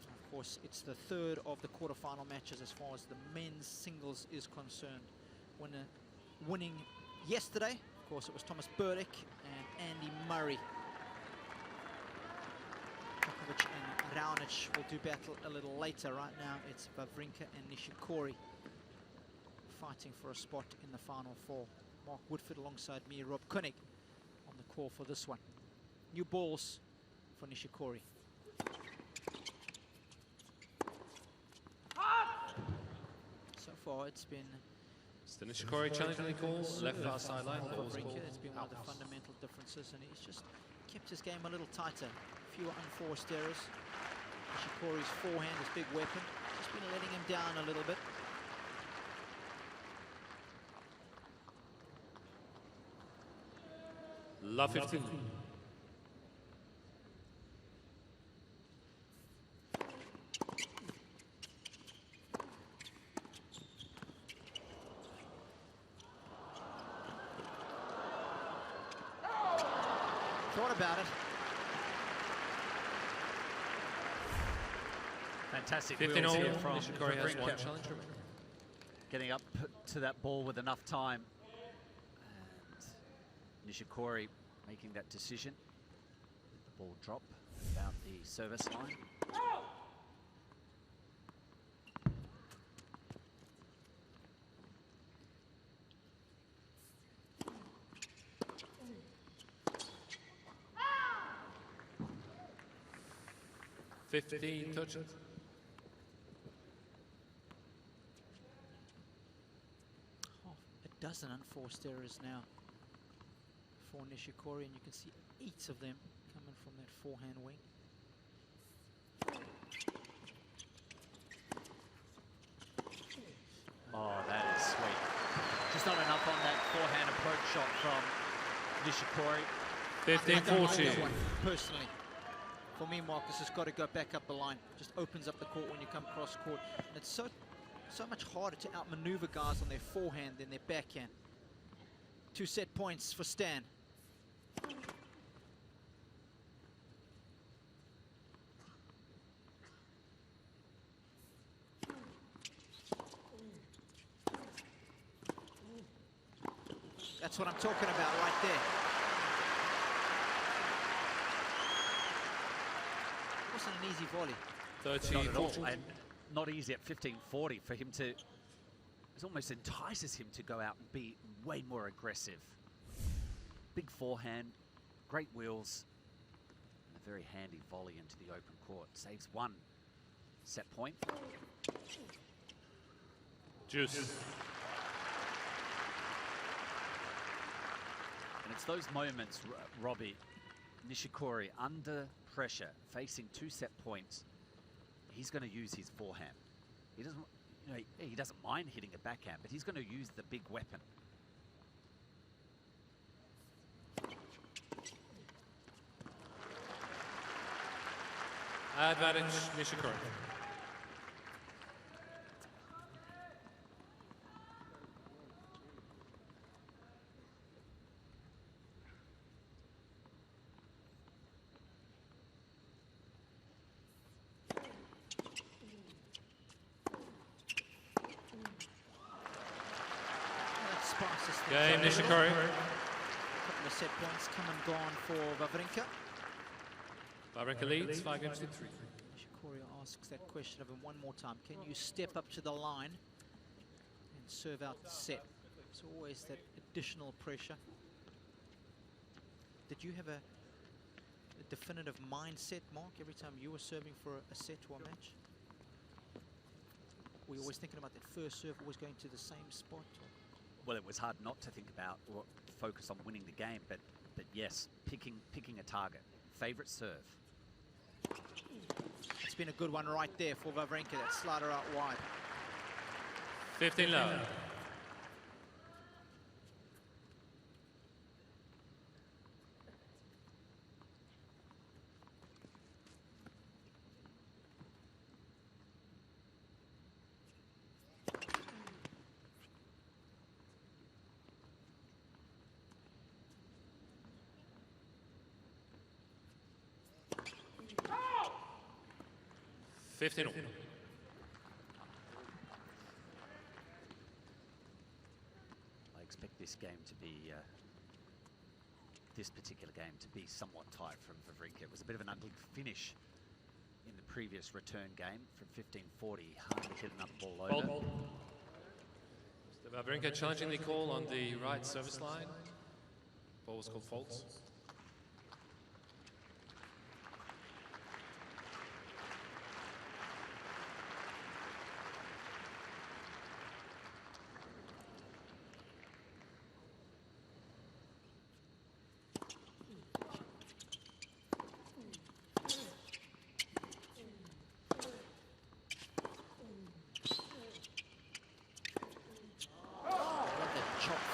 Speaker 21: Of course, it's the third of the quarterfinal matches as far as the men's singles is concerned. Winning yesterday, of course, it was Thomas Burdick and Andy Murray. Djokovic and Raonic will do battle a little later. Right now, it's Wawrinka and Nishikori fighting for a spot in the final four. Mark Woodford alongside me, Rob Koenig, on the call for this one. New balls for Nishikori. So far, it's been...
Speaker 23: It's the Nishikori challenging call, left far sideline.
Speaker 21: It's been one of the fundamental differences, and he's just kept his game a little tighter. Fewer unforced errors. Nishikori's forehand, his big weapon, just been letting him down a little bit.
Speaker 23: Love 15.
Speaker 21: Thought about it.
Speaker 24: Fantastic
Speaker 23: 15
Speaker 24: wheels
Speaker 23: all.
Speaker 24: here from
Speaker 23: Nishikori has one challenge remaining.
Speaker 24: Getting up to that ball with enough time. And Nishikori making that decision. The ball drop about the service line.
Speaker 23: $15 touches.
Speaker 21: A dozen unforced errors now for Nishikori, and you can see 8 of them coming from that forehand wing.
Speaker 24: Oh, that is sweet. Just not enough on that forehand approach shot from Nishikori.
Speaker 21: 15-14. I don't like that one, personally. For me, Marcus has got to go back up the line. Just opens up the court when you come cross court. And it's so much harder to outmaneuver guys on their forehand than their backhand. 2 set points for Stan. That's what I'm talking about right there. It wasn't an easy volley.
Speaker 24: 13-14. And not easy at 15-40 for him to... It almost entices him to go out and be way more aggressive. Big forehand, great wheels, and a very handy volley into the open court. Saves 1 set point.
Speaker 23: Juice.
Speaker 24: And it's those moments, Robbie, Nishikori under pressure, facing 2 set points. He's going to use his forehand. He doesn't, you know, he doesn't mind hitting a backhand, but he's going to use the big weapon.
Speaker 23: Advantage, Nishikori. Game, Nishikori.
Speaker 21: A couple of set points come and gone for Wawrinka.
Speaker 23: Wawrinka leads 5-3.
Speaker 21: Nishikori asks that question of him one more time. Can you step up to the line and serve out the set? It's always that additional pressure. Did you have a definitive mindset, Mark, every time you were serving for a set or a match? Were you always thinking about that first serve, always going to the same spot? Or?
Speaker 24: Well, it was hard not to think about or focus on winning the game, but yes, picking a target. Favorite serve.
Speaker 21: It's been a good one right there for Wawrinka, that slider out wide.
Speaker 23: 15 love. I
Speaker 24: expect this game to be, this particular game to be somewhat tight from Wawrinka. It was a bit of an ugly finish in the previous return game from 15-40. Hardly hit another ball over.
Speaker 23: So Wawrinka challenging the call on the right service line. Ball was called false.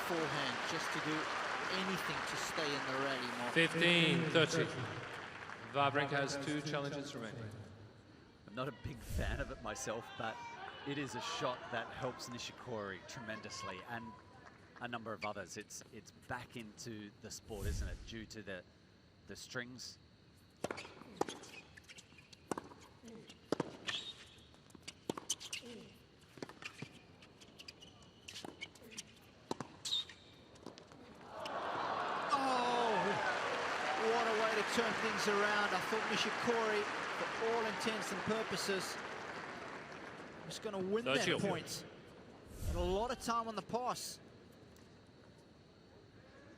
Speaker 21: Forehand just to do anything to stay in the rally, Mark.
Speaker 23: 15-30. Wawrinka has 2 challenges remaining.
Speaker 24: I'm not a big fan of it myself, but it is a shot that helps Nishikori tremendously and a number of others. It's back into the sport, isn't it? Due to the strings.
Speaker 21: Turn things around. I thought Nishikori, for all intents and purposes, was going to win that point. Had a lot of time on the pass.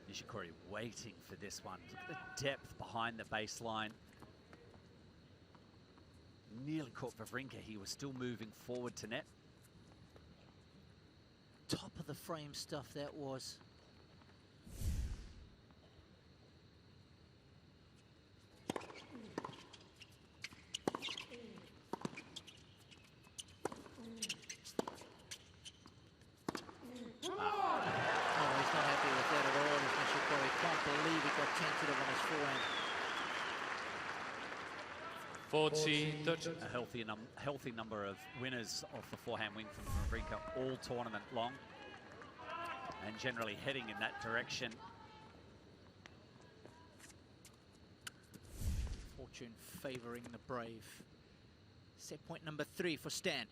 Speaker 24: Nishikori waiting for this one. Look at the depth behind the baseline. Nearly caught Wawrinka. He was still moving forward to net.
Speaker 21: Top of the frame stuff that was. tentative on his forehand.
Speaker 23: 40-30.
Speaker 24: A healthy number of winners of the forehand wing from Wawrinka all tournament long, and generally heading in that direction.
Speaker 21: Fortune favouring the brave. Set point number 3 for Stan.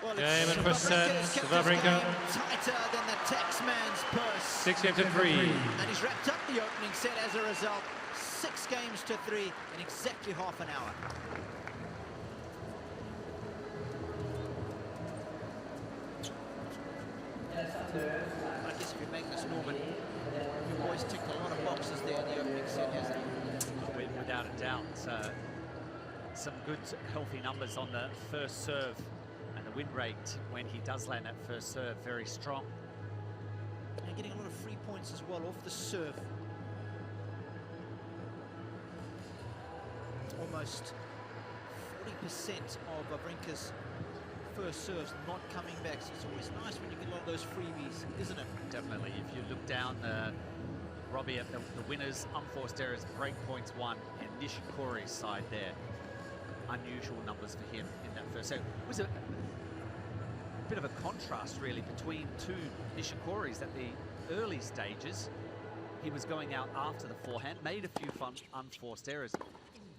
Speaker 21: Well,
Speaker 23: game and first set, Wawrinka.
Speaker 21: Tighter than the taxman's purse.
Speaker 23: 6 games to 3.
Speaker 21: And he's wrapped up the opening set as a result. 6 games to 3 in exactly half an hour. I guess if you make this, Norman, your boys ticked a lot of boxes there in the opening set, hasn't he?
Speaker 24: Without a doubt, some good healthy numbers on the first serve, and the win rate when he does land that first serve very strong.
Speaker 21: And getting a lot of free points as well off the serve. Almost 40% of Wawrinka's first serves not coming back, so it's always nice when you get a lot of those freebies, isn't it?
Speaker 24: Definitely. If you look down, Robbie, at the winners, unforced errors, break points won, and Nishikori's side there. Unusual numbers for him in that first set. It was a bit of a contrast, really, between two Nishikoris at the early stages. He was going out after the forehand, made a few fun unforced errors.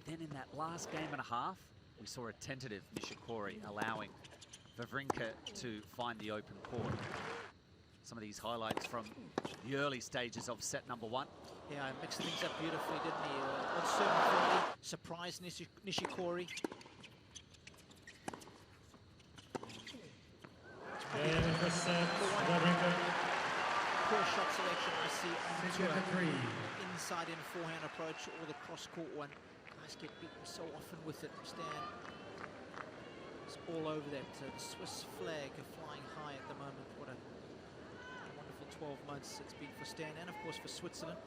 Speaker 24: Then in that last game and a half, we saw a tentative Nishikori allowing Wawrinka to find the open court. Some of these highlights from the early stages of set number 1.
Speaker 21: Yeah, mixed things up beautifully, didn't he? On serve 40, surprised Nishikori. Poor shot selection I see on tour. Inside in forehand approach or the cross-court one. Guys get beaten so often with it. Stan is all over that. The Swiss flag flying high at the moment. What a wonderful 12 months it's been for Stan and of course for Switzerland.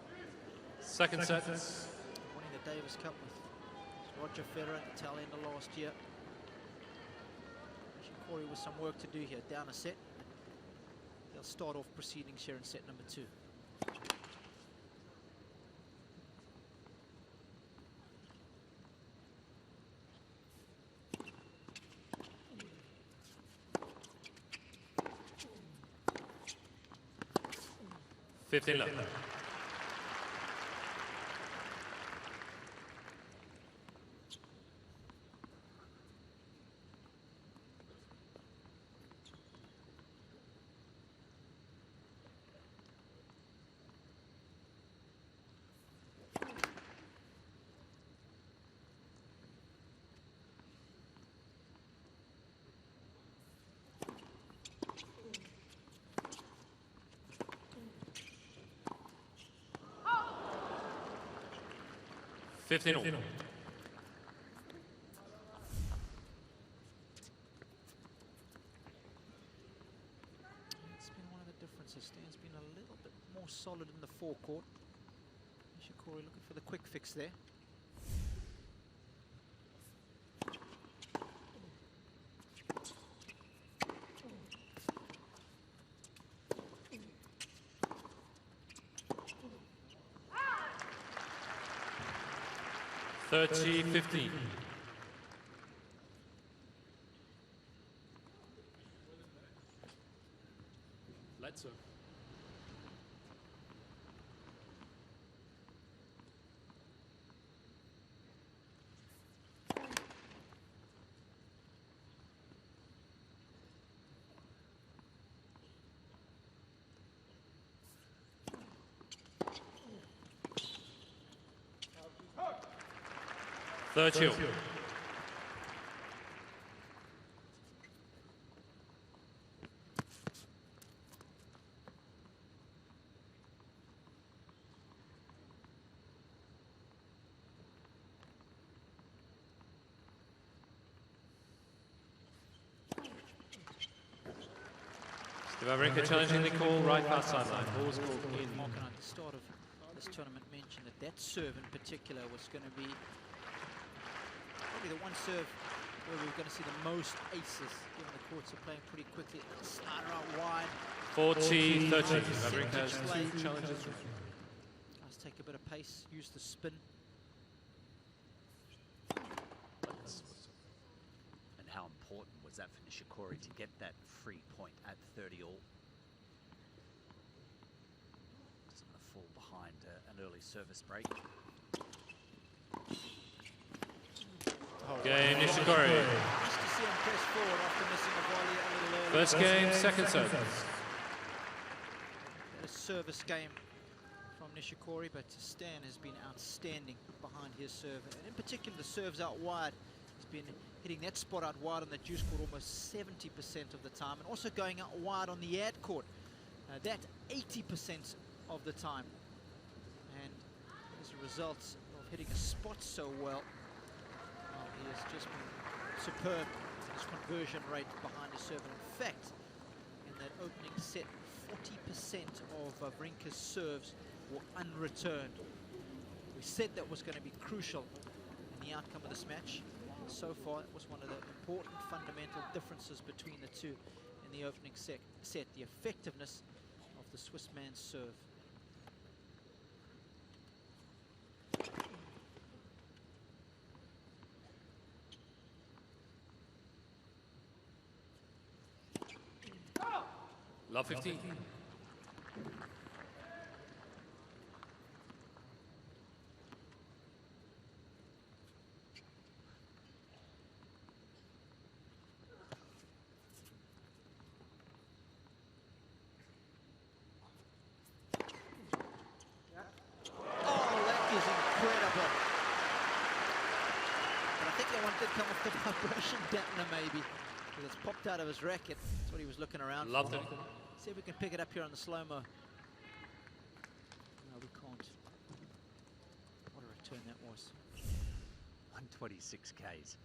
Speaker 23: Second set.
Speaker 21: Winning the Davis Cup with Roger Federer at the tail end of last year. Nishikori with some work to do here. Down a set. They'll start off proceedings here in set number 2.
Speaker 23: $15 left. $15.
Speaker 21: It's been one of the differences. Stan's been a little bit more solid in the forecourt. Nishikori looking for the quick fix there.
Speaker 23: $30-15. Let's go. Third chill. Wawrinka challenging the call, right past sideline. Ball's called in.
Speaker 21: At the start of this tournament mentioned that serve in particular was going to be probably the one serve where we're going to see the most aces, given the courts are playing pretty quickly. Slider out wide.
Speaker 23: 40-30. Maverick has 2 challenges.
Speaker 21: Let's take a bit of pace, use the spin.
Speaker 24: And how important was that for Nishikori to get that free point at 30 all? Doesn't want to fall behind an early service break.
Speaker 23: Game, Nishikori.
Speaker 21: Nice to see him press forward after missing a volley a little early.
Speaker 23: First game, second service.
Speaker 21: A service game from Nishikori, but Stan has been outstanding behind his serve. And in particular, the serves out wide. He's been hitting that spot out wide on the juice court almost 70% of the time, and also going out wide on the ad court. That 80% of the time. And as a result of hitting a spot so well, he has just been superb in his conversion rate behind his serve. And in fact, in that opening set, 40% of Wawrinka's serves were unreturned. We said that was going to be crucial in the outcome of this match. And so far, it was one of the important fundamental differences between the two in the opening set, the effectiveness of the Swiss man's serve.
Speaker 23: Love 15.
Speaker 21: Maybe, because it's popped out of his racket. That's what he was looking around
Speaker 23: Loved
Speaker 21: for.
Speaker 23: it.
Speaker 21: See if we can pick it up here on the slow-mo. No, we can't. What a return that was.
Speaker 24: 126 Ks.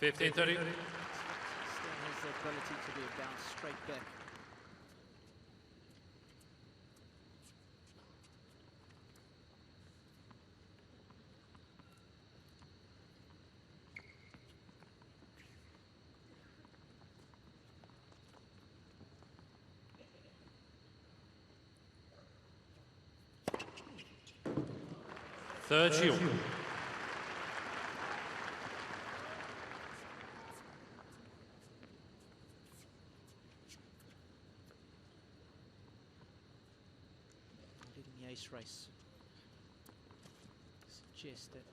Speaker 23: 15-30.
Speaker 21: Stan has the ability to be a bounce straight back.
Speaker 23: Third shield.
Speaker 21: Leading the ace race. Suggest that.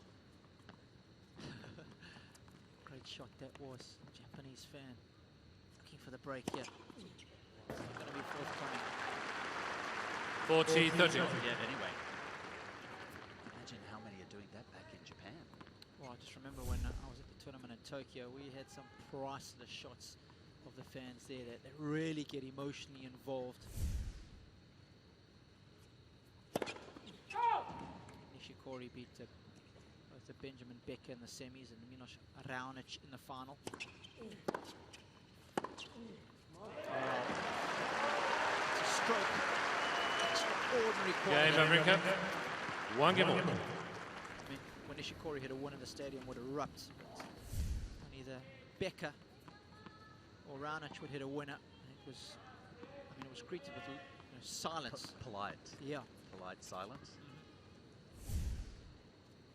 Speaker 21: Great shot that was. Japanese fan looking for the break here. It's not going to be forthcoming.
Speaker 23: 40-30.
Speaker 24: Yeah, anyway. Imagine how many are doing that back in Japan.
Speaker 21: Well, I just remember when I was at the tournament in Tokyo, we had some priceless shots of the fans there that really get emotionally involved. Nishikori beat both the Benjamin Becker in the semis and Miloš Raonic in the final. It's a stroke. Extraordinary quality.
Speaker 23: Game, Wawrinka. One game more.
Speaker 21: I mean, when Nishikori hit a win in the stadium would erupt. When either Becker or Raonic would hit a winner, it was, I mean, it was greeted with silence.
Speaker 24: Polite.
Speaker 21: Yeah.
Speaker 24: Polite silence.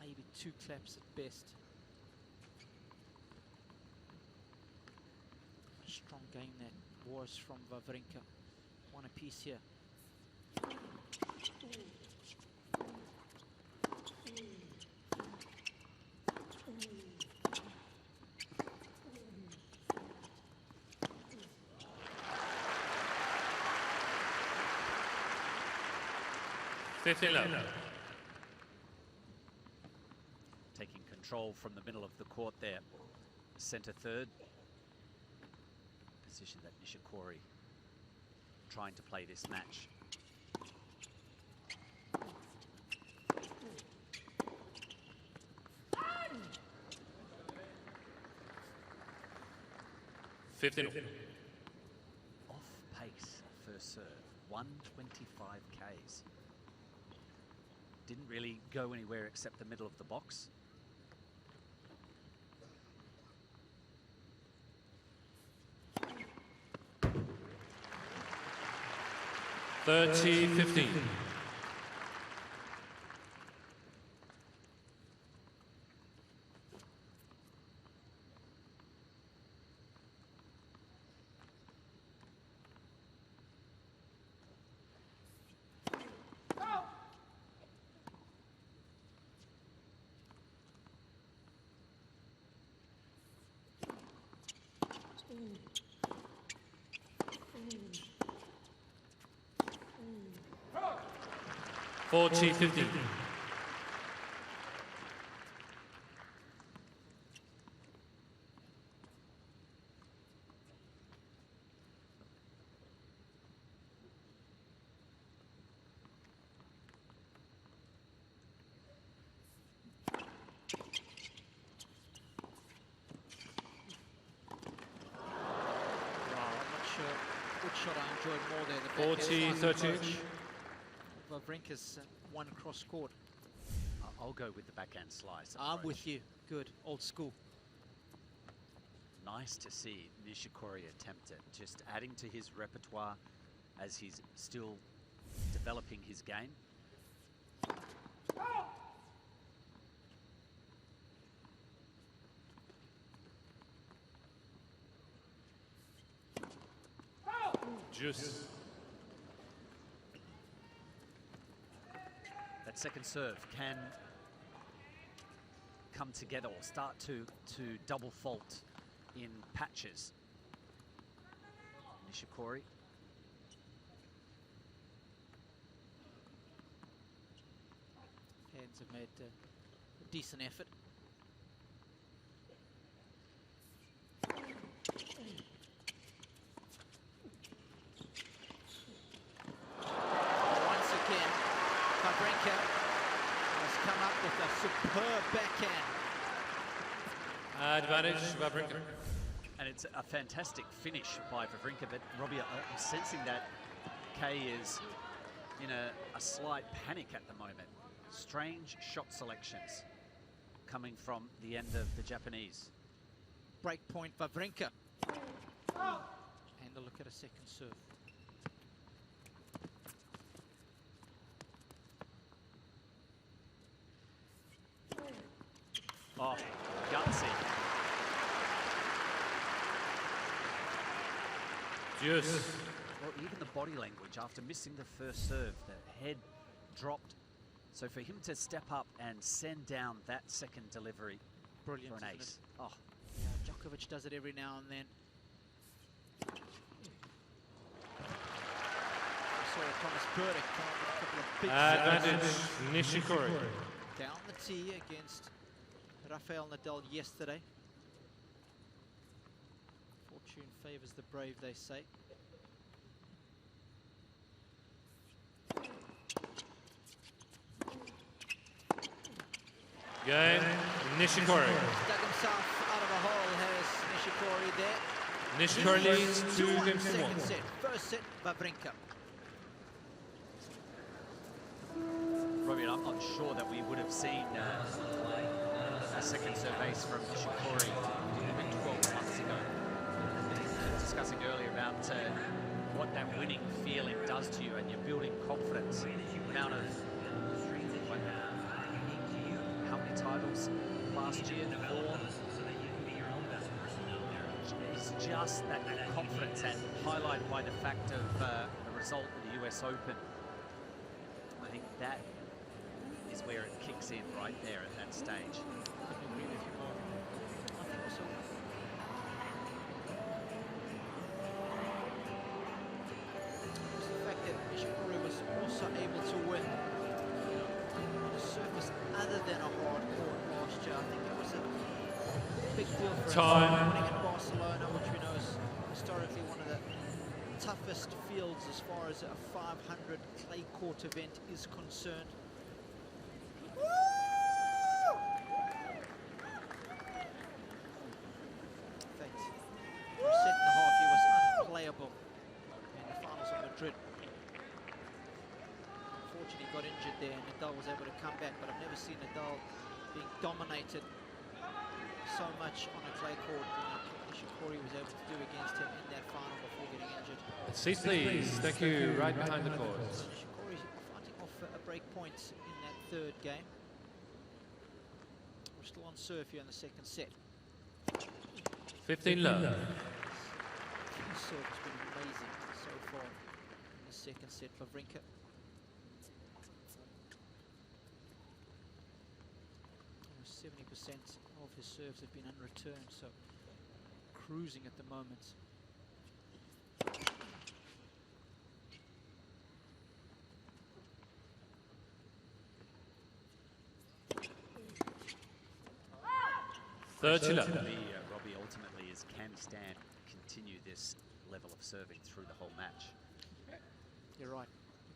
Speaker 21: Maybe 2 claps at best. A strong game that was from Wawrinka. One apiece here.
Speaker 24: Taking control from the middle of the court there. Center third. Position that Nishikori trying to play this match.
Speaker 23: Off
Speaker 24: pace first serve. 125 Ks. Didn't really go anywhere except the middle of the box.
Speaker 23: $30-15. 40-15.
Speaker 21: Which shot I enjoyed more there. The
Speaker 23: 40-13.
Speaker 21: Wawrinka's one cross court.
Speaker 24: I'll go with the backhand slice.
Speaker 21: I'm with you. Good. Old school.
Speaker 24: Nice to see Nishikori attempt it, just adding to his repertoire as he's still developing his game.
Speaker 23: Juice.
Speaker 24: That second serve can come together or start to double fault in patches. Nishikori.
Speaker 21: Hands have made a decent effort. Once again, Wawrinka has come up with a superb backhand.
Speaker 23: Advantage, Wawrinka.
Speaker 24: And it's a fantastic finish by Wawrinka, but Robbie, I'm sensing that Kei is in a slight panic at the moment. Strange shot selections coming from the end of the Japanese.
Speaker 21: Break point, Wawrinka. And a look at a second serve.
Speaker 24: Oh, gutsy.
Speaker 23: Juice.
Speaker 24: Well, even the body language after missing the first serve, the head dropped. So for him to step up and send down that second delivery,
Speaker 21: Brilliant,
Speaker 24: for an ace. Oh,
Speaker 21: yeah, Djokovic does it every now and then. I saw Thomas Burdick come up with a couple of big
Speaker 23: Advantage,
Speaker 21: serves.
Speaker 23: Nishikori.
Speaker 21: Down the tee against Rafael Nadal yesterday. Fortune favours the brave, they say.
Speaker 23: Game, Nishikori.
Speaker 21: Dug himself out of a hole, has Nishikori there.
Speaker 23: Nishikori leads 2 games to 1.
Speaker 21: Second set. First set, Wawrinka.
Speaker 24: Robbie, I'm not sure that we would have seen a second serve ace from Nishikori 12 months ago. Discussing earlier about what that winning feeling does to you, and you're building confidence. The amount of how many titles last year? 4. It's just that confidence, and highlighted by the fact of the result of the US Open. I think that is where it kicks in right there at that stage.
Speaker 21: Couldn't agree with you more. I think also the fact that Nishikori was also able to win on a surface other than a hard court last year. I think it was a big deal for him. Winning in Barcelona, which we know is historically one of the toughest fields as far as a 500 clay court event is concerned. In fact, for a set and a half, he was unplayable in the finals of Madrid. unfortunately got injured there, and Nadal was able to come back, but I've never seen Nadal being dominated so much on a clay court than Nishikori was able to do against him in that final before getting injured.
Speaker 23: Seats, please. Thank you. Right behind the court.
Speaker 21: Nishikori's fighting off a break point in that third game. We're still on serve here in the second set.
Speaker 23: 15 love.
Speaker 21: His serve has been amazing so far in the second set for Wawrinka. 70% of his serves have been unreturned, so cruising at the moment.
Speaker 23: Third love.
Speaker 24: Robbie ultimately is, can Stan continue this level of serving through the whole match?
Speaker 21: You're right,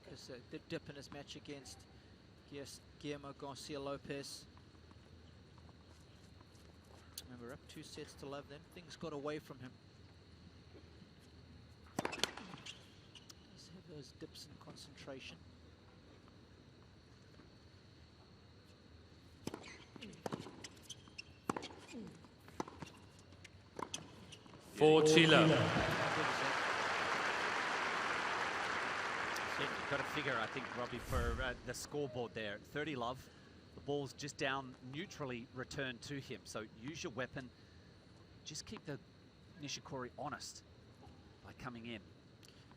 Speaker 21: because the dip in his match against Guillermo Garcia Lopez. Remember, up 2 sets to love, then things got away from him. Does have those dips in concentration.
Speaker 23: For Chile.
Speaker 24: So you've got to figure, I think, Robbie, for the scoreboard there, 30 love. The ball's just down, neutrally returned to him. So use your weapon. Just keep the Nishikori honest by coming in.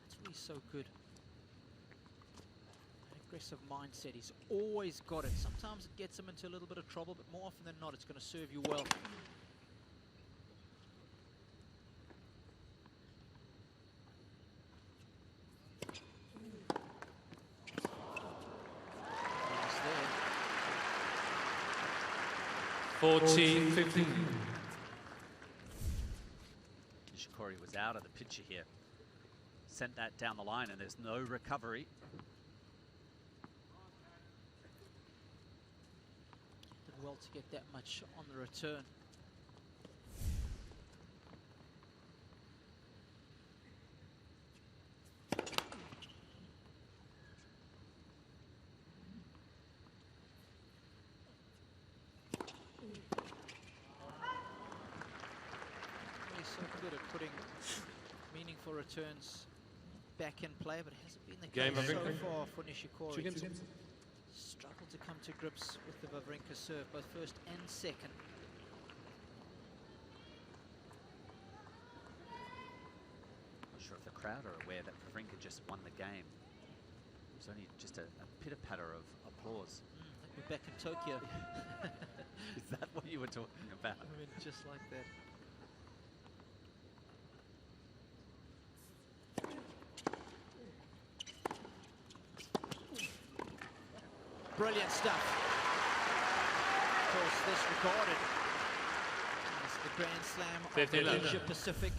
Speaker 21: That's really so good. Aggressive mindset. He's always got it. Sometimes it gets him into a little bit of trouble, but more often than not, it's going to serve you well.
Speaker 23: Nice there. 14-15.
Speaker 24: Nishikori was out of the picture here. Sent that down the line, and there's no recovery.
Speaker 21: Did well to get that much on the return. He's so good at putting meaningful returns back in play, but it hasn't been the case so far for Nishikori. Struggled to come to grips with the Wawrinka serve, both first and second.
Speaker 24: Not sure if the crowd are aware that Wawrinka just won the game. It was only just a pitter-patter of applause.
Speaker 21: Like we're back in Tokyo.
Speaker 24: Is that what you were talking about?
Speaker 21: I mean, just like that. Brilliant stuff. Of course, this regarded as the Grand Slam of the Asia Pacific.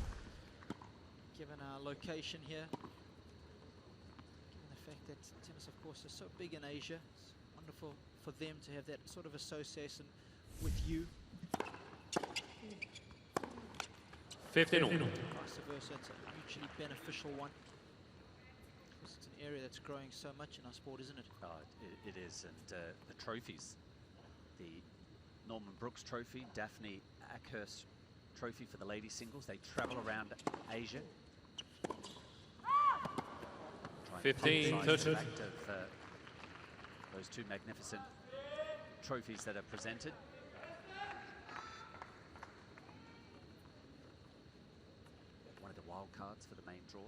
Speaker 21: Given our location here, given the fact that tennis, of course, is so big in Asia, it's wonderful for them to have that sort of association with you.
Speaker 23: 15 all.
Speaker 21: Vice versa, it's a mutually beneficial one. It's an area that's growing so much in our sport, isn't it?
Speaker 24: It is, and the trophies, the Norman Brooks Trophy, Daphne Ackhurst Trophy for the ladies singles, they travel around Asia.
Speaker 23: 15, 13.
Speaker 24: Of those two magnificent trophies that are presented. One of the wild cards for the main draw,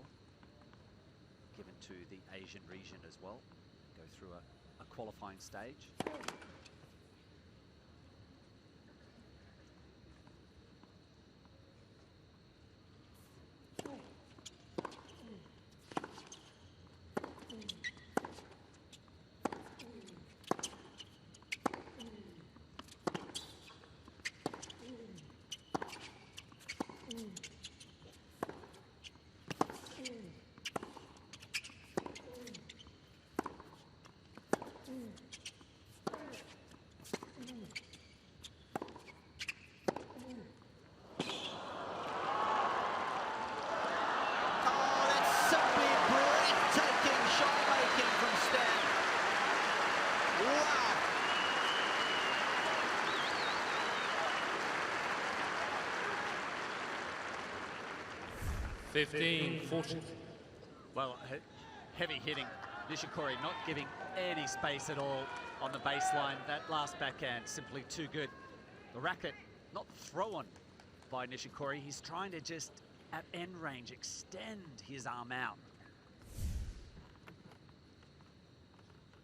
Speaker 24: given to the Asian region as well. Go through a qualifying stage.
Speaker 23: 15-14.
Speaker 24: Well, heavy hitting. Nishikori not giving any space at all on the baseline. That last backhand simply too good. The racket not thrown by Nishikori. He's trying to just, at end range, extend his arm out.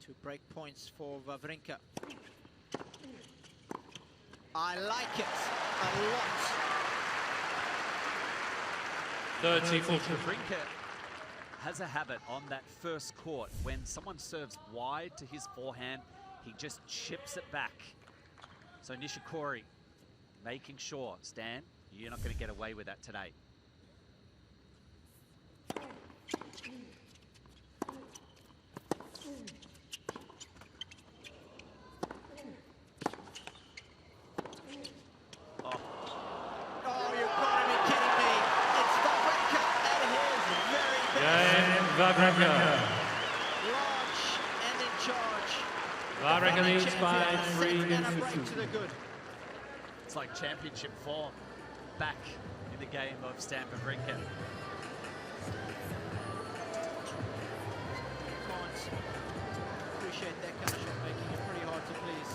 Speaker 21: 2 break points for Wawrinka. I like it a lot.
Speaker 23: 30-14.
Speaker 24: Wawrinka has a habit on that first court. When someone serves wide to his forehand, he just chips it back. So Nishikori making sure, Stan, you're not going to get away with that today.
Speaker 23: Wawrinka.
Speaker 21: Large and in charge.
Speaker 23: Wawrinka leads by 3
Speaker 21: to the good.
Speaker 24: It's like championship form back in the game of Stan Wawrinka.
Speaker 21: Can't appreciate that kind of shot making it pretty hard to please.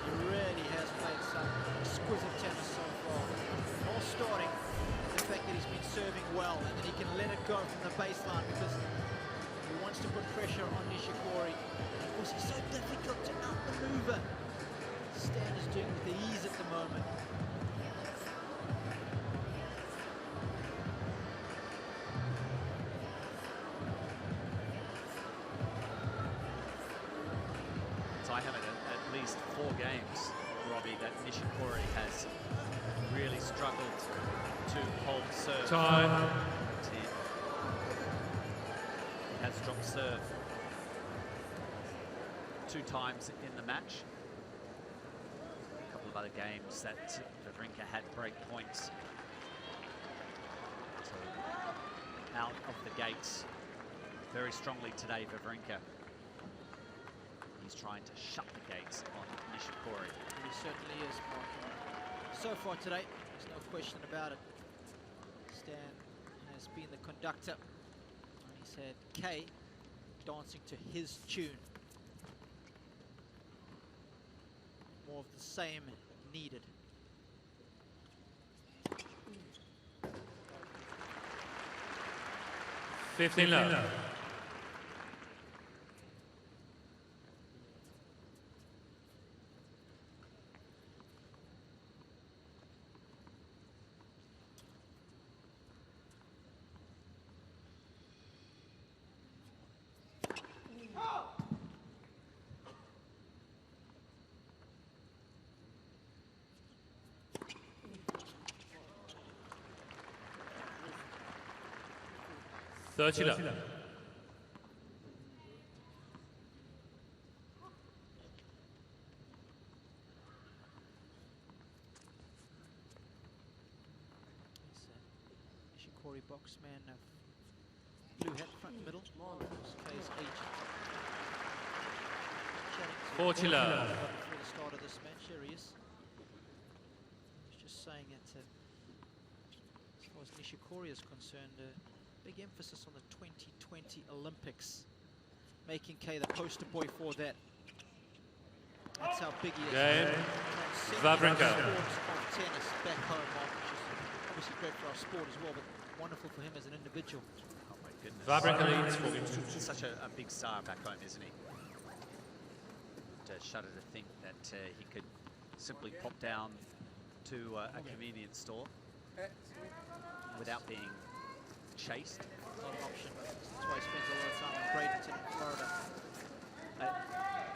Speaker 21: He really has played some exquisite tennis so far. All starting the fact that he's been serving well and that he can let it go from the baseline because he wants to put pressure on Nishikori. Of course, he's so difficult to outmaneuver. Stan is doing with the ease at the moment.
Speaker 24: So I have it at least 4 games, Robbie, that Nishikori has really struggled to hold serve.
Speaker 23: Time.
Speaker 24: He has dropped serve 2 times in the match. A couple of other games that Wawrinka had break points. So out of the gates very strongly today, Wawrinka. He's trying to shut the gates on Nishikori.
Speaker 21: He certainly is, Mark. So far today, there's no question about it. Stan has been the conductor. And he's had Kay dancing to his tune. More of the same needed.
Speaker 23: Fifteen love. Thirty love.
Speaker 21: Nishikori boxman, blue hat front middle. Kay's agent.
Speaker 23: 40 love.
Speaker 21: Before the start of this match, here he is. He's just saying that as far as Nishikori is concerned, big emphasis on the 2020 Olympics, making Kay the poster boy for that. That's how big he is.
Speaker 23: Wawrinka.
Speaker 21: Sports of tennis back home, which is obviously great for our sport as well, but wonderful for him as an individual.
Speaker 24: Oh my goodness.
Speaker 23: Wawrinka leads for
Speaker 24: such a big star back home, isn't he? To shudder to think that he could simply pop down to a convenience store without being chased.
Speaker 21: Not an option. That's why he spends a lot of time in Bradenton, Florida.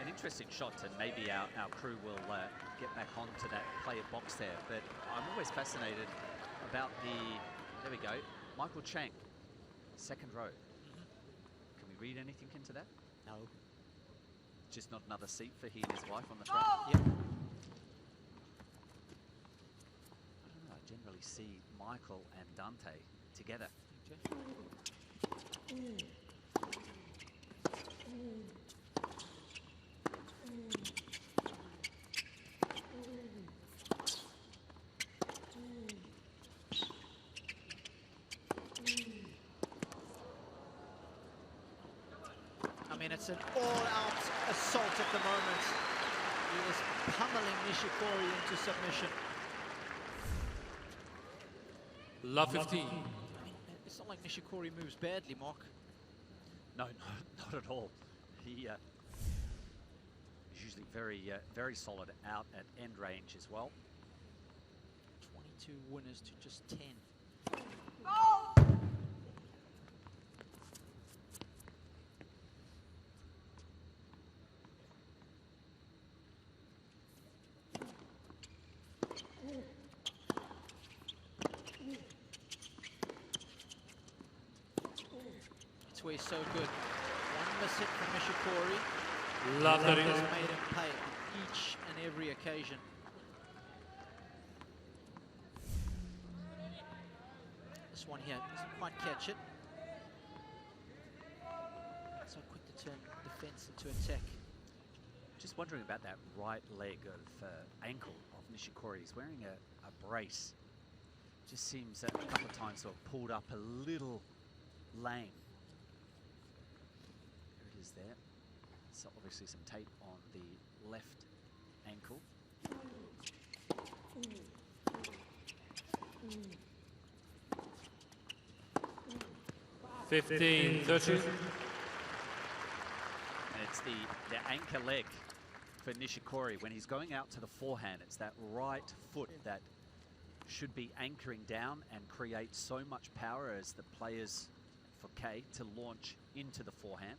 Speaker 24: An interesting shot, and maybe our crew will get back onto that player box there. But I'm always fascinated about there we go, Michael Chang, second row. Can we read anything into that?
Speaker 21: No.
Speaker 24: Just not another seat for he and his wife on the front?
Speaker 21: Yep.
Speaker 24: I don't know, I generally see Michael and Dante together.
Speaker 21: mean, it's an all-out assault at the moment. He is pummeling Nishikori into submission.
Speaker 23: Love 15.
Speaker 21: I mean, it's not like Nishikori moves badly, Mark.
Speaker 24: No, not at all. He is usually very solid out at end range as well.
Speaker 21: 22 winners to just 10. That's where he's so good. One miss hit from Nishikori.
Speaker 23: Love that.
Speaker 21: Has made him pay on each and every occasion. This one here might catch it. So quick to turn defense into attack.
Speaker 24: Just wondering about that right leg of ankle of Nishikori. He's wearing a brace. Just seems a couple of times to have pulled up a little lame. There it is there. So obviously some tape on the left ankle.
Speaker 23: 15, 30.
Speaker 24: And it's the anchor leg for Nishikori. When he's going out to the forehand, it's that right foot that should be anchoring down and create so much power as the players for K to launch into the forehand.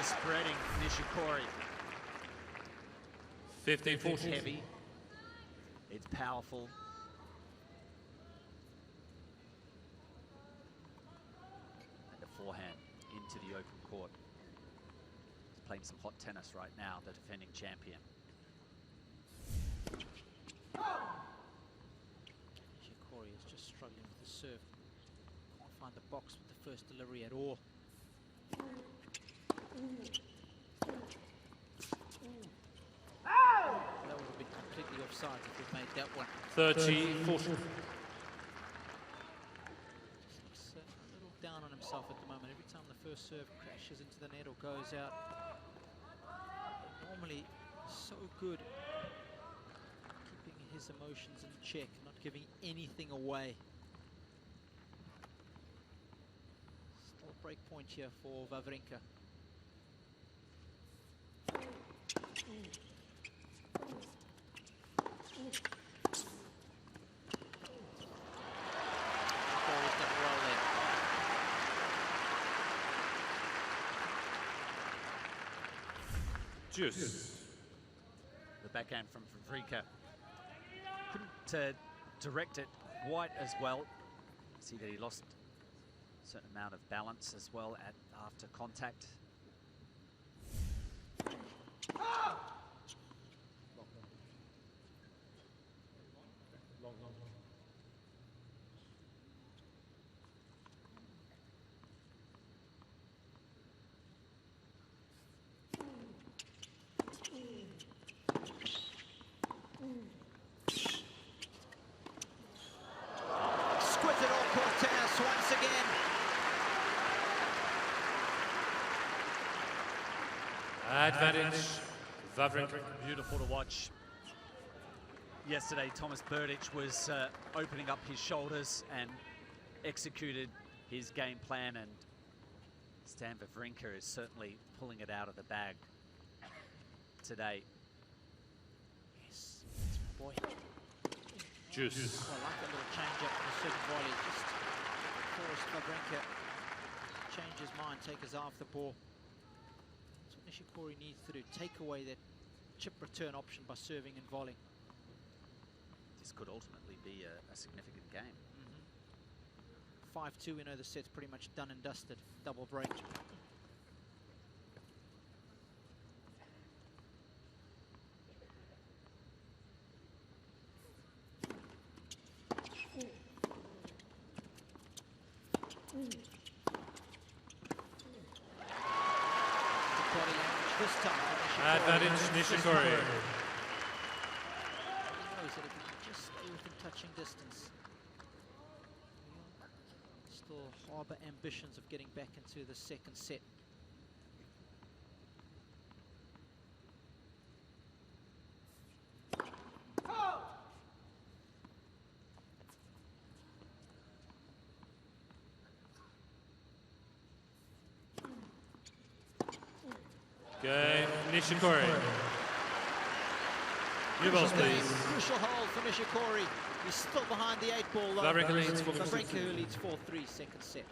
Speaker 24: Spreading Nishikori.
Speaker 23: 15, 14.
Speaker 24: It's heavy. It's powerful. And the forehand into the open court. He's playing some hot tennis right now, the defending champion.
Speaker 21: Nishikori is just struggling with the serve. Can't find the box with the first delivery at all. That would have been completely offside if we made that one.
Speaker 23: 30, 40.
Speaker 21: Looks a little down on himself at the moment. Every time the first serve crashes into the net or goes out, normally so good keeping his emotions in check, not giving anything away. Still a break point here for Wawrinka.
Speaker 23: Juice.
Speaker 24: The backhand from Wawrinka. Couldn't direct it quite as well. See that he lost a certain amount of balance as well after contact.
Speaker 23: Advantage, Wawrinka.
Speaker 24: Beautiful to watch. Yesterday, Thomas Berdych was opening up his shoulders and executed his game plan, and Stan Wawrinka is certainly pulling it out of the bag today.
Speaker 21: Yes, that's my boy.
Speaker 23: Juice.
Speaker 21: I like that little change up for the second volley. Just forced Wawrinka change his mind, take his eye off the ball. That's what Nishikori needs to do. Take away that chip return option by serving and volleying.
Speaker 24: This could ultimately be a significant game.
Speaker 21: 5-2, we know the set's pretty much done and dusted. Double break. This time,
Speaker 23: Advantage Nishikori.
Speaker 21: He knows that if he can just stay within touching distance, he'll still harbour ambitions of getting back into the second set.
Speaker 23: Game, Nishikori. New balls, please.
Speaker 21: Crucial hold for Nishikori. He's still behind the 8-ball.
Speaker 23: Wawrinka leads 4-3.
Speaker 21: Wawrinka who leads 4-3, second set.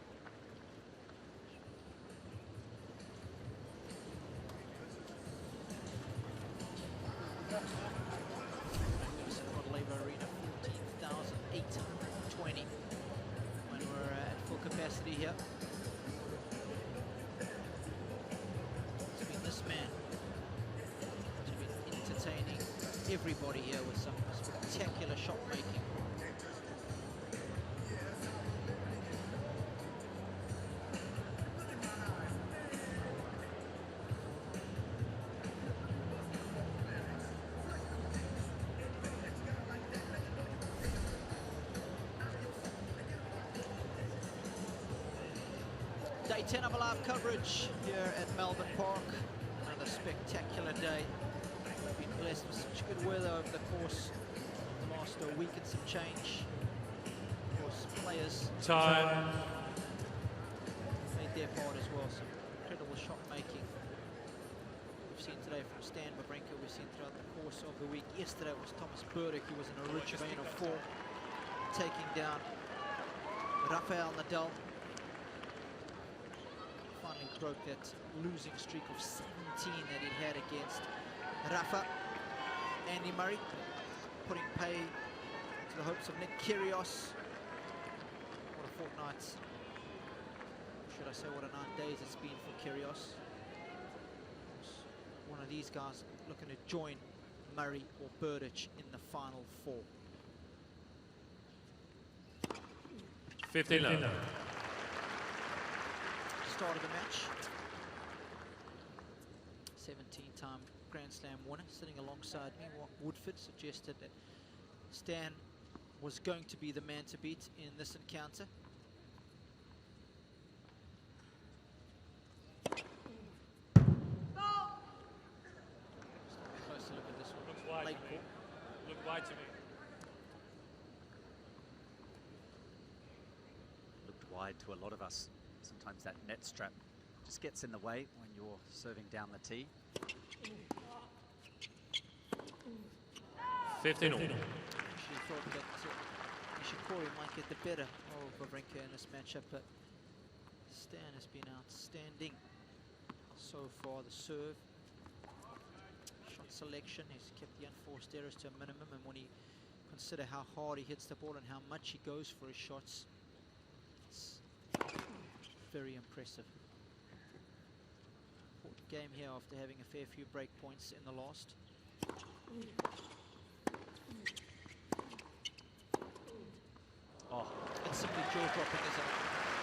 Speaker 21: Laver Arena, 14,820 when we're at full capacity here. It's been this man who's been entertaining everybody here with some spectacular shot making. Day 10 of live coverage here at Melbourne Park. Another spectacular day. We've been blessed with such good weather over the course of the last week and some change. Of course, players made their part as well. Some incredible shot making. We've seen today from Stan Wawrinka, we've seen throughout the course of the week. Yesterday was Thomas Burdick, who was in a rich vein of form, taking down Rafael Nadal. Finally broke that losing streak of 17 that he'd had against Rafa. Andy Murray putting pay to the hopes of Nick Kyrgios. What a fortnight. Should I say what a 9 days it's been for Kyrgios. One of these guys looking to join Murray or Burditch in the final four.
Speaker 23: 15 love.
Speaker 21: Start of the match. 17-time Grand Slam winner sitting alongside me. Woodford suggested that Stan was going to be the man to beat in this encounter. Closer look at this one.
Speaker 23: Looks wide
Speaker 21: Late
Speaker 23: to me.
Speaker 21: ball.
Speaker 23: Looked wide to me.
Speaker 24: Looked wide to a lot of us. Sometimes that net strap just gets in the way when you're serving down the tee.
Speaker 23: 15 all.
Speaker 21: Actually thought that Nishikori might get the better of Wawrinka in this matchup, but Stan has been outstanding so far. The serve, shot selection, he's kept the unforced errors to a minimum, and when you consider how hard he hits the ball and how much he goes for his shots, it's very impressive. Important game here after having a fair few break points in the last. Oh, it's simply jaw-dropping, isn't it?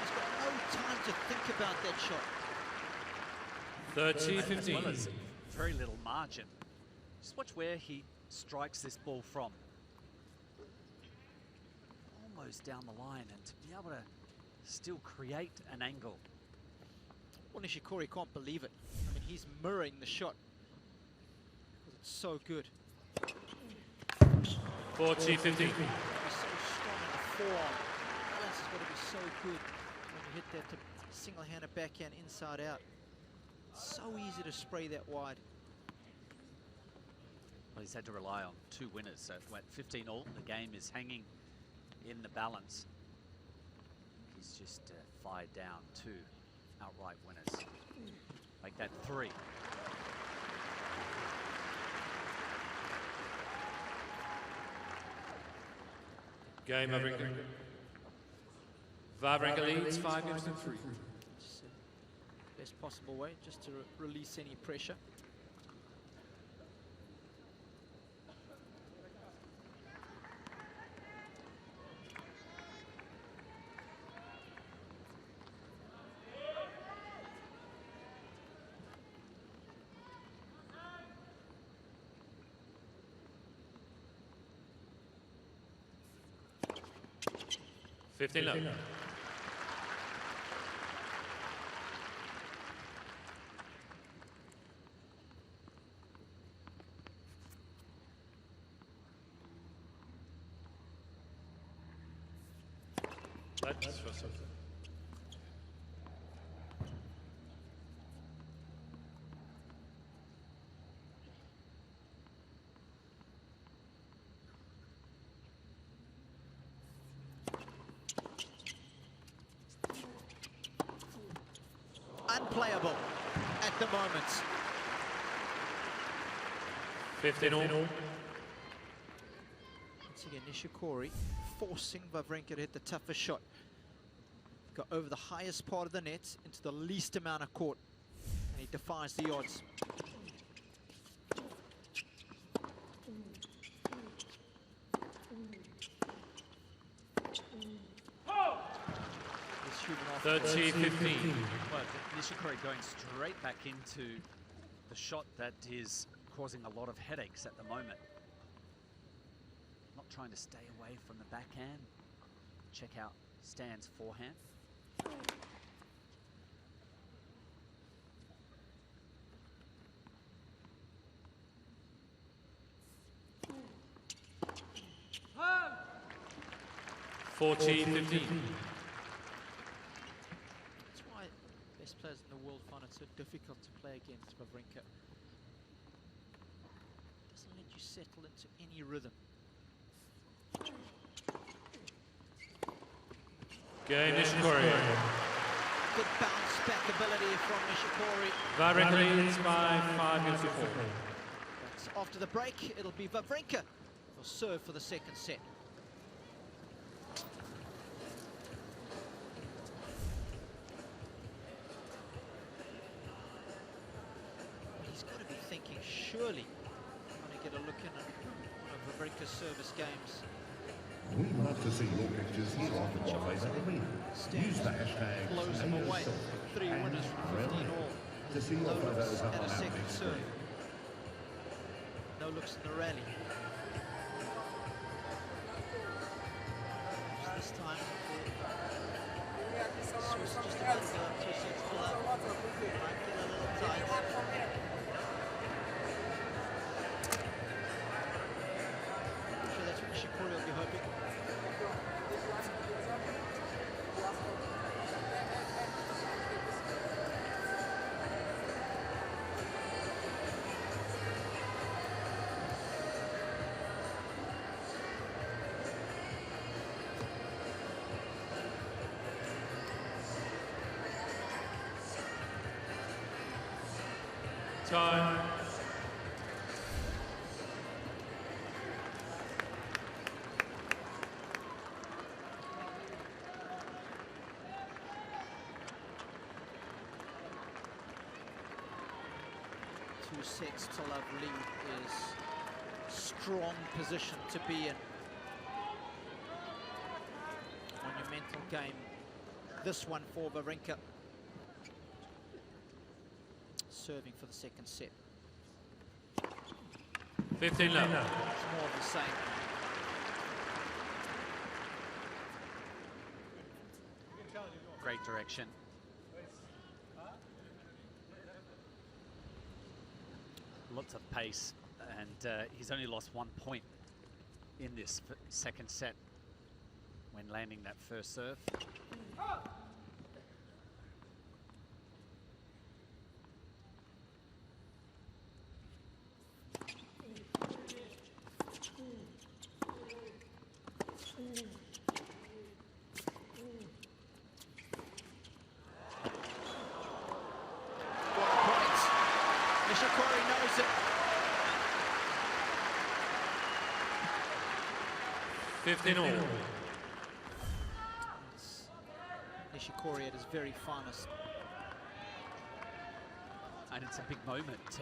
Speaker 21: He's got no time to think about that shot.
Speaker 23: 30-15.
Speaker 24: Well as very little margin. Just watch where he strikes this ball from. Almost down the line, and to be able to still create an angle.
Speaker 21: Well, Nishikori can't believe it. I mean, he's mirroring the shot. It's so good.
Speaker 23: 40-15.
Speaker 21: He's so strong in the forearm. Balance has got to be so good when you hit that to single-handed backhand inside out. It's so easy to spray that wide.
Speaker 24: Well, he's had to rely on two winners. So at 15 all, the game is hanging in the balance. He's just fired down two outright winners. Make that 3.
Speaker 23: Game Wawrinka. Wawrinka leads 5 games to 3.
Speaker 21: It's the best possible way just to release any pressure.
Speaker 23: 15 love. That's for something.
Speaker 21: Unplayable at the moment.
Speaker 23: 15 all.
Speaker 21: Once again, Nishikori forcing Wawrinka to hit the toughest shot. Got over the highest part of the net into the least amount of court. And he defies the odds.
Speaker 23: Oh! 30-15.
Speaker 24: Well, Nishikori going straight back into the shot that is causing a lot of headaches at the moment. Not trying to stay away from the backhand. Check out Stan's forehand.
Speaker 23: Oh! 40-15.
Speaker 21: That's why best players in the world find it so difficult to play against Wawrinka. Doesn't let you settle into any rhythm.
Speaker 23: Game Nishikori.
Speaker 21: Good bounce back ability from Nishikori.
Speaker 23: Wawrinka leads by 5 games to 4.
Speaker 21: That's after the break, it'll be Wawrinka who'll serve for the second set. He's got to be thinking, surely, I'm going to get a look in at one of Wawrinka's service games.
Speaker 13: We'd love to see your pictures here on the Laver Arena. Use the hashtag
Speaker 21: Blows him away. 3 winners from 15 all.
Speaker 13: to see your
Speaker 21: No looks
Speaker 13: photos up
Speaker 21: at
Speaker 13: on
Speaker 21: a
Speaker 13: our
Speaker 21: second
Speaker 13: big
Speaker 21: serve.
Speaker 13: screen.
Speaker 21: No looks in the rally. This time, Swiss just about to go up 2 sets to love. Might get a little tight. I'm sure that's what Nishikori will be hoping.
Speaker 23: Time.
Speaker 21: Two sets to love lead is strong position to be in. Monumental game. This one for Wawrinka. Serving for the second set.
Speaker 23: 15 love.
Speaker 21: It's more of the same.
Speaker 24: Great direction. Lots of pace, and he's only lost 1 point in this second set when landing that first serve.
Speaker 21: Nishikori knows it.
Speaker 23: 15 all.
Speaker 21: Nishikori at his very finest.
Speaker 24: And it's a big moment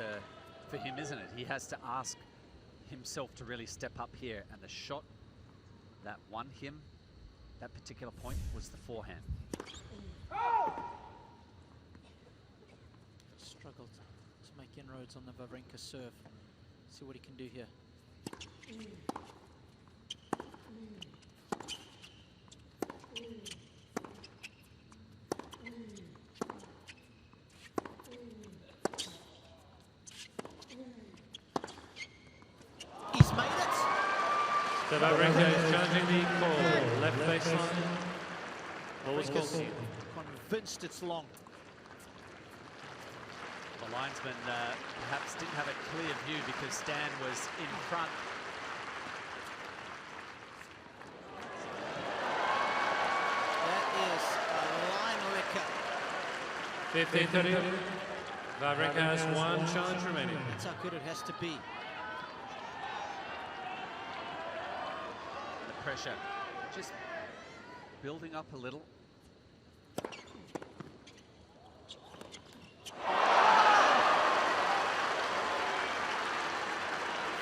Speaker 24: for him, isn't it? He has to ask himself to really step up here, and the shot that won him that particular point was the forehand.
Speaker 21: Struggled to make inroads on the Wawrinka serve. See what he can do here. He's made it.
Speaker 23: So Wawrinka is challenging the call. Left baseline. Ball was called.
Speaker 21: Convinced it's long.
Speaker 24: The linesman perhaps didn't have a clear view because Stan was in front.
Speaker 21: That is a line licker.
Speaker 23: 15-30. Wawrinka has one challenge remaining.
Speaker 21: That's how good it has to be.
Speaker 24: The pressure just building up a little.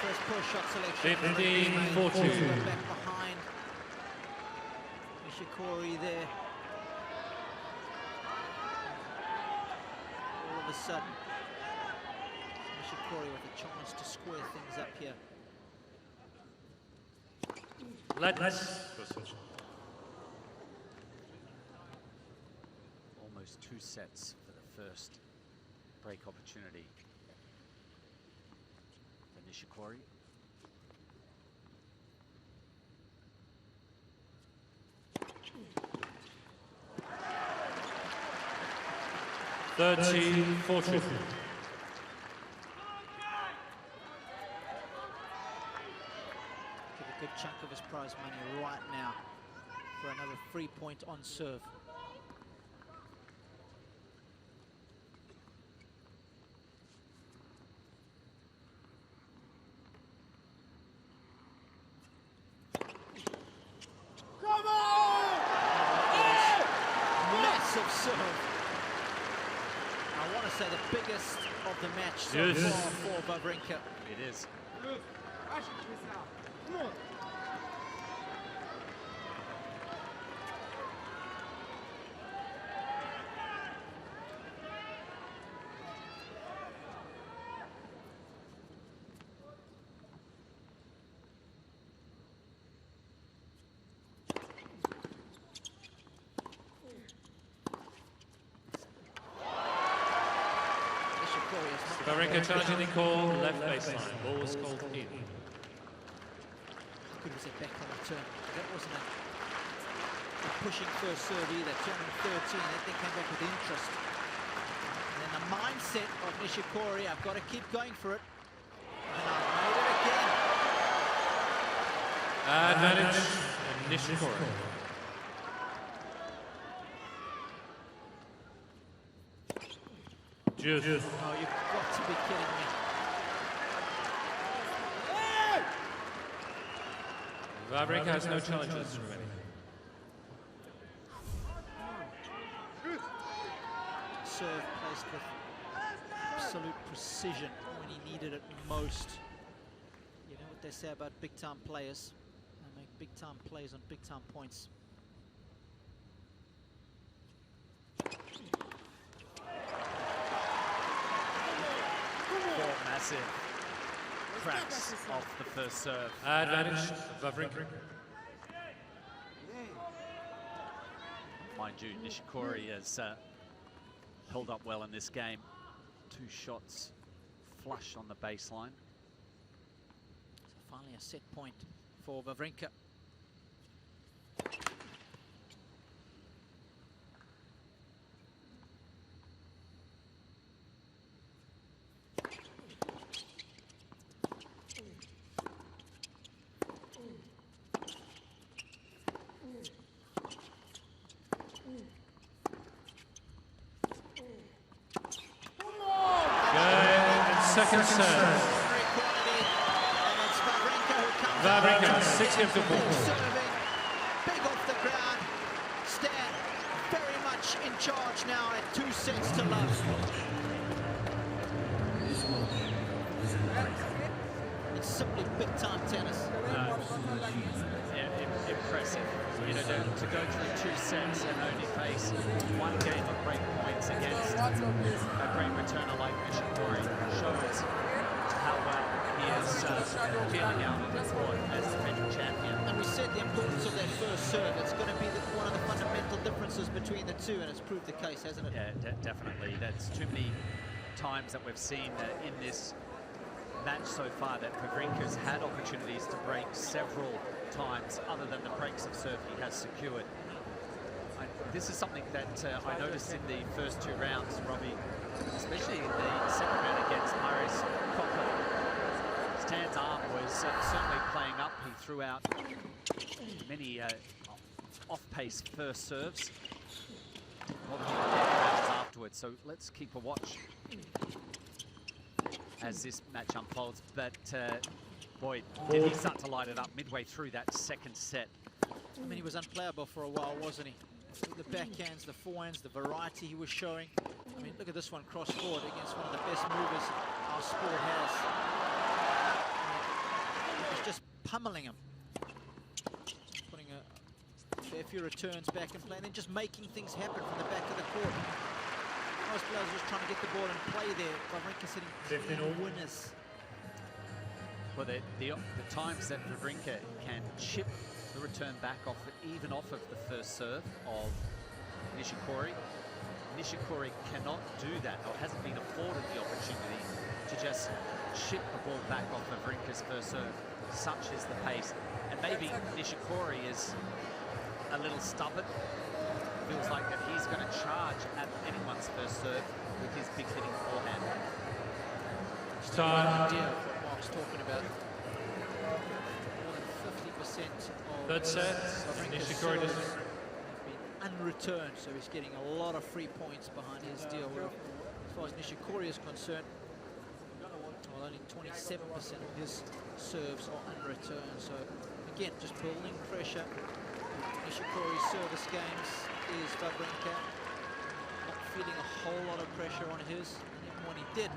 Speaker 21: First push shot selection.
Speaker 23: 15-14.
Speaker 21: Back behind. Nishikori there. All of a sudden, Nishikori with a chance to square things up here.
Speaker 24: Almost 2 sets for the first break opportunity for Nishikori.
Speaker 23: (13-14).
Speaker 21: Give a good chunk of his prize money right now for another 3-point on serve.
Speaker 1: Come on!
Speaker 21: Massive serve. I want to say the biggest of the match so far for Wawrinka.
Speaker 24: It is.
Speaker 1: Look, I should miss out. Come on.
Speaker 23: Wawrinka challenging the call, left baseline. Ball was called in.
Speaker 21: How good was it back on the turn? That wasn't a pushing first serve either. Turning 13, that thing came back with interest. And then the mindset of Nishikori, I've got to keep going for it. And I've made it again.
Speaker 23: Advantage and Nishikori. Juice.
Speaker 21: Oh, you've got to be kidding me.
Speaker 23: Wawrinka has no challenges remaining.
Speaker 21: Serve placed with absolute precision when he needed it most. You know what they say about big-time players? They make big-time plays on big-time points.
Speaker 24: Massive cracks off the first serve.
Speaker 23: Advantage, Wawrinka.
Speaker 24: Mind you, Nishikori has held up well in this game. 2 shots flush on the baseline.
Speaker 21: So finally a set point for Wawrinka.
Speaker 23: Second serve. Wawrinka, 6 games to 4.
Speaker 21: Big off the ground. Stan very much in charge now at 2 sets to love. It's simply big-time tennis.
Speaker 24: Yeah, impressive. You know, to go through 2 sets and only face 1 game of break points against a great returner like Nishikori shows how well he is feeling out on the court as defending champion.
Speaker 21: And we said the importance of that first serve. It's going to be one of the differences between the two, and it's proved the case, hasn't it?
Speaker 24: Yeah, definitely. That's too many times that we've seen in this match so far that Wawrinka's had opportunities to break several times, other than the breaks of serve he has secured. This is something that I noticed in the first 2 rounds, Robbie, especially in the second round against Marius Cocker. Stan's arm was certainly playing up. He threw out many off-pace first serves. Afterwards, so let's keep a watch as this match unfolds. But boy, did he start to light it up midway through that second set.
Speaker 21: I mean, he was unplayable for a while, wasn't he? The backhands, the forehands, the variety he was showing. I mean, look at this one, cross forward against one of the best movers our sport has. I mean, he was just pummeling him. Putting a fair few returns back in play, and then just making things happen from the back of the court. Most players just trying to get the ball and play there. Wawrinka hitting winners.
Speaker 24: Well, the times that Wawrinka can chip the return back off, even off of the first serve of Nishikori. Nishikori cannot do that, or hasn't been afforded the opportunity to just chip the ball back off of Wawrinka's first serve. Such is the pace. And maybe Nishikori is a little stubborn. Feels like that he's going to charge at anyone's first serve with his big hitting forehand.
Speaker 21: Time. Idea of what Mark's talking about. More than 50% of
Speaker 23: third set. Nishikori has
Speaker 21: been unreturned, so he's getting a lot of free points behind his deal. As far as Nishikori is concerned, well, only 27% of his serves are unreturned. So again, just building pressure. Nishikori's service games is Wawrinka not feeling a whole lot of pressure on his, and even when he did,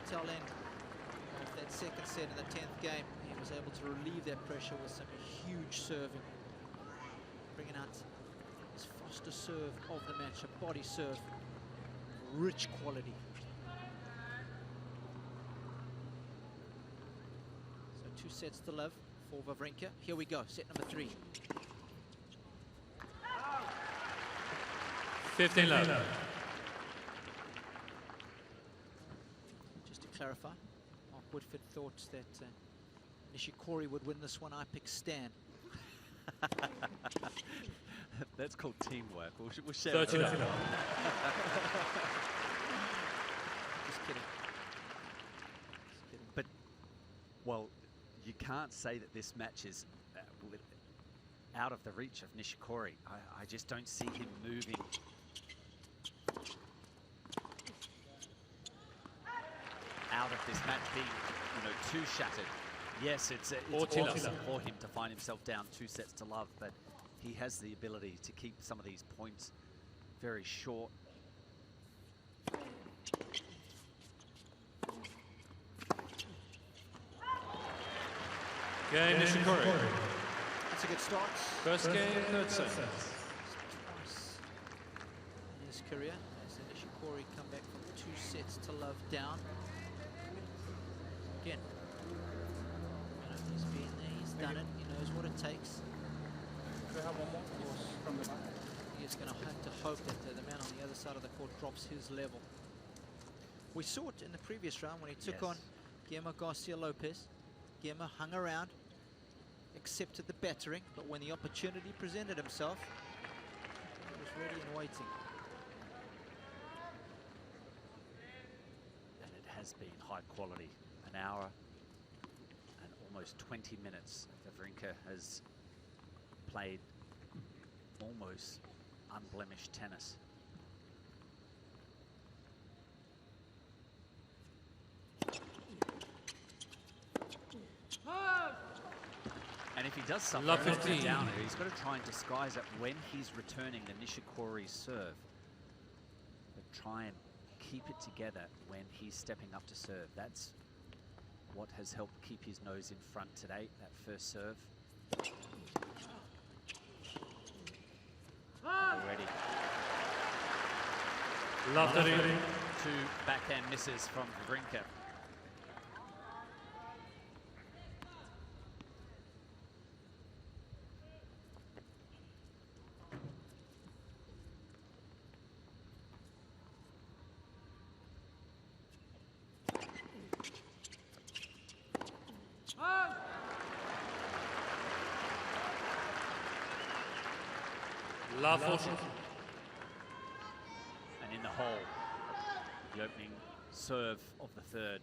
Speaker 21: tail end of that second set in the 10th game, he was able to relieve that pressure with some huge serving, bringing out his fastest serve of the match, a body serve, rich quality. So 2 sets to love for Wawrinka. Here we go, set number 3.
Speaker 23: 15 love.
Speaker 21: Just to clarify, Mark Woodford thought that Nishikori would win this one. I picked Stan.
Speaker 24: That's called teamwork. We'll share
Speaker 23: 30
Speaker 21: Just
Speaker 24: it.
Speaker 21: kidding. Just kidding.
Speaker 24: But, well, you can't say that this match is out of the reach of Nishikori. I just don't see him moving out of this match being, too shattered. Yes, it's awesome for him to find himself down 2 sets to love, but he has the ability to keep some of these points very short.
Speaker 23: Game Nishikori.
Speaker 21: That's a good start.
Speaker 23: First game, third set.
Speaker 21: Twice in his career as Nishikori come back from 2 sets to love down. Again, he's been there, he's done it, he knows what it takes. He's going to have to hope that the man on the other side of the court drops his level. We saw it in the previous round when he took on Guillermo Garcia Lopez. Guillermo hung around, accepted the battering, but when the opportunity presented himself, he was ready and waiting.
Speaker 24: And it has been high quality. An hour and almost 20 minutes. Wawrinka has played almost unblemished tennis. And if he does something down here, he's got to try and disguise it when he's returning the Nishikori serve. But try and keep it together when he's stepping up to serve. That's what has helped keep his nose in front today, that first serve. Already.
Speaker 23: Lovely.
Speaker 24: 2 backhand misses from Wawrinka.
Speaker 23: Laver.
Speaker 24: And in the hole, the opening serve of the third.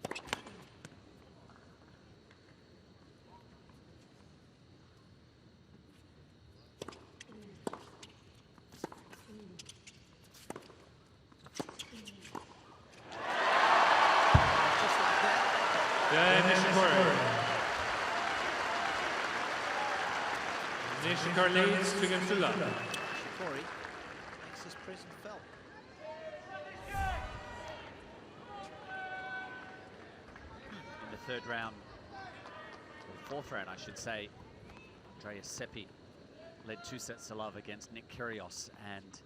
Speaker 23: Nishikori leads to Gonzula.
Speaker 21: Nishikori makes his presence felt.
Speaker 24: In the third round, or fourth round, I should say, Andreas Seppi led 2 sets to love against Nick Kyrgios, and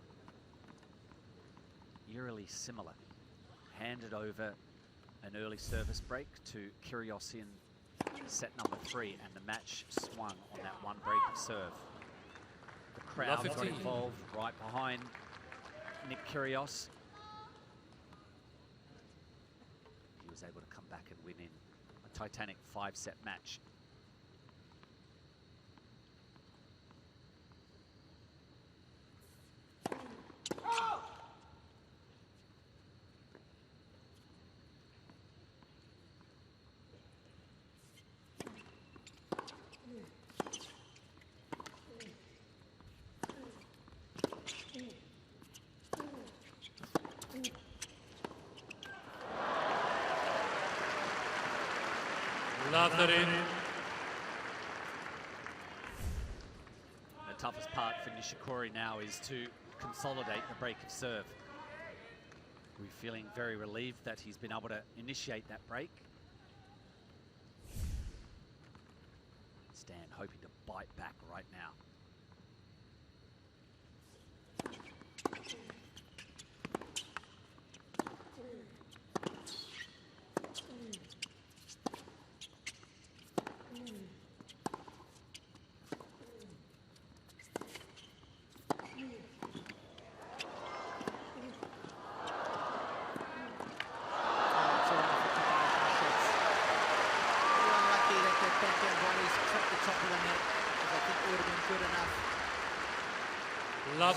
Speaker 24: eerily similar. Handed over an early service break to Kyrgios in set number 3, and the match swung on that one break of serve. The crowd got involved right behind Nick Kyrgios. He was able to come back and win in a titanic 5-set match.
Speaker 23: Laver in.
Speaker 24: The toughest part for Nishikori now is to consolidate the break of serve. We're feeling very relieved that he's been able to initiate that break. Stan hoping to bite back right now.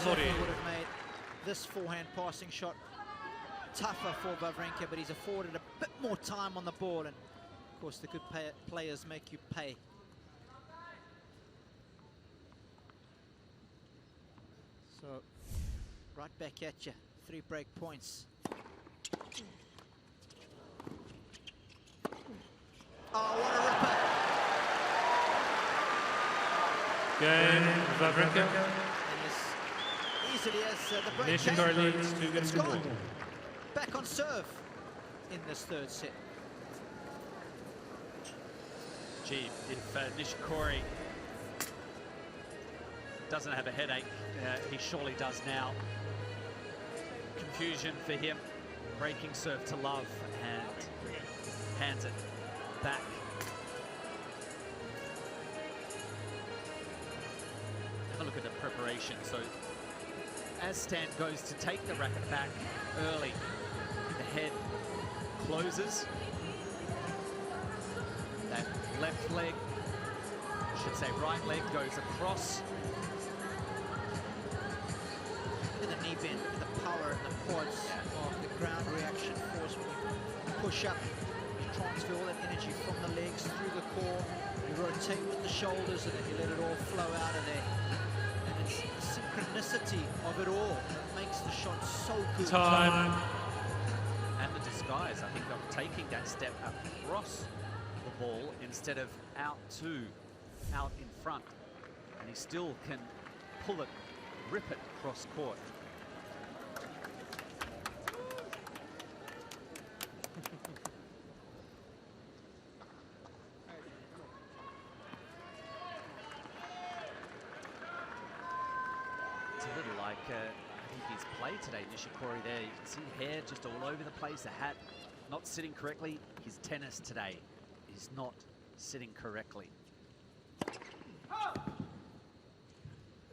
Speaker 21: Certainly would have made this forehand passing shot tougher for Wawrinka, but he's afforded a bit more time on the ball, and of course the good players make you pay. So right back at you, 3 break points. Oh, what a ripper!
Speaker 23: Game, Wawrinka.
Speaker 21: Easily as the break
Speaker 23: Nishikori
Speaker 21: came.
Speaker 23: leads to
Speaker 21: It's
Speaker 23: Gonzula.
Speaker 21: gone. Back on serve in this third set.
Speaker 24: Gee, if Nishikori doesn't have a headache, he surely does now. Confusion for him, breaking serve to love, and hands it back. Have a look at the preparation. So as Stan goes to take the racket back early, the head closes. That left leg, I should say right leg, goes across.
Speaker 21: Look at the knee bend, look at the power and the quads of the ground reaction force. When you push up, you transfer all that energy from the legs through the core. You rotate with the shoulders and then you let it all flow out of there. And it's the synchronicity of it all that makes the shot so good.
Speaker 23: Time.
Speaker 24: And the disguise, I think, of taking that step across the ball instead of out in front. And he still can pull it, rip it cross court. It's a little like I think his play today, Nishikori there. You can see hair just all over the place, the hat not sitting correctly. His tennis today is not sitting correctly.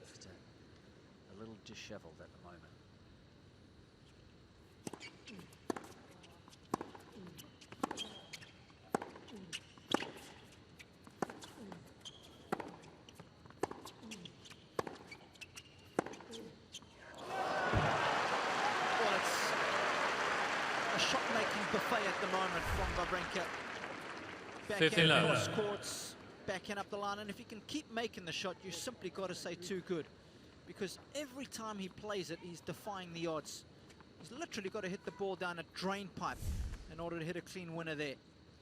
Speaker 24: Just a little disheveled at the moment.
Speaker 21: a shot-making buffet at the moment from Wawrinka.
Speaker 23: 15
Speaker 21: Backhand
Speaker 23: love.
Speaker 21: cross courts, backhand up the line, and if he can keep making the shot, you simply got to say too good. Because every time he plays it, he's defying the odds. He's literally got to hit the ball down a drain pipe in order to hit a clean winner there.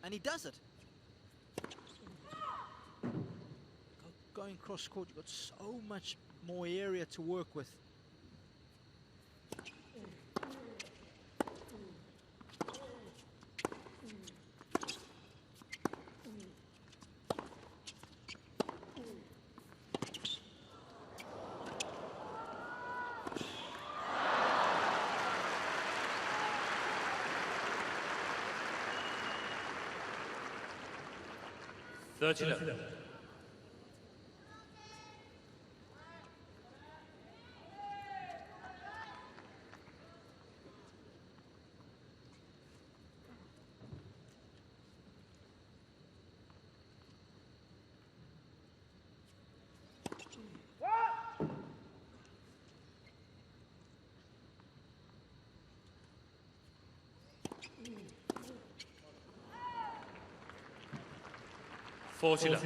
Speaker 21: And he does it. Going cross court, you've got so much more area to work with.
Speaker 23: Forty love.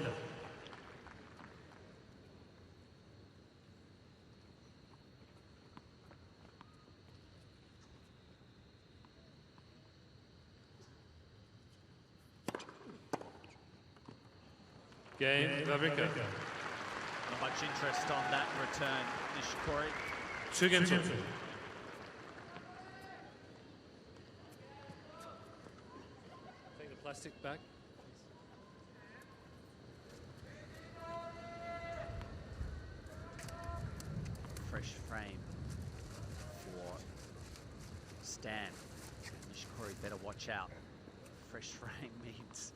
Speaker 23: Game, Wawrinka.
Speaker 24: Not much interest on that return, Nishikori.
Speaker 23: 2 games. Take the plastic back.
Speaker 24: Fresh frame for Stan. Nishikori better watch out. Fresh frame means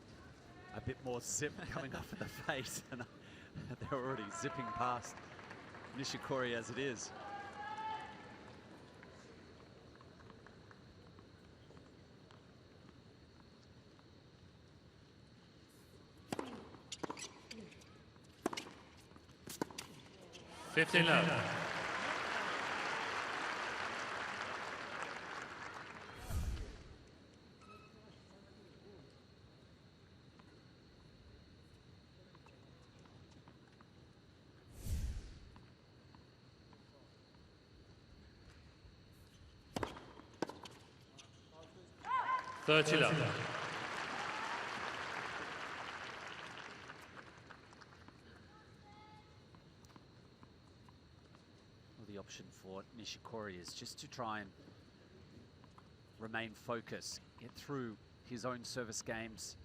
Speaker 24: a bit more zip coming off of the face, and they're already zipping past Nishikori as it is.
Speaker 23: $15 love. $30 love.
Speaker 24: The option for Nishikori is just to try and remain focused, get through his own service games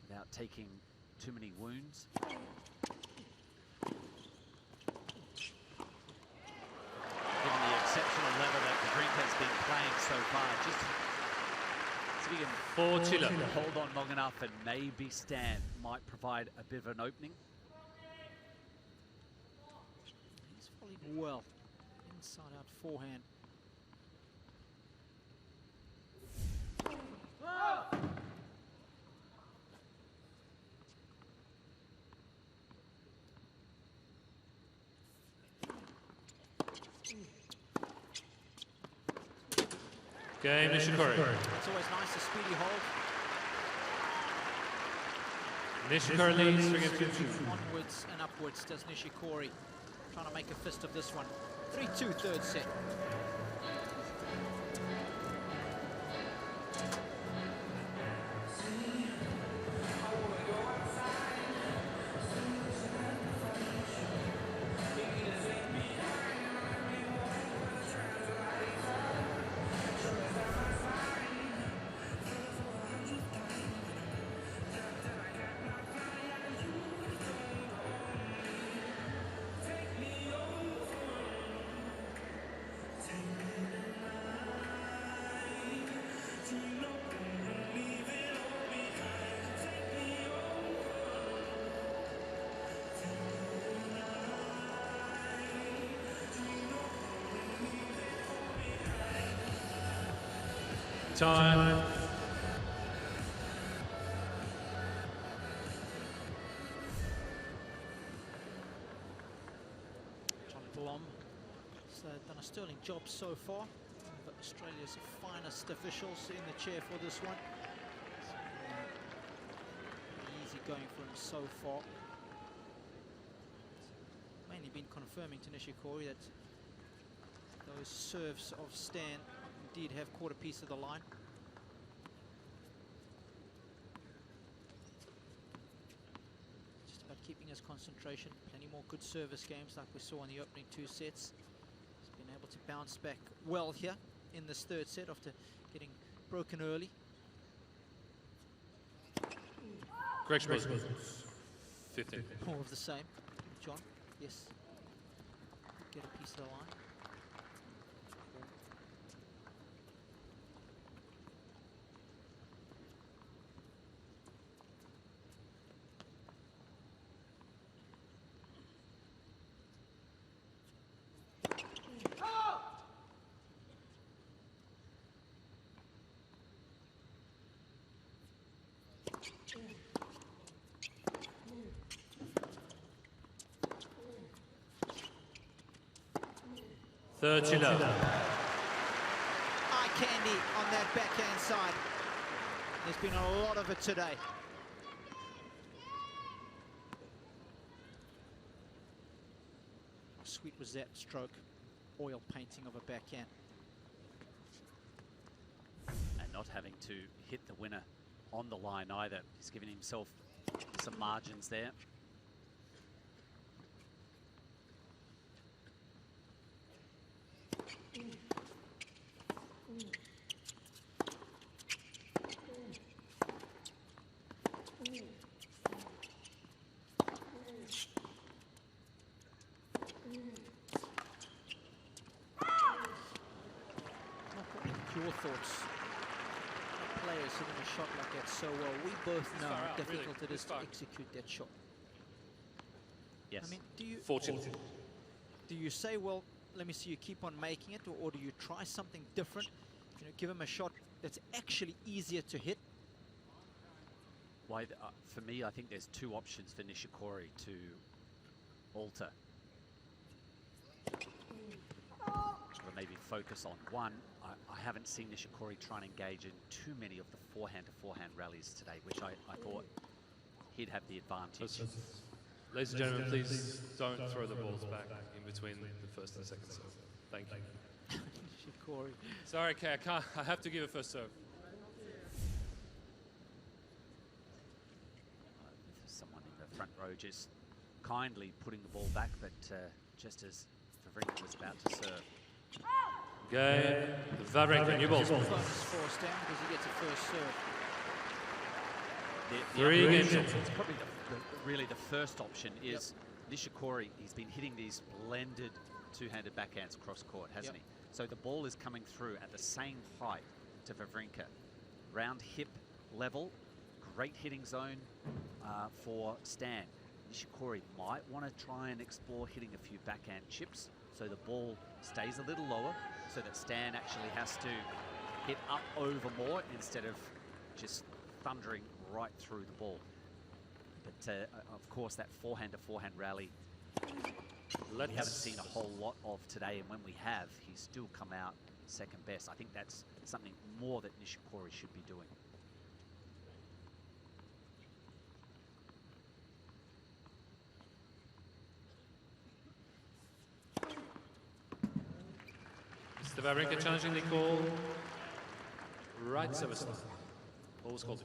Speaker 24: without taking too many wounds. Given the exceptional level that Wawrinka's been playing so far, just so he can hold on long enough, and maybe Stan might provide a bit of an opening.
Speaker 21: Well, inside out forehand.
Speaker 23: Game, Nishikori.
Speaker 21: It's always nice, a speedy hold.
Speaker 23: Nishikori leads 3-2.
Speaker 21: Onwards and upwards does Nishikori. Trying to make a fist of this one. 3-2, third set.
Speaker 23: Time.
Speaker 21: John Blom has done a sterling job so far. But Australia's finest officials in the chair for this one. Easy going for him so far. Mainly been confirming to Nishikori that those serves of Stan indeed have caught a piece of the line. Just about keeping his concentration. Plenty more good service games like we saw in the opening 2 sets. He's been able to bounce back well here in this 3rd set after getting broken early.
Speaker 23: Correction, 15.
Speaker 21: More of the same. John, yes. Get a piece of the line.
Speaker 23: Third chiller.
Speaker 21: Eye candy on that backhand side. There's been a lot of it today. How sweet was that stroke? Oil painting of a backhand.
Speaker 24: And not having to hit the winner on the line either. He's given himself some margins there.
Speaker 21: Your thoughts? Players hitting a shot like that so well. We both know how difficult it is to execute that shot.
Speaker 24: Yes.
Speaker 21: I mean, do you say, well, let me see you keep on making it, or do you try something different? You know, give him a shot that's actually easier to hit.
Speaker 24: Why, for me, I think there's 2 options for Nishikori to alter. Or maybe focus on one. I haven't seen Nishikori try and engage in too many of the forehand-to-forehand rallies today, which I thought he'd have the advantage.
Speaker 23: Ladies and gentlemen, please don't throw the balls back in between the first and second serve. Thank you.
Speaker 21: Nishikori.
Speaker 23: Sorry, Kay, I have to give a first serve.
Speaker 24: Someone in the front row just kindly putting the ball back, but just as Wawrinka was about to serve.
Speaker 23: Game, Wawrinka, new balls.
Speaker 21: Bonus for Stan because he gets a first serve.
Speaker 24: The
Speaker 23: 3 games.
Speaker 24: It's probably really the first option is Nishikori. He's been hitting these blended 2-handed backhands cross court, hasn't he? So the ball is coming through at the same height to Wawrinka. Round hip level, great hitting zone for Stan. Nishikori might want to try and explore hitting a few backhand chips so the ball stays a little lower, so that Stan actually has to hit up over more instead of just thundering right through the ball. But of course, that forehand-to-forehand rally we haven't seen a whole lot of today, and when we have, he's still come out second best. I think that's something more that Nishikori should be doing.
Speaker 23: Mr. Wawrinka challenging the call. Right service line. Ball was called.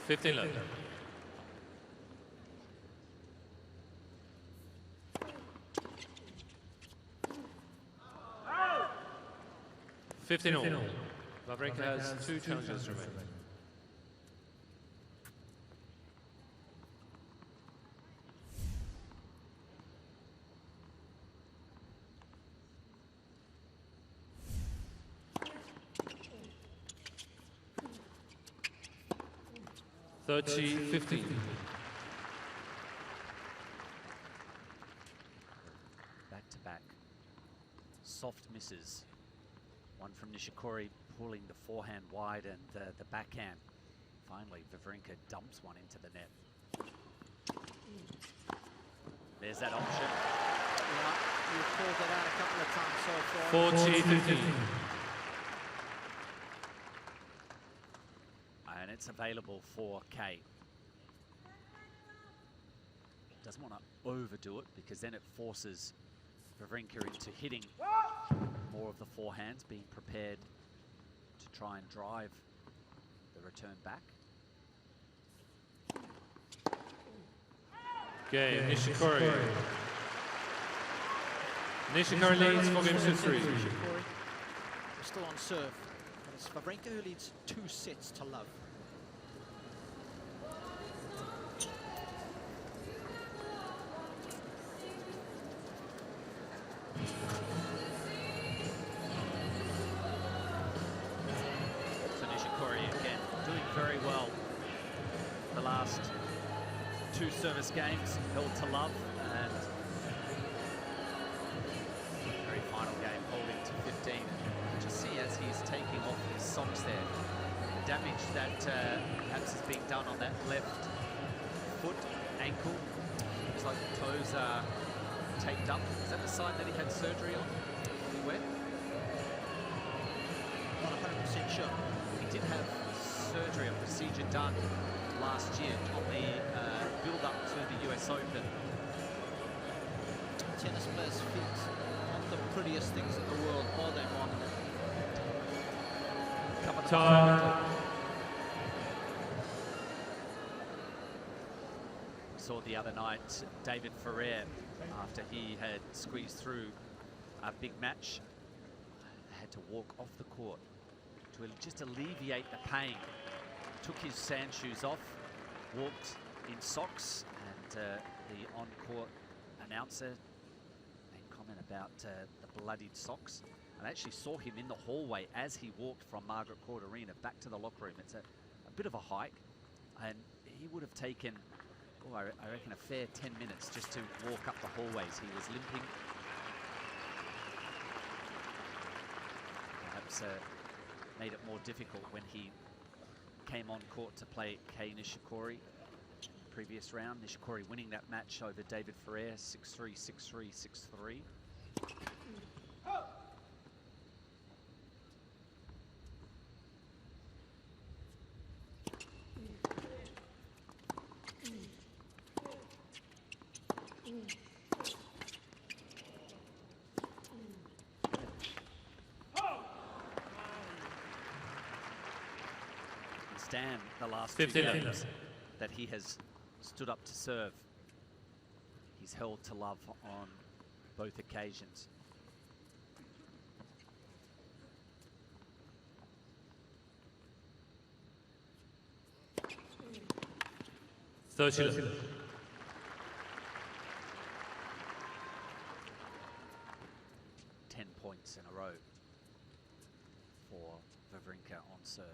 Speaker 23: $15 left. $15 all. Wawrinka has 2 challenges remaining. $30-15.
Speaker 24: Back to back. Soft misses. One from Nishikori pulling the forehand wide and the backhand. Finally, Wawrinka dumps one into the net. There's that option.
Speaker 21: Yeah, you've called that out a couple of times so far.
Speaker 23: 40-15.
Speaker 24: And it's available for Kate. Doesn't want to overdo it because then it forces Wawrinka into hitting more of the forehands, being prepared to try and drive the return back.
Speaker 23: Game, Nishikori. Nishikori leads for game 2-3.
Speaker 21: We're still on serve. And it's Wawrinka who leads 2 sets to love.
Speaker 24: So Nishikori again doing very well. The last 2 service games held to love, and very final game holding to 15. Just see as he's taking off his socks there, the damage that perhaps is being done on that left foot, ankle. Looks like the toes are taped up. Is that the side that he had surgery on? He went?
Speaker 21: Not 100% sure.
Speaker 24: He did have surgery, a procedure done last year on the build-up to the US Open.
Speaker 21: Tennis players' feet aren't the prettiest things in the world, are they, Mark?
Speaker 23: Time.
Speaker 24: We saw the other night David Ferrer, after he had squeezed through a big match, had to walk off the court to just alleviate the pain. Took his sand shoes off, walked in socks, and the on-court announcer made comment about the bloodied socks. And I actually saw him in the hallway as he walked from Margaret Court Arena back to the locker room. It's a bit of a hike, and he would have taken, oh, I reckon, a fair 10 minutes just to walk up the hallways. He was limping. Perhaps made it more difficult when he came on court to play Kei Nishikori. Previous round, Nishikori winning that match over David Ferrer, 6-3, 6-3, 6-3. Stan, the last 2 games that he has stood up to serve, he's held to love on both occasions.
Speaker 23: Social.
Speaker 24: 10 points in a row for Wawrinka on serve.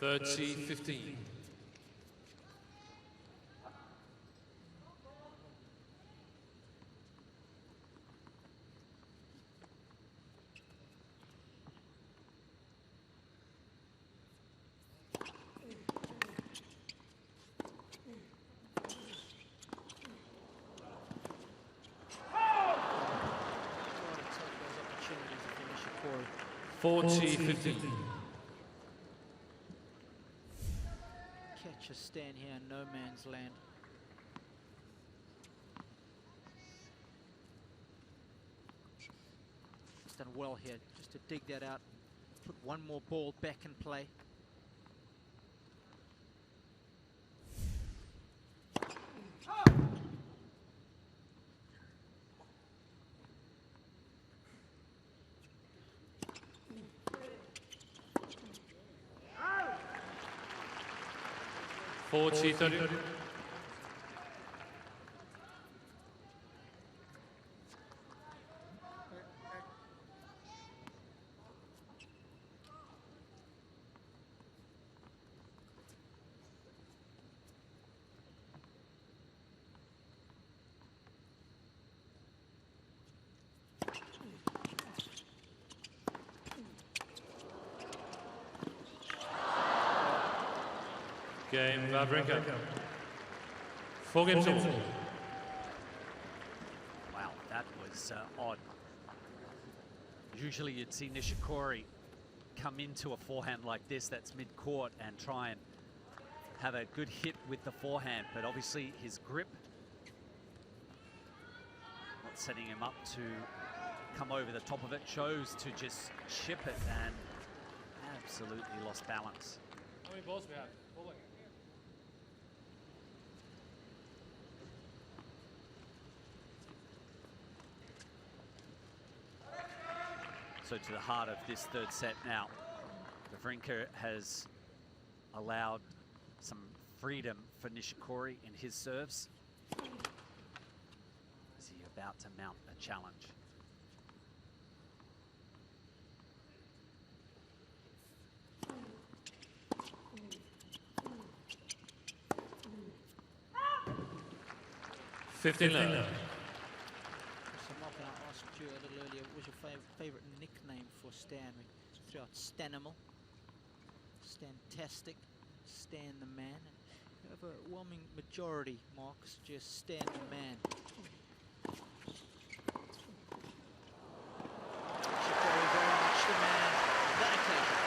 Speaker 23: $30-15. $40-15.
Speaker 21: Catch a stand here in no man's land. He's done well here just to dig that out, put one more ball back in play.
Speaker 23: 40-30. Game Wawrinka. 4 games all.
Speaker 24: Wow, that was odd. Usually you'd see Nishikori come into a forehand like this that's mid-court and try and have a good hit with the forehand, but obviously his grip not setting him up to come over the top of it, chose to just chip it and absolutely lost balance.
Speaker 23: How many balls we have? Bowling.
Speaker 24: So to the heart of this third set now. Wawrinka has allowed some freedom for Nishikori in his serves. Is he about to mount a challenge?
Speaker 23: Fifteen.
Speaker 21: Mark, I asked you a little earlier, what was your favourite nickname for Stan? We threw out Stanimal, Stantastic, Stan the Man. And the overwhelming majority, Mark, suggest Stan the Man. Very, very much the man on that occasion.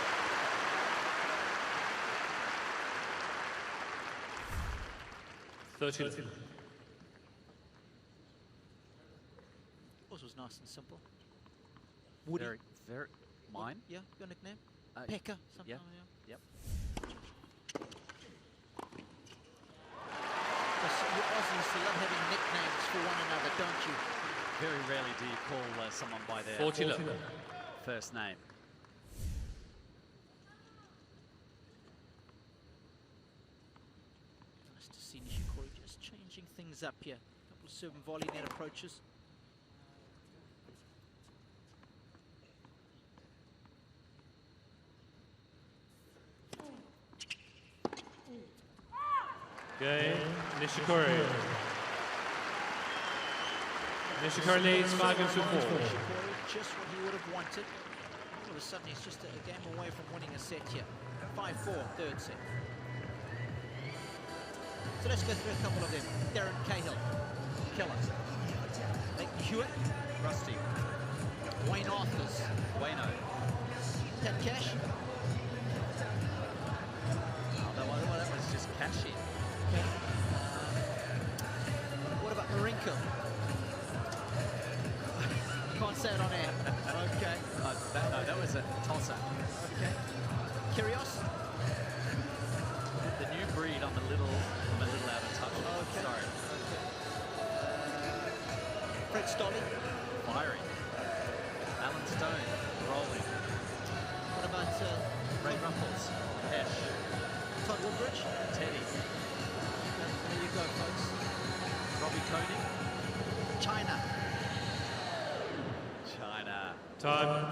Speaker 23: 13.
Speaker 21: Was nice and simple. Woody.
Speaker 24: Very, mine?
Speaker 21: Yeah, your nickname? Pekka, something.
Speaker 24: Yeah.
Speaker 21: Yeah.
Speaker 24: Yep.
Speaker 21: You Aussies love having nicknames for one another, don't you?
Speaker 24: Very rarely do you call someone by their
Speaker 23: 40.
Speaker 24: first name.
Speaker 21: Nice to see Nishikori just changing things up here. A couple of serve and volley net approaches.
Speaker 23: Game, Nishikori. Nishikori leads 5 games to 4.
Speaker 21: Nishikori, just what he would have wanted. All of a sudden, he's just a game away from winning a set here. 5-4, third set. So let's go through a couple of them. Darren Cahill, killer. Leighton Hewitt,
Speaker 24: Rusty.
Speaker 21: Wayne Arthurs,
Speaker 24: Wayno.
Speaker 21: Pat Cash.
Speaker 24: Oh, that was just cashy.
Speaker 21: Okay. What about Wawrinka? Can't say it on air. Okay.
Speaker 24: No, that was a tosser.
Speaker 21: Okay. Kyrgios.
Speaker 24: The new breed, I'm a little out of touch.
Speaker 21: Okay.
Speaker 24: Sorry.
Speaker 21: Okay. Fred Stolle.
Speaker 24: Firing. Alan Stone, rolling.
Speaker 21: What about
Speaker 24: Ray Ruffles, Ash.
Speaker 21: Todd Woodbridge?
Speaker 24: Teddy.
Speaker 21: There you go, folks.
Speaker 24: Robbie Koenig.
Speaker 21: China.
Speaker 23: Time.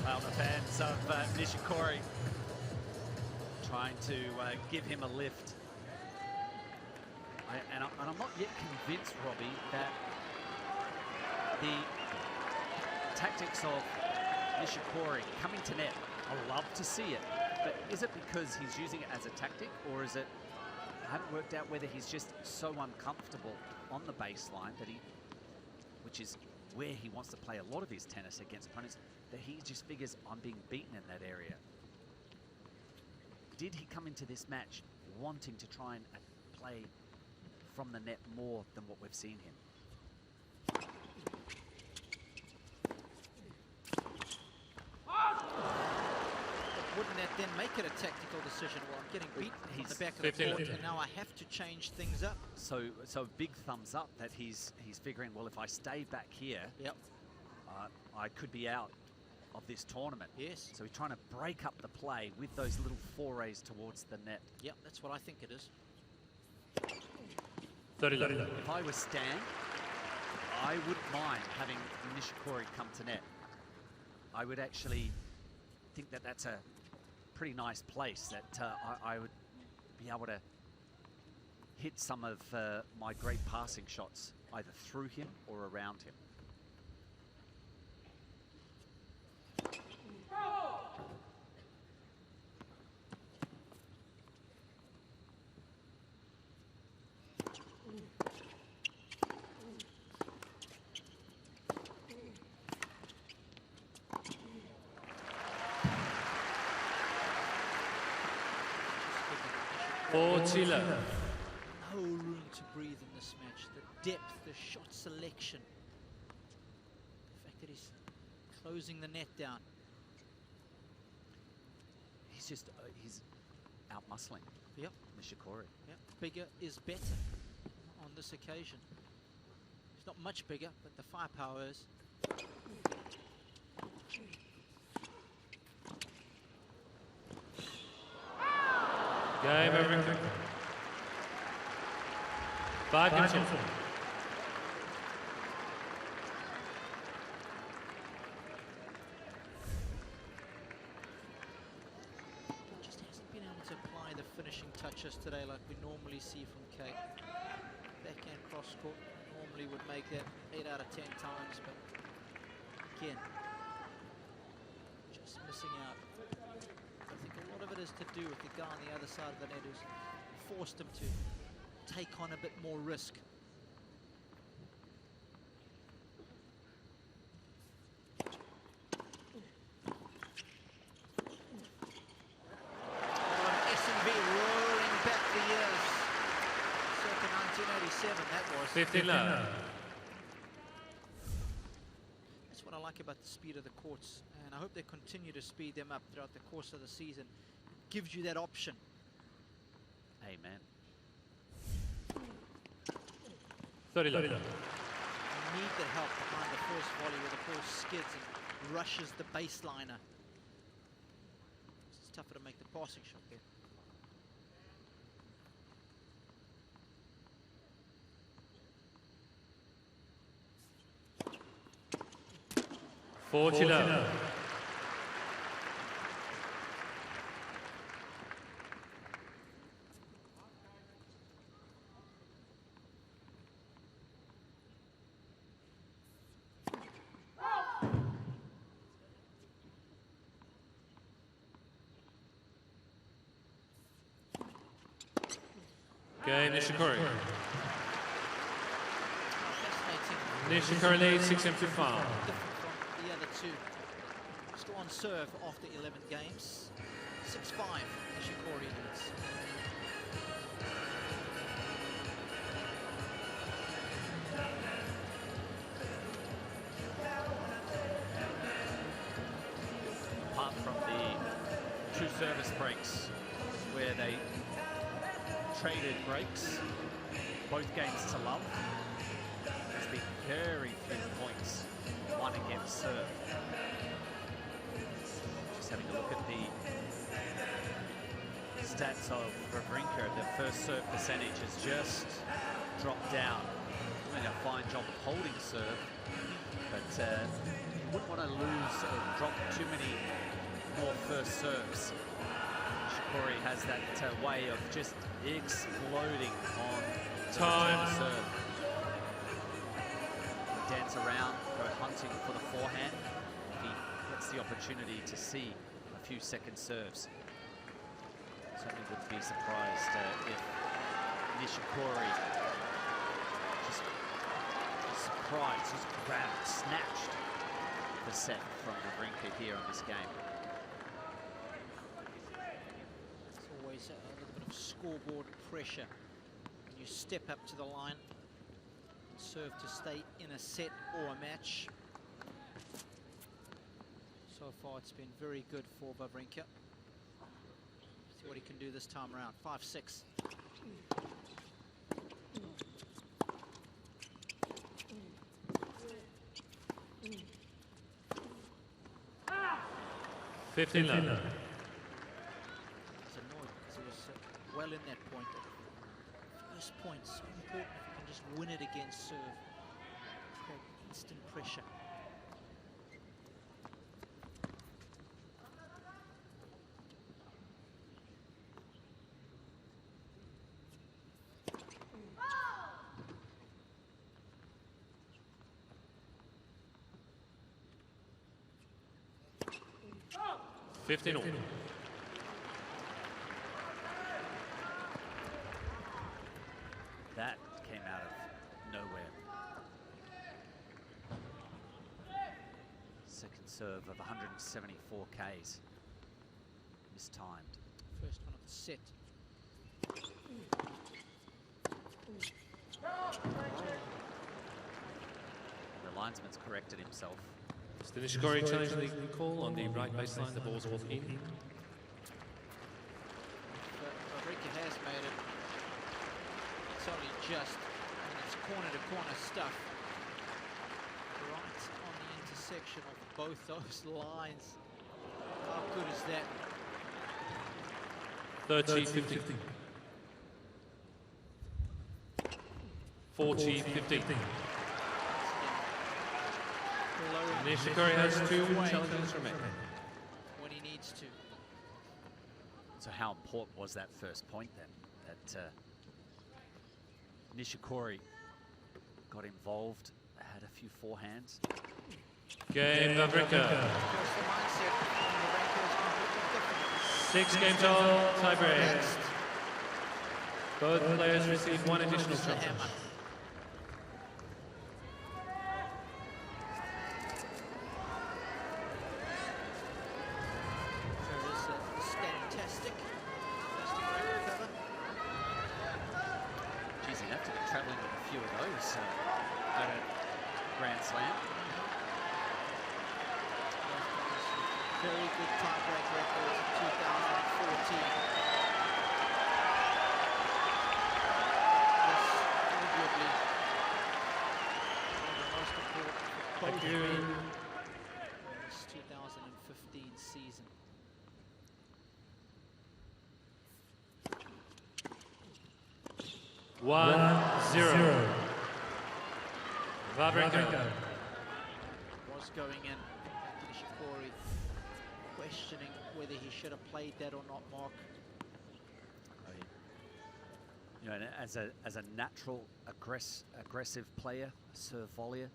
Speaker 24: Well, the fans of Nishikori trying to give him a lift. And I'm not yet convinced, Robbie, that the tactics of Nishikori coming to net, I love to see it, but is it because he's using it as a tactic, or is it, I haven't worked out whether he's just so uncomfortable on the baseline that which is where he wants to play a lot of his tennis against opponents, that he just figures, I'm being beaten in that area. Did he come into this match wanting to try and play from the net more than what we've seen him?
Speaker 21: Wouldn't that then make it a tactical decision? Well, I'm getting beat on the back of the court, and now I have to change things up.
Speaker 24: So big thumbs up that he's figuring, well, if I stay back here,
Speaker 21: yep,
Speaker 24: I could be out of this tournament.
Speaker 21: Yes.
Speaker 24: So he's trying to break up the play with those little forays towards the net.
Speaker 21: Yep, that's what I think it is.
Speaker 23: 30.
Speaker 24: If I was Stan, I wouldn't mind having Nishikori come to net. I would actually think that that's a pretty nice place that I would be able to hit some of my great passing shots either through him or around him.
Speaker 23: Chile.
Speaker 21: No room to breathe in this match. The depth, the shot selection. The fact that he's closing the net down.
Speaker 24: He's just, he's out-muscling.
Speaker 21: Yep.
Speaker 24: Nishikori.
Speaker 21: Yep. Bigger is better on this occasion. He's not much bigger, but the firepower is.
Speaker 23: Game over. Back and forth.
Speaker 21: Just hasn't been able to apply the finishing touches today like we normally see from Kate. Backhand cross court normally would make that 8 out of 10 times, but again, just missing out. I think a lot of it is to do with the guy on the other side of the net who's forced him to take on a bit more risk. S&B roaring back the years. Circa 1987, that was.
Speaker 23: 15 love.
Speaker 21: That's what I like about the speed of the courts, and I hope they continue to speed them up throughout the course of the season. It gives you that option.
Speaker 24: Amen.
Speaker 23: 30 love.
Speaker 21: You need the help behind the first volley where the ball skids and rushes the baseliner. It's tougher to make the passing shot there.
Speaker 23: Fortunate. Game Nishikori. Nishikori leads 6-5.
Speaker 21: Different from the other two. Still on serve after 11 games. 6-5, Nishikori leads.
Speaker 24: Apart from the 2 service breaks where they traded breaks, both games to love, there's been very few points won against serve. Just having a look at the stats of Wawrinka, the first serve percentage has just dropped down. Doing a fine job of holding serve, but you wouldn't want to lose or drop too many more first serves. Nishikori has that way of just exploding on
Speaker 23: time
Speaker 24: serve. Dance around, go hunting for the forehand. He gets the opportunity to see a few second serves. Certainly wouldn't be surprised if Nishikori just surprised, just grabbed, snatched the set from Wawrinka here on this game.
Speaker 21: It's always a little bit of scoreboard pressure when you step up to the line and serve to stay in a set or a match. So far it's been very good for Wawrinka. See what he can do this time around. 5-6.
Speaker 23: 15 love.
Speaker 21: He's annoyed because he was well in that point. First point, so important if you can just win it against serve. Create instant pressure.
Speaker 23: Fifteen all.
Speaker 24: That came out of nowhere. Second serve of 174 Ks. Mistimed.
Speaker 21: First one of the set.
Speaker 24: The linesman's corrected himself.
Speaker 23: So Nishikori challenging the call on the right baseline. The ball's off in.
Speaker 21: Wawrinka has made it. It's only just, and it's corner-to-corner stuff. Right on the intersection of both those lines. How good is that?
Speaker 23: 30-50. 40-50. Nishikori has 2 challenges remaining.
Speaker 21: When he needs to.
Speaker 24: So how important was that first point then? That Nishikori got involved, had a few forehands.
Speaker 23: Game Wawrinka. 6 games all, tie break. Both players receive 1 additional challenge.
Speaker 21: Very good tie-break records in 2014. This arguably one of the most important for both men in this 2015 season.
Speaker 23: Zero. Wawrinka
Speaker 21: Was going in. Nishikori questioning whether he should have played that or not, Mark.
Speaker 24: You know, as a natural aggressive player, a serve volleyer,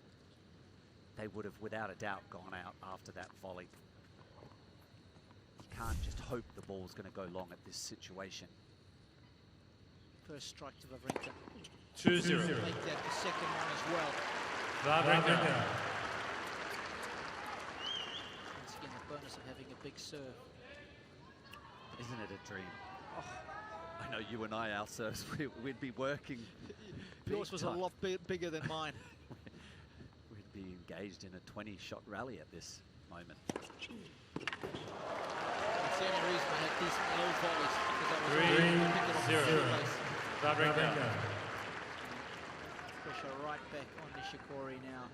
Speaker 24: they would have without a doubt gone out after that volley. You can't just hope the ball's going to go long at this situation.
Speaker 21: First strike to Wawrinka.
Speaker 23: 2-0.
Speaker 21: Make that the second one as well.
Speaker 23: Wawrinka.
Speaker 21: Once again, the bonus of having a big serve.
Speaker 24: Isn't it a dream? Oh, I know you and I, our serves, we'd be working.
Speaker 21: Yours was a lot bigger than mine.
Speaker 24: We'd be engaged in a 20-shot rally at this moment.
Speaker 21: That's the only reason I had decent low volleys, because I was
Speaker 23: 3-0. Wawrinka.
Speaker 21: Pressure right back on Nishikori now.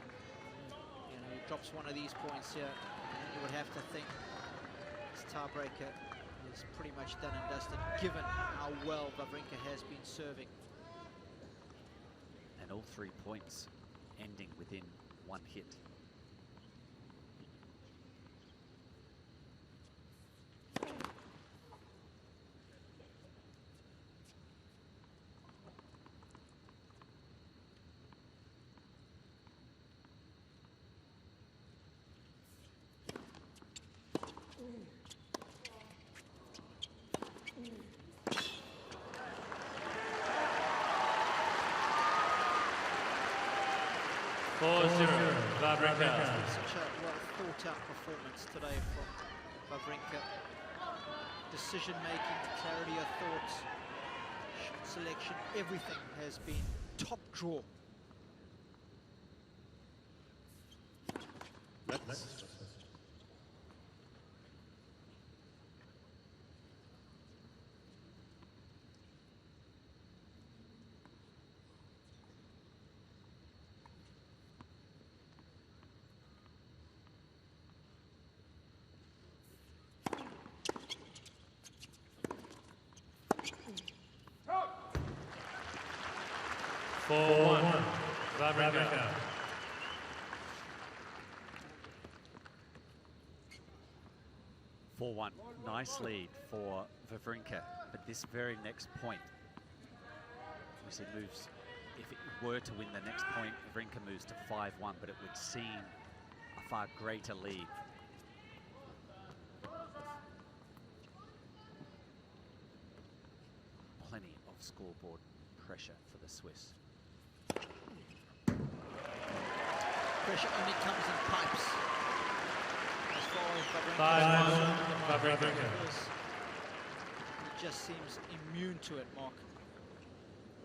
Speaker 21: You know, he drops one of these points here, and you would have to think this tiebreaker is pretty much done and dusted, given how well Wawrinka has been serving.
Speaker 24: And all 3 points ending within 1 hit.
Speaker 21: Such a well thought out performance today from Wawrinka. Decision making, clarity of thoughts, shot selection, everything has been top draw.
Speaker 23: 4-1. Wawrinka.
Speaker 24: 4-1. Nice lead for Wawrinka. But this very next point, obviously moves, if it were to win the next point, Wawrinka moves to 5-1, but it would seem a far greater lead. Plenty of scoreboard pressure for the Swiss.
Speaker 21: Pressure only comes in pipes. As far as Wawrinka, he just seems immune to it, Mark.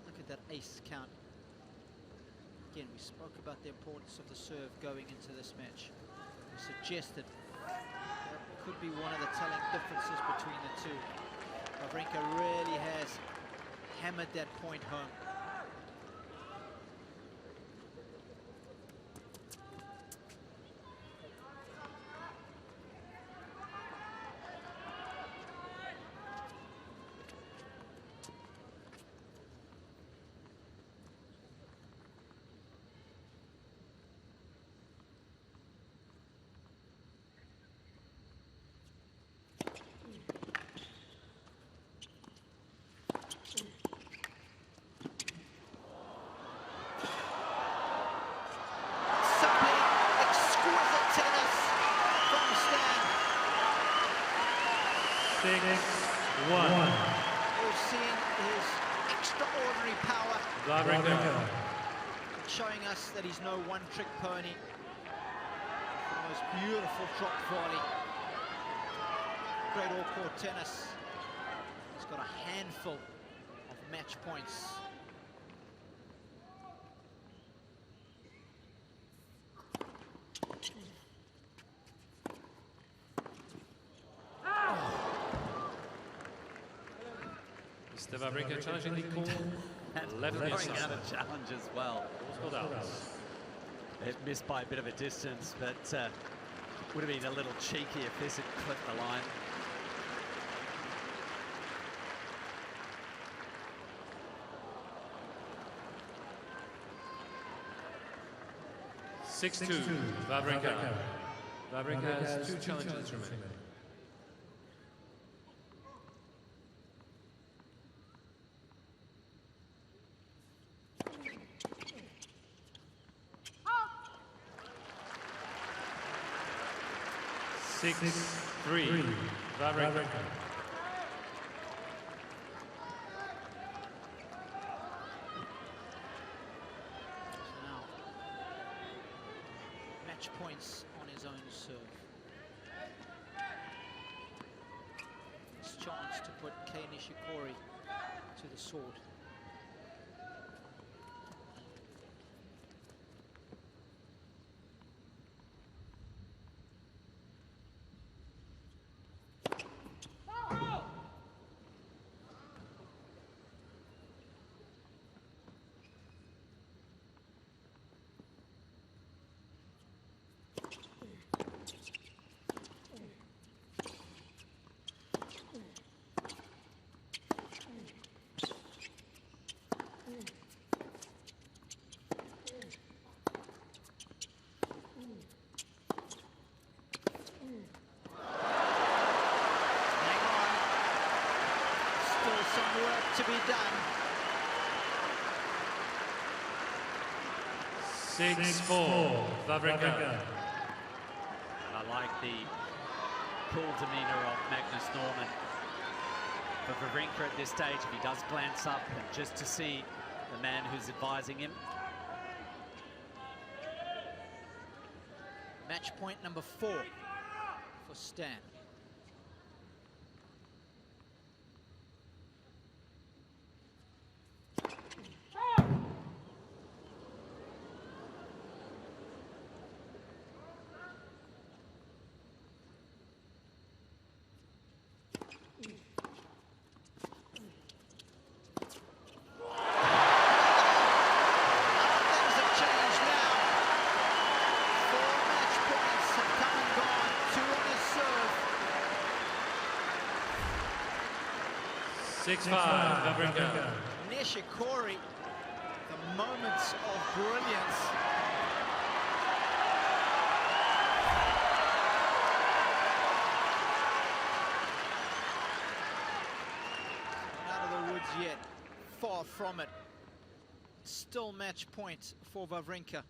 Speaker 21: Look at that ace count. Again, we spoke about the importance of the serve going into this match. We suggested that could be one of the telling differences between the two. Wawrinka really has hammered that point home. We've seen his extraordinary power, showing us that he's no one-trick pony. The most beautiful drop volley. Great all-court tennis. He's got a handful of match points.
Speaker 23: Wawrinka challenging the call. Left
Speaker 24: Throwing out a challenge as well. It missed by a bit of a distance, but would have been a little cheeky if this had clipped the line.
Speaker 23: Wawrinka. Wawrinka has 2 challenges remaining. Three. Wawrinka.
Speaker 21: Now, match points on his own serve. His chance to put Kei Nishikori to the sword. Some work to be done.
Speaker 23: 6-4. Wawrinka.
Speaker 24: I like the cool demeanour of Magnus Norman. For Wawrinka at this stage, if he does glance up, and just to see the man who's advising him.
Speaker 21: Match point number 4 for Stan.
Speaker 23: Wawrinka.
Speaker 21: Nishikori, the moments of brilliance. Not out of the woods yet, far from it. Still match point for Wawrinka.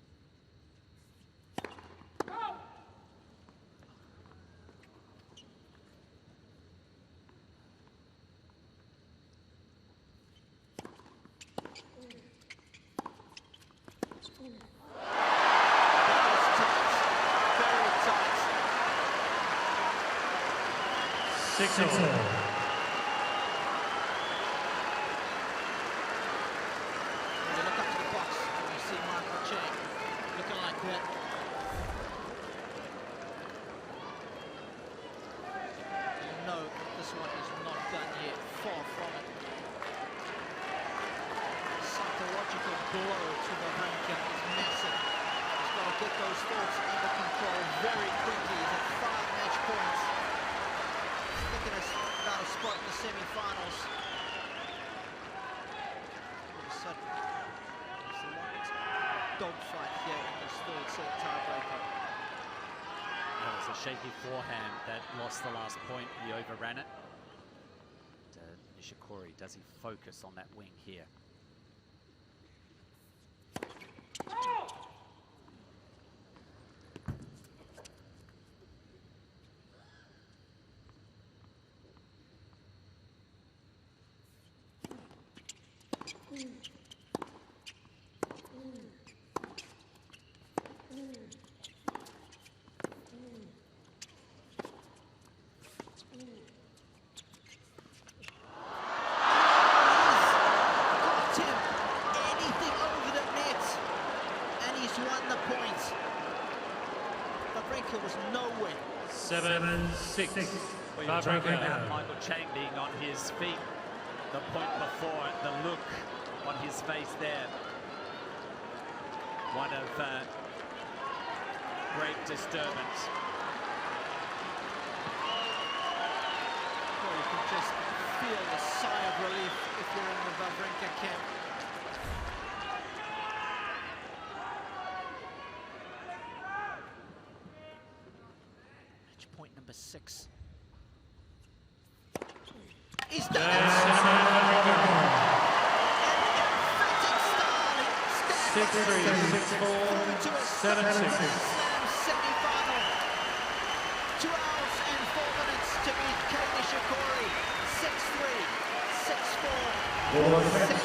Speaker 24: Shaky forehand that lost the last point. He overran it. Nishikori, does he focus on that wing here?
Speaker 23: Well,
Speaker 24: you're talking about Michael Chang being on his feet. The point before, the look on his face there. One of great disturbance.
Speaker 21: Well, you can just feel a sigh of relief if you're in the Wawrinka camp. Match point number 6. He's done it!
Speaker 23: 6-3, 6-4, 7-6.
Speaker 21: Semi-final. 2 hours and 4 minutes to beat Kei Nishikori. 6-3, 6-4, 7-6.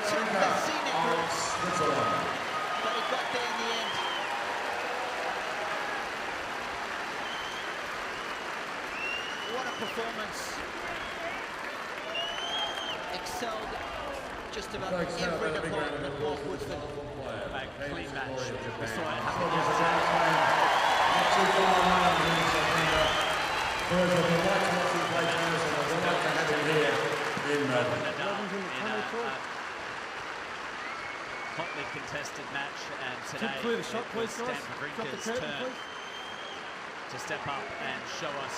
Speaker 21: Took the scenic route, but he got there in the end. What a performance. Excelled just about every department at Mark Woodford.
Speaker 24: A clean match. We saw it happen yesterday. Hotly contested match, and today it was Stan Wawrinka's turn to step up and show us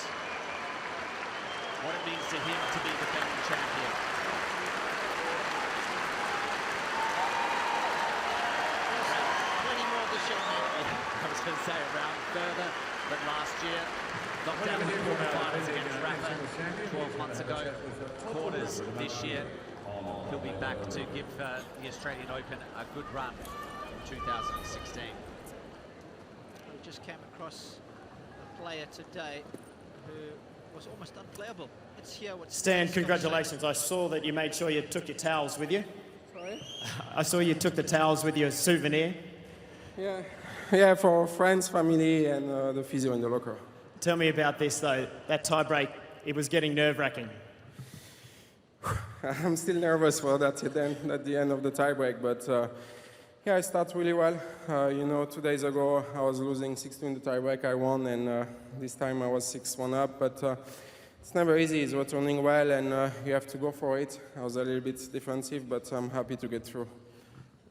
Speaker 24: what it means to him to be defending champion. I was going to say a round further than last year. Knocked out in the quarterfinals against Laver 12 months ago. Quarters this year. He'll be back to give the Australian Open a good run in 2016.
Speaker 21: We just came across a player today who was almost unplayable. Let's hear what
Speaker 2: Stan, congratulations. I saw that you made sure you took your towels with you.
Speaker 5: Sorry?
Speaker 2: I saw you took the towels with you as a souvenir.
Speaker 5: Yeah, for friends, family, and the physio in the locker.
Speaker 2: Tell me about this, though. That tie-break, it was getting nerve-wracking.
Speaker 5: I'm still nervous for that at the end of the tie-break, but yeah, I start really well. 2 days ago, I was losing 6-2 in the tie-break. I won, and this time I was 6-1 up, but it's never easy. It's returning well, and you have to go for it. I was a little bit defensive, but I'm happy to get through.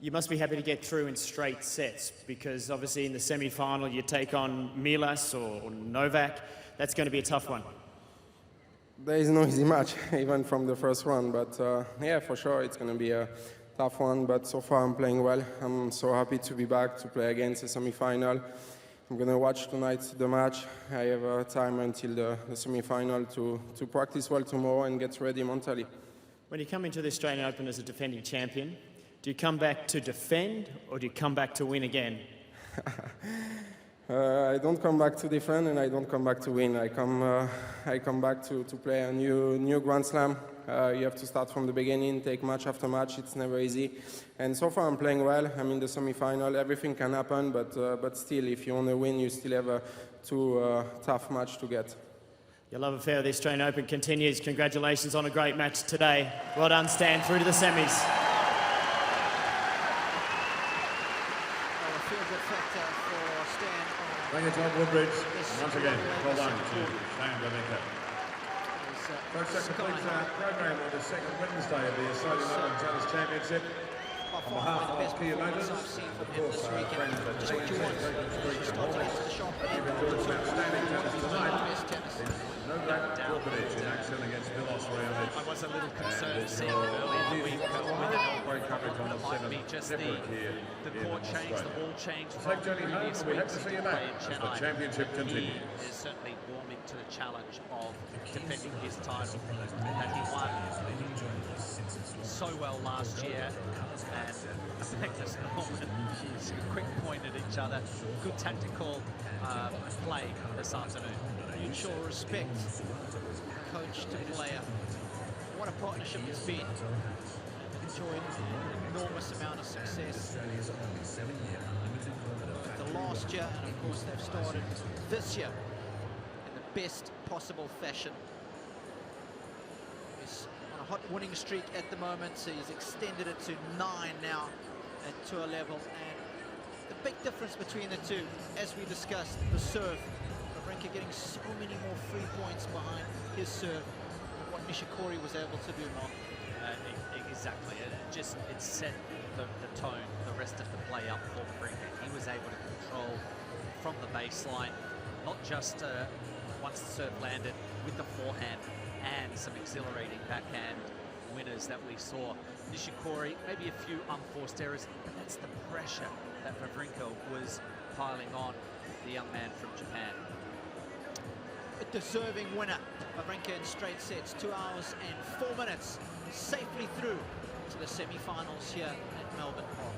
Speaker 2: You must be happy to get through in straight sets, because obviously in the semi-final you take on Milas or Novak. That's going to be a tough one.
Speaker 5: There is no easy match, even from the first round. But yeah, for sure, it's going to be a tough one. But so far, I'm playing well. I'm so happy to be back to play against the semi-final. I'm going to watch tonight the match. I have time until the semi-final to practice well tomorrow and get ready mentally.
Speaker 2: When you come into the Australian Open as a defending champion, do you come back to defend or do you come back to win again?
Speaker 5: I don't come back to defend and I don't come back to win. I come back to play a new Grand Slam. You have to start from the beginning, take match after match. It's never easy. And so far I'm playing well. I'm in the semi-final. Everything can happen, but still, if you want to win, you still have a tough match to get.
Speaker 2: Your love affair with the Australian Open continues. Congratulations on a great match today. Well done, Stan, through to the semis.
Speaker 3: Thank you, Tom Woodbridge. Once again, well done to Stan Dominica. Folks, that completes our program on the second Wednesday of the Australian Open Tennis Championship. On behalf of Kia Motors, of course, our friends at the Street and Hall, you've enjoyed some outstanding tennis tonight. No doubt Djokovic in action against Milos Raonic.
Speaker 24: I was a little concerned seeing him earlier in the week with an elbow coverage on it might be just the court change, the ball change from previous weeks he did play in Chennai.
Speaker 3: The championship continues.
Speaker 24: He is certainly warming to the challenge of defending his title that he won so well last year. And Magnus Norman, quick point at each other. Good tactical play this afternoon.
Speaker 21: Mutual respect, coach to player. What a partnership it's been. Enjoyed an enormous amount of success. The last year, and of course they've started this year in the best possible fashion. He's on a hot winning streak at the moment, so he's extended it to 9 now at tour level. And the big difference between the two, as we discussed, the serve. Wawrinka getting so many more free points behind his serve. What Nishikori was able to do, Mark.
Speaker 24: Exactly. It set the tone, the rest of the play up for Wawrinka. He was able to control from the baseline, not just once the serve landed with the forehand and some exhilarating backhand winners that we saw. Nishikori, maybe a few unforced errors, but that's the pressure that Wawrinka was piling on the young man from Japan.
Speaker 21: A deserving winner. Wawrinka in straight sets, 2 hours and 4 minutes, safely through to the semi-finals here at Melbourne Park.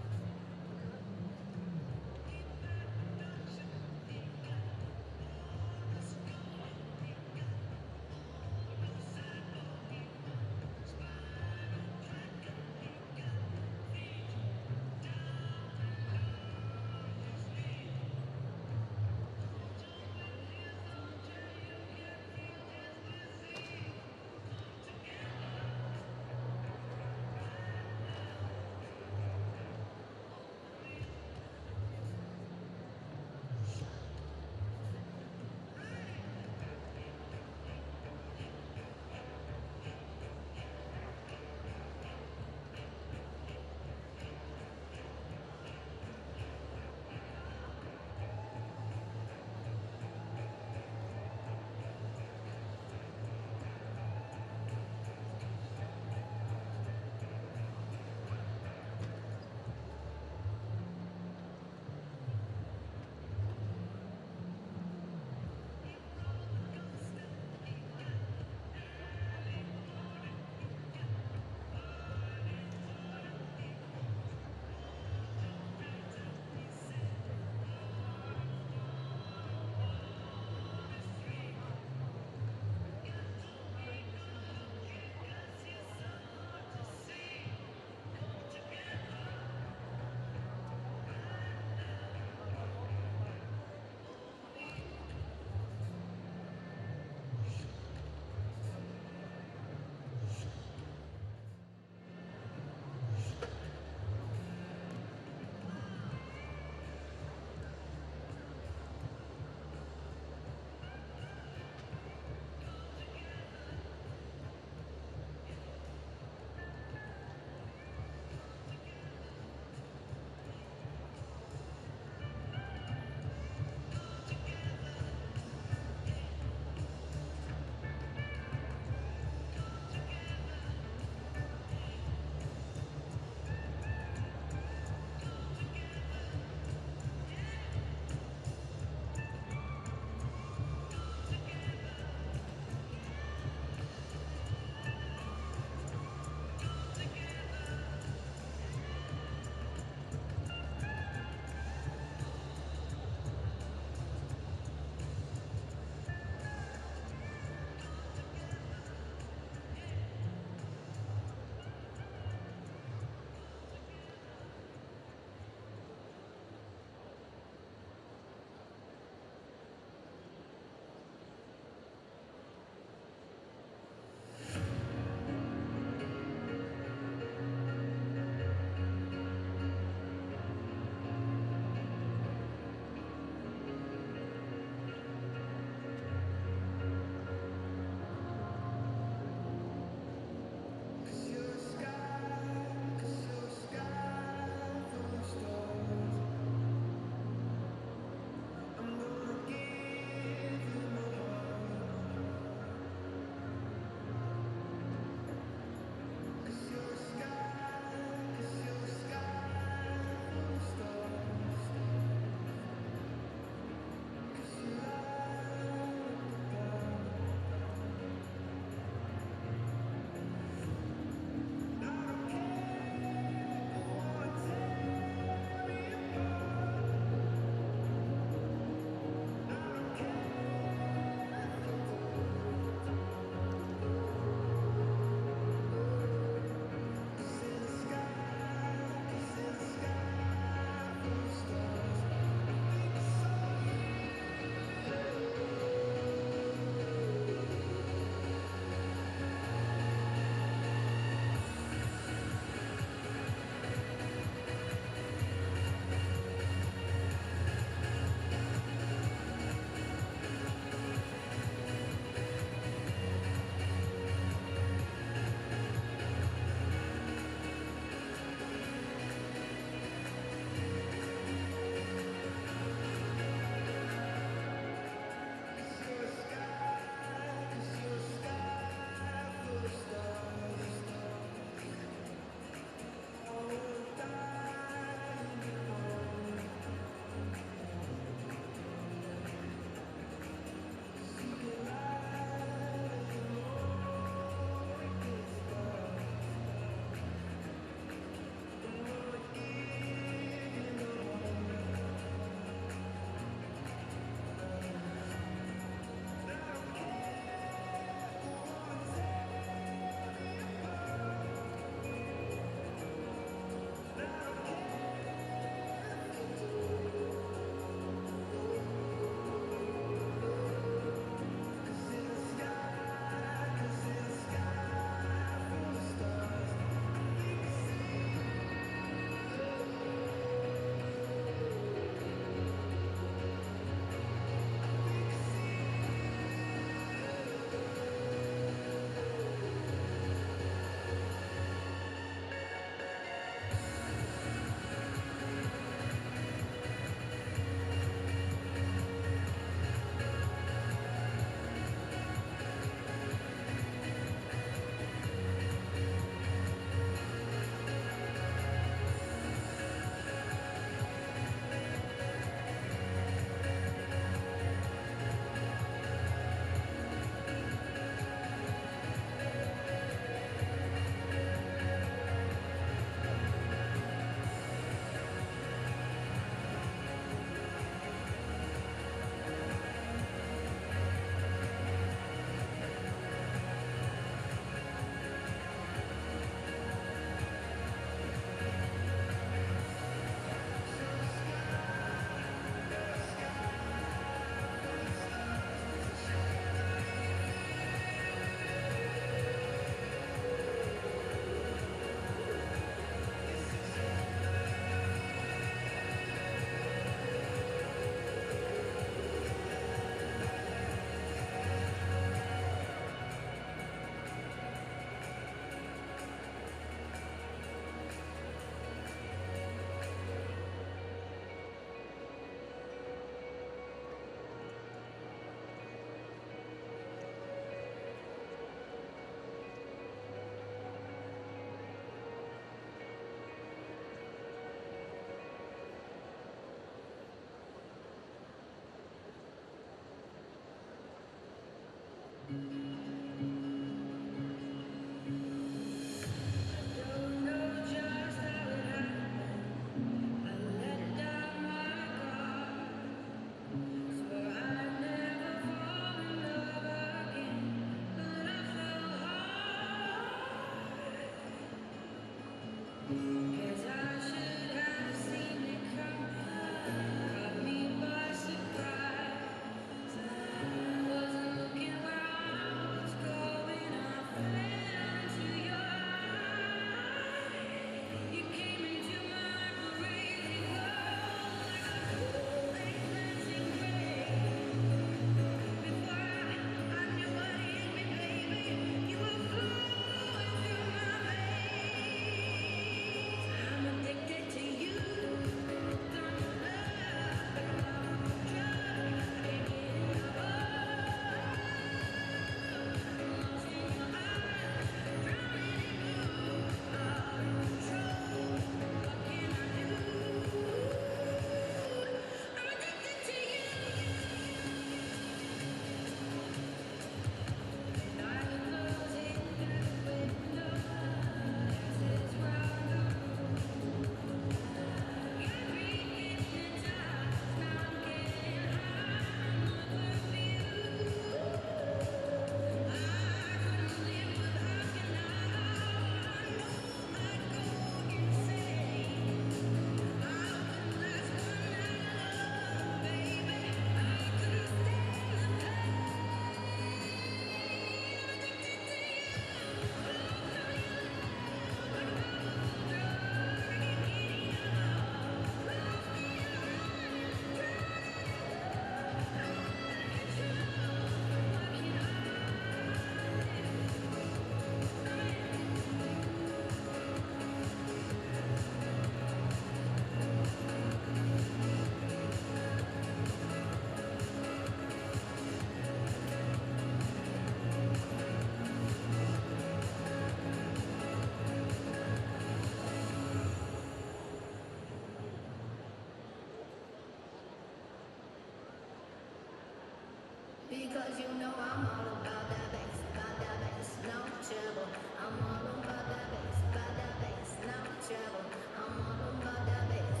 Speaker 8: Because you know I'm all about that bass, no trouble. I'm all about that bass, no trouble. I'm all about that bass,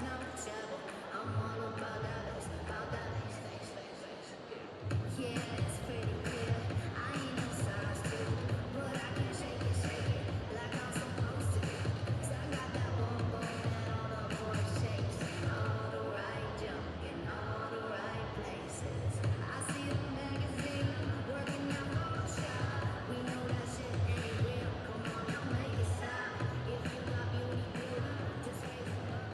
Speaker 8: no trouble. I'm all about that bass, yeah, it's pretty good. I ain't no size two, but I can shake it like I'm supposed to. 'Cause I got that boom boom that all the boys shake, all the right jump in all the right places. I see the magazine working out Photoshop. We know that shit ain't real. Come on, now make it stop. If you got beauty, just raise it up.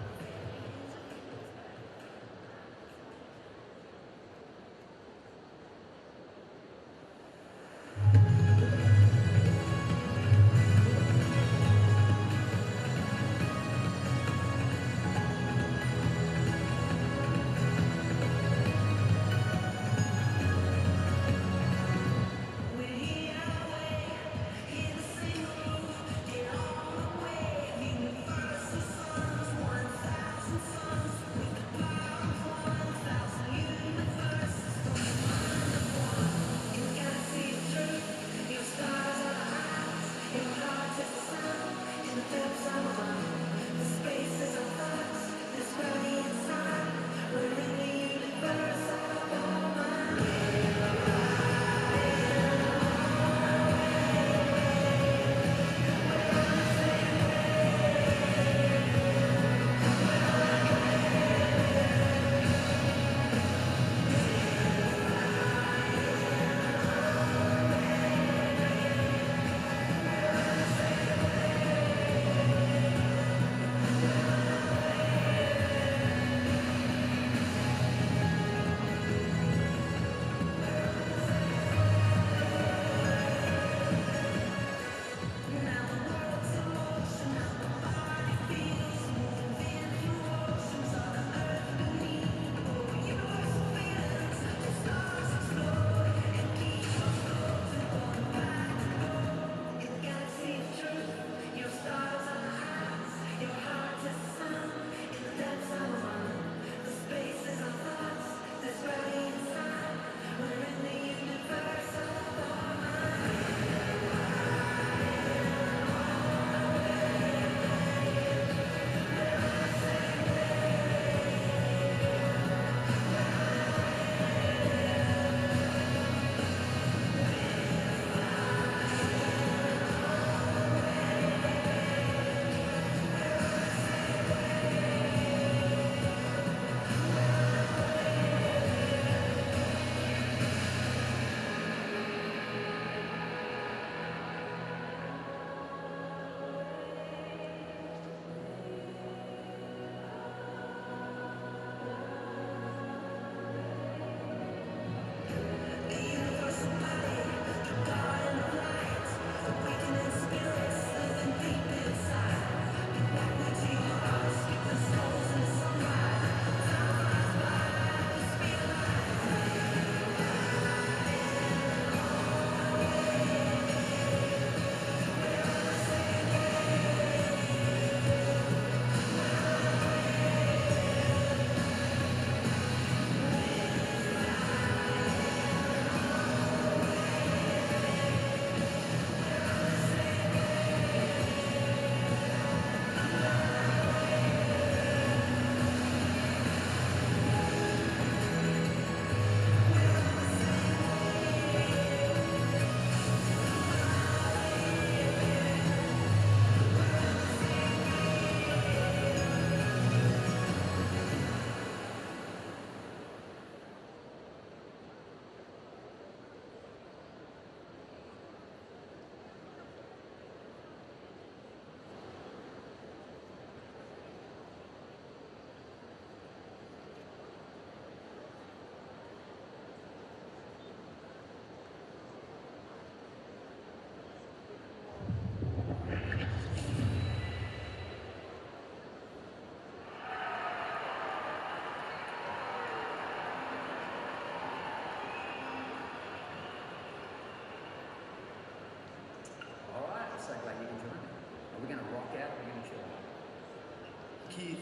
Speaker 1: Keith,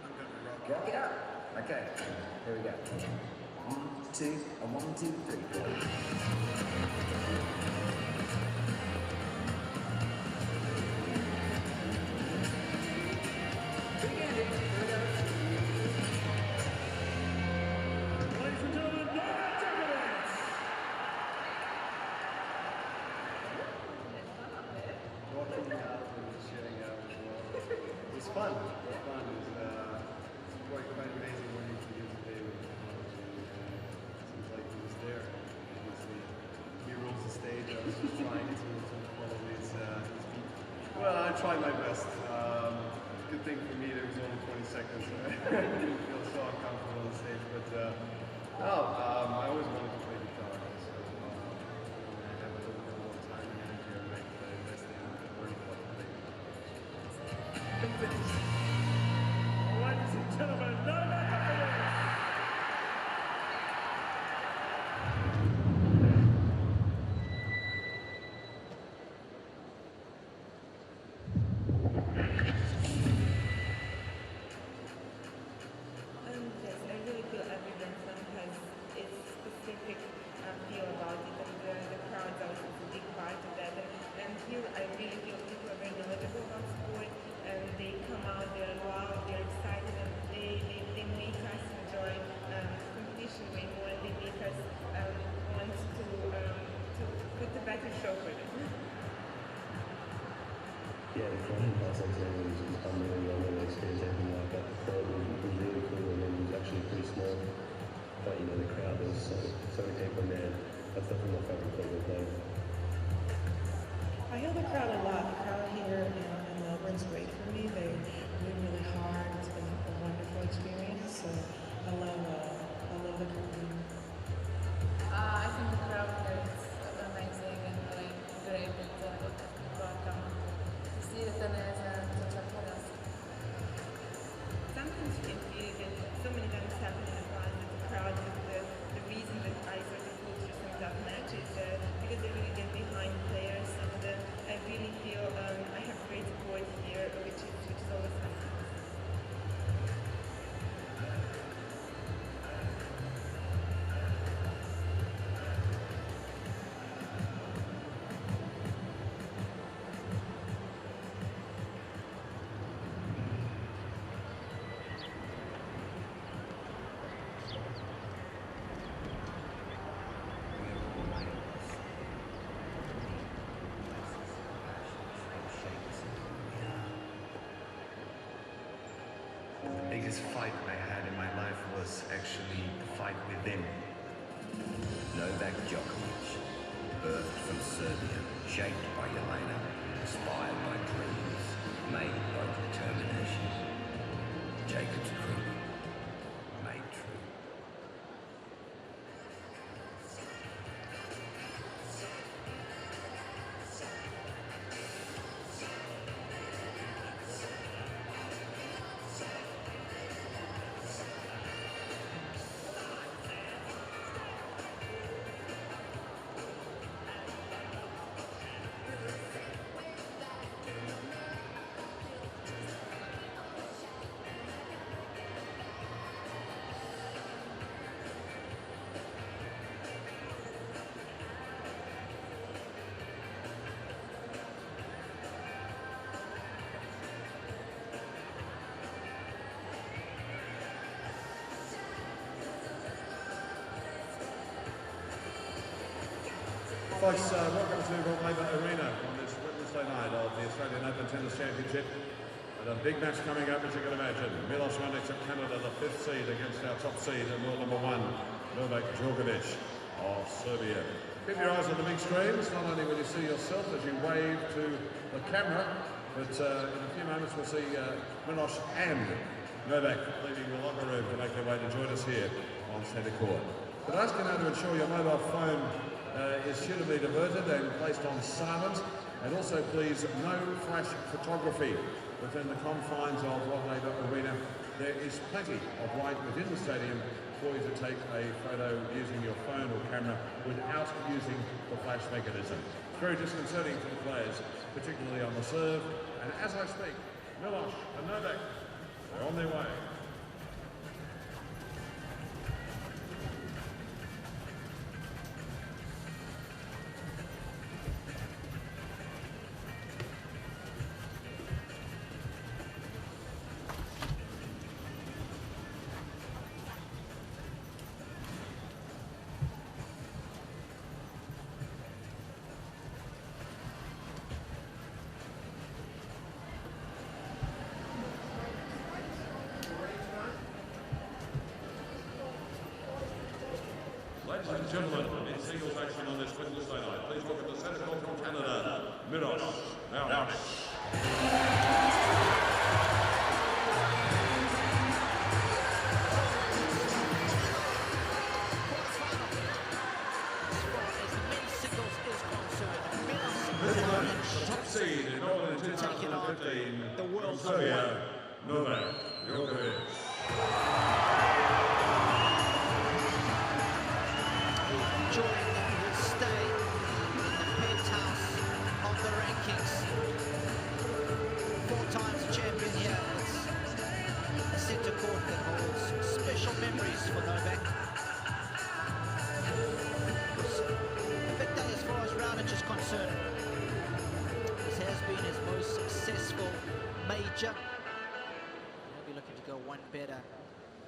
Speaker 1: I'm going to rock.
Speaker 9: Rock it up. Okay, here we go. 1, 2, and 1, 2, 3, 4. Big ending. Here we go.
Speaker 3: Ladies and gentlemen,
Speaker 1: Watching out and sharing out as well. It was fun. It was fun. It was quite amazing when you can use the day with technology. Seems like he was there. He rules the stage. I was just trying to follow his beat. Well, I tried my best. Good thing for me, there was only 20 seconds. So I didn't feel so uncomfortable on the stage. But I always wanted to play guitar. So I have a little bit more time and energy. I might invest in learning how to play guitar.
Speaker 3: ladies and gentlemen,
Speaker 16: Yes, I really feel every dance has its specific feel about it, and the crowd also is a big part of that. And here I really feel people are very knowledgeable about sport, and they come out, they're loud, they're excited, and they make us enjoy competition way more, and they make us want to put a better show for them.
Speaker 11: Yeah, the crowd last night was unbelievable. I've never experienced anything like that. The crowd was really cool, and it was actually pretty small. But you know, the crowd was so many people in there. That's definitely my favourite thing we've played.
Speaker 14: I hear the crowd a lot. The crowd here in Melbourne's great for me. They work really hard. It's been a wonderful experience. So I love the company.
Speaker 18: I think the crowd here is amazing and really great and welcome to see the tennis and to check for us.
Speaker 16: Sometimes you can feel that so many times happen in the past with the crowd, with the reason that I sort of pull through some tough matches because they really get behind players, and I really feel I have great support here, which is always fun.
Speaker 15: The biggest fight I had in my life was actually the fight with them.
Speaker 13: Novak Djokovic, birthed from Serbia, shaped by Elena, inspired by dreams, made by determination. Jacob's crew, made true.
Speaker 3: Folks, welcome to Laver Arena on this Wednesday night of the Australian Open Tennis Championship. And a big match coming up, as you can imagine. Milos Raonic of Canada, the 5th seed, against our top seed and world number 1, Novak Djokovic of Serbia. Keep your eyes on the big screens, not only will you see yourself as you wave to the camera, but in a few moments we'll see Milos and Novak leaving the locker room to make their way to join us here on centre court. But ask you now to ensure your mobile phone is suitably diverted and placed on silent, and also please no flash photography within the confines of Laver Arena. There is plenty of light within the stadium for you to take a photo using your phone or camera without using the flash mechanism. It's very disconcerting to the players, particularly on the serve. And as I speak, Milos and Novak They're on their way. Ladies and gentlemen, in singles action on this Wednesday night, please look at the centre court from Canada, Miros. Now. Top seed in all in 2015, the world Serbia, Novak Djokovic.
Speaker 21: Enjoying his stay in the penthouse of the rankings. 4 times champion here. It's a centre court that holds special memories for Novak. It's a big day as far as Raonic is concerned. This has been his most successful major. He'll be looking to go one better.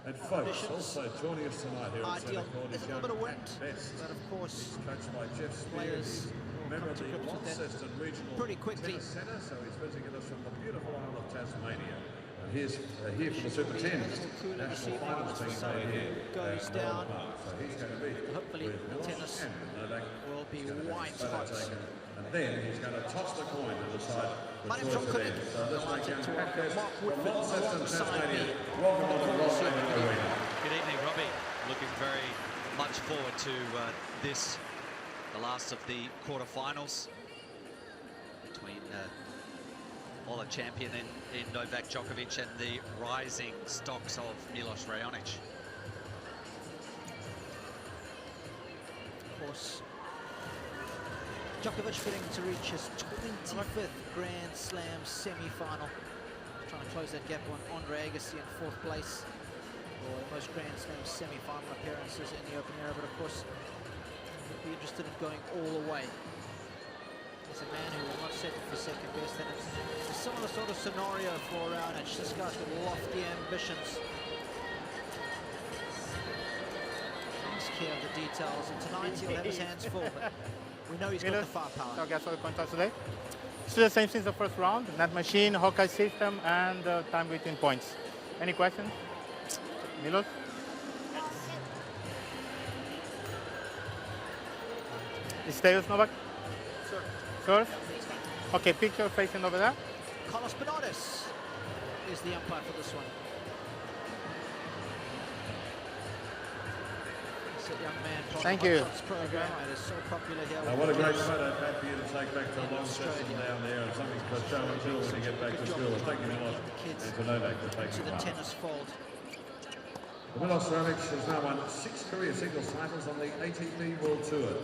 Speaker 3: And folks, also joining us tonight here at Centre Court is
Speaker 21: a little bit of wind, but of course,
Speaker 3: coached by Jeff
Speaker 21: players
Speaker 3: member of the Launceston Regional
Speaker 21: pretty quickly.
Speaker 3: Tennis Centre, so he's visiting us from the beautiful island of Tasmania. And here's here for the Super 10 national finals being played here
Speaker 21: goes down.
Speaker 3: So he's going to be
Speaker 21: hopefully the tennis will be white hot.
Speaker 3: And then he's going to toss the coin to decide the
Speaker 21: My name's
Speaker 3: choice
Speaker 21: John
Speaker 3: of them. So let's make
Speaker 21: Delighted to
Speaker 3: our
Speaker 21: welcome Mark
Speaker 3: from
Speaker 21: Woodford
Speaker 3: Launceston,
Speaker 21: alongside
Speaker 3: Tasmania.
Speaker 21: me.
Speaker 3: Welcome on the Laver Arena.
Speaker 24: Good evening, Robbie. Looking very much forward to this, the last of the quarterfinals between Ola champion in Novak Djokovic and the rising stocks of Milos Raonic.
Speaker 21: Of course, Djokovic fitting to reach his 25th Grand Slam semi-final. Trying to close that gap on Andre Agassi in 4th place for most Grand Slam semi-final appearances in the Open era, but of course, he'll be interested in going all the way. He's a man who will not settle for second best, and it's a similar sort of scenario for Raonic. This guy's got lofty ambitions. Takes care of the details, and tonight he'll have his hands full, but we know he's got the firepower.
Speaker 6: So guess what the coin toss today? Still the same since the first round, net machine, Hawkeye system, and time between points. Any questions? Milos? Is Steus Novak?
Speaker 21: Sure.
Speaker 6: Sure? Okay, picture facing over there.
Speaker 21: Carlos Bernardes is the umpire for this one. It's a young man from
Speaker 6: Thank
Speaker 21: the
Speaker 6: you.
Speaker 21: Hot Shots program. It is so popular here.
Speaker 3: What a great photo, Pat, for you to take back to Launceston down there, and something for show and tell when you get back to school. Thank you, Milos, and to Novak for taking
Speaker 21: to the
Speaker 3: part.
Speaker 21: tennis fold.
Speaker 3: Milos Raonic has now won 6 career singles titles on the ATP World Tour,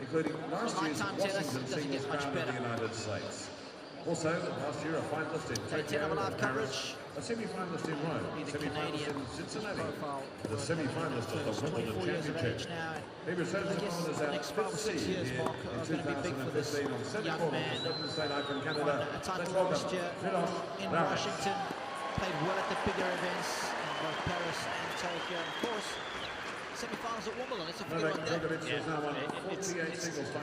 Speaker 3: including last year's Washington singles crown in the United States. Also, last year a finalist in Tokyo and Paris, a semi-finalist in Rome, semi-finalist in Cincinnati, and a semi-finalist at the Wimbledon Championship. He returns to Holland as our 5th seed here in 2015 on Centre Court of the Wednesday night from Canada. Let's welcome
Speaker 21: Last year in Washington, played well at the bigger events in both Paris and Tokyo. Of course, semi-finals at Wimbledon. Let's not forget about that.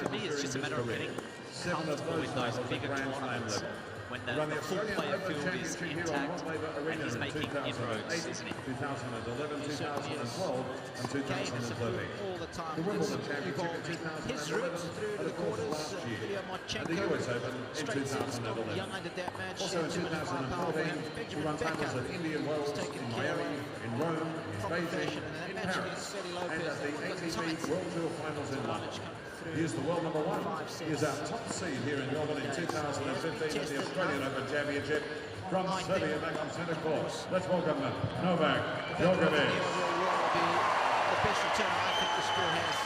Speaker 24: For me, it's just a matter of getting comfortable with those bigger tournaments when the full player field is intact and he's making inroads, isn't he?
Speaker 3: 2011, 2012, and 2013.
Speaker 21: All the time.
Speaker 3: The Wimbledon Championship in 2011,
Speaker 21: His roots through to
Speaker 3: and
Speaker 21: the
Speaker 3: of course
Speaker 21: quarters,
Speaker 3: last year, and the
Speaker 21: Ilya
Speaker 3: US Open in 2011.
Speaker 21: young under that match.
Speaker 3: Also in 2014, he won titles at Indian Wells, in Miami, in Rome, in Beijing, in Paris, and at the ATP World Tour Finals in London. He is the world #1. He is our top seed here in Melbourne in 2015 at the Australian Open Championship from Serbia back on centre court. Let's welcome Novak Djokovic.
Speaker 21: The best return I think the score has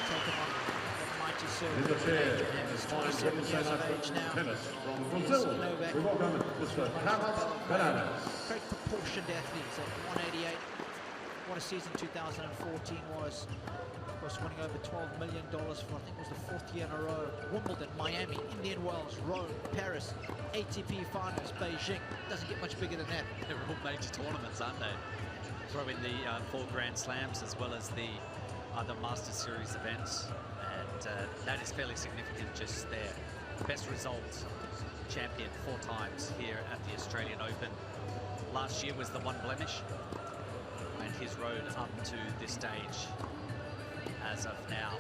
Speaker 21: taken on the mighty Serbia.
Speaker 3: In the chair, in this fine Wednesday night tennis from Brazil, we welcome Mr. Carlos Bernardes.
Speaker 21: proportioned athlete. He's at 188. What a season 2014 was. Of course, winning over $12 million for, I think it was the 4th year in a row. Wimbledon, Miami, Indian Wells, Rome, Paris, ATP Finals, Beijing. Doesn't get much bigger than that.
Speaker 24: They're all major tournaments, aren't they? Throw in the 4 Grand Slams as well as the other Master Series events. And that is fairly significant just there. Best result, champion 4 times here at the Australian Open. Last year was the one blemish. And his road up to this stage as of now.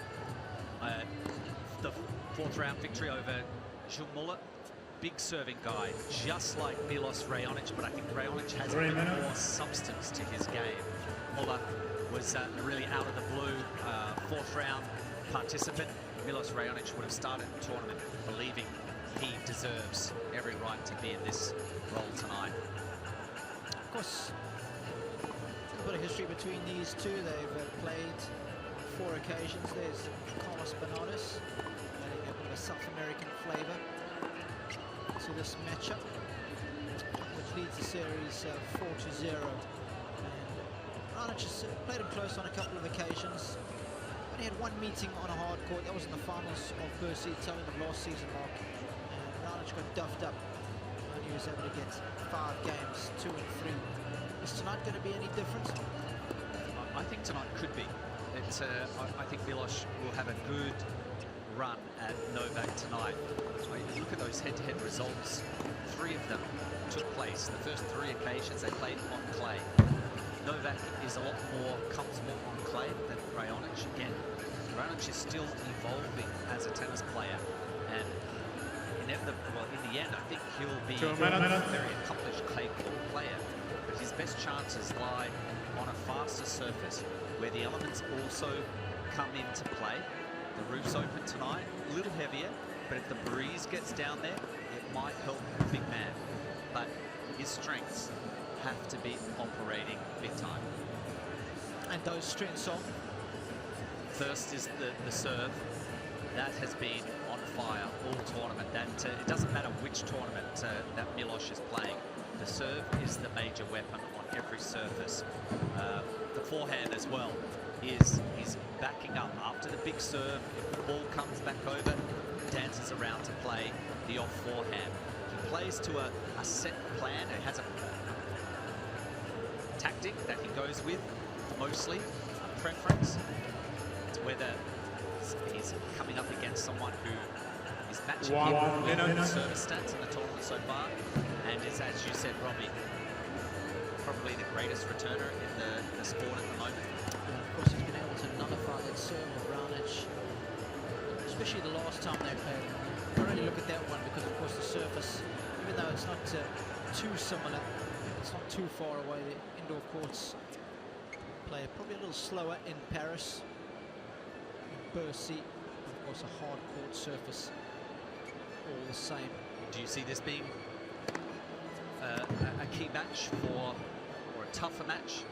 Speaker 24: The 4th round victory over Gilles Muller. Big serving guy, just like Milos Raonic, but I think Raonic has a bit more substance to his game. Muller was really out of the blue 4th round participant. Milos Raonic would have started the tournament believing he deserves every right to be in this role tonight.
Speaker 21: Of course, a bit of history between these two. They've played 4 occasions. There's Carlos Bernardes, adding a bit of a South American flavor to this matchup, which leads the series 4-0. And Raonic has played him close on a couple of occasions. Only had 1 meeting on a hard court. That was in the finals of Bercy, telling the last season, Mark. And Raonic got duffed up. And he was able to get 5 games, 2 and 3. Is tonight going to be any different?
Speaker 24: I think tonight could be. I think Milos will have a good run at Novak tonight. You look at those head-to-head results. 3 of them took place. The first 3 occasions they played on clay. Novak is a lot more comfortable on clay than Raonic. Again, Raonic is still evolving as a tennis player, and inevitably, in the end, I think he'll be a very accomplished clay court player. But his best chances lie on a faster surface, where the elements also come into play. The roof's open tonight, a little heavier, but if the breeze gets down there, it might help the big man. But his strengths have to be operating big time.
Speaker 21: And those strengths on?
Speaker 24: First is the serve. That has been on fire all tournament. It doesn't matter which tournament that Milos is playing. The serve is the major weapon on every surface. The forehand as well is backing up after the big serve. If the ball comes back over, dances around to play the off forehand. He plays to a set plan. It has a tactic that he goes with mostly, a preference. It's whether he's coming up against someone who is matching him in the service stats in the tournament so far, and is, as you said, Robbie, probably the greatest returner in the sport at the moment.
Speaker 21: And of course, he's been able to nullify that serve of Raonic, especially the last time they played. I really look at that one because, of course, the surface, even though it's not too similar, it's not too far away. The indoor courts play probably a little slower in Paris, in Bercy, of course, a hard court surface, all the same.
Speaker 24: Do you see this being a key match or a tougher match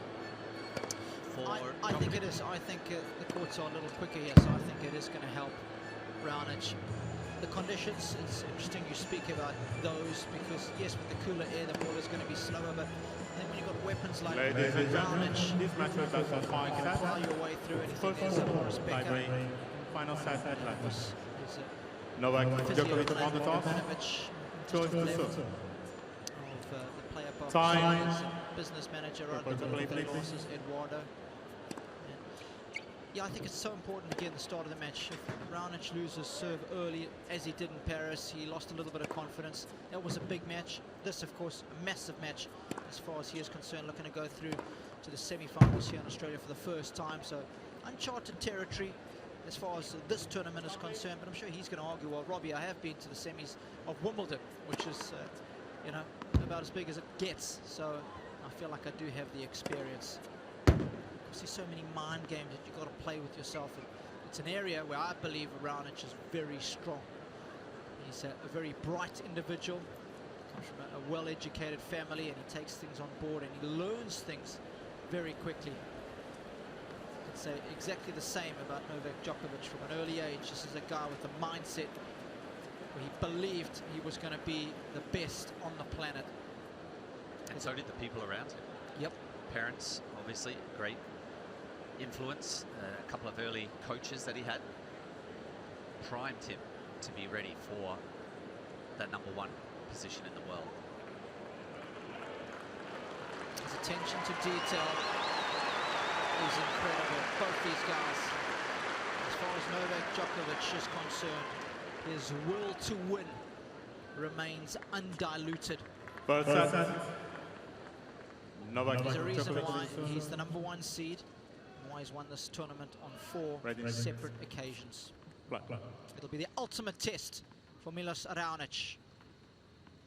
Speaker 24: for
Speaker 21: I think it is. I think the courts are a little quicker here, so I think it is going to help Raonic. The conditions, it's interesting you speak about those, because yes, with the cooler air the ball is going to be slower, but then when you've got weapons like Raonic,
Speaker 6: this match was also
Speaker 21: you can fly your way through anything. There's Boris Becker.
Speaker 6: Final set at Atlas.
Speaker 21: Novak
Speaker 6: Djokovic on the top. Choice of
Speaker 21: the player box. Business manager on the Losses, Eduardo. Yeah, I think it's so important again at the start of the match. If Raonic loses serve early, as he did in Paris, he lost a little bit of confidence. That was a big match. This, of course, a massive match as far as he is concerned, looking to go through to the semi-finals here in Australia for the first time. So uncharted territory as far as this tournament is concerned, but I'm sure he's going to argue, well, Robbie, I have been to the semis of Wimbledon, which is, you know, about as big as it gets. So I feel like I do have the experience. There's so many mind games that you've got to play with yourself. And it's an area where I believe Raonic is very strong. He's a very bright individual, comes from a well-educated family, and he takes things on board and he learns things very quickly. I could say exactly the same about Novak Djokovic from an early age. This is a guy with a mindset where he believed he was going to be the best on the planet.
Speaker 24: And so did the people around him.
Speaker 21: Yep.
Speaker 24: Parents, obviously, great influence. A couple of early coaches that he had primed him to be ready for that #1 position in the world.
Speaker 21: His attention to detail is incredible. Both these guys, as far as Novak Djokovic is concerned, his will to win remains undiluted.
Speaker 6: Both sets. Novak
Speaker 21: There's a reason
Speaker 6: Djokovic.
Speaker 21: why he's the #1 seed, and why he's won this tournament on 4 separate occasions. It'll be the ultimate test for Milos Raonic.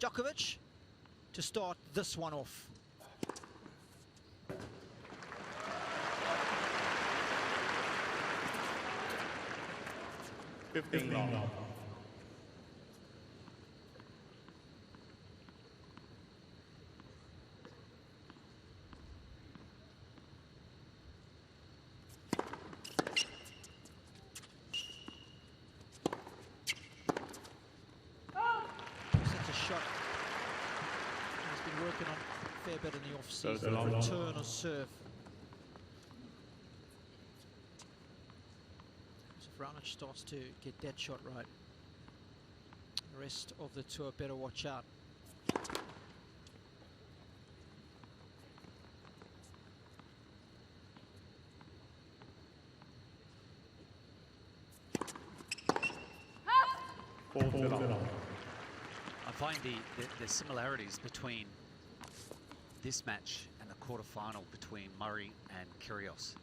Speaker 21: Djokovic to start this one off.
Speaker 6: Long.
Speaker 21: Such a shot. He's been working on a fair bit in the off-season. Return or serve. So if Raonic starts to get that shot right, the rest of the tour better watch out.
Speaker 24: I find the similarities between this match and the quarterfinal between Murray and Kyrgios.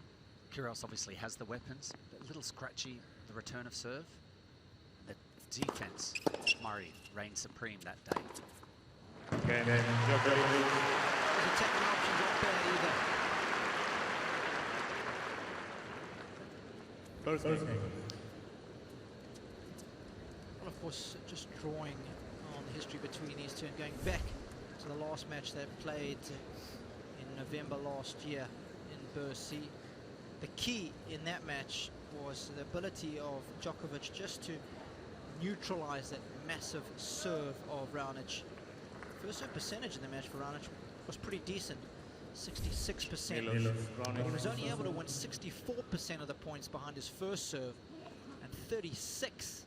Speaker 24: Kyrgios obviously has the weapons, but a little scratchy, the return of serve. The defense, Murray reigned supreme that day.
Speaker 6: Okay, then
Speaker 21: His attacking options aren't bad either.
Speaker 6: Both games.
Speaker 21: Well, of course, just drawing on the history between these two and going back to the last match they played in November last year in Bercy. The key in that match was the ability of Djokovic just to neutralize that massive serve of Raonic. First serve percentage in the match for Raonic was pretty decent, 66%. He was only able to win 64% of the points behind his first serve and 36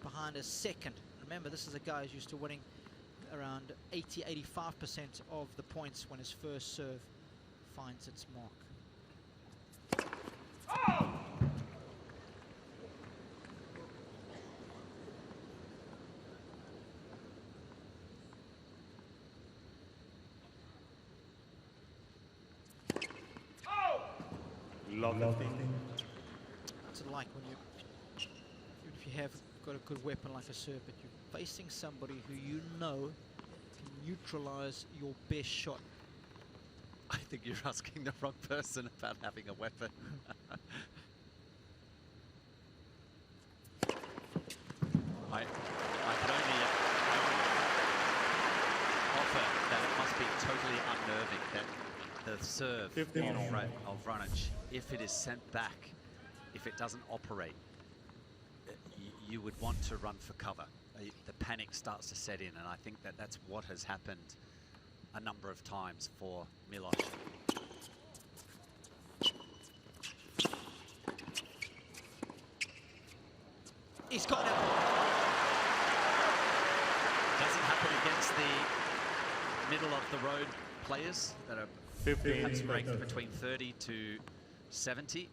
Speaker 21: behind his second. Remember, this is a guy who's used to winning around 80-85% of the points when his first serve finds its mark. What's it like when you, even if you have got a good weapon like a serve, but you're facing somebody who you know can neutralize your best shot?
Speaker 24: I think you're asking the wrong person about having a weapon. I could only offer that it must be totally unnerving that the serve of Raonic, if it is sent back, if it doesn't operate, you would want to run for cover. The panic starts to set in, and I think that that's what has happened a number of times for Milos.
Speaker 21: He's got it.
Speaker 24: Doesn't happen against the middle of the road players that are perhaps ranked between 30 to 70.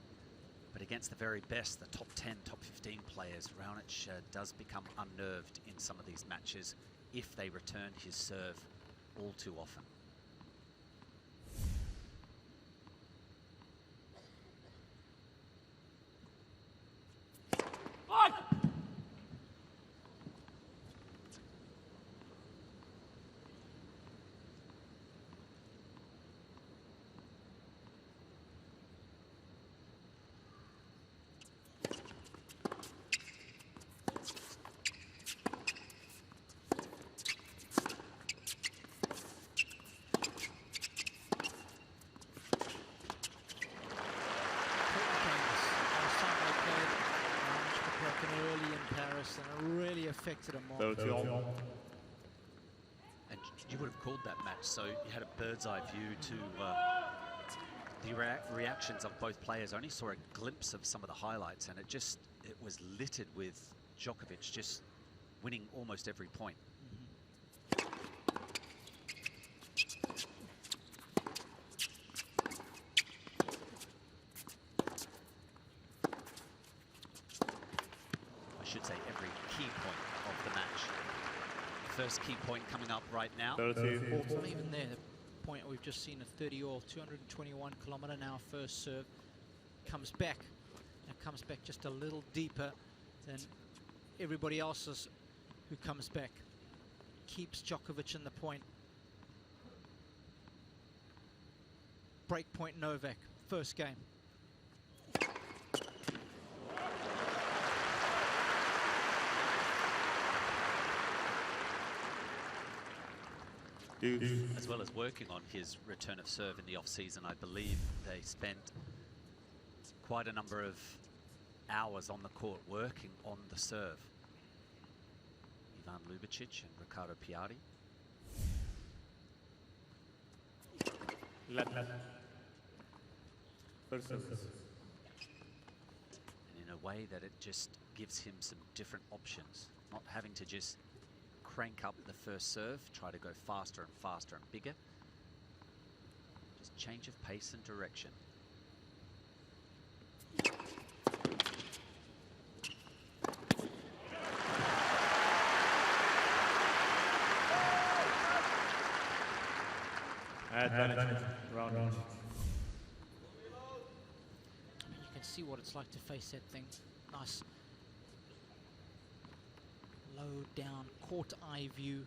Speaker 24: But against the very best, the top 10, top 15 players, Raonic does become unnerved in some of these matches if they return his serve all too often. Affected him more. And would have called that match, so you had a bird's eye view to the reactions of both players. I only saw a glimpse of some of the highlights, and it was littered with Djokovic just winning almost every point. I should say every key point of the match. First key point coming up right now.
Speaker 21: Even there, the point we've just seen a 30-all, 221 kilometre an hour first serve. Comes back. Now comes back just a little deeper than everybody else's who comes back. Keeps Djokovic in the point. Break point Novak, first game.
Speaker 24: As well as working on his return of serve in the off-season, I believe they spent quite a number of hours on the court working on the serve. Ivan Lubicic and Ricardo Piatti. And in a way that it just gives him some different options, not having to just crank up the first serve, try to go faster and faster and bigger. Just change of pace and direction.
Speaker 6: Round.
Speaker 21: I mean, you can see what it's like to face that thing. Nice low down court eye view.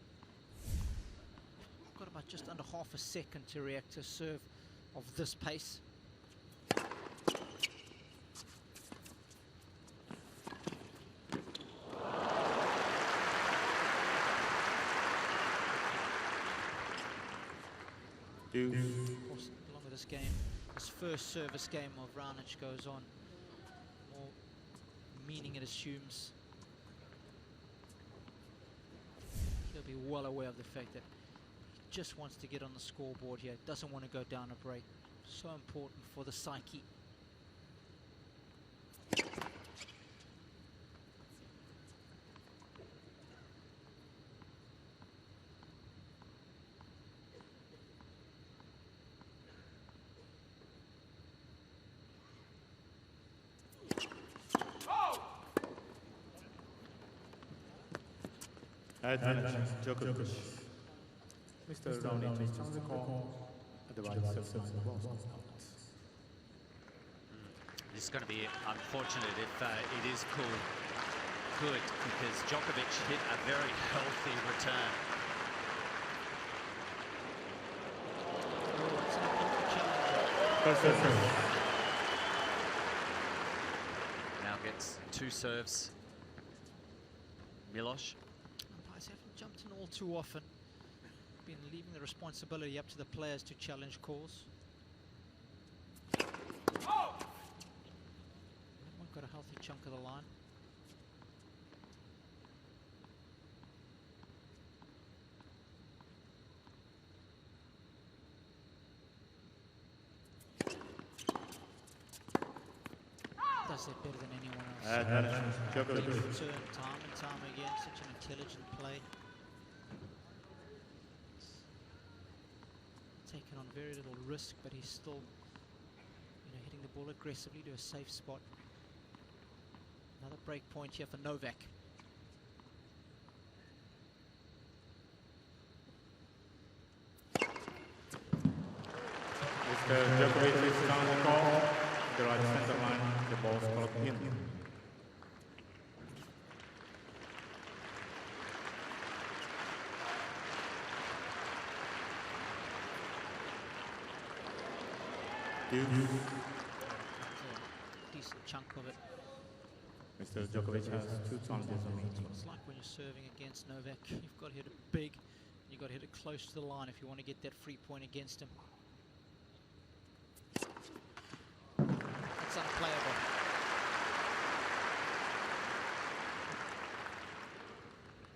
Speaker 21: Got about just under half a second to react to a serve of this pace. Of course, along with this game, this first service game of Raonic goes on, more meaning it assumes. He'll be well aware of the fact that he just wants to get on the scoreboard here, doesn't want to go down a break. So important for the psyche.
Speaker 6: Advantage, Djokovic. Mr. Raonic on the call. Advice of the ball.
Speaker 24: It's going to be unfortunate if it is called good, because Djokovic hit a very healthy return. Now gets two serves. Milos.
Speaker 21: Umpires haven't jumped in all too often. Been leaving the responsibility up to the players to challenge calls. Everyone got a healthy chunk of the line. Does that better than anyone else. Turn time and time again, such an intelligent play. Taken on very little risk, but he's still, hitting the ball aggressively to a safe spot. Another break point here for Novak.
Speaker 6: Mr. Djokovic is down the call. The right center line, the ball's called in.
Speaker 21: Decent chunk of it.
Speaker 6: Mr. Djokovic has 2 challenges on
Speaker 21: That's
Speaker 6: each.
Speaker 21: what it's like when you're serving against Novak. You've got to hit it big. You've got to hit it close to the line if you want to get that free point against him. It's unplayable.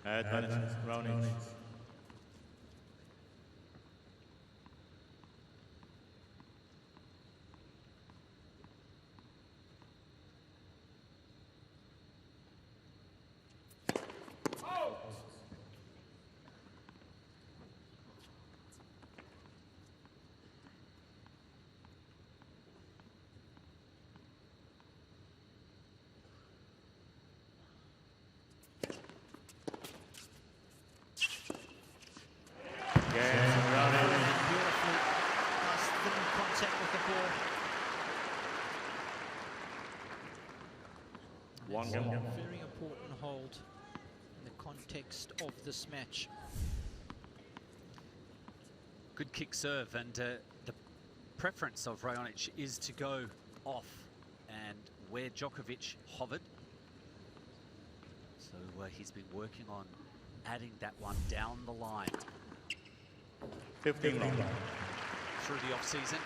Speaker 6: Advantage, Raonic.
Speaker 23: Long game.
Speaker 21: Very important hold in the context of this match.
Speaker 24: Good kick serve, and the preference of Raonic is to go off and where Djokovic hovered. So he's been working on adding that one down the line.
Speaker 23: 15 long.
Speaker 24: Through the off-season.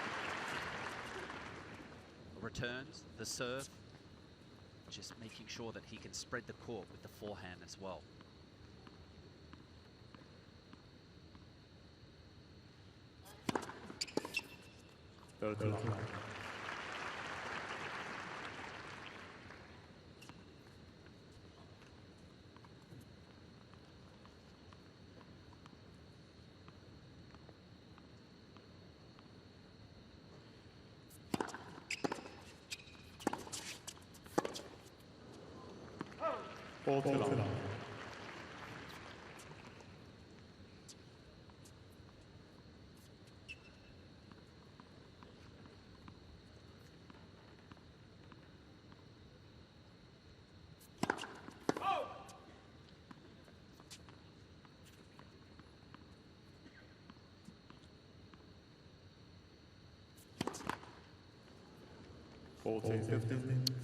Speaker 24: Returns, the serve. Just making sure that he can spread the court with the forehand as well.
Speaker 23: Ball to long.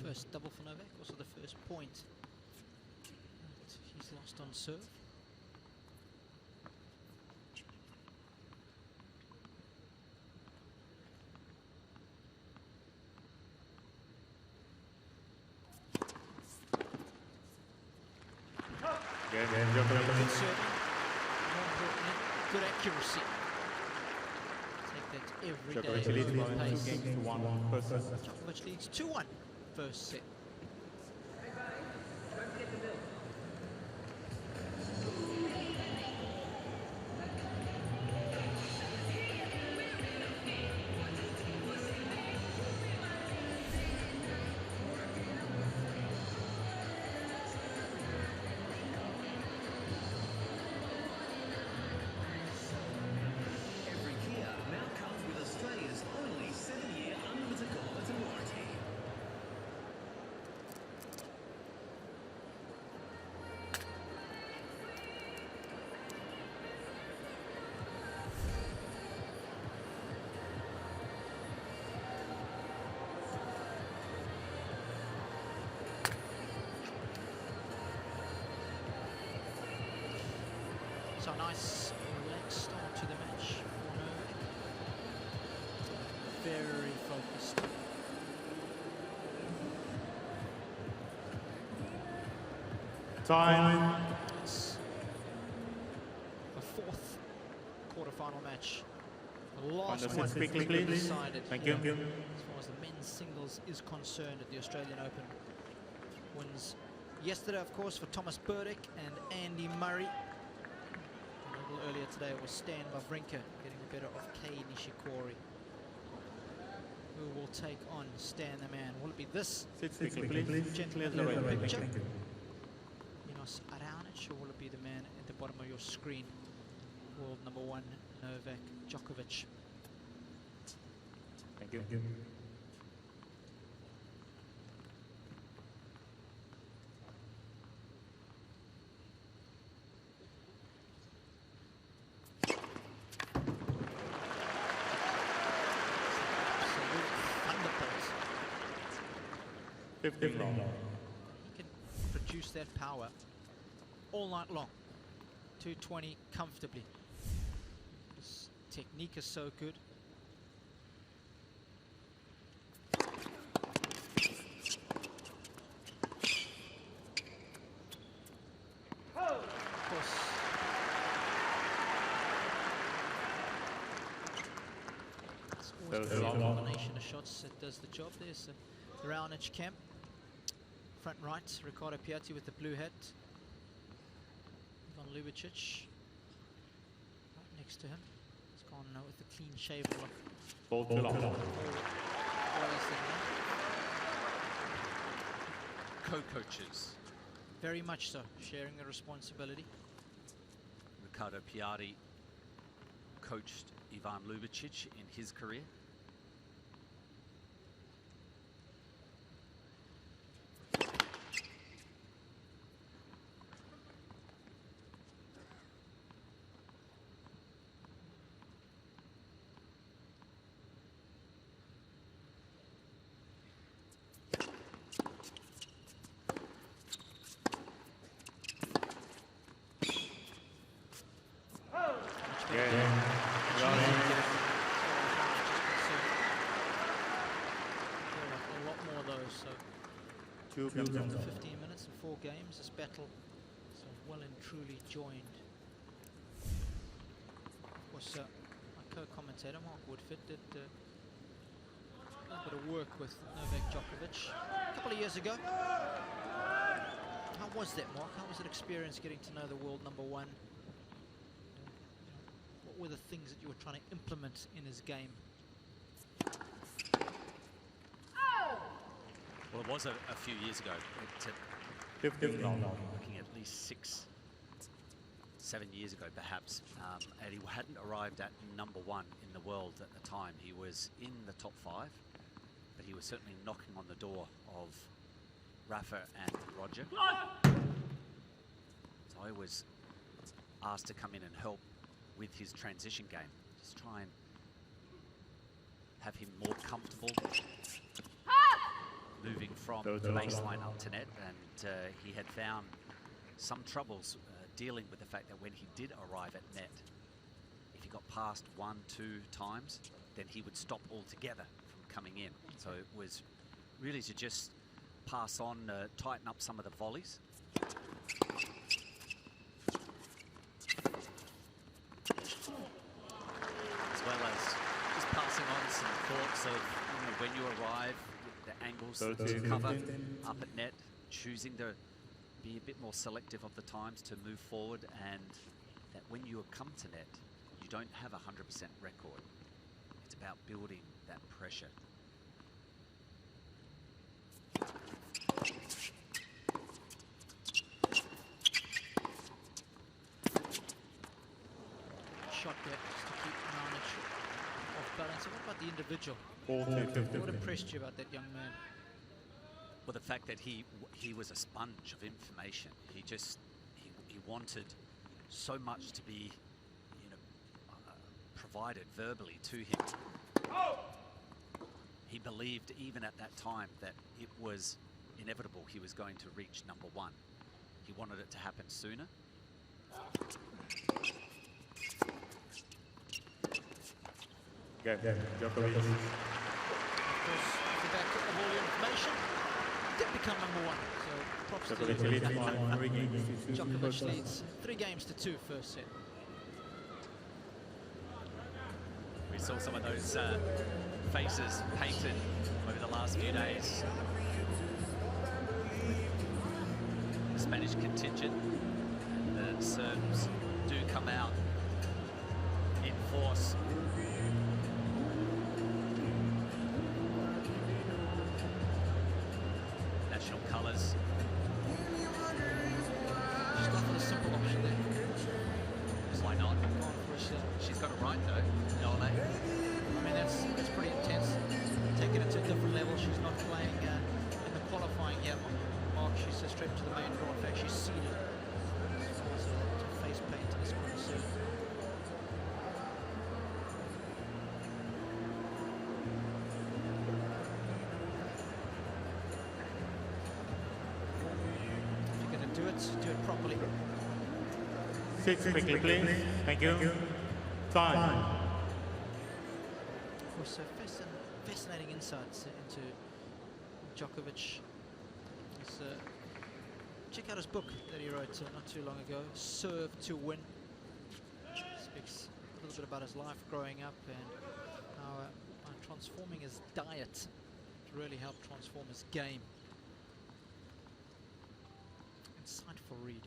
Speaker 21: First double for Novak, also the first point that he's lost on serve. Good serving, more importantly, good accuracy. Take that every day. Djokovic leads 2-1 first set. So nice relaxed start to the match for Novak. Very focused.
Speaker 23: Time.
Speaker 21: It's the fourth quarterfinal match. The last one
Speaker 23: quickly, please.
Speaker 21: decided.
Speaker 23: Thank you.
Speaker 21: As far as the men's singles is concerned at the Australian Open. Wins yesterday, of course, for Thomas Burdick and Andy Murray. A little earlier today it was Stan Wawrinka getting the better of Kei Nishikori. Who will take on Stan the man? Will it be this gentleman in the picture? Milos Raonic, or will it be the man at the bottom of your screen? World number one, Novak Djokovic.
Speaker 23: Thank you.
Speaker 21: He can produce that power all night long. 220 comfortably. His technique is so good. Of course. It's always a combination of shots that does the job. There's the Raonic camp. Front right, Ricardo Piatti with the blue hat. Ivan Lubicic right next to him. He's gone with the clean shave look.
Speaker 23: Ball too long.
Speaker 24: Co-coaches.
Speaker 21: Very much so, sharing the responsibility.
Speaker 24: Ricardo Piatti coached Ivan Lubicic in his career.
Speaker 21: A lot more of those. So 15 minutes and 4 games. This battle so well and truly joined. Of course, my co-commentator Mark Woodford did a little bit of work with Novak Djokovic a couple of years ago. How was that, Mark? How was it experience getting to know the world number one? What were the things that you were trying to implement in his game?
Speaker 24: Well, it was a few years ago. Looking at least 6, 7 years ago, perhaps. And he hadn't arrived at number one in the world at the time. He was in the top 5, but he was certainly knocking on the door of Rafa and Roger. So I was asked to come in and help with his transition game. Just try and have him more comfortable moving from the baseline up to net, and he had found some troubles dealing with the fact that when he did arrive at net, if he got past 1, 2 times, then he would stop altogether from coming in. So it was really to just pass on, tighten up some of the volleys. As well as just passing on some thoughts of, you know, when you arrive, the angles to cover up at net, choosing to be a bit more selective of the times to move forward, and that when you come to net, you don't have a 100% record. It's about building that pressure.
Speaker 21: Shot there just to keep Marnich off balance. So what about the individual? What impressed you about that young man?
Speaker 24: Well, the fact that he was a sponge of information. He just he wanted so much to be, you know, provided verbally to him. He believed even at that time that it was inevitable he was going to reach number one. He wanted it to happen sooner.
Speaker 6: Djokovic.
Speaker 21: Of course, off the back of all the information, did become number one. So props to Djokovic leads 3 games to 2 first set.
Speaker 24: We saw some of those faces painted over the last few days. The Spanish contingent, the Serbs do come out in force. National colours.
Speaker 21: Just gone for the simple option there.
Speaker 24: Why not? She's got it right though, Laver.
Speaker 21: I mean, that's pretty intense. Taking it to a different level. She's not playing in the qualifying here. Mark, she's straight to the main draw. In fact, she's seeded. Face paint to this quarter set. If you're going to do it properly.
Speaker 6: 6 quickly, please. Thank you. Time.
Speaker 21: Of course, fascinating insights into Djokovic. Check out his book that he wrote not too long ago, Serve to Win. Speaks a little bit about his life growing up and how transforming his diet to really help transform his game. Insightful read.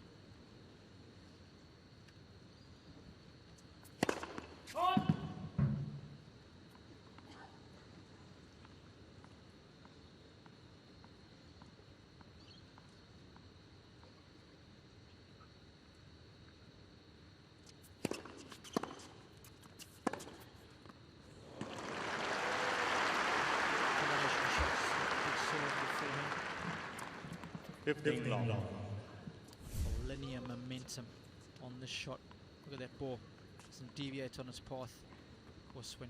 Speaker 21: Linear momentum on this shot. Look at that ball. Doesn't deviate on its path. Of course, when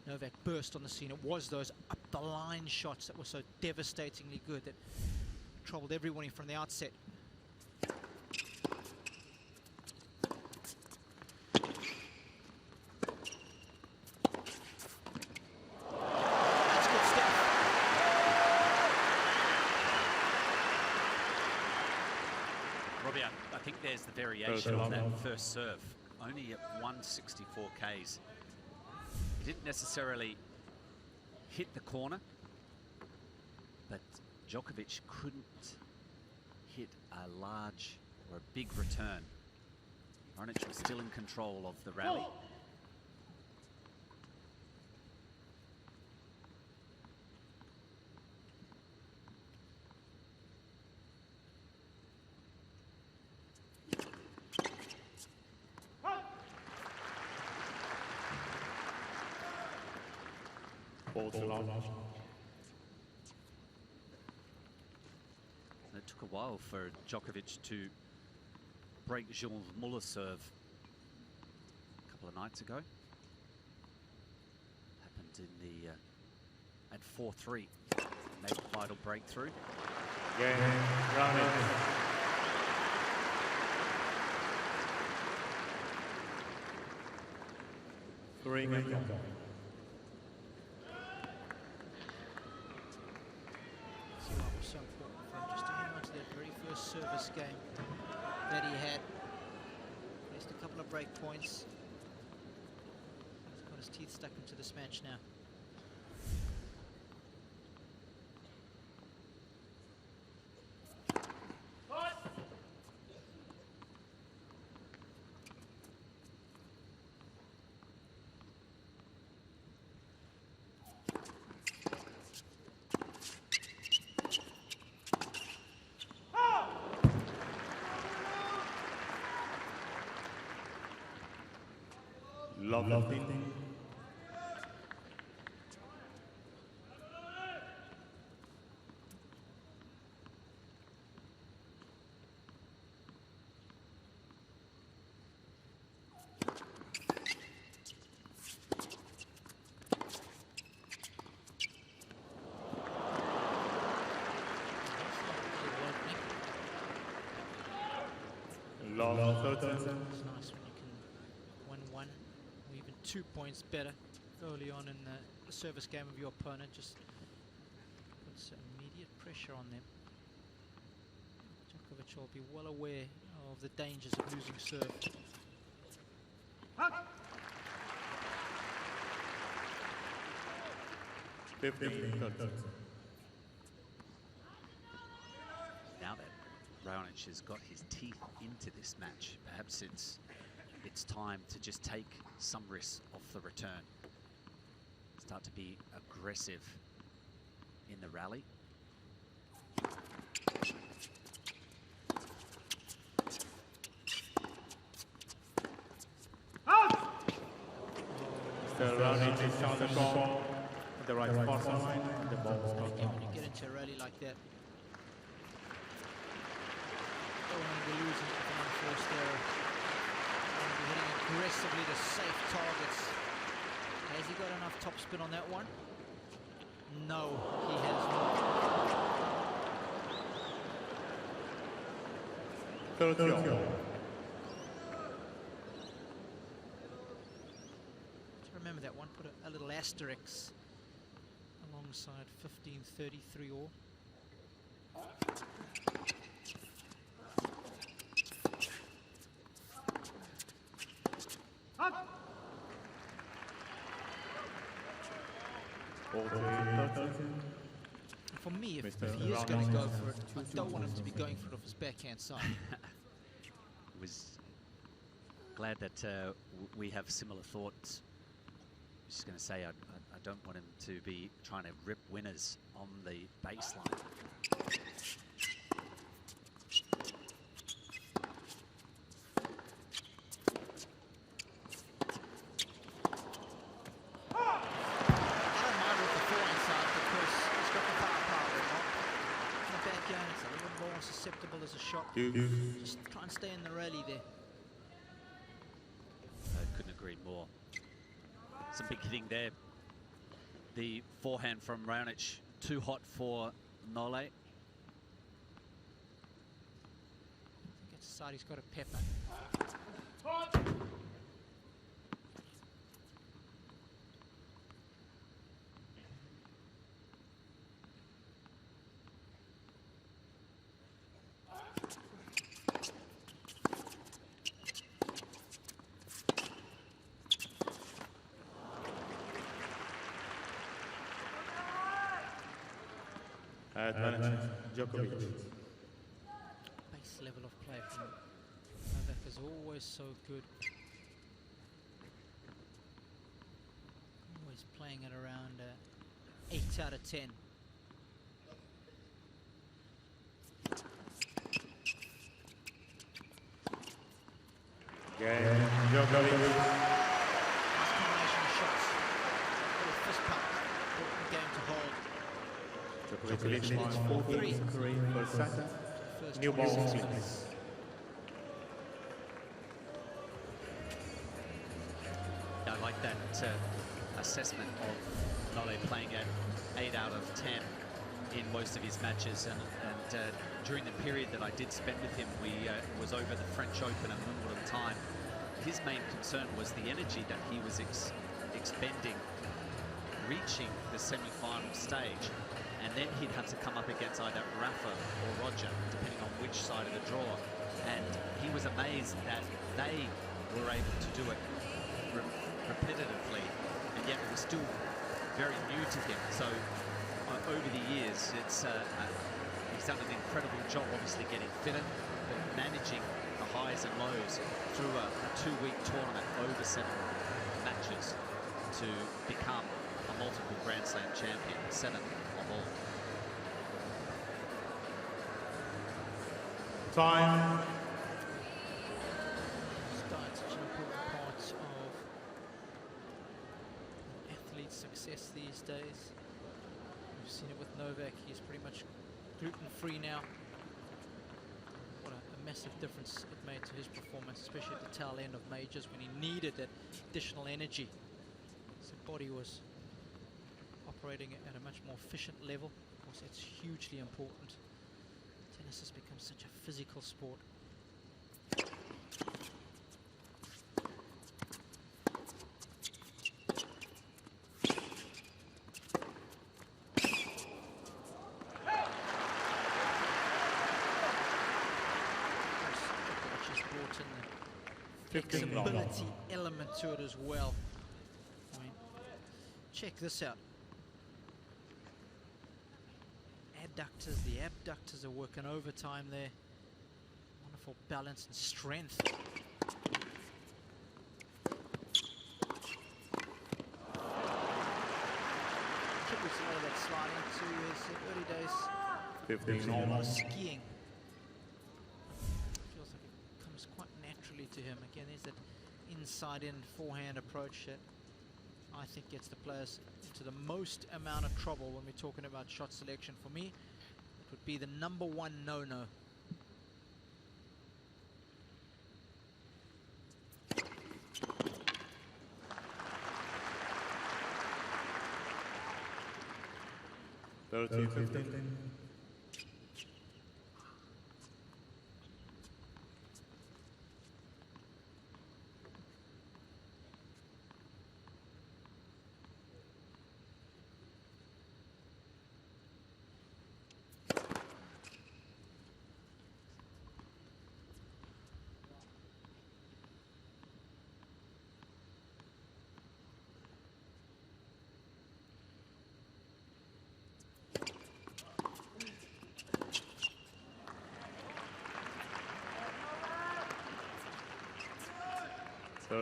Speaker 21: Novak burst on the scene, it was those up the line shots that were so devastatingly good that troubled everyone from the outset.
Speaker 24: think there's the variation on that first serve. Only at 164 Ks. He didn't necessarily hit the corner, but Djokovic couldn't hit a large or a big return. Raonic was still in control of the rally. It took a while for Djokovic to break Jules Muller's serve a couple of nights ago. Happened in the at 4-3. Made a vital breakthrough.
Speaker 21: So important for him, just to hang on to that very first service game that he had. Faced a couple of break points. He's got his teeth stuck into this match now.
Speaker 10: Lovely.
Speaker 21: It's nice when you can win one or even 2 points better early on in the service game of your opponent. Just puts immediate pressure on them. Djokovic will be well aware of the dangers of losing serve.
Speaker 24: Now that Raonic has got his teeth into this match, perhaps it's time to just take some risks off the return. Start to be aggressive in the rally.
Speaker 21: Raonic is on the ball at the right spot line. The ball is not when you get into a rally like that. Don't want to be losing with an unforced error. Want to be hitting aggressively to safe targets. Has he got enough topspin on that one? No, he has not. Remember that one, put a little asterisk alongside 1533 all. For me, if he is going to go for it, I don't want him to be going for it off his backhand side.
Speaker 24: Was glad that we have similar thoughts. Just going to say I don't want him to be trying to rip winners on the baseline.
Speaker 21: Susceptible as a shot. Just try and stay in the rally there.
Speaker 24: I couldn't agree more. Some big hitting there. The forehand from Raonic, too hot for Nole.
Speaker 21: I think it's the side he's got a pepper.
Speaker 10: Advantage, Djokovic.
Speaker 21: Base level of play from Laver is always so good. Always playing it around 8 out of 10.
Speaker 10: Game, Djokovic.
Speaker 21: Combination of shots. Little fist pump. Important game to hold.
Speaker 10: Djokovic leads 14-3 for set. New ball, please.
Speaker 24: I like that assessment of Nole playing at 8 out of 10 in most of his matches, and during the period that I did spend with him, we was over the French Open and Wimbledon time. His main concern was the energy that he was expending reaching the semi-final stage, and then he'd have to come up against either Rafa or Roger, depending on which side of the draw. And he was amazed that they were able to do it repetitively, and yet it was still very new to him. So over the years, it's he's done an incredible job, obviously getting fitter, but managing the highs and lows through a 2-week tournament over 7 matches to become a multiple Grand Slam champion, 7th of all.
Speaker 10: Time.
Speaker 21: Starts such an important part of an athlete's success these days. We've seen it with Novak. He's pretty much gluten-free now. What a massive difference it made to his performance, especially at the tail end of majors when he needed that additional energy. His body was operating at a much more efficient level. Of course, it's hugely important. Tennis has become such a physical sport. Flexibility element to it as well. I mean, check this out. Adductors, the abductors are working overtime there. Wonderful balance and strength. Attributes a lot of that sliding to his early days.
Speaker 10: 15 almost.
Speaker 21: Skiing. Feels like it comes quite naturally to him. Again, there's that inside-in forehand approach that I think gets the players into the most amount of trouble when we're talking about shot selection. For me, it would be the #1 no-no.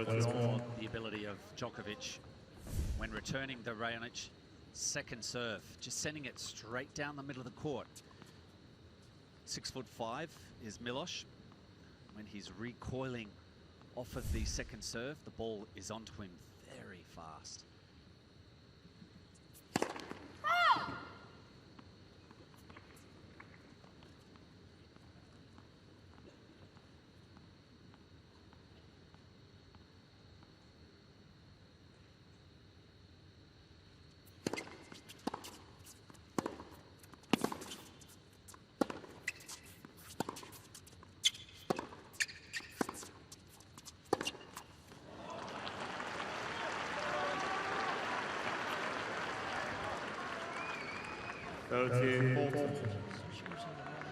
Speaker 24: Once more, the ability of Djokovic when returning the Raonic second serve, just sending it straight down the middle of the court. 6'5" is Milos. When he's recoiling off of the second serve, the ball is onto him very fast.
Speaker 21: Using the wrong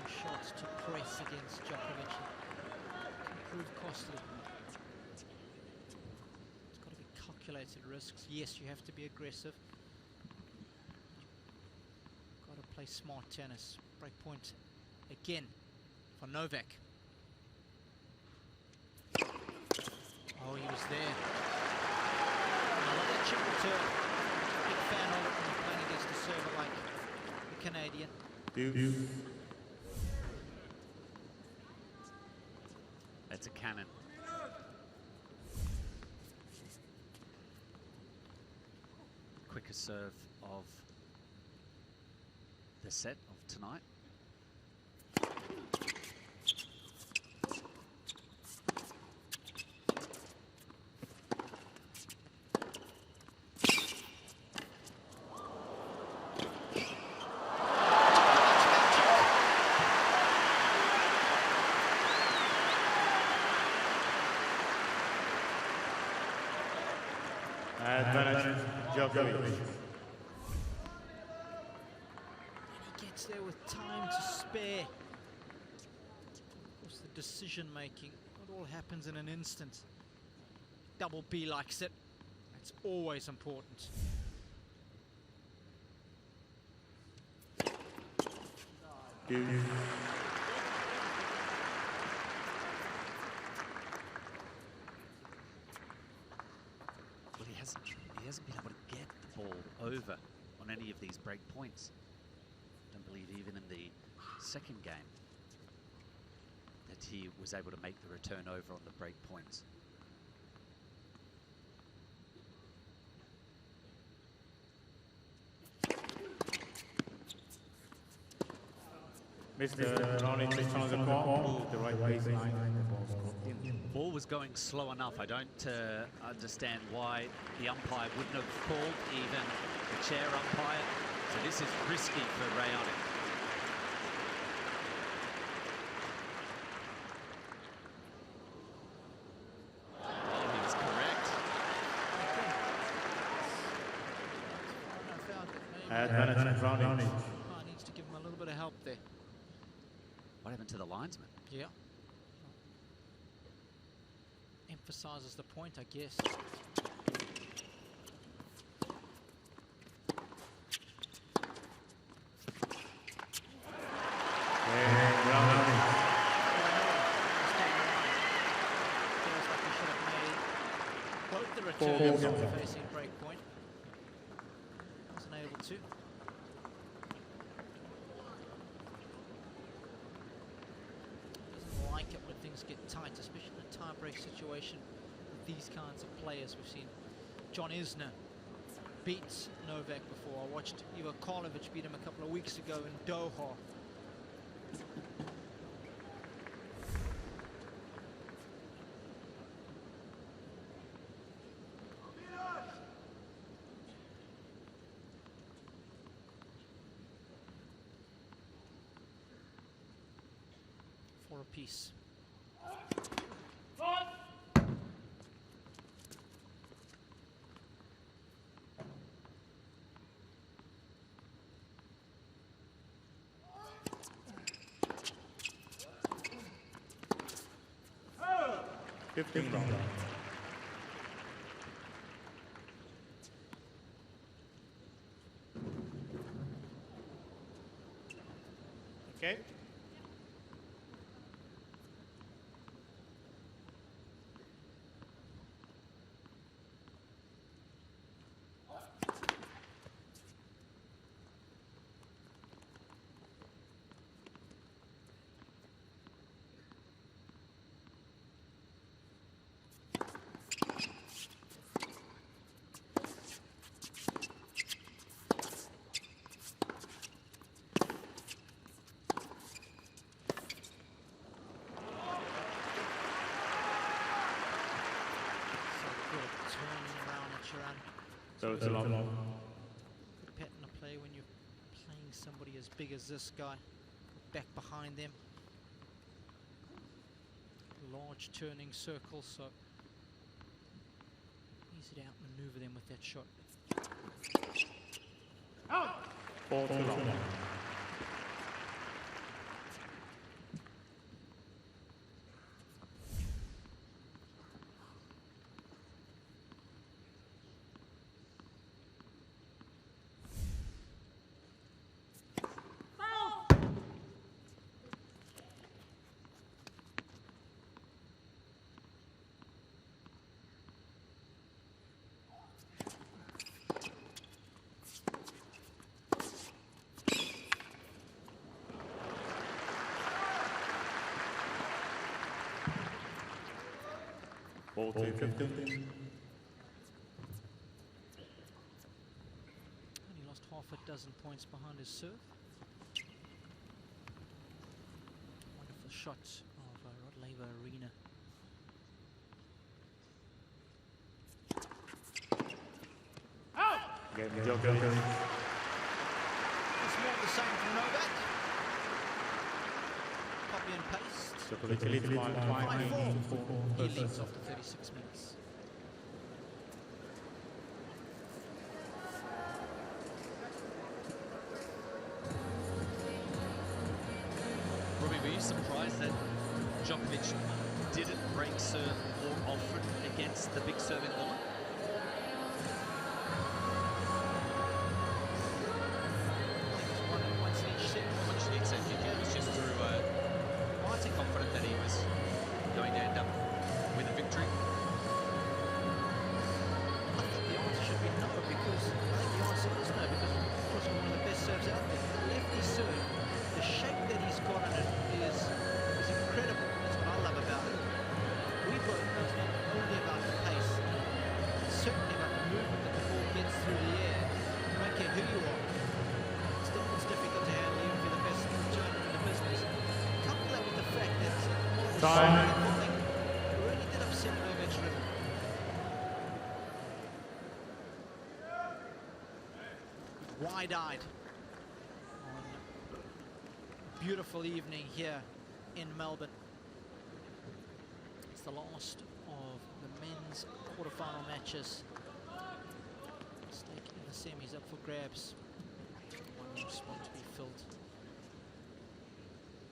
Speaker 21: shots to press against Djokovic can prove costly. It's got to be calculated risks. Yes, you have to be aggressive. Got to play smart tennis. Break point again for Novak. Oh, he was there. And I love that chip return. Big fan of it when you're playing against a server like the Canadian.
Speaker 24: That's a cannon. Quickest serve of the set of tonight.
Speaker 10: Advantage, Djokovic.
Speaker 21: And he gets there with time to spare. Of course, the decision making, it all happens in an instant. Double B likes it. It's always important.
Speaker 24: Well, he hasn't been able to get the ball over on any of these break points. Don't believe even in the second game that he was able to make the return over on the break points.
Speaker 10: Mr. Raonic is on the ball. The right baseline.
Speaker 24: Ball was going slow enough. I don't understand why the umpire wouldn't have called, even the chair umpire. So this is risky for Raonic. Oh, he was correct.
Speaker 10: Advantage, Raonic.
Speaker 21: Needs to give him a little bit of help there.
Speaker 24: What happened to the linesman?
Speaker 21: Yeah. Emphasizes the point, I guess. Both the returns facing break point. Wasn't able to. Doesn't like it when things get tight, especially in a tie-break situation with these kinds of players. We've seen John Isner beat Novak before. I watched Ivo Karlovic beat him a couple of weeks ago in Doha. For a piece.
Speaker 10: $15.
Speaker 6: Okay.
Speaker 10: So it's a long.
Speaker 21: Good pattern of play when you're playing somebody as big as this guy. Back behind them. Large turning circle, so easy to outmaneuver them with that shot.
Speaker 10: Out! 4 too long. 14-15.
Speaker 21: Only lost half a dozen points behind his serve. Wonderful shots of Laver Arena.
Speaker 10: Game Joker.
Speaker 21: It's more the same from Novak. Copy and paste.
Speaker 10: Djokovic leads by 5-4.
Speaker 21: He leads after 36 minutes.
Speaker 24: Robbie, were you surprised that Djokovic didn't break serve more often against the big serving Muller? He was just through confident that he was going to end up with a victory.
Speaker 21: I think the answer should be no, because I think the answer is no, because of course one of the best serves out there. Lefty serve, the shape that he's got in it is incredible. That's what I love about it. We both know it's not only about the pace, it's certainly about the movement that the ball gets through the air. No matter who you are, it's difficult to handle even if you're the best returner in the business. Couple that with the fact that really did upset Novak's rhythm. Wide-eyed on a beautiful evening here in Melbourne. It's the last of the men's quarterfinal matches. Stake in the semis up for grabs. One more spot to be filled.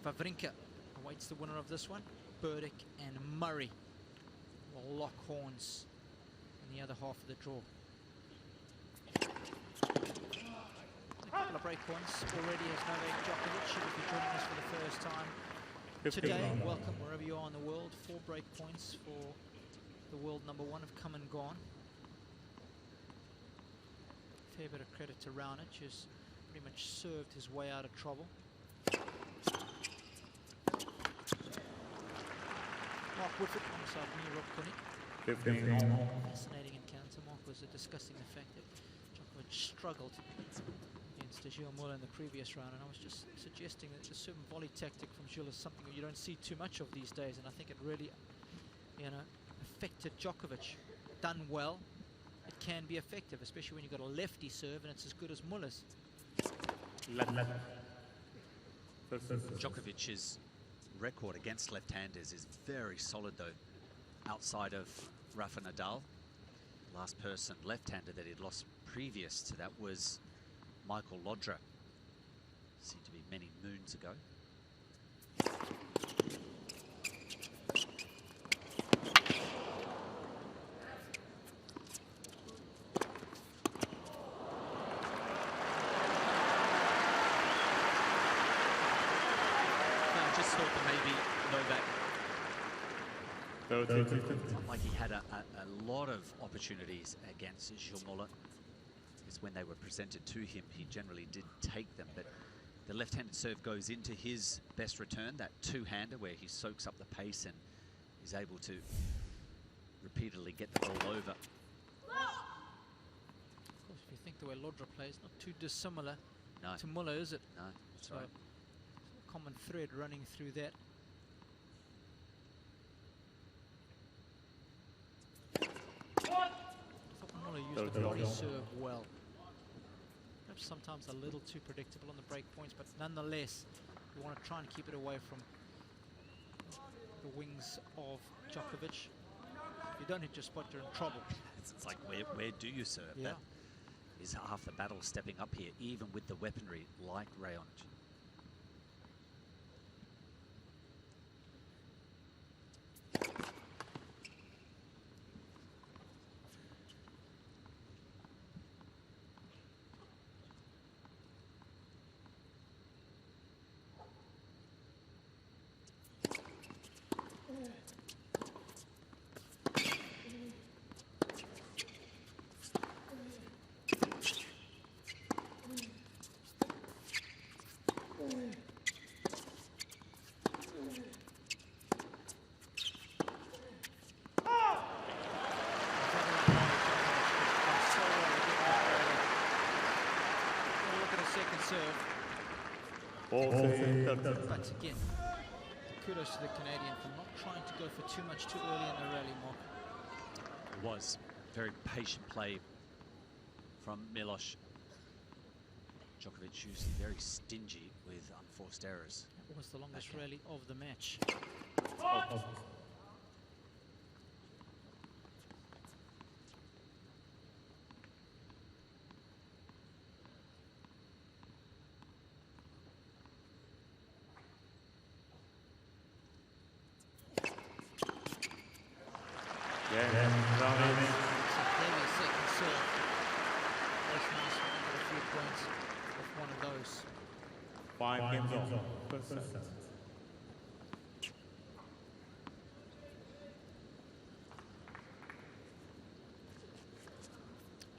Speaker 21: Wawrinka awaits the winner of this one. Burdick and Murray will lock horns in the other half of the draw. A couple of break points already as Novak Djokovic, should be joining us for the first time today. Welcome wherever you are in the world. 4 break points for the world #1 have come and gone. Fair bit of credit to Raonic, who's pretty much served his way out of trouble. Mark Woodford alongside me, Rob Cooney.
Speaker 10: 15.
Speaker 21: Fascinating encounter. Mark was discussing the fact that Djokovic struggled against Gilles Muller in the previous round, and I was just suggesting that a certain volley tactic from Gilles is something that you don't see too much of these days, and I think it really, affected Djokovic. Done well, it can be effective, especially when you've got a lefty serve and it's as good as Muller's.
Speaker 24: Djokovic's record against left-handers is very solid, though. Outside of Rafa Nadal, last person left-hander that he'd lost previous to that was Michael Laudrup. Seemed to be many moons ago. Not like he had a lot of opportunities against Gilles Muller, because when they were presented to him, he generally did take them. But the left-handed serve goes into his best return, that two-hander where he soaks up the pace and is able to repeatedly get the ball over.
Speaker 21: Of course, if you think the way Laudrup plays, not too dissimilar to Muller, is it?
Speaker 24: No, that's
Speaker 21: so,
Speaker 24: right.
Speaker 21: A common thread running through that. Muller used the body serve well. Perhaps sometimes a little too predictable on the break points, but nonetheless, you want to try and keep it away from the wings of Djokovic. If you don't hit your spot, you're in trouble.
Speaker 24: It's like, where do you serve?
Speaker 21: Yeah.
Speaker 24: That is half the battle stepping up here, even with the weaponry like Raonic.
Speaker 21: But again, kudos to the Canadian for not trying to go for too much too early in the rally, Mark.
Speaker 24: It was very patient play from Milos. Djokovic usually very stingy with unforced errors.
Speaker 21: That was the longest rally of the match.
Speaker 10: Five games on. First set.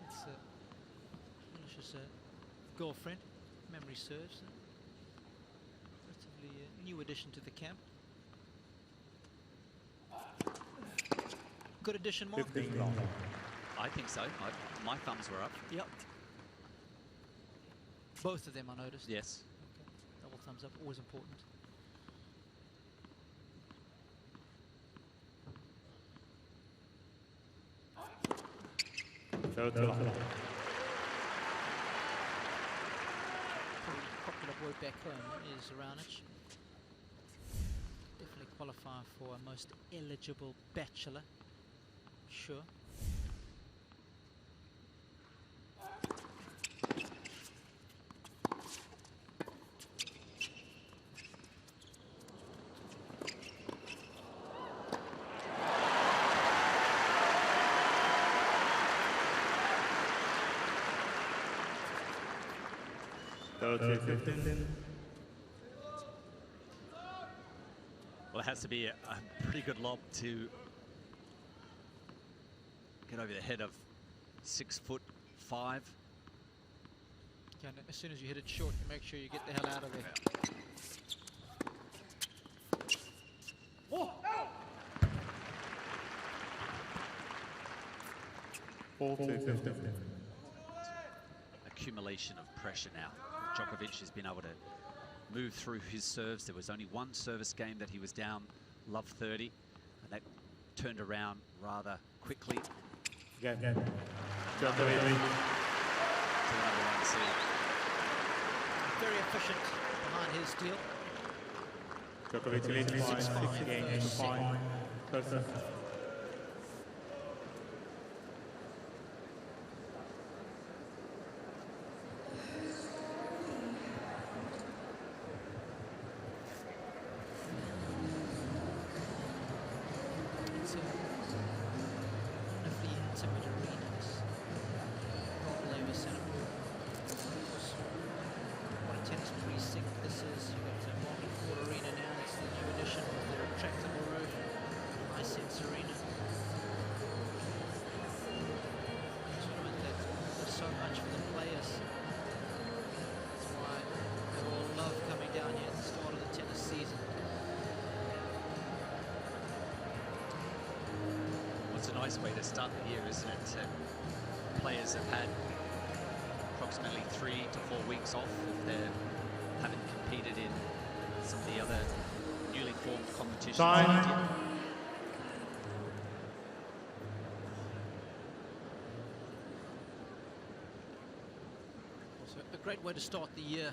Speaker 21: It's Milish's girlfriend, memory serves. Relatively new addition to the camp. Good addition, Mark.
Speaker 24: I think so. My thumbs were up.
Speaker 21: Yep. Both of them, I noticed.
Speaker 24: Yes.
Speaker 21: Double thumbs up, always important.
Speaker 10: Popular
Speaker 21: boy back home is Raonic. Definitely qualify for a most eligible bachelor. Sure.
Speaker 24: Well, it has to be a pretty good lob to get over the head of 6'5".
Speaker 21: And as soon as you hit it short, you make sure you get the hell out of there.
Speaker 24: Accumulation of pressure now. Djokovic has been able to move through his serves. There was only one service game that he was down love 30, and that turned around rather quickly.
Speaker 10: Djokovic.
Speaker 21: Very efficient behind his deal.
Speaker 10: Djokovic leads 6 games to 5. First set.
Speaker 21: It's one of the intimate arenas. Laver Center. What a tennis precinct this is. You've got Court Arena now. It's the new addition with the retractable roof. Sense Serena. Tournament that does so much for the players. That's why they all love coming down here at the start of the tennis season.
Speaker 24: Well, it's a nice way to start the year, isn't it? Players have had approximately 3 to 4 weeks off if they haven't competed in some of the other newly formed competitions.
Speaker 10: Time.
Speaker 21: So a great way to start the year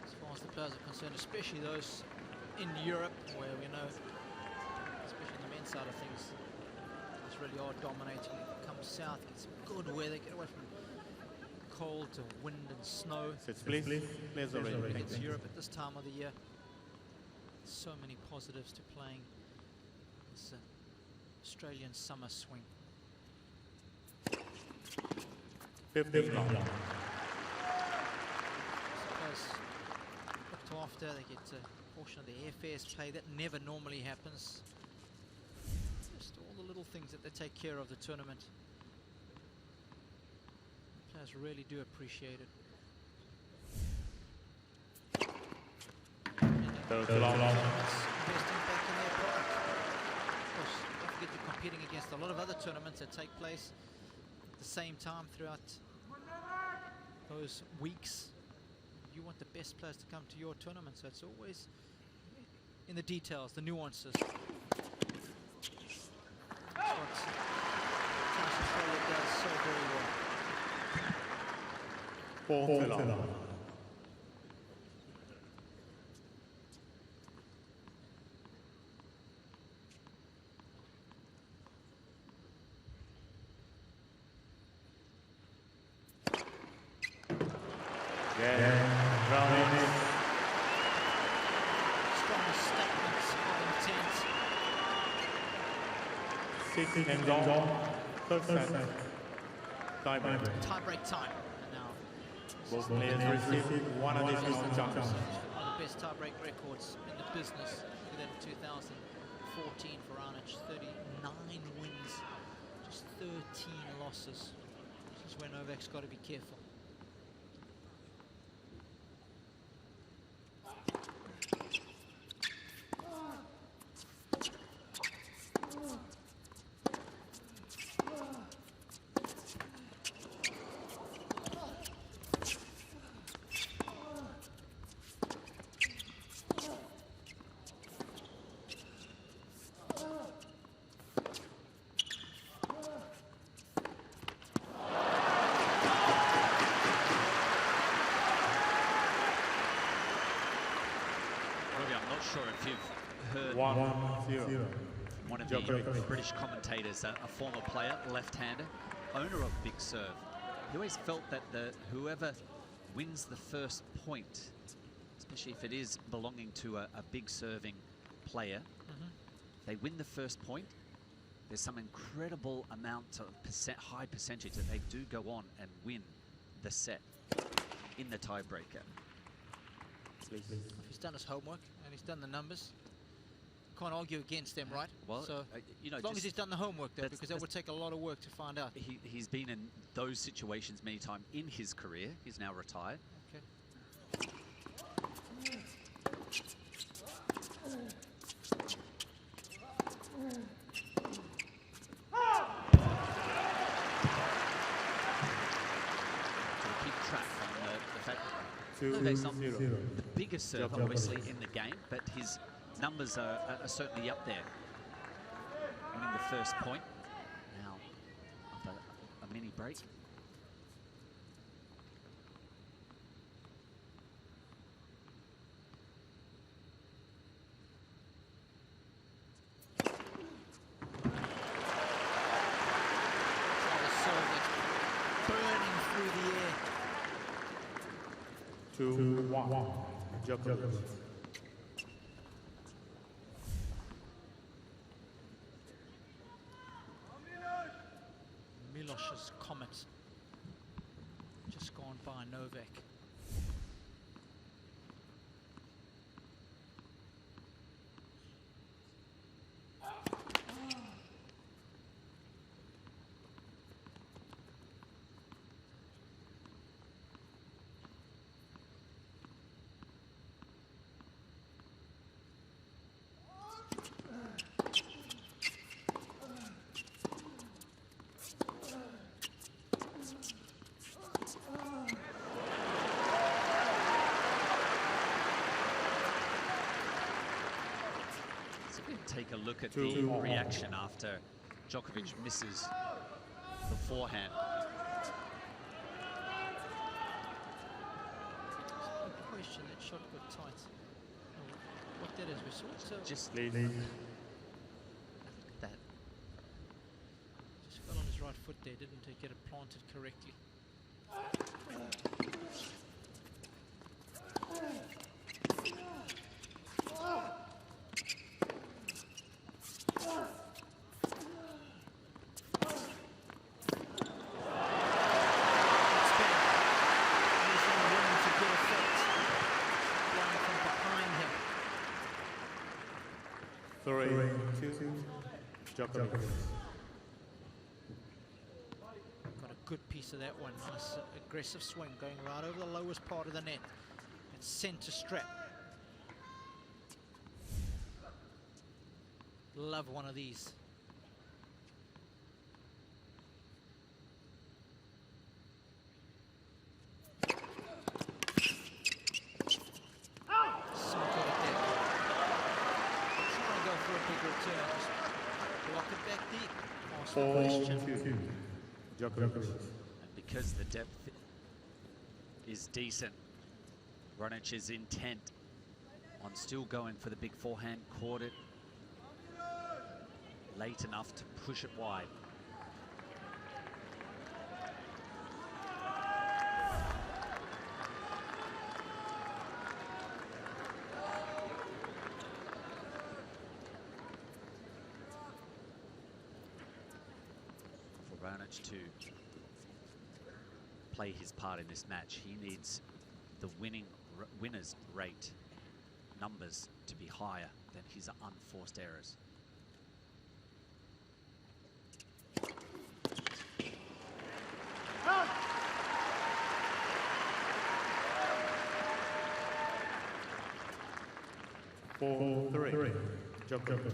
Speaker 21: as far as the players are concerned, especially those in Europe where we know, especially on the men's side of things, guys really are dominating. Come south, get some good weather, get away from cold to wind and snow.
Speaker 10: Please already.
Speaker 21: It's Europe at this time of the year. So many positives to playing this Australian summer swing.
Speaker 10: 15 long.
Speaker 21: Suppose looked after, they get a portion of the airfares paid. That never normally happens. Just all the little things that they take care of the tournament. Players really do appreciate it.
Speaker 10: Investing back in
Speaker 21: their product. Of course, don't forget you're competing against a lot of other tournaments that take place at the same time throughout those weeks. you want the best players to come to your tournament, so it's always in the details, the nuances. That's what Tennis Australia does so very well.
Speaker 10: Quarterfinal.
Speaker 21: Strong statements of intent.
Speaker 10: 6 games on. First set. Tiebreak.
Speaker 21: Tie-break time. And now
Speaker 10: Both players receive one additional chance.
Speaker 21: one of the best tie-break records in the business. Look at that in 2014 for Arnich. 39 wins, just 13 losses. This is where Novak's got to be careful.
Speaker 24: Sure if you've heard
Speaker 10: 1-0.
Speaker 24: one of the British commentators, a former player, left-hander, owner of Big Serve. He always felt that whoever wins the first point, especially if it is belonging to a big serving player, they win the first point, there's some incredible amount of high percentage that they do go on and win the set in the tiebreaker.
Speaker 21: If he's done his homework and he's done the numbers, can't argue against them, right?
Speaker 24: Well,
Speaker 21: so
Speaker 24: you know,
Speaker 21: as long as he's done the homework, though, because that would take a lot of work to find out.
Speaker 24: He's been in those situations many times in his career. He's now retired.
Speaker 21: Okay.
Speaker 24: Keep track on the fact that Novak's not the biggest server, obviously, in the game, but his numbers are certainly up there. Winning the first point. Now, a mini break.
Speaker 21: Burning through the air.
Speaker 10: 2-1. Djokovic.
Speaker 21: Milos's Comet just gone by Novak.
Speaker 24: Take a look at the reaction after Djokovic misses the forehand.
Speaker 21: Good question, that shot got tight. What that is, we saw it.
Speaker 24: Just
Speaker 21: that. Just got on his right foot there, didn't he? Get it planted correctly.
Speaker 10: Djokovic.
Speaker 21: Got a good piece of that one. Nice aggressive swing going right over the lowest part of the net. It's center strap. Love one of these. question.
Speaker 10: Djokovic.
Speaker 24: And because the depth is decent, Raonic is intent on still going for the big forehand, caught it late enough to push it wide. For Raonic to play his part in this match, he needs the winners rate numbers to be higher than his unforced errors.
Speaker 10: Four, three. Djokovic.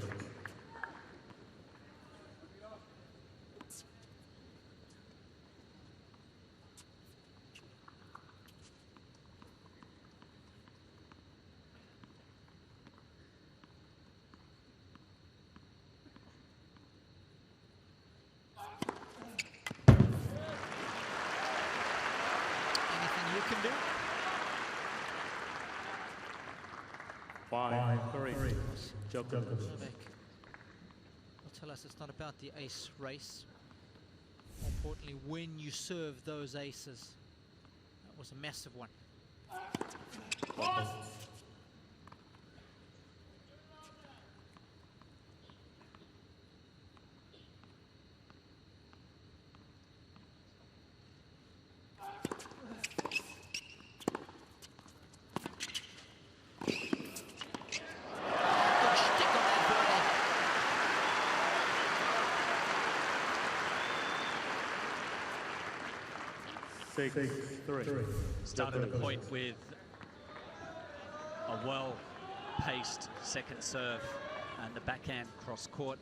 Speaker 10: Five, three. Djokovic.
Speaker 21: Novak will tell us it's not about the ace race. More importantly, when you serve those aces. That was a massive one.
Speaker 10: Six, three.
Speaker 24: Started the point with a well-paced second serve and the backhand cross-court.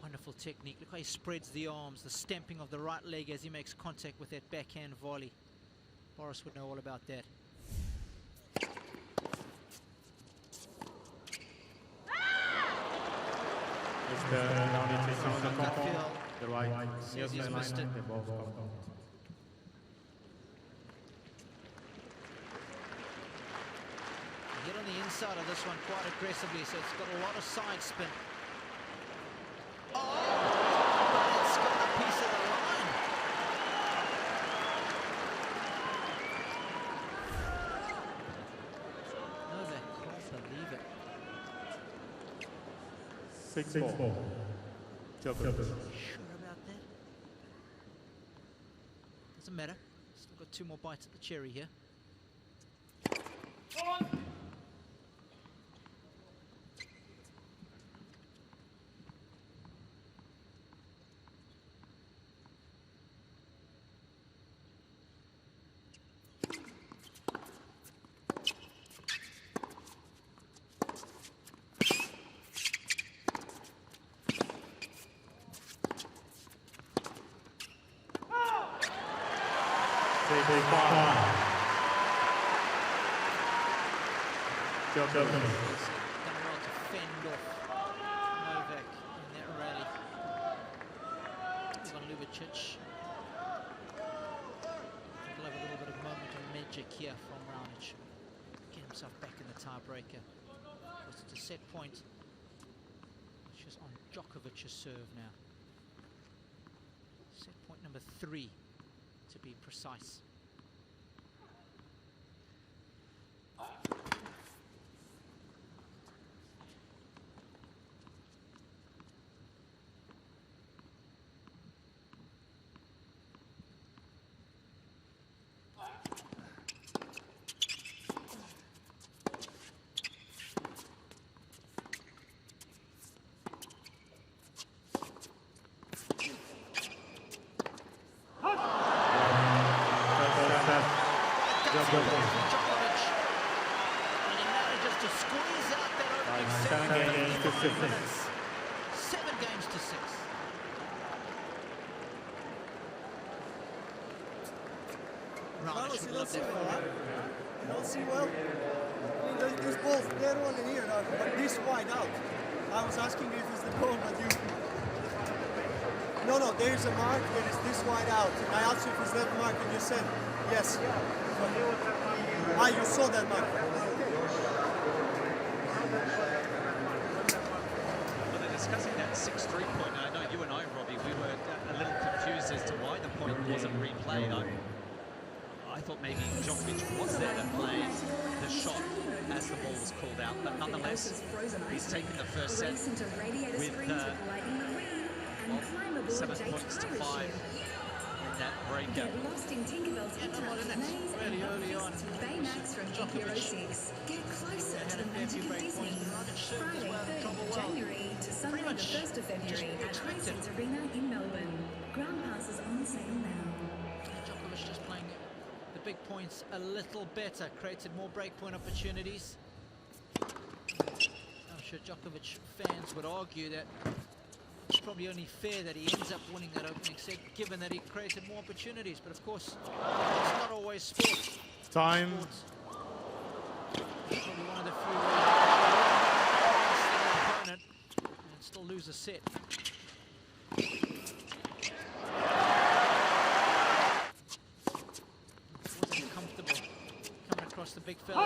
Speaker 21: Wonderful technique. Look how he spreads the arms, the stamping of the right leg as he makes contact with that backhand volley. Boris would know all about that.
Speaker 10: The right.
Speaker 21: Says he's missed it. Hit on the inside of this one quite aggressively, so it's got a lot of side spin. Oh, but it's got a piece of the line. Novak can't believe it.
Speaker 10: 6-4. Djokovic.
Speaker 21: Sure about that? Doesn't matter. Still got two more bites at the cherry here.
Speaker 10: Djokovic.
Speaker 21: Done well to fend off Novak in that rally. He's on Ljubicic. He'll have a little bit of moment of magic here from Raonic. Get himself back in the tiebreaker. It's a set point, which is on Djokovic's serve now. Set point number 3, to be precise. Djokovic. And he manages to squeeze out that opening 7 minutes. 7 games to 6. Raonic would love that for him.
Speaker 7: You don't see well. I mean, there's balls dead on in here, but this wide out. I was asking you if it's the ball, but you... No, there is a mark that is this wide out. I asked you if it's that mark and you said yes. You saw that mark.
Speaker 22: Well, they're discussing that 6-3 point. I know you and I, Robbie, we were a little confused as to why the point wasn't replayed. I thought maybe Djokovic was there to play the shot as the ball was called out, but nonetheless, he's taken the first set with 7 points to 5 in that breaker.
Speaker 21: Get lost in Tinkerbell's really early on. Baymax from Djokovic. Get closer to the magic of Disney. Friday, 3rd of January to Sunday, the 1st of February at Hisense Arena in Melbourne. Ground passes on sale now. Djokovic just playing the big points a little better, created more breakpoint opportunities. I'm sure Djokovic fans would argue that it's probably only fair that he ends up winning that opening set, given that he created more opportunities. But of course, it's not always sports.
Speaker 10: Time.
Speaker 21: It's probably one of the few ways to opponent and still lose a set. Wasn't comfortable coming across the big fella.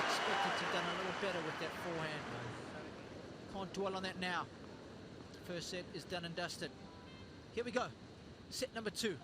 Speaker 21: Expected to have done a little better with that forehand. Can't dwell on that now. First set is done and dusted. Here we go. Set number 2.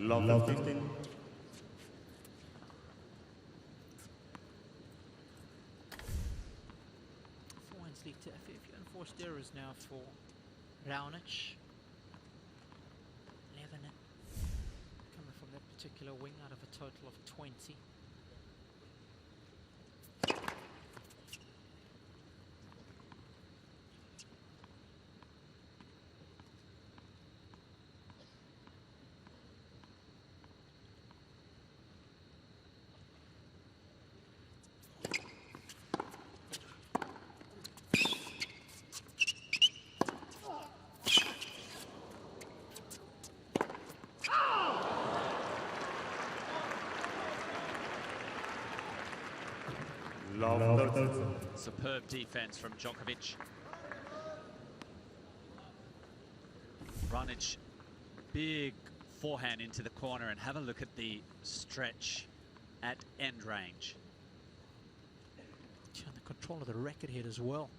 Speaker 10: Love 15.
Speaker 21: Forehands lead to a few unforced errors now for Raonic. 11 coming from that particular wing out of a total of 20.
Speaker 22: Superb defense from Djokovic. Raonic, big forehand into the corner, and have a look at the stretch at end range.
Speaker 21: The control of the racket head as well.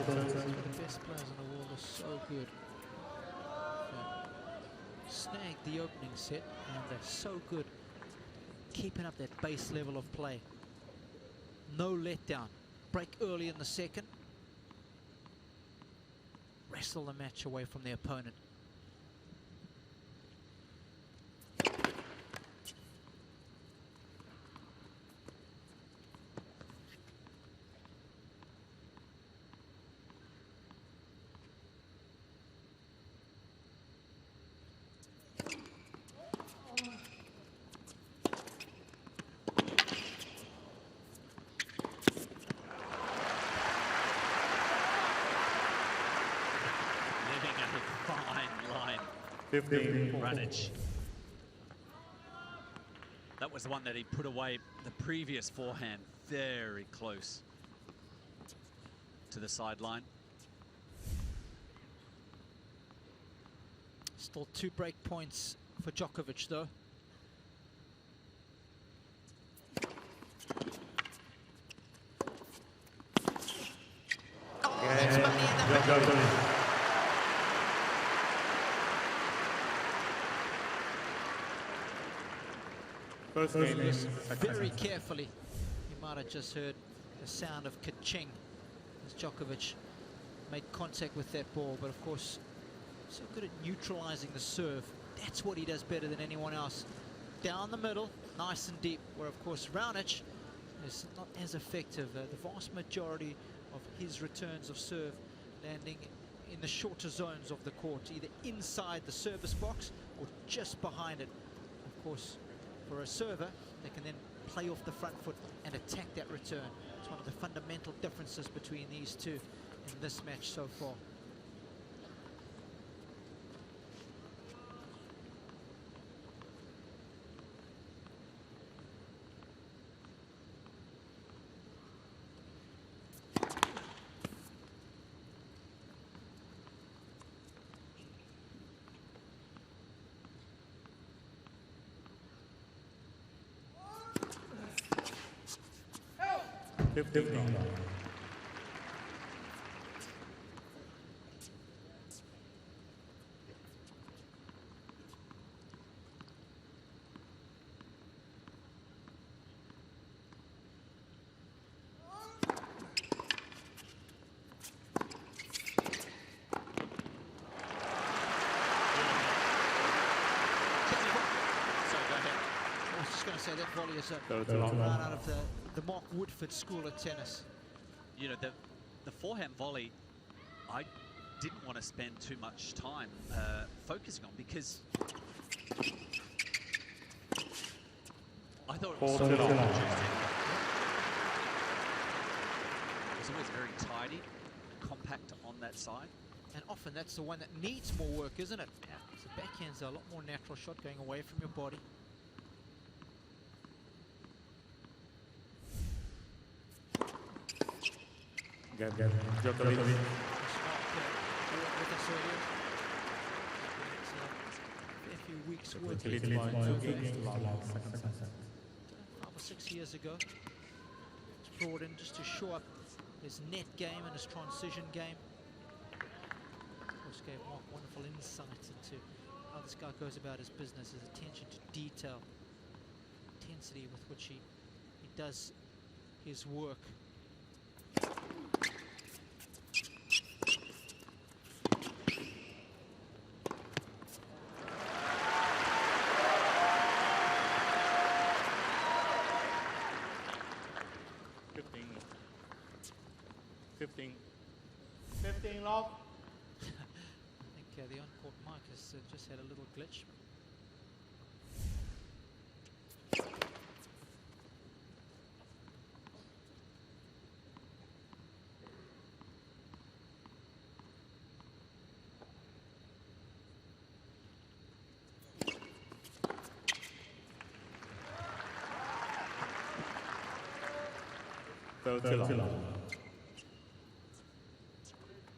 Speaker 21: The best players in the world are so good. Snag the opening set, and they're so good keeping up that base level of play. No letdown. Break early in the second. Wrestle the match away from the opponent.
Speaker 22: Raonic. That was the one that he put away the previous forehand, very close to the sideline.
Speaker 21: Still 2 break points for Djokovic, though.
Speaker 10: First game is
Speaker 21: Very carefully. You might have just heard the sound of ka-ching as Djokovic made contact with that ball, but of course, so good at neutralizing the serve. That's what he does better than anyone else. Down the middle, nice and deep, where of course Raonic is not as effective. The vast majority of his returns of serve landing in the shorter zones of the court, either inside the service box or just behind it. Of course, for a server, they can then play off the front foot and attack that return. It's one of the fundamental differences between these two in this match so far. That volley is right out of the Mark Woodford school of tennis.
Speaker 24: You know, the forehand volley, I didn't want to spend too much time focusing on, because I thought it was so well produced. It's always very tidy, compact on that side.
Speaker 21: And often that's the one that needs more work, isn't it? Yeah. So backhand's a lot more natural shot going away from your body.
Speaker 10: Djokovic.
Speaker 21: A few weeks work. 5 or 6 years ago, it's brought in just to show up his net game and his transition game. Of course, gave Mark wonderful insight into how this guy goes about his business, his attention to detail, intensity with which he does his work.
Speaker 6: Love.
Speaker 21: I think the on-court mic has just had a little glitch.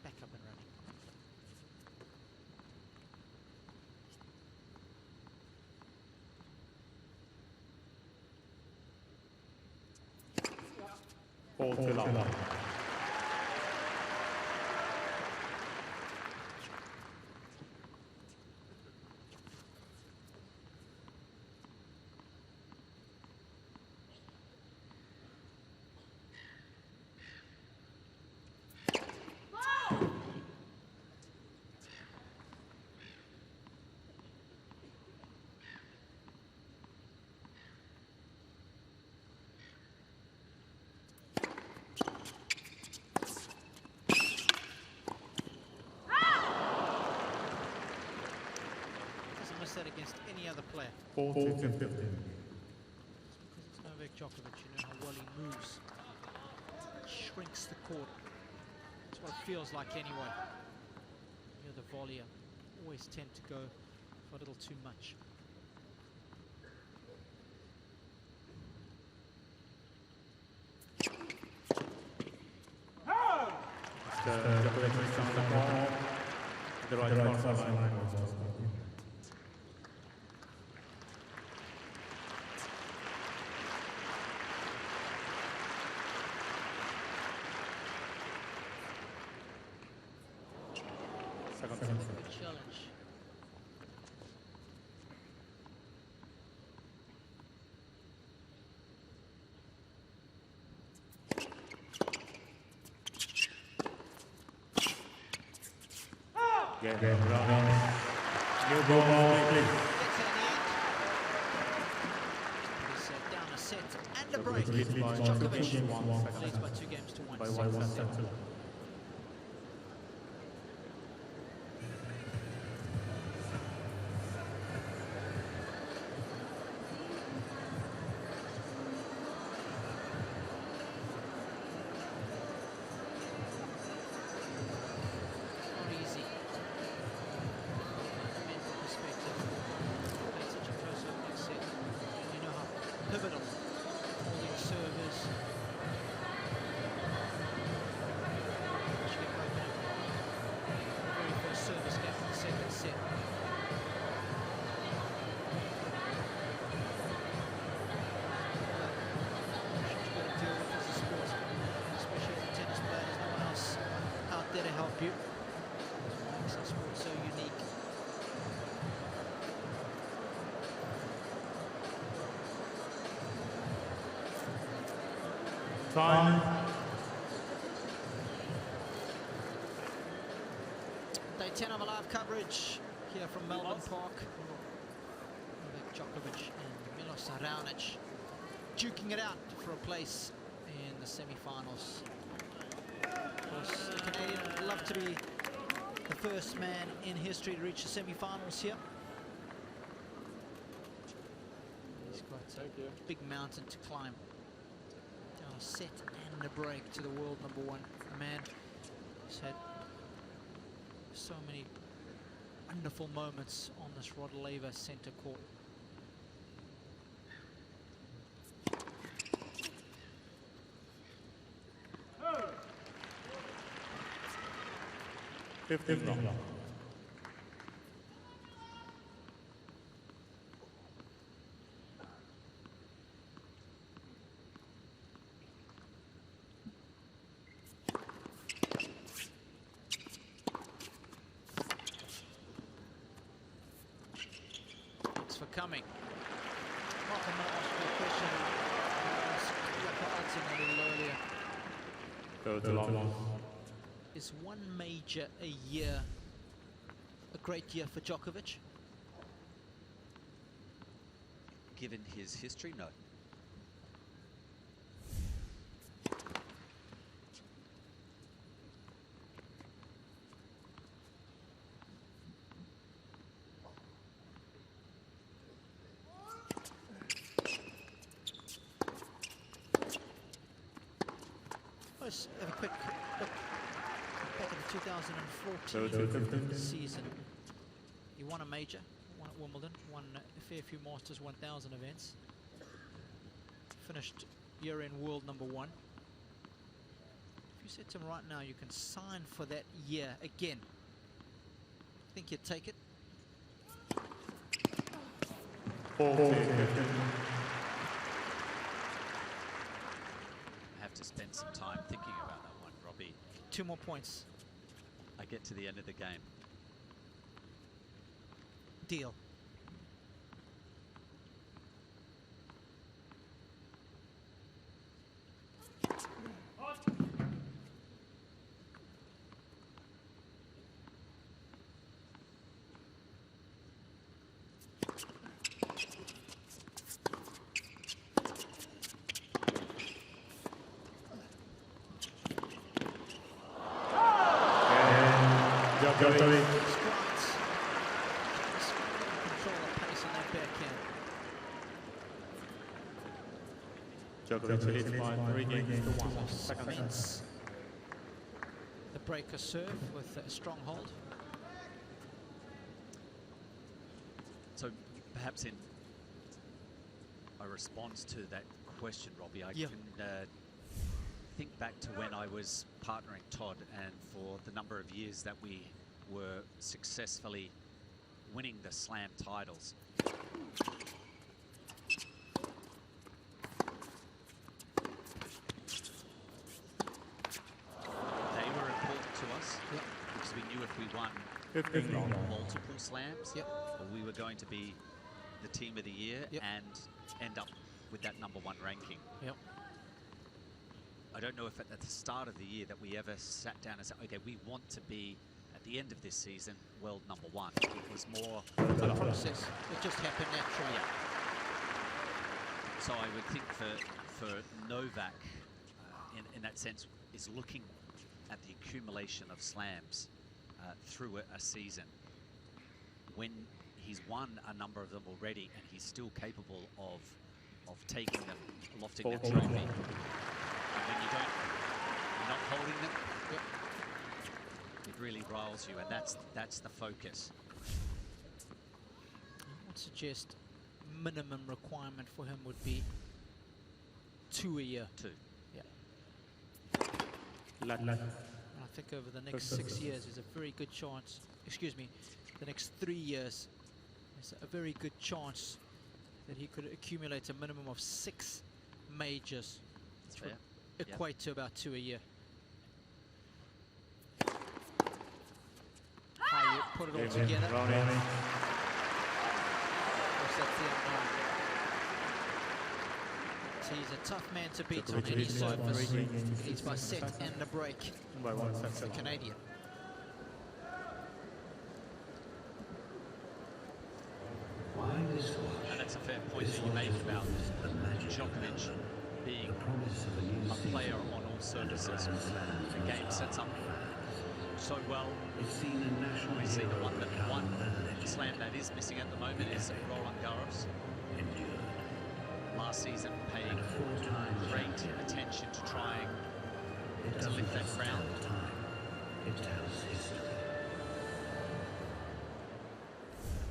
Speaker 10: Back up and running. Ball to long.
Speaker 21: That against any other player.
Speaker 10: 14-15.
Speaker 21: Because it's Novak Djokovic, you know how well he moves. Shrinks the court. That's what it feels like anyway. You know, the volleyer always tend to go for a little too much.
Speaker 10: Djokovic is on the ball. The right side line was also.
Speaker 21: Good challenge.
Speaker 10: Game round. New ball, please.
Speaker 21: Down a set and a break. Djokovic leads by 2 games to 1. Pivotal, holding servers. Actually broken up the very first service gap in the second set. You've got to deal with as a sportsman, especially as a tennis player. There's no one else out there to help you. What makes our sport so unique.
Speaker 10: Time.
Speaker 21: Day 10 of a live coverage here from Melbourne Park. Novak Djokovic and Milos Raonic duking it out for a place in the semi-finals. Of course, the Canadian would love to be the first man in history to reach the semi-finals here. He's got a big mountain to climb. A set and a break to the world #1. A man who's had so many wonderful moments on this Rod Laver centre court.
Speaker 10: Fifth long.
Speaker 21: For coming. Mark, I'm going to ask you a question. I asked a little earlier.
Speaker 10: Go too long.
Speaker 21: Is one major a year a great year for Djokovic?
Speaker 24: Given his history, no.
Speaker 21: Let's have a quick look back at the 2014 season. He won a major, won at Wimbledon, won a fair few Masters 1000 events. Finished year-end world #1. If you said to him right now you can sign for that year again, think you'd take it?
Speaker 24: I have to spend some time thinking about that one, Robbie.
Speaker 21: 2 more points.
Speaker 24: I get to the end of the game.
Speaker 21: Deal.
Speaker 10: Djokovic.
Speaker 21: Control the pace on that backhand.
Speaker 10: Djokovic leads by 3 games to 1. Second
Speaker 21: Cements the breaker serve with a strong hold.
Speaker 24: So perhaps in a response to that question, Robbie, I can think back to when I was partnering Todd, and for the number of years that we were successfully winning the Slam titles. They were important to us because we knew if we won
Speaker 10: 15 long.
Speaker 24: multiple slams, or we were going to be the team of the year and end up with that #1 ranking. I don't know if at the start of the year that we ever sat down and said, okay, we want to be, at the end of this season, world #1. It was more
Speaker 21: a process. It just happened naturally.
Speaker 24: So I would think for Novak, in that sense, is looking at the accumulation of slams through a season. When he's won a number of them already and he's still capable of taking them, lofting that trophy. And when you're not holding them, it really riles you, and that's the focus.
Speaker 21: I would suggest minimum requirement for him would be 2 a year.
Speaker 24: 2.
Speaker 21: And I think over the next 6 years, there's a very good chance, excuse me, the next 3 years, there's a very good chance that he could accumulate a minimum of 6 majors.
Speaker 24: That's fair.
Speaker 21: Equate to about 2 a year. How you put it all together. So he's a tough man to beat on any surface. He's by set and a break.
Speaker 10: By 1
Speaker 21: The
Speaker 10: set.
Speaker 21: Canadian.
Speaker 24: And that's a fair point that you make about Djokovic being a player on all surfaces. The game sets up so well. We see the one slam that is missing at the moment is Roland Garros. Last season, paying great attention to trying to lift that crown.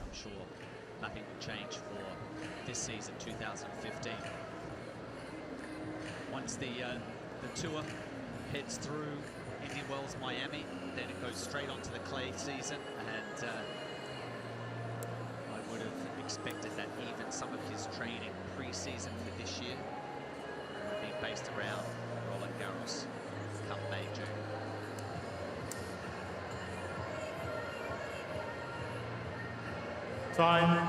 Speaker 24: I'm sure nothing will change for this season, 2015. Once the tour heads through Indian Wells, Miami, then it goes straight onto the clay season, and I would have expected that even some of his training pre-season for this year would be based around Roland Garros come May, June.
Speaker 10: Time.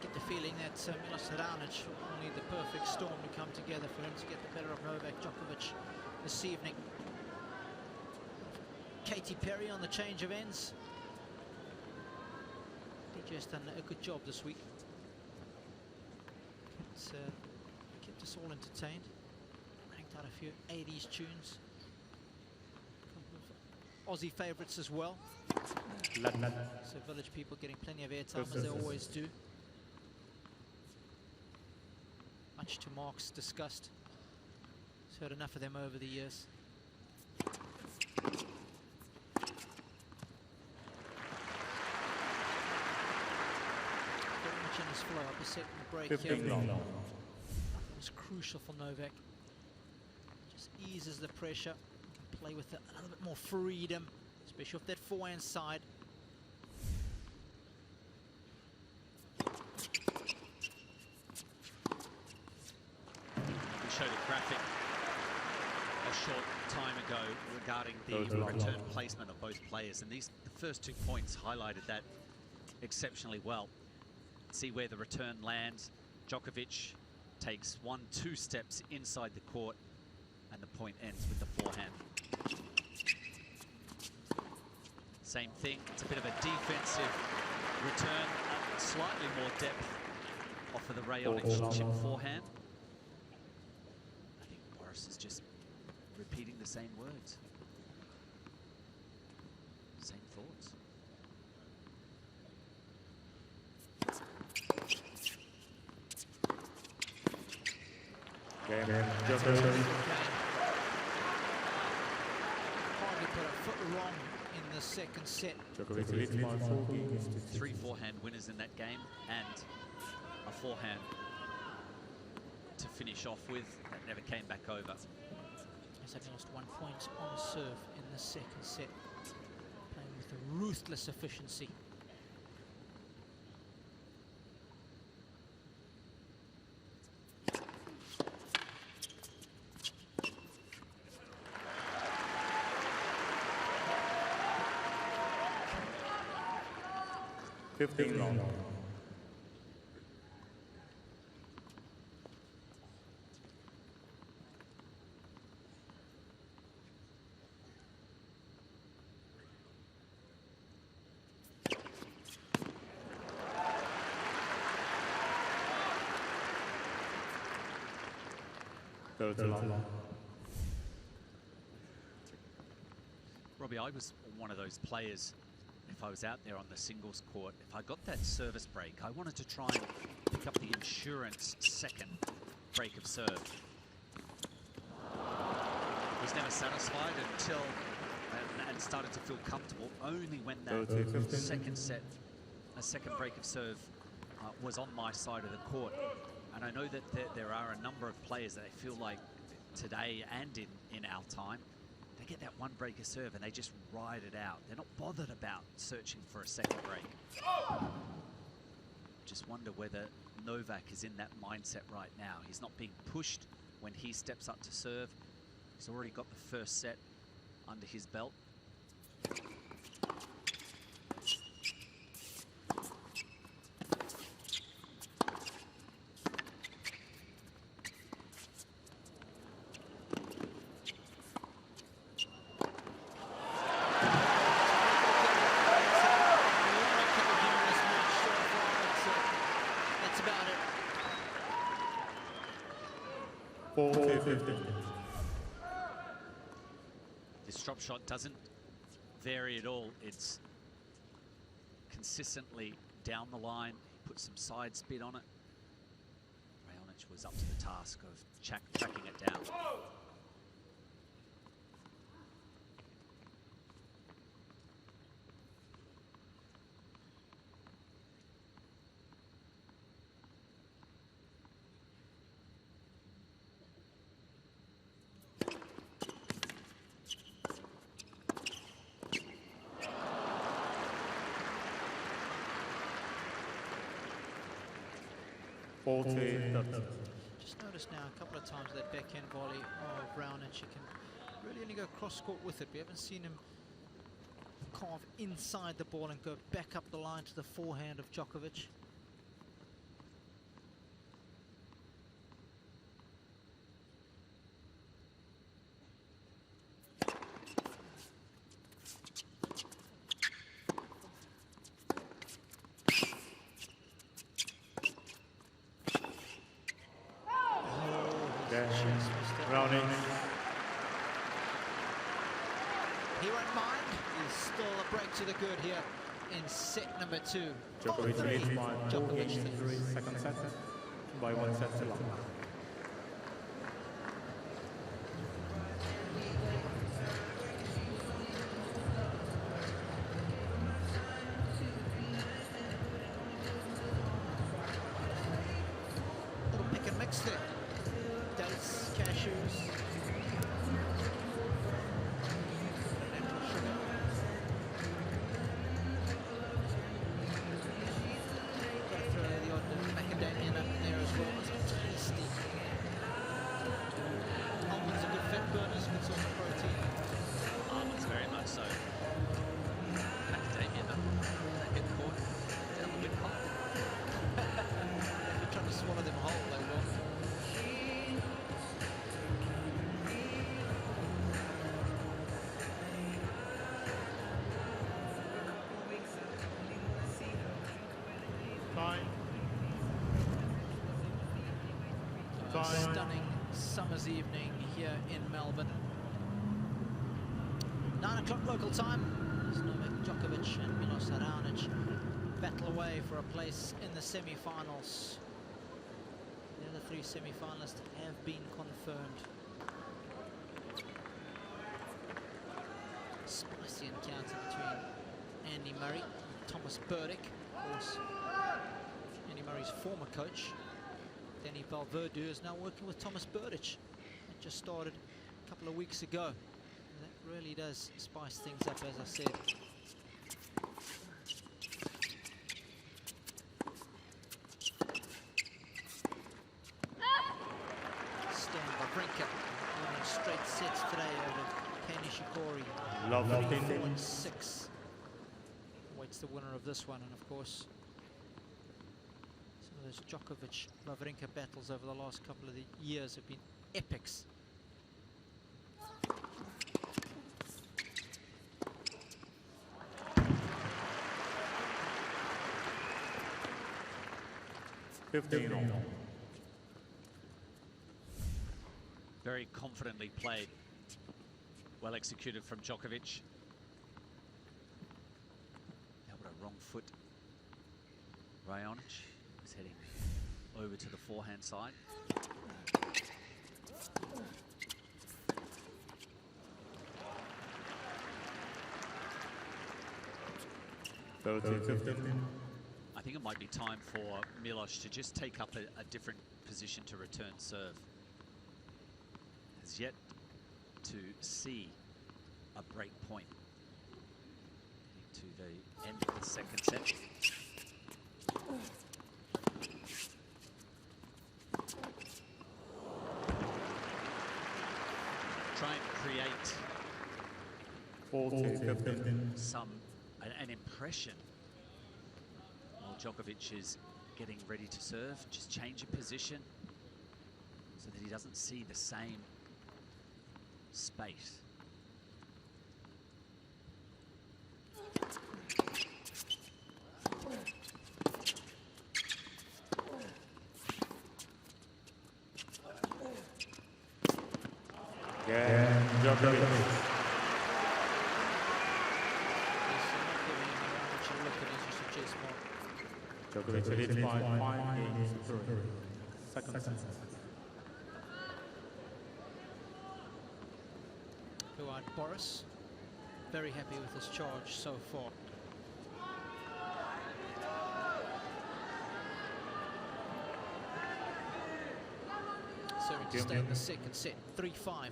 Speaker 21: Get the feeling that Milos Raonic will need the perfect storm to come together for him to get the better of Novak Djokovic this evening. Katy Perry on the change of ends. DJ's done a good job this week. Kept us all entertained. Cranked out a few 80s tunes. Aussie favourites as well. So Village people getting plenty of airtime as they always do. Much to Mark's disgust. He's heard enough of them over the years. Very much in his flow, up a set and a break
Speaker 10: 15
Speaker 21: here.
Speaker 10: long.
Speaker 21: It was crucial for Novak. Just eases the pressure. Can play with a little bit more freedom, especially off that forehand side.
Speaker 24: We showed a graphic a short time ago regarding the return placement of both players, and the first 2 points highlighted that exceptionally well. See where the return lands. Djokovic takes 1-2 steps inside the court, and the point ends with the forehand. Same thing, it's a bit of a defensive return, slightly more depth off of the Raonic chip forehand. I think Boris is just repeating the same words. Same thoughts.
Speaker 21: Hardly put a foot wrong in the second set.
Speaker 10: Djokovic leads by 4 games to 2.
Speaker 24: 3 forehand winners in that game, and a forehand to finish off with that never came back over.
Speaker 21: He's only lost 1 point on serve in the second set. Playing with a ruthless efficiency.
Speaker 10: 15 round.
Speaker 24: Robbie, I was one of those players, if I was out there on the singles court, if I got that service break, I wanted to try and pick up the insurance second break of serve. Was never satisfied until, and started to feel comfortable only when that second break of serve was on my side of the court. And I know that there are a number of players that I feel like today and in our time, they get that one break of serve and they just ride it out. They're not bothered about searching for a second break. Just wonder whether Novak is in that mindset right now. He's not being pushed when he steps up to serve. He's already got the first set under his belt. This drop shot doesn't vary at all. It's consistently down the line. Put some side spin on it. Raonic was up to the task of tracking it down.
Speaker 21: Just noticed now a couple of times that backhand volley of Raonic, he can really only go cross court with it. We haven't seen him carve inside the ball and go back up the line to the forehand of Djokovic.
Speaker 10: Browning.
Speaker 21: He won't mind. He's still a break to the good here in set number 2.
Speaker 10: Djokovic leads by
Speaker 21: Djokovic
Speaker 10: 3 second set by 1 set to 1.
Speaker 21: Little pick and mix there. Dates, cashews. Natural sugar. Gotta throw the odd macadamia nut in there as well. It's tasty. Almonds are good fat burners, good source of protein.
Speaker 24: Almonds very much so. Macadamia nut. They get caught down the windpipe.
Speaker 21: If you're trying to swallow them whole, they will. Stunning summer's evening here in Melbourne. 9 o'clock local time. As Novak Djokovic and Milos Raonic battle away for a place in the semi-finals. The other 3 semi-finalists have been confirmed. Spicy encounter between Andy Murray and Thomas Burdick. Of course, Andy Murray's former coach. Danny Valverde is now working with Thomas Burdich. It just started a couple of weeks ago. And that really does spice things up, as I said. Stan Wawrinka winning straight sets today over Kei Nishikori.
Speaker 10: Lovely.
Speaker 21: 4-6. Waits the winner of this one. And of course, some of those Djokovic-Wawrinka battles over the last couple of years have been epics.
Speaker 24: Very confidently played. Well executed from Djokovic. Now with a wrong foot. Raonic is heading over to the forehand side. I think it might be time for Milos to just take up a different position to return serve. Has yet to see a break point. To the end of the second set. Try and create an impression while Djokovic is getting ready to serve. Just change a position so that he doesn't see the same space.
Speaker 10: Djokovic leads by 5 games to 3. Second set.
Speaker 21: Blue-eyed Boris, very happy with his charge so far. Serving to stay in the second set, 3-5.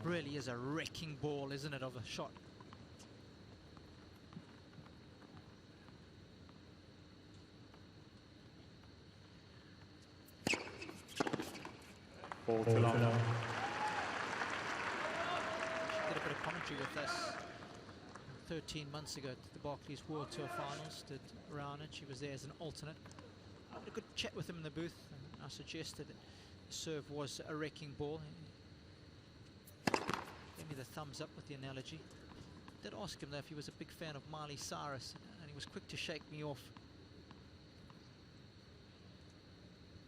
Speaker 21: Really is a wrecking ball, isn't it, of a shot.
Speaker 10: Did
Speaker 21: a bit of commentary with us 13 months ago at the Barclays World Tour Finals. Did Raonic, he was there as an alternate. I had a good chat with him in the booth, and I suggested that the serve was a wrecking ball. Gave me the thumbs up with the analogy. Did ask him though if he was a big fan of Miley Cyrus, and he was quick to shake me off.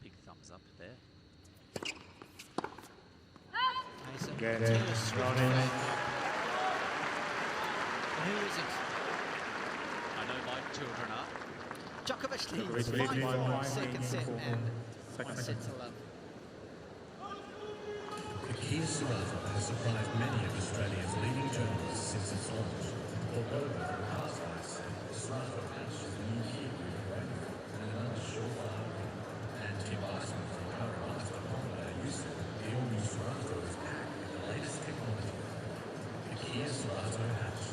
Speaker 24: Big thumbs up there.
Speaker 21: Taylor Swift. Who is it?
Speaker 24: I know my children are.
Speaker 21: Djokovic leads 5-4, second set, and 1 set to love.
Speaker 13: The Kia Sorento has surprised many of Australia's leading journalists since its launch. Although the cars race, the Sorento has a new Kia and another surefire and Tim Bison from Colorado are used the all-new Sorento is packed with the latest technology. The Kia Sorento hatch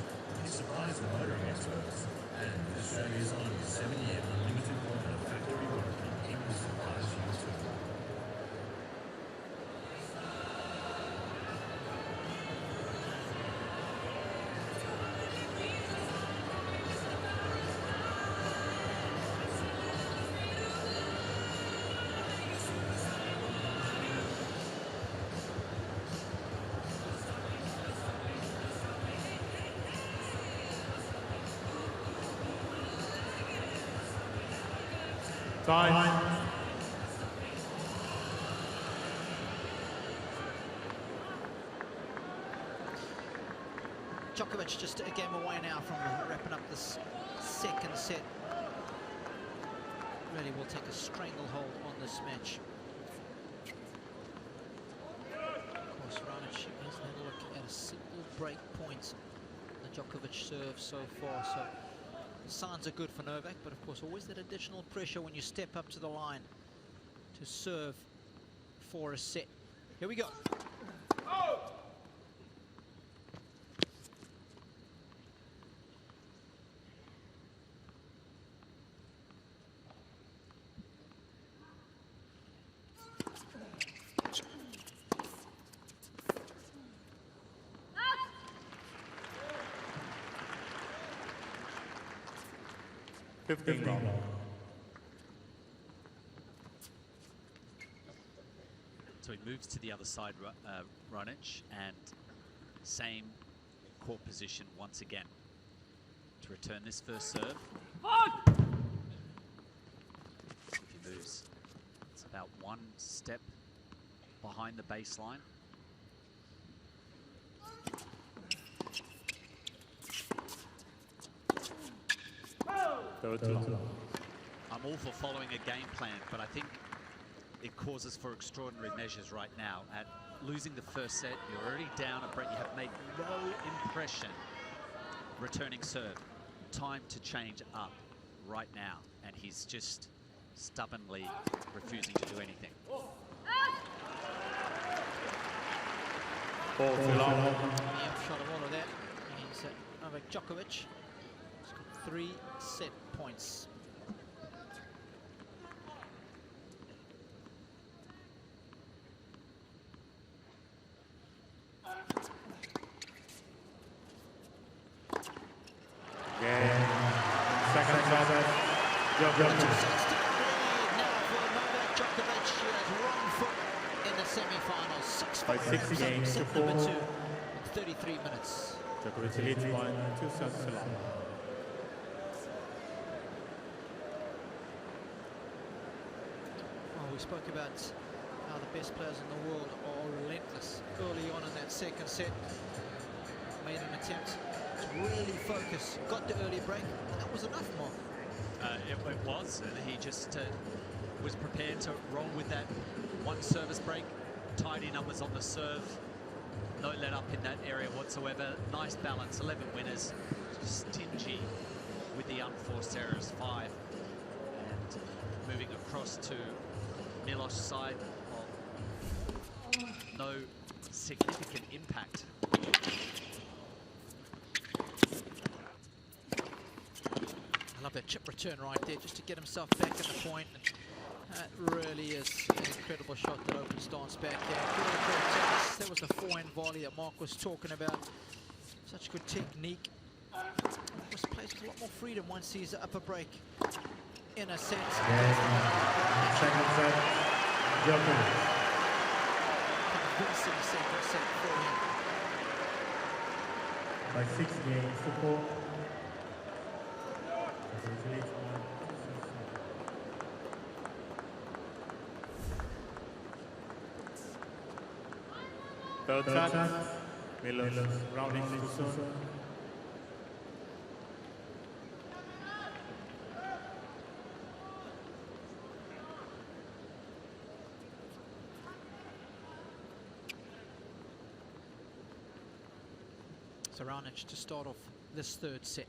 Speaker 13: is surprising motoring experts, and Australia's only 7-year unlimited warranty factory warranty, it will surprise you too.
Speaker 21: Djokovic just a game away now from wrapping up this second set. Really will take a stranglehold on this match. Of course, Raonic hasn't had a look at a single break point. The the Djokovic serve so far, so signs are good for Novak, but of course always that additional pressure when you step up to the line to serve for a set. Here we go.
Speaker 24: So he moves to the other side, Ronic, and same court position once again to return this first serve. If he moves, it's about one step behind the baseline. I'm all for following a game plan, but I think it causes for extraordinary measures right now. At losing the first set, you're already down a break. You have made no impression returning serve. Time to change up right now, and he's just stubbornly refusing to do anything.
Speaker 21: The upshot of all of that is Novak Djokovic has got 3 set points.
Speaker 10: Second set, Djokovic.
Speaker 21: In the semi-finals,
Speaker 10: 6 games to 4.
Speaker 21: Number 2, 33 minutes.
Speaker 10: Djokovic leads by 2 sets to 1.
Speaker 21: Well, we spoke about how the best players in the world are relentless. Early on in that second set, made an attempt to really focus, got the early break, and that was enough, Mark.
Speaker 24: It was, and he just was prepared to roll with that one service break. Tidy numbers on the serve, no let up in that area whatsoever. Nice balance, 11 winners, stingy with the unforced errors, 5. And moving across to Miloš's side, no significant impact.
Speaker 21: I love that chip return right there, just to get himself back in the point. And that really is an incredible shot that opens Stance back there. That was the forehand volley that Mark was talking about. Such good technique. This plays with a lot more freedom once he's up a break in a set.
Speaker 10: Second set, Djokovic.
Speaker 21: Convincing second set for him.
Speaker 10: By 6 games to 4. Djokovic leads by 2 sets to 1. Third set, Miloš rounding to serve.
Speaker 21: Ronic to start off this third set.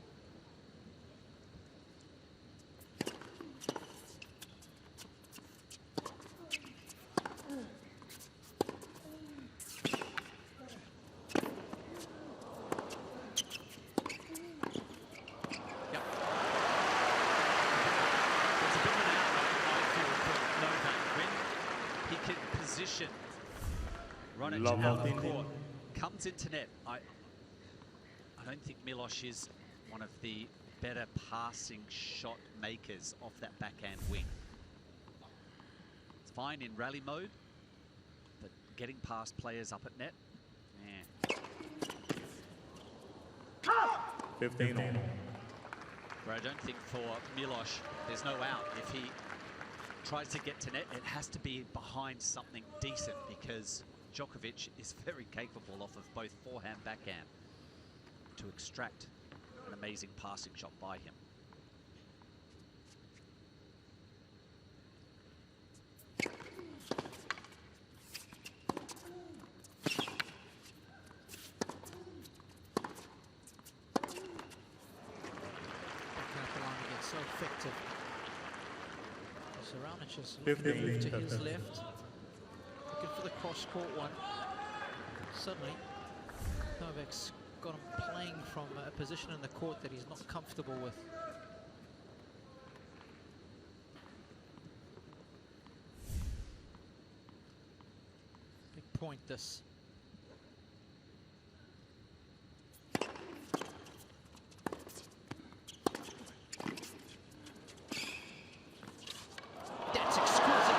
Speaker 24: Ronic out of court, comes into net. I don't think Miloš is one of the better passing shot makers off that backhand wing. It's fine in rally mode, but getting past players up at net,
Speaker 10: 15 on.
Speaker 24: Where I don't think for Miloš, there's no out. If he tries to get to net, it has to be behind something decent, because Djokovic is very capable off of both forehand, backhand, to extract an amazing passing shot by him.
Speaker 21: so effective. Serena just moved to his left. Looking for the cross-court one. Suddenly, Novak's got him playing from a position in the court that he's not comfortable with. Big point, this. That's exquisite.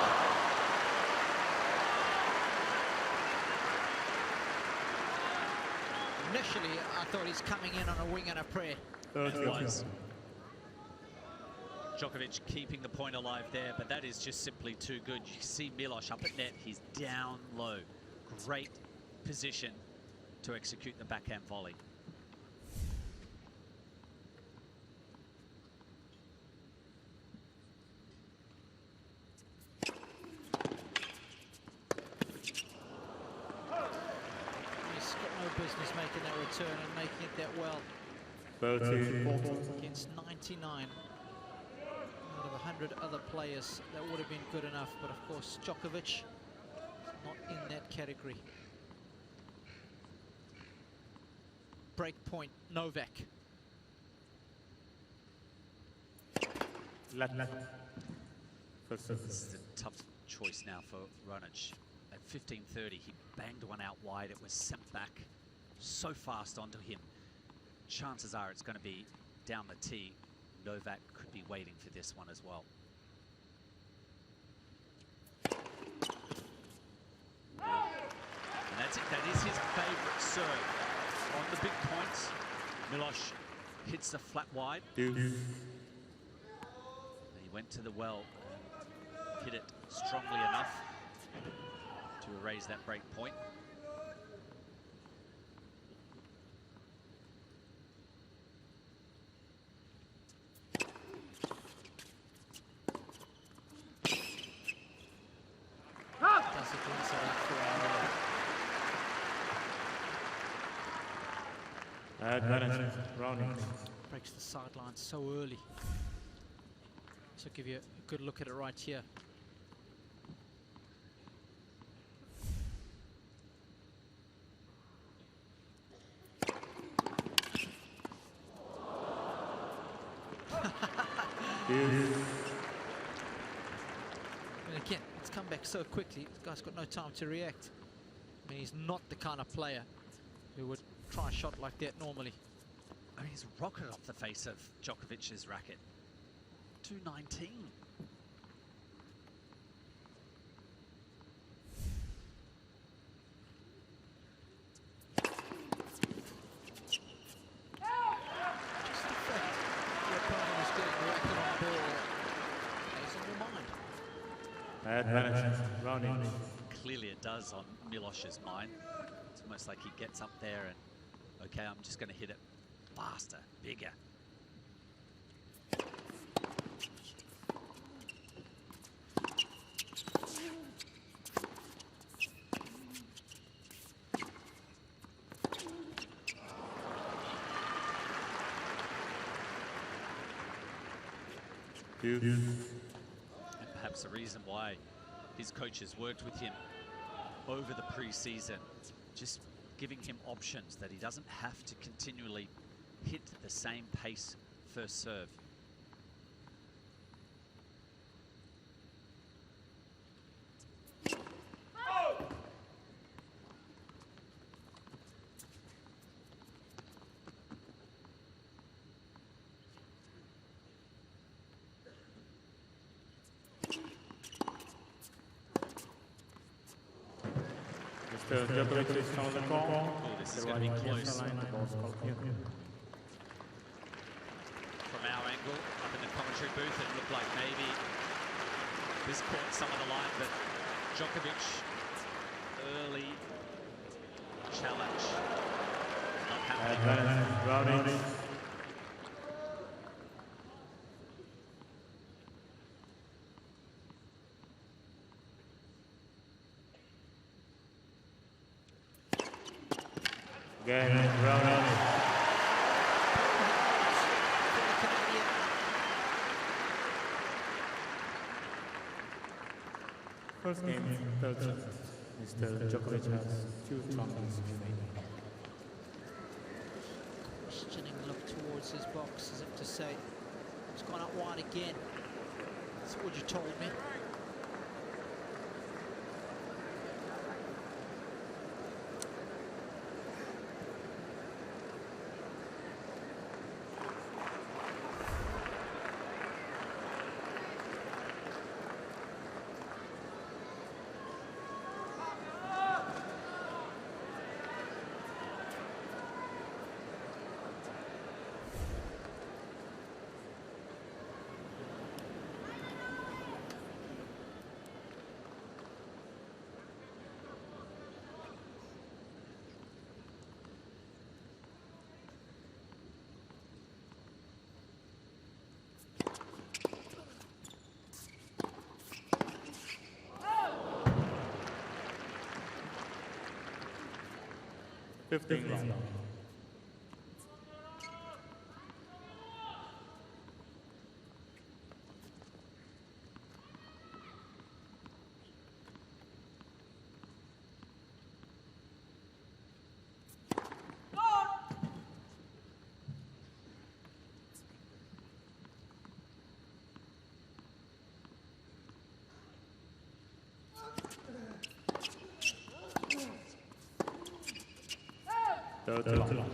Speaker 21: Initially, I thought he's coming in on a wing and a prayer.
Speaker 24: It was. Djokovic keeping the point alive there, but that is just simply too good. You see Milos up at net, he's down low. Great position to execute the backhand volley.
Speaker 21: He's got no business making that return and making it that well.
Speaker 10: 30.
Speaker 21: Against 99 out of 100 other players, that would have been good enough, but of course Djokovic not in that category. Break point, Novak.
Speaker 24: This is a tough choice now for Ronic. At 15:30, he banged one out wide. It was sent back so fast onto him. Chances are it's going to be down the tee. Novak could be waiting for this one as well. And that's it. That is his favorite serve. On the big points, Milos hits the flat wide. And he went to the well and hit it strongly enough to erase that break point.
Speaker 21: Breaks the sideline so early. So give you a good look at it right here. And again, it's come back so quickly. This guy's got no time to react. I mean, he's not the kind of player who would try a shot like that normally.
Speaker 24: I mean, he's rocketed off the face of Djokovic's racket. 219. Clearly it does on Milos's mind. It's almost like he gets up there and, okay, I'm just going to hit it faster, bigger. And perhaps the reason why his coaches worked with him over the pre-season, just giving him options that he doesn't have to continually hit the same pace first serve.
Speaker 10: Djokovic is on the call.
Speaker 24: Oh, this is going to be close. From our angle, up in the commentary booth, it looked like maybe this caught some of the line, but Djokovic, early challenge, not happening.
Speaker 10: First game, third set. Mr. Djokovic has 2 strongest remaining.
Speaker 21: Questioning look towards his box as if to say, it's gone out wide again. That's what you told me.
Speaker 10: Fifth round. Third round.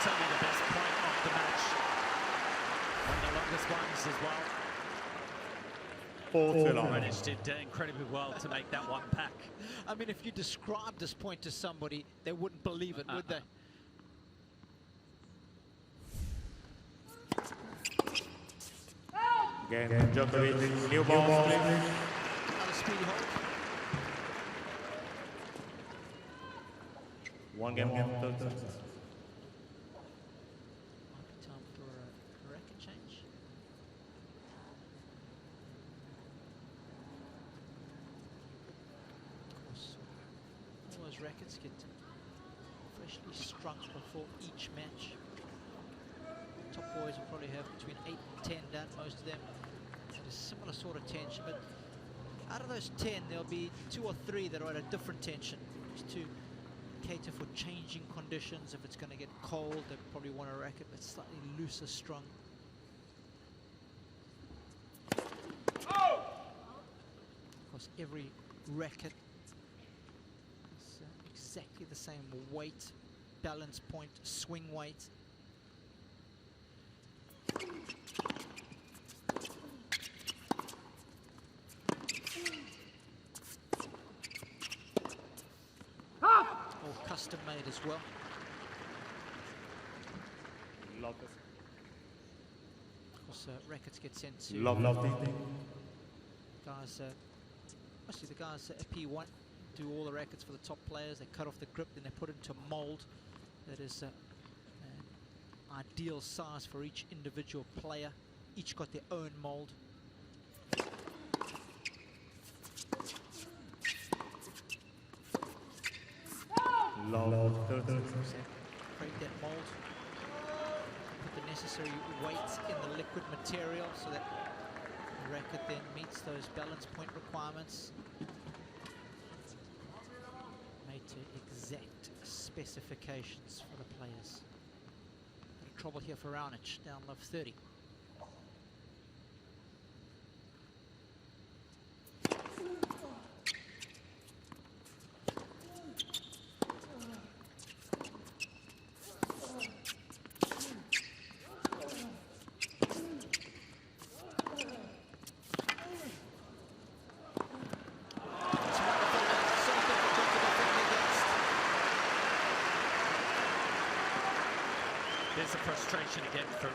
Speaker 24: Certainly the best point of the match. One of the longest ones as well.
Speaker 10: Fourth round.
Speaker 24: British did incredibly well to make that one pack.
Speaker 21: I mean, if you described this point to somebody, they wouldn't believe it, would they?
Speaker 10: Again, Djokovic, new ball, please.
Speaker 21: Another speedy hold.
Speaker 10: One game, third set.
Speaker 21: Time for a racket change. Of course, all those rackets get freshly struck before each match. The top boys will probably have between 8 and 10 done, most of them at a similar sort of tension, but out of those 10 there'll be 2 or 3 that are at a different tension, just to cater for changing conditions. If it's going to get cold, they probably want a racket that's slightly looser strung. Of course, every racket is exactly the same weight, balance point, swing weight. All custom made as well.
Speaker 10: Love this.
Speaker 21: Of course, rackets get sent to
Speaker 10: Love
Speaker 21: guys, mostly the guys at P1 do all the rackets for the top players. They cut off the grip, then they put it into a mold that is an ideal size for each individual player. Each got their own mold.
Speaker 10: Love.
Speaker 21: Create that mold. Put the necessary weight in the liquid material so that the racket then meets those balance point requirements. Made to exact specifications for the players. Bit of trouble here for Raonic, down love 30.
Speaker 24: frustration again for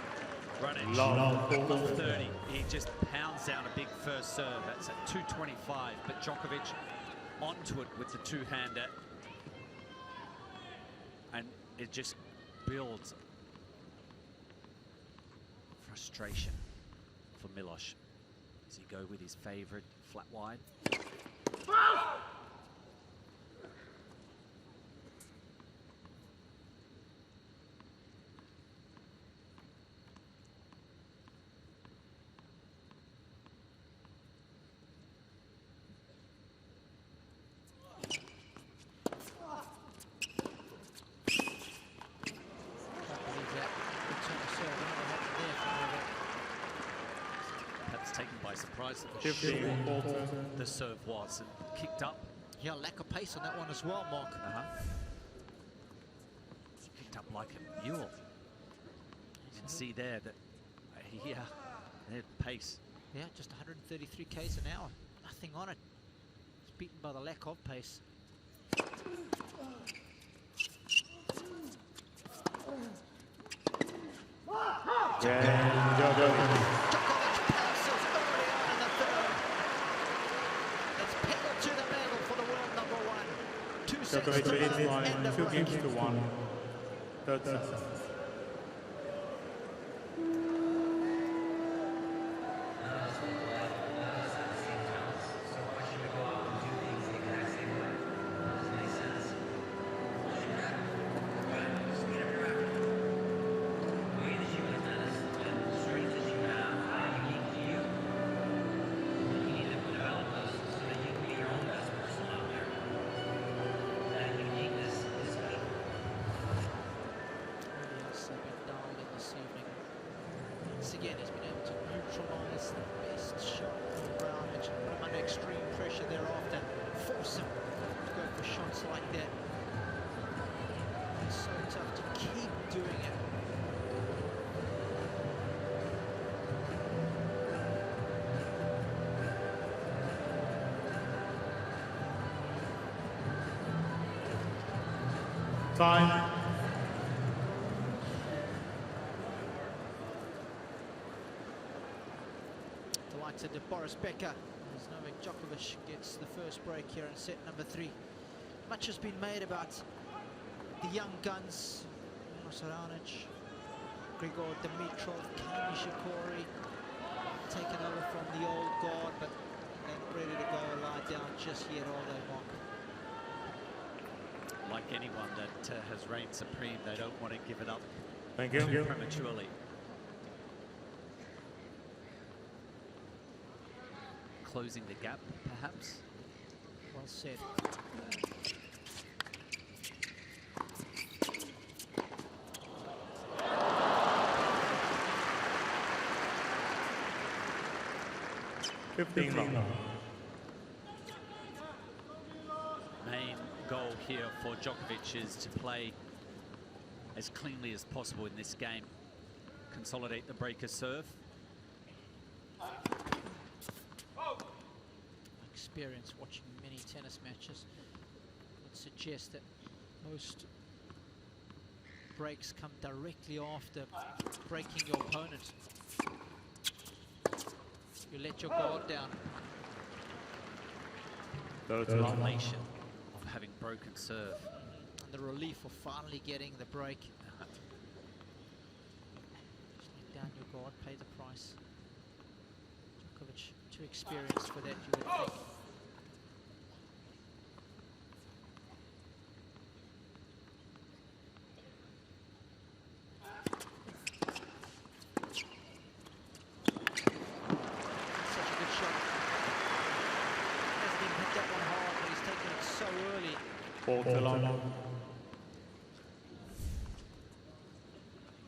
Speaker 24: Runich.
Speaker 10: Love
Speaker 24: 30. He just pounds down a big first serve. That's at 225, but Djokovic onto it with the two-hander. And it just builds frustration for Milos. Does he go with his favorite flat wide? Surprise at the short the serve was and kicked up.
Speaker 21: Yeah, lack of pace on that one as well, Mark.
Speaker 24: Kicked up like a mule. You can see there that their pace.
Speaker 21: Yeah, just 133 k's an hour. Nothing on it. It's beaten by the lack of pace.
Speaker 10: Djokovic leads by 2 games to 1. Third set.
Speaker 21: Again, he's been able to neutralise the best shot from Brownage and put him under extreme pressure thereafter, force him to go for shots like that. It's so tough to keep doing it.
Speaker 10: Time.
Speaker 21: To Boris Becker as Novak Djokovic gets the first break here in set number 3. Much has been made about the young guns, Serena, Grigor Dimitrov, Kei Nishikori, taken over from the old guard, but not ready to go lie down just yet, although Mark.
Speaker 24: Like anyone that has reigned supreme, they don't want to give it up
Speaker 10: too
Speaker 24: prematurely. Closing the gap, perhaps.
Speaker 21: Well said.
Speaker 24: Main goal here for Djokovic is to play as cleanly as possible in this game. Consolidate the breaker serve.
Speaker 21: Experience watching many tennis matches would suggest that most breaks come directly after breaking your opponent. You let your guard down.
Speaker 24: The elation of having broken serve.
Speaker 21: And the relief of finally getting the break. Just let down your guard, pay the price. Djokovic too experienced for that, you would think.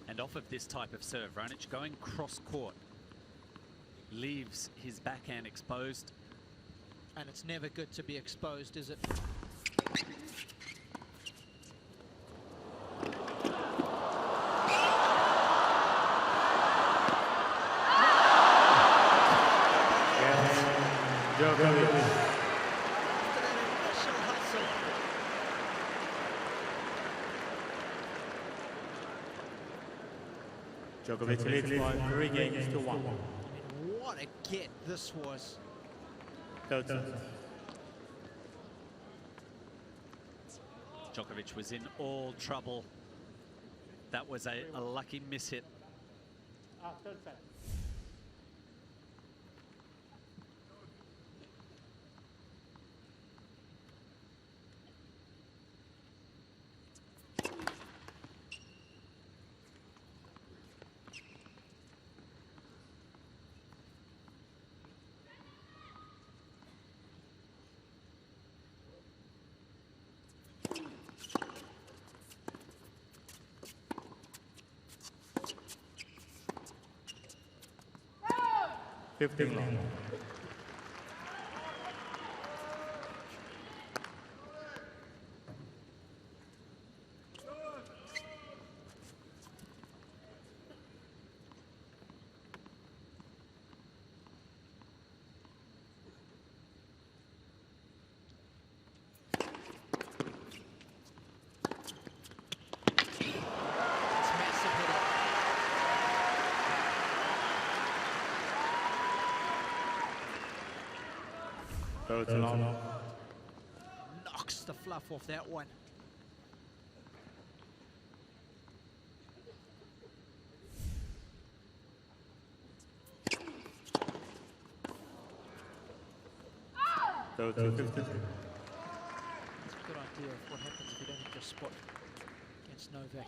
Speaker 24: And off of this type of serve, Runich going cross-court leaves his backhand exposed.
Speaker 21: And it's never good to be exposed, is it?
Speaker 10: Djokovic leads by 3 games to 1.
Speaker 21: What a get this was.
Speaker 24: Djokovic was in all trouble. That was a lucky miss hit.
Speaker 6: Third set.
Speaker 10: Fifteen long.
Speaker 21: Knocks the fluff off that one.
Speaker 10: So
Speaker 21: That's a good idea of what happens if you don't hit your spot against Novak.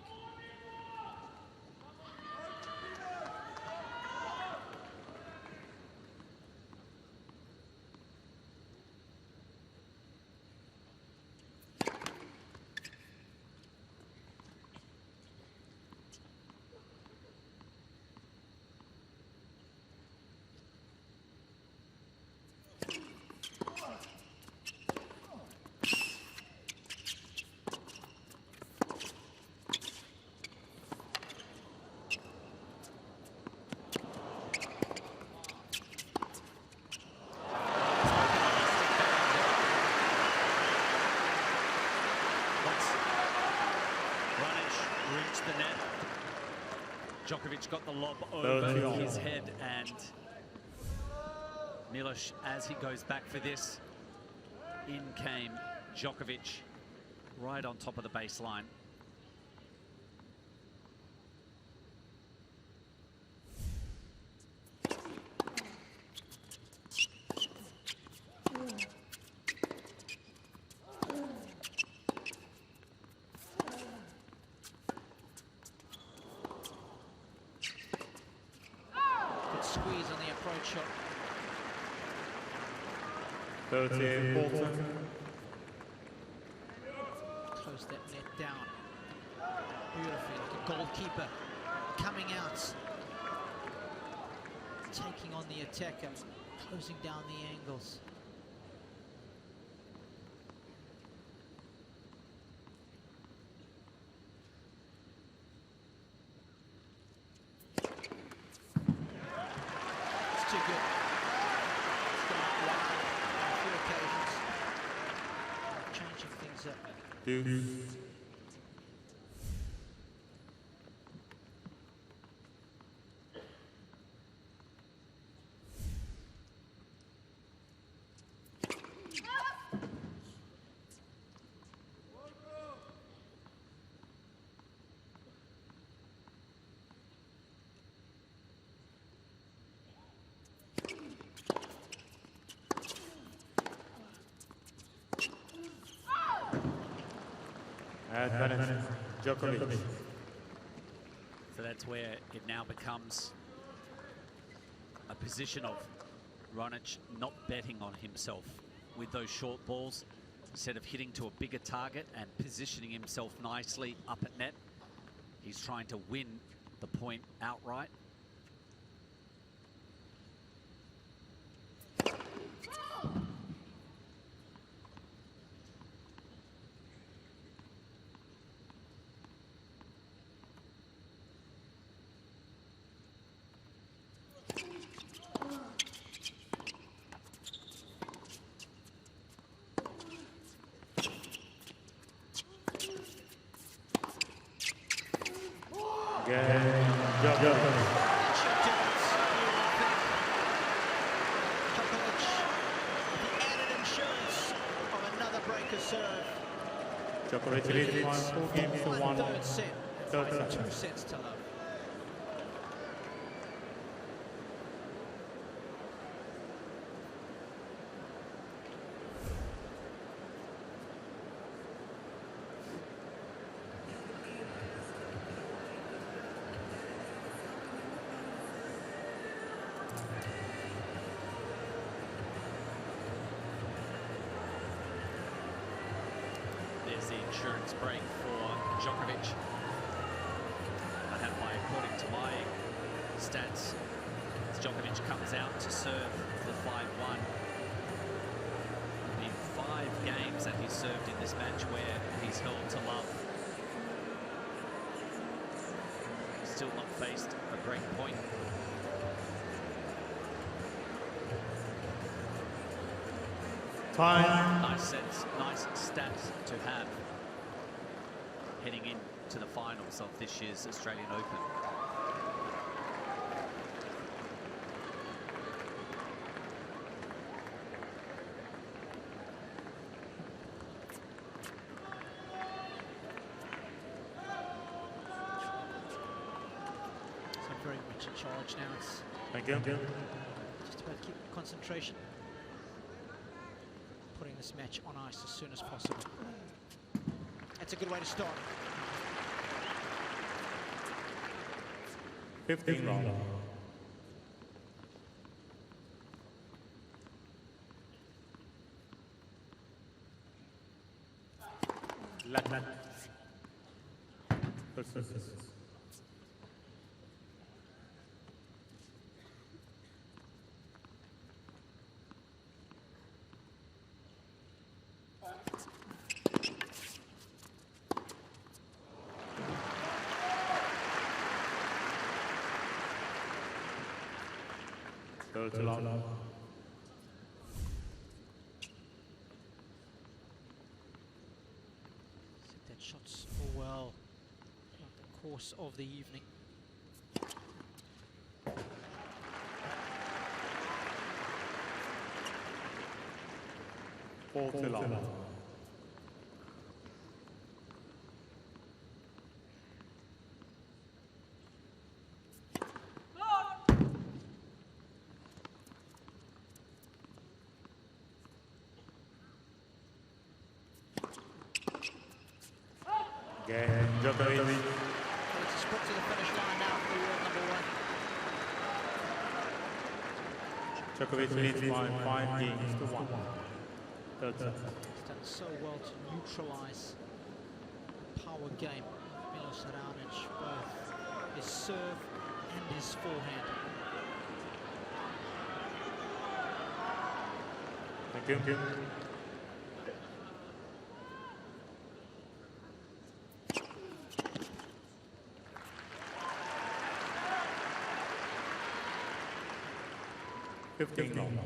Speaker 24: The net. Djokovic got the lob over his head, and Milos, as he goes back for this, in came Djokovic right on top of the baseline.
Speaker 21: Squeeze on the approach shot.
Speaker 10: 13-14.
Speaker 21: Close that net down. Beautifully, like a goalkeeper coming out, taking on the attacker, closing down the angles. Too good. It's gone up one on a few occasions. Changing things up.
Speaker 10: Advantage, Djokovic.
Speaker 24: So that's where it now becomes a position of Raonic not betting on himself with those short balls. Instead of hitting to a bigger target and positioning himself nicely up at net, he's trying to win the point outright.
Speaker 10: Game, Djokovic.
Speaker 21: serve.
Speaker 10: Djokovic leads 4 games to 1.
Speaker 21: Third set.
Speaker 10: Third set.
Speaker 21: 2 sets to love.
Speaker 24: There's the insurance break for Djokovic. According to my stats, as Djokovic comes out to serve the 5-1. In 5 games that he's served in this match where he's held to love. Still not faced a break point.
Speaker 10: Time.
Speaker 24: Nice sets, nice stats to have heading into the finals of this year's Australian Open.
Speaker 21: So very much in charge now. It's
Speaker 10: Thank you.
Speaker 21: just about keeping concentration. Putting this match on ice as soon as possible. That's a good way to start.
Speaker 10: 15 round. Lat. Go to long.
Speaker 21: Set that shots all well throughout the course of the evening.
Speaker 10: Fall to long. Again, Djokovic.
Speaker 21: It's a sprint to the finish line now for world number 1.
Speaker 10: Djokovic leads by 5 games to 1. Third set.
Speaker 21: He's done so well to neutralize the power game. Milos Raonic, both his serve and his forehand.
Speaker 10: Thank you. Fifteen long.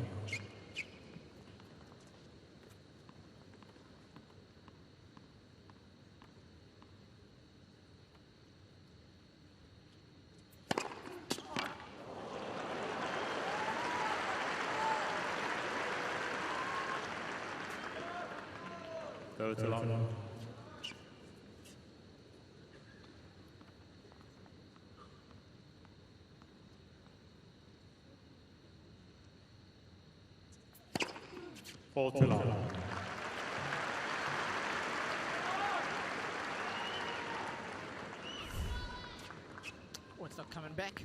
Speaker 10: Go to long. Fall to long.
Speaker 21: Oh, it's not coming back.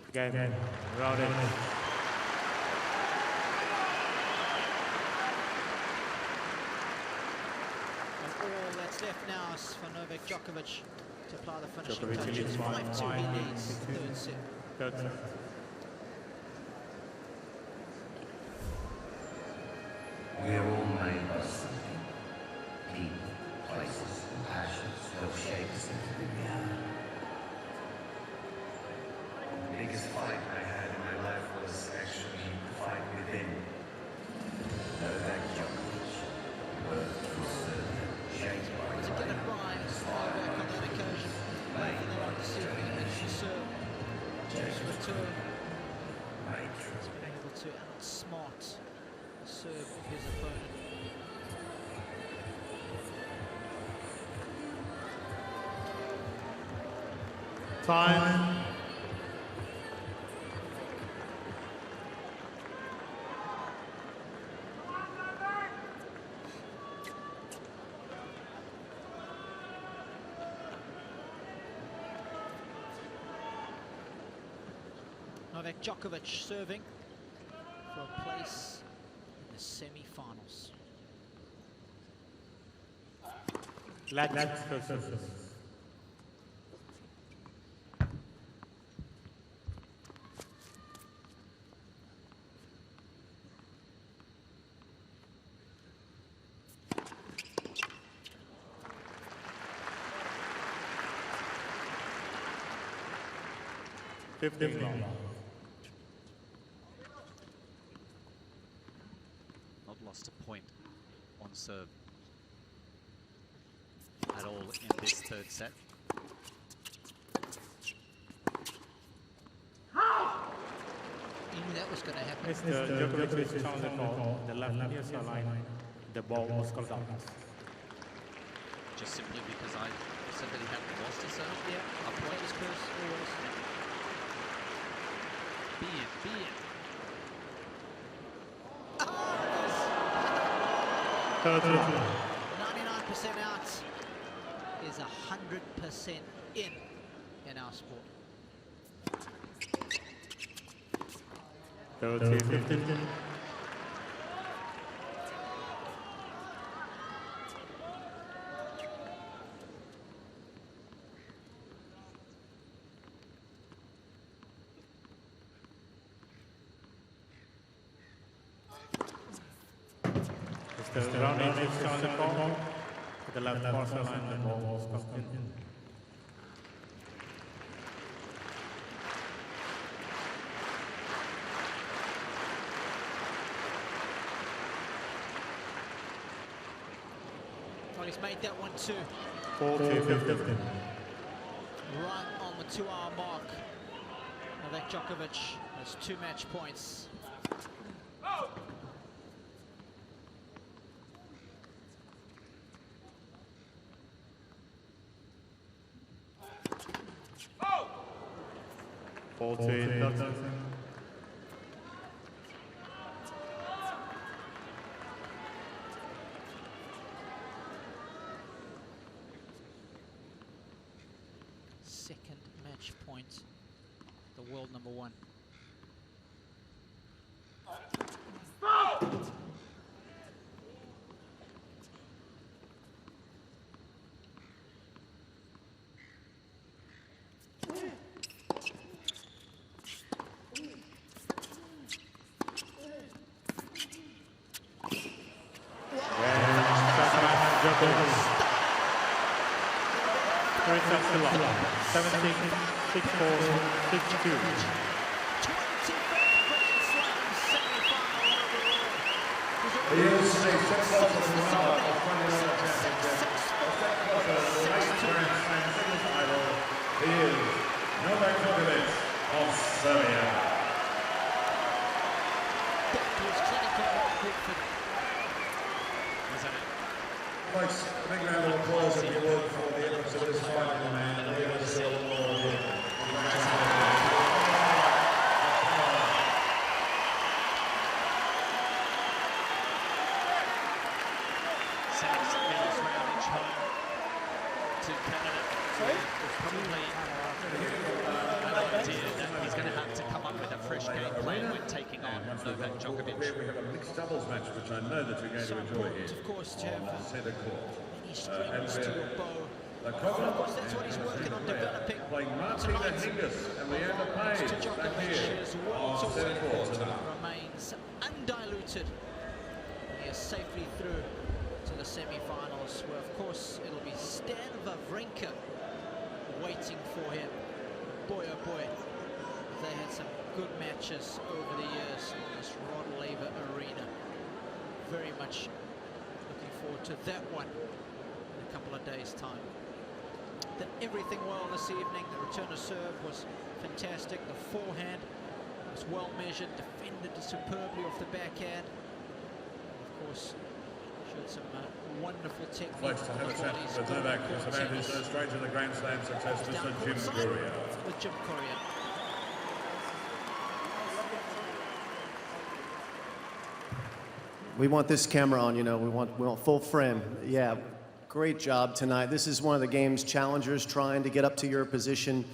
Speaker 10: Again, round it.
Speaker 21: And all that's left now is for Novak Djokovic to apply the finishing
Speaker 10: Djokovic
Speaker 21: touches.
Speaker 10: leads
Speaker 21: 5-2, he leads
Speaker 10: 5-6.
Speaker 21: third set.
Speaker 10: Third set.
Speaker 13: We are all made by something. People, places, and passions help shape us into who we are.
Speaker 15: The biggest fight I had in
Speaker 21: turn. He's been able to outsmart the serve of his opponent.
Speaker 10: Time.
Speaker 21: Novak Djokovic serving for a place in the semi-finals.
Speaker 10: Let's go. 15 long.
Speaker 24: Not lost a point on serve at all in this third set.
Speaker 21: He knew that was going to happen.
Speaker 10: Mr. Djokovic is on the ball, the left near line, the ball was called out.
Speaker 24: Just simply because I said that he hadn't lost a serve?
Speaker 21: Yeah,
Speaker 24: a point.
Speaker 21: His first always.
Speaker 24: Be it, be it.
Speaker 21: 99% out is 100% in our sport.
Speaker 10: 13-15. The round is on the ball. The left corner line, the ball was comes in.
Speaker 21: Well, he's made that one too.
Speaker 10: 14-15.
Speaker 21: Right on the 2-hour mark. Novak Djokovic has 2 match points. Oh! Second match point, the world number 1.
Speaker 3: He is a successful winner of 20 championships, a step closer to the latest Grand Slam singles title. He is Novak Djokovic of Serbia. Folks, a big round of applause if you would for the efforts of this fighting man. Laver Congratulations.
Speaker 24: 6 minutes round each home to Canada. There's probably an idea that he's going to have to come up with a fresh game plan when taking on Novak Djokovic.
Speaker 3: We have a mixed doubles match, which I know that you're going to enjoy here.
Speaker 21: Of course, to have
Speaker 3: centre court.
Speaker 21: many strings to your bow.
Speaker 3: And
Speaker 21: of course, that's what he's working on developing tonight.
Speaker 3: And Leander Page back here on centre court tonight.
Speaker 21: Remains undiluted. He is safely through to the semi-finals, where of course it'll be Stan Wawrinka waiting for him. Boy oh boy, they had some good matches over the years in this Rod Laver arena. Very much looking forward to that one in a couple of days' time. did everything well this evening. The return of serve was fantastic. The forehand was well measured, defended superbly off the backhand. Of course, showed some wonderful technique.
Speaker 3: Place to have a chat with Novak. It's about his straight to the Grand Slam success, Mr. Jim Courier.
Speaker 21: With Jim Courier.
Speaker 4: We want this camera on, you know, we want full frame. Yeah, great job tonight. This is one of the game's challengers trying to get up to your position.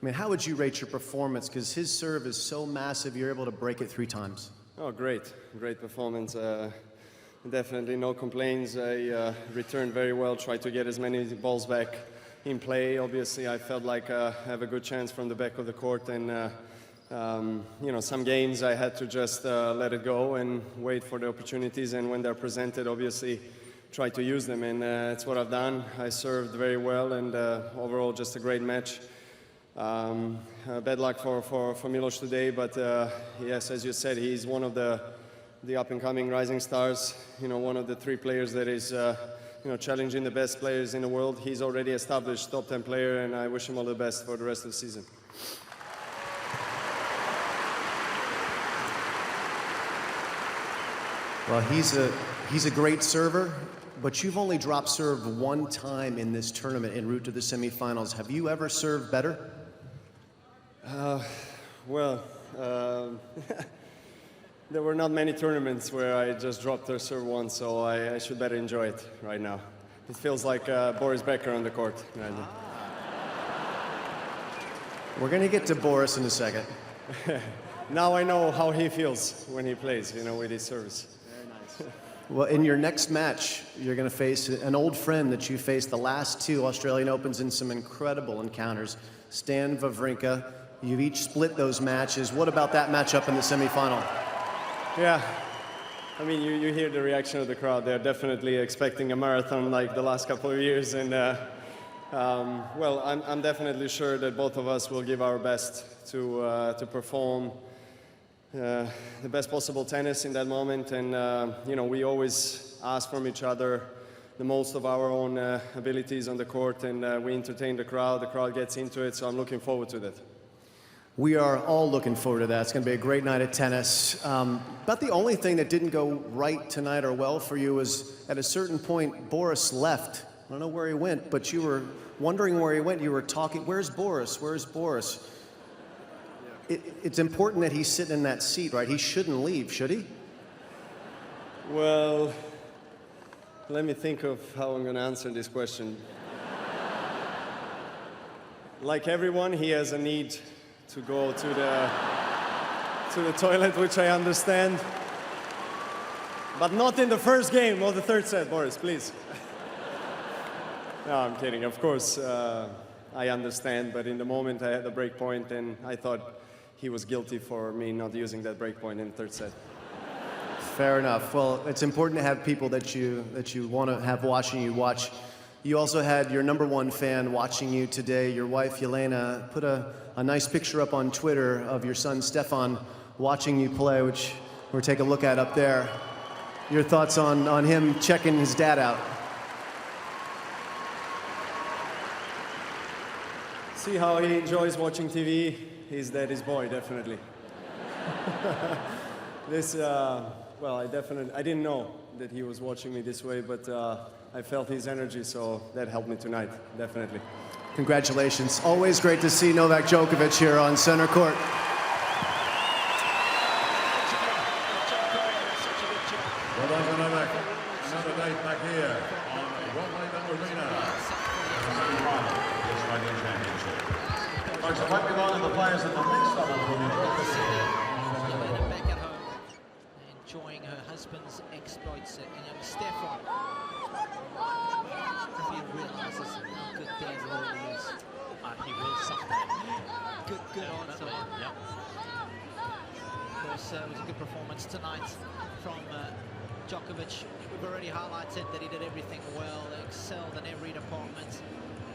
Speaker 4: I mean, how would you rate your performance? Because his serve is so massive, you're able to break it 3 times.
Speaker 1: Oh, great performance. Definitely no complaints. I returned very well, tried to get as many balls back in play. Obviously, I felt like I have a good chance from the back of the court, and you know, some games I had to just let it go and wait for the opportunities, and when they're presented, obviously try to use them, and that's what I've done. I served very well, and overall just a great match. Bad luck for Milos today, but yes, as you said, he's one of the up-and-coming rising stars, you know, one of the 3 players that is you know, challenging the best players in the world. He's already established top 10 player, and I wish him all the best for the rest of the season.
Speaker 4: Well, he's a great server, but you've only dropped serve 1 time in this tournament en route to the semifinals. Have you ever served better?
Speaker 1: Well, there were not many tournaments where I just dropped a serve once, so I should better enjoy it right now. It feels like Boris Becker on the court right now.
Speaker 4: We're going to get to Boris in a second.
Speaker 1: Now I know how he feels when he plays, you know, with his service.
Speaker 4: Well, in your next match, you're going to face an old friend that you faced the last 2 Australian Opens in some incredible encounters, Stan Wawrinka. You've each split those matches. What about that matchup in the semifinal?
Speaker 1: Yeah, I mean, you hear the reaction of the crowd. They're definitely expecting a marathon like the last couple of years, and well, I'm definitely sure that both of us will give our best to perform the best possible tennis in that moment, and you know, we always ask from each other the most of our own abilities on the court, and we entertain the crowd gets into it, so I'm looking forward to that.
Speaker 4: We are all looking forward to that. It's going to be a great night of tennis. But the only thing that didn't go right tonight or well for you was at a certain point, Boris left. I don't know where he went, but you were wondering where he went. You were talking, where's Boris? Where's Boris? It's important that he's sitting in that seat, right? He shouldn't leave, should he?
Speaker 1: Well, let me think of how I'm going to answer this question. Like everyone, he has a need to go to the toilet, which I understand. But not in the first game of the 3rd set, Boris, please. No, I'm kidding. Of course, I understand, but in the moment I had a break point, and I thought he was guilty for me not using that break point in the 3rd set.
Speaker 4: Fair enough. Well, it's important to have people that you want to have watching you watch. You also had your #1 fan watching you today. Your wife, Yelena, put a nice picture up on Twitter of your son, Stefan, watching you play, which we'll take a look at up there. Your thoughts on him checking his dad out?
Speaker 1: See how he enjoys watching TV? He's daddy's boy, definitely. This, well, I didn't know that he was watching me this way, but I felt his energy, so that helped me tonight, definitely.
Speaker 4: Congratulations. Always great to see Novak Djokovic here on center court.
Speaker 3: Well done to Novak. Another day back here on Laver Arena. Semi-final of the Australian Championship. Folks, I hope you all the players in the mixed doubles will enjoy this.
Speaker 21: Back at home, enjoying her husband's exploits. Stefan, if he realizes how good Dad really is.
Speaker 24: He will someday.
Speaker 21: Good answer.
Speaker 24: Yep.
Speaker 21: Of course, it was a good performance tonight from Djokovic. We've already highlighted that he did everything well, excelled in every department.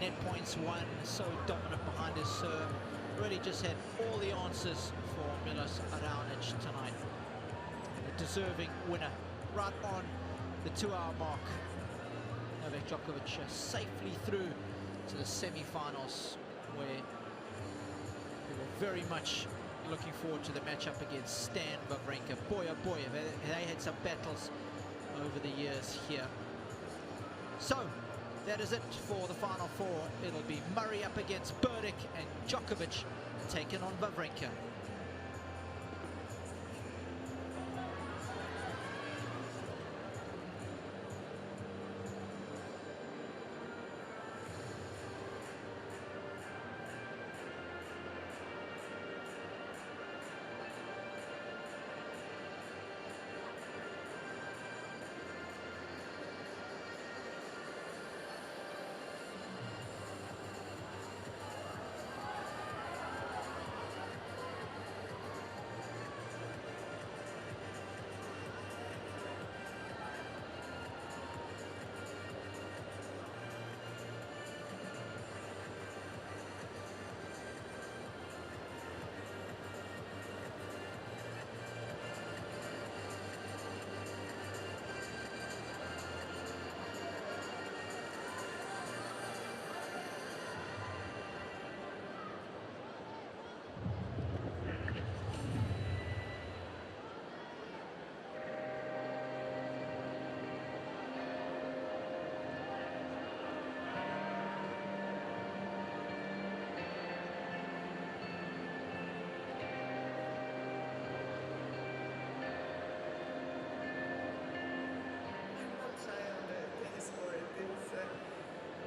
Speaker 21: Net points won, so dominant behind his serve. Really just had all the answers for Milos Raonic tonight. A deserving winner, right on the 2-hour mark. Novak Djokovic safely through to the semi-finals, where we were very much looking forward to the matchup against Stan Wawrinka. Boy, oh boy, they had some battles over the years here. So, that is it for the Final Four. It'll be Murray up against Burdick and Djokovic taking on Wawrinka.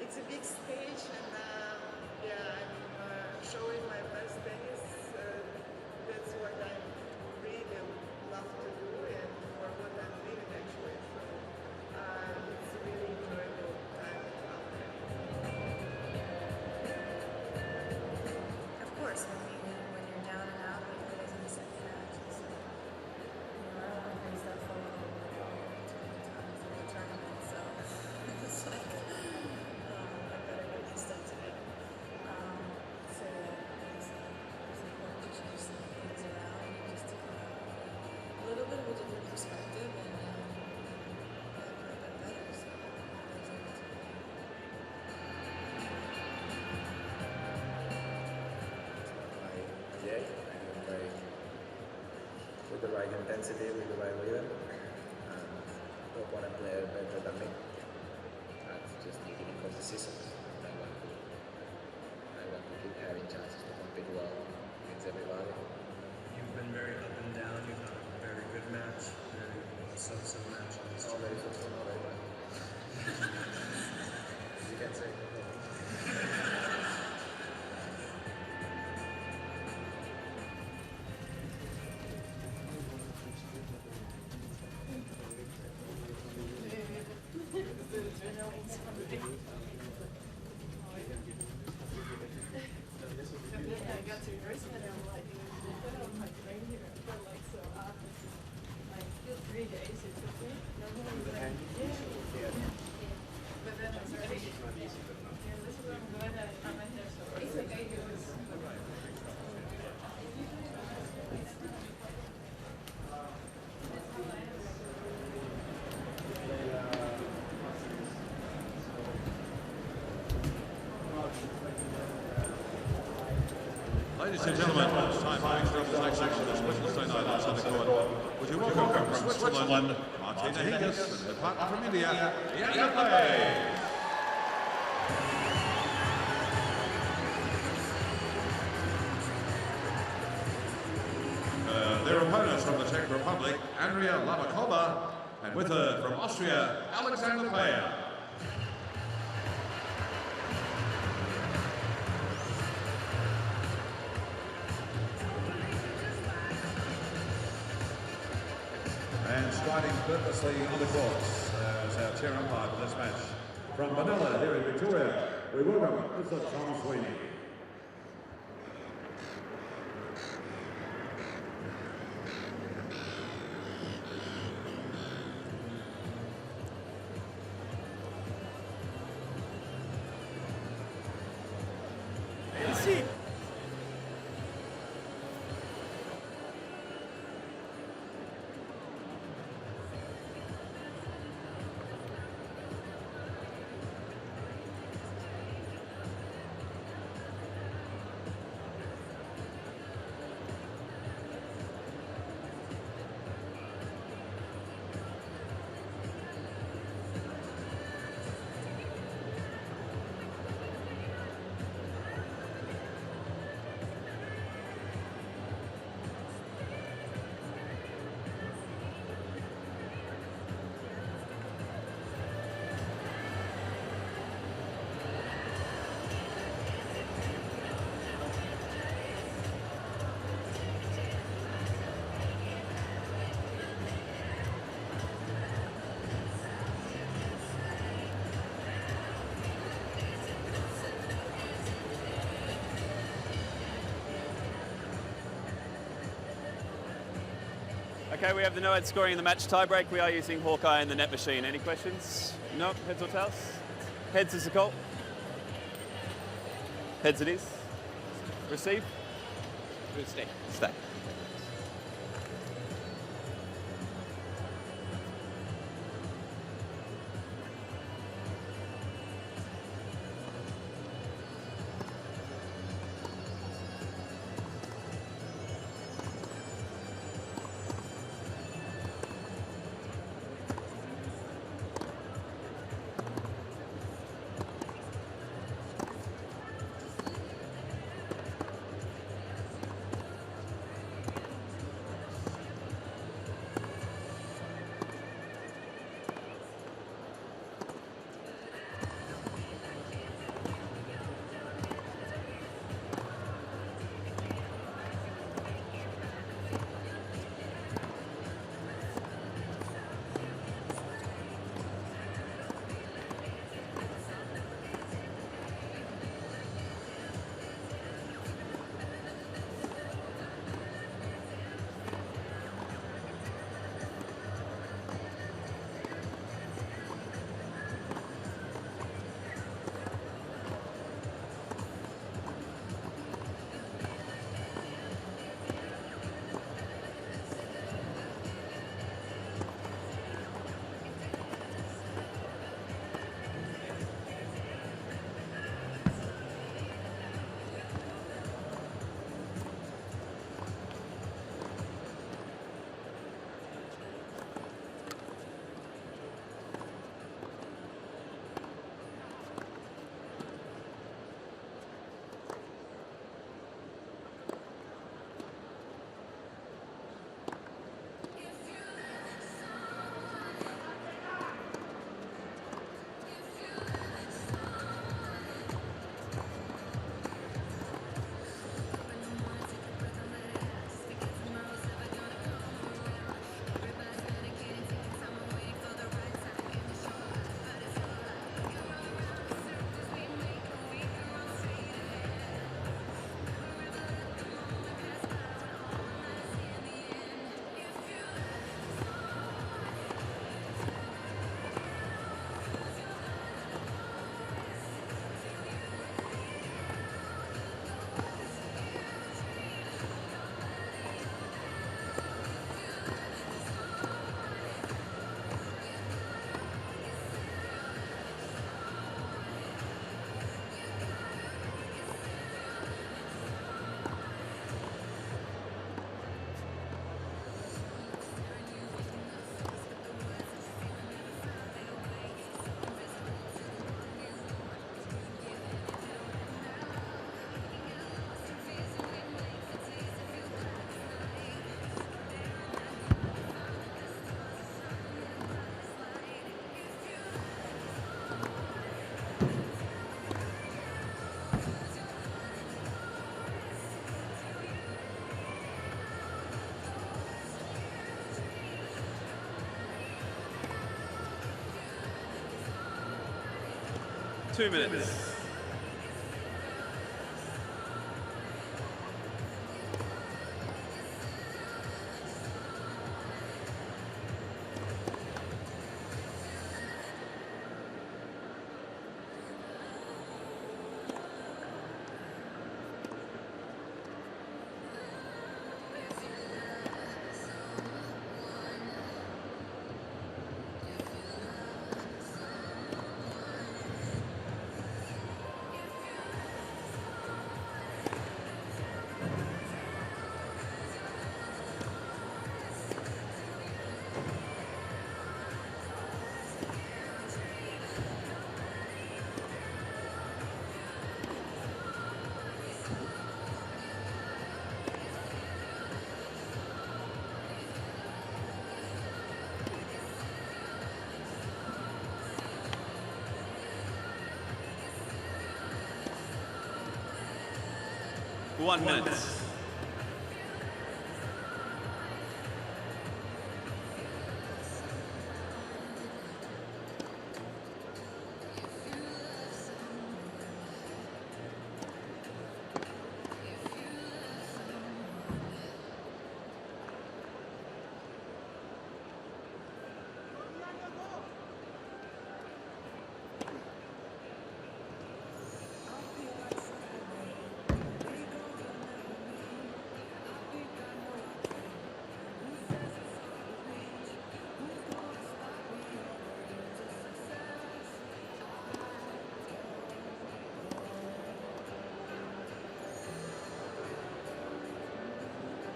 Speaker 12: It's a big stage, and yeah, I'm showing my best tennis. That's what I really love to do, and for what I'm living actually. So it's a really enjoyable time out there.
Speaker 18: Of course, when you're down and out, like it is in the second match, it's like, I don't want to face that photo too many times in the tournament, so it's like, I better get this done today. So yeah, it's important to change some things around and just to come out with a little bit of a different perspective and play a bit better. So that's it.
Speaker 9: Yeah, I can play with the right intensity, with the right rhythm. Hope one player better than me. That's just the beginning of the season. I want to keep having chances to compete well against everybody.
Speaker 11: You've been very up and down. You've had a very good match, very so-so match.
Speaker 9: Not very so-so, not very bad. You can say.
Speaker 12: I got to rehearse it, and I'm like, I'm like right here. I felt like so opposite. Like 3 days it took me. Normally it's like, yeah. But then I was already. Yeah, this is what I'm glad that I'm in there. So it's like I do this.
Speaker 3: Ladies and gentlemen, it's time for extra up the next section of this Wednesday night outside the court. Would you welcome from Switzerland, Martina Hingis, and her partner from India, Laver. Their opponents from the Czech Republic, Andrea Lavakova, and with her from Austria, Alexander Player. And striding purposely on the courts as our chair umpire for this match. From Manila here in Victoria, we welcome Mr. Tom Sweeney.
Speaker 5: Okay, we have the no-ad scoring in the match tiebreak. We are using Hawkeye and the net machine. Any questions? No? Heads or tails? Heads is the call. Heads it is. Receive.
Speaker 22: Stay.
Speaker 5: Stay. Two minutes. One minute.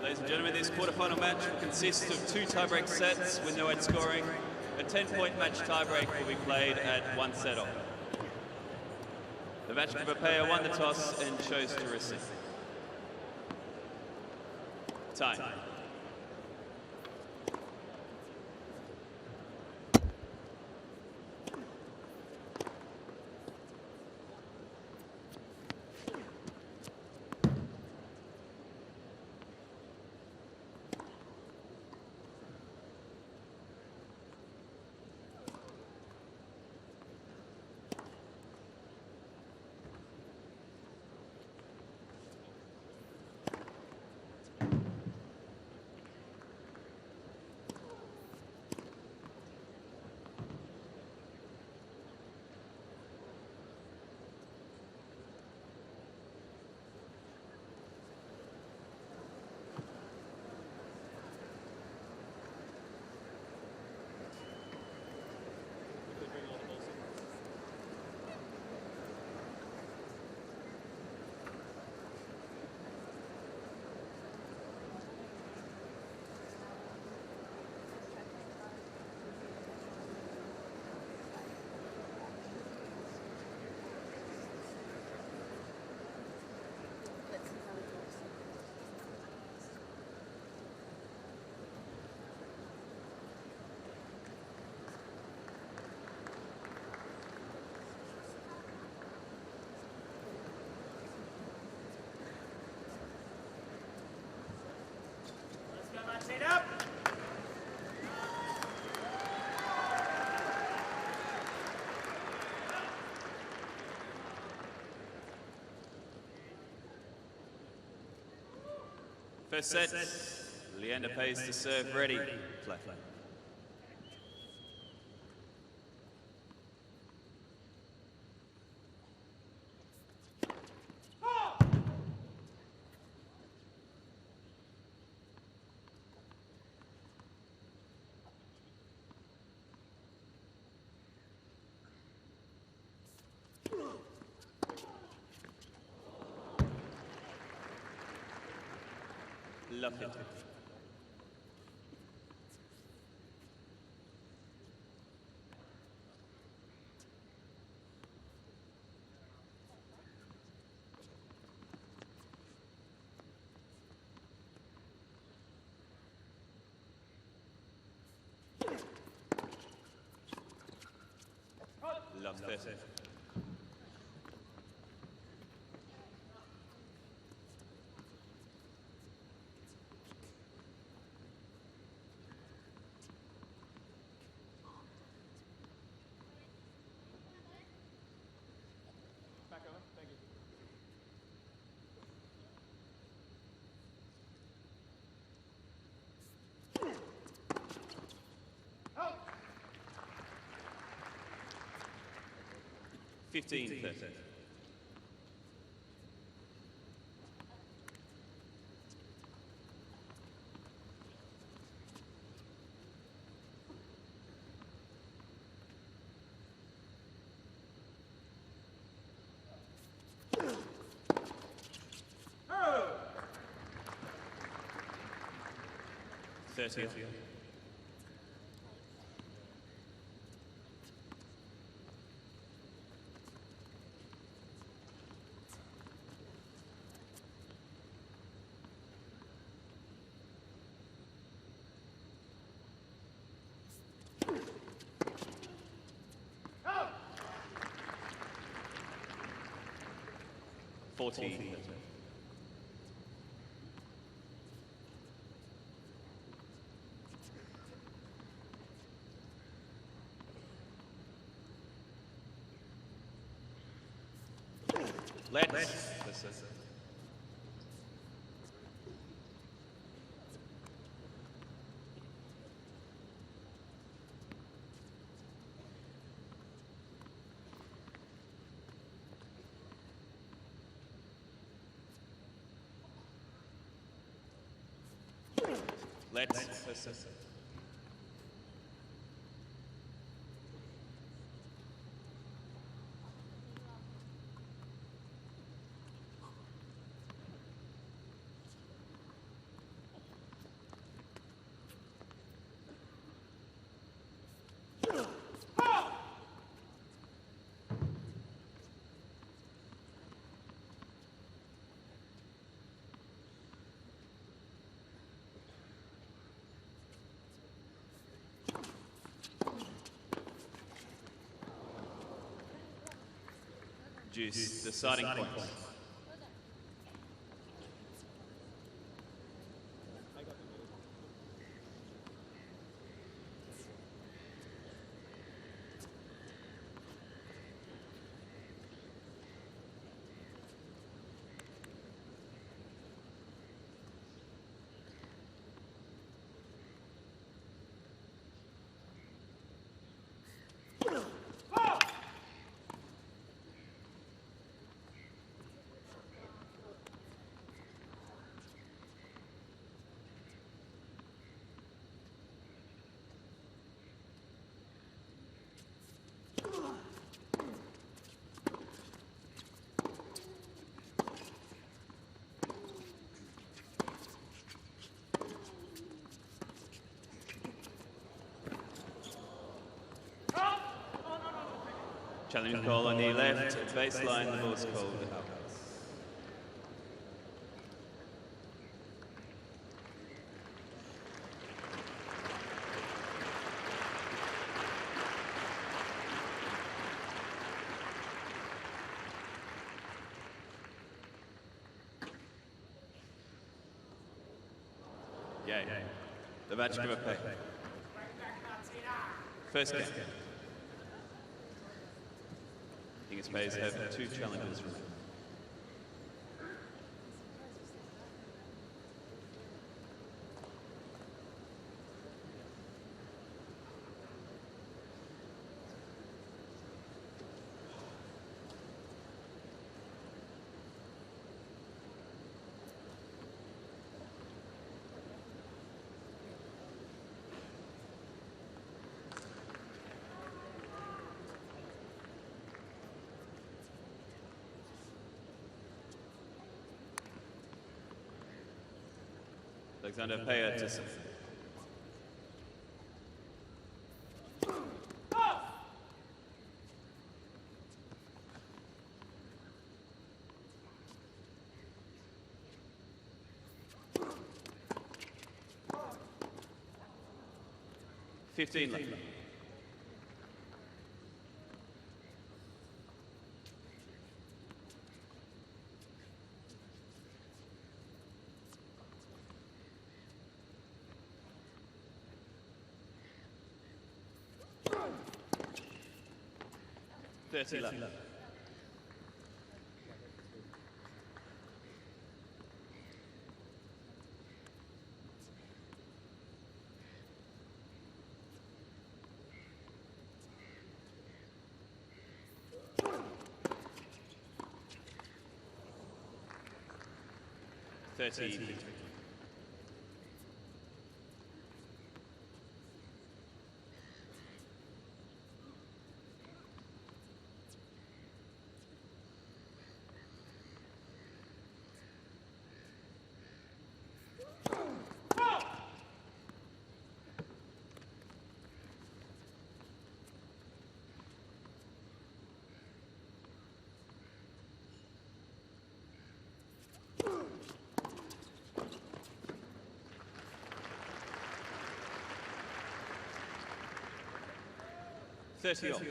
Speaker 5: Ladies and gentlemen, this quarterfinal match will consist of 2 tiebreak sets with no end scoring. A 10-point match tiebreak will be played at 1 set off. The matchkeeper player won the toss and chose to receive. Time.
Speaker 2: Set up.
Speaker 5: First set, Leander pays to serve ready. Play. Love it. Love it.
Speaker 2: Back over. Thank you. Out.
Speaker 5: 15-30.
Speaker 2: Oh.
Speaker 5: 30.
Speaker 2: Out.
Speaker 5: 14. Let's. Let's.
Speaker 2: 15-15.
Speaker 5: produce the starting points. Challenge call on the left baseline, the ball's called out. Yeah, the match give a pay. First game. King of Spades have 2 challenges remaining. Alexander Payat. 15 left. Thirty left. Thirty. Thirty off.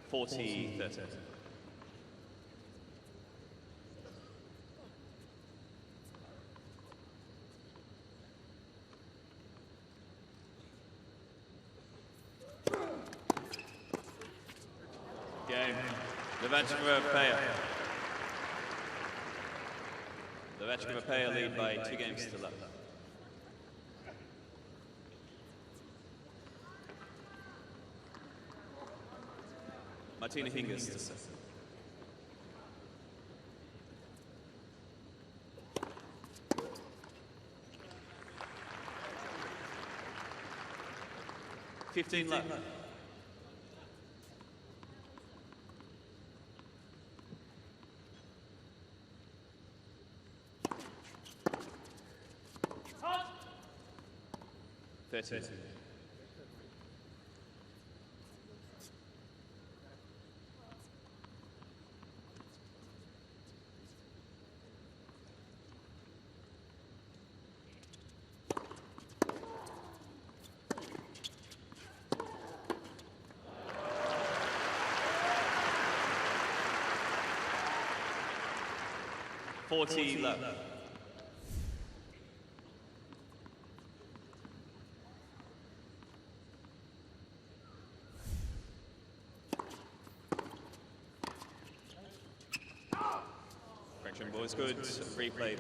Speaker 5: Forty, 30. Game. Levancheva Paya. Levancheva Paya lead by 2 games to love. Martina Hingis to set. Fifteen left. 30. Love. Correction, boys, good. Replay.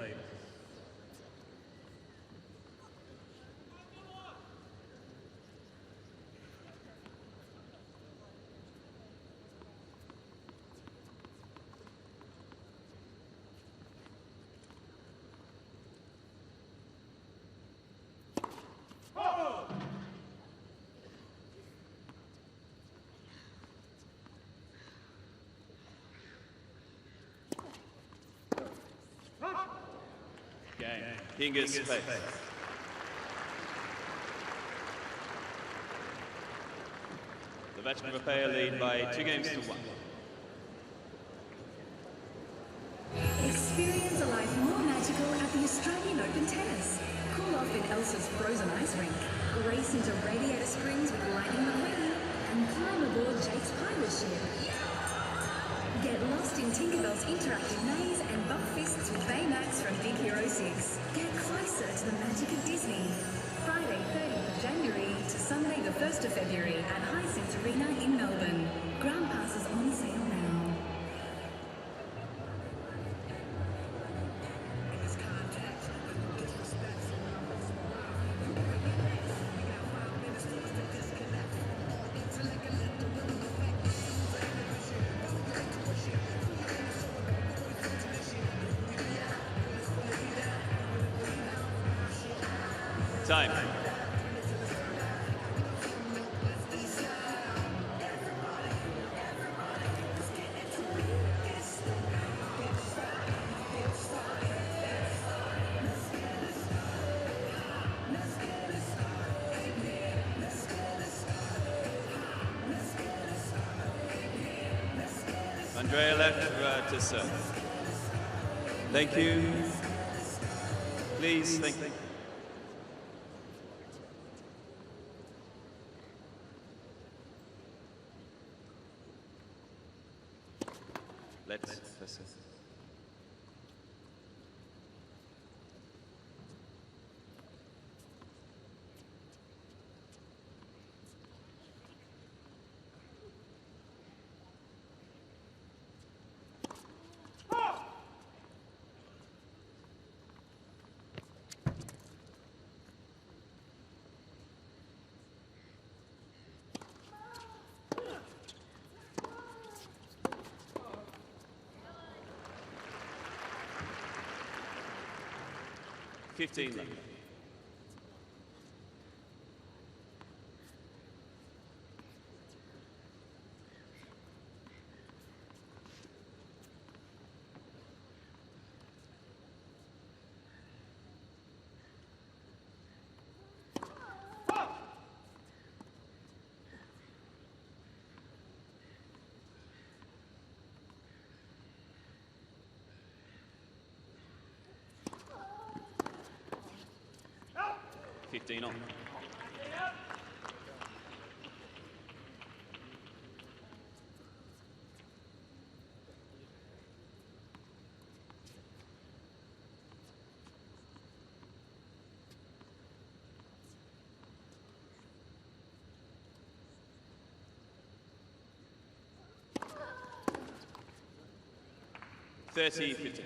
Speaker 5: Hingis face. The veteran Rafael lead by 2 games to 1.
Speaker 8: Experience a life more magical at the Australian Open Tennis. Cool off in Elsa's frozen ice rink. Race into Radiator Springs with Lightning McQueen and climb aboard Jake's pirate ship. Get lost in Tinkerbell's interactive maze and bump fists with Baymax from Big Hero 6. Get closer to the magic of Disney. Friday 30th of January to Sunday the 1st of February at Hisense Arena in Melbourne. Ground passes on sale now.
Speaker 5: Time. Andrea left to serve. Thank you. Please, thank you. Let's listen. Fifteen left. Fifteen on. 30-15.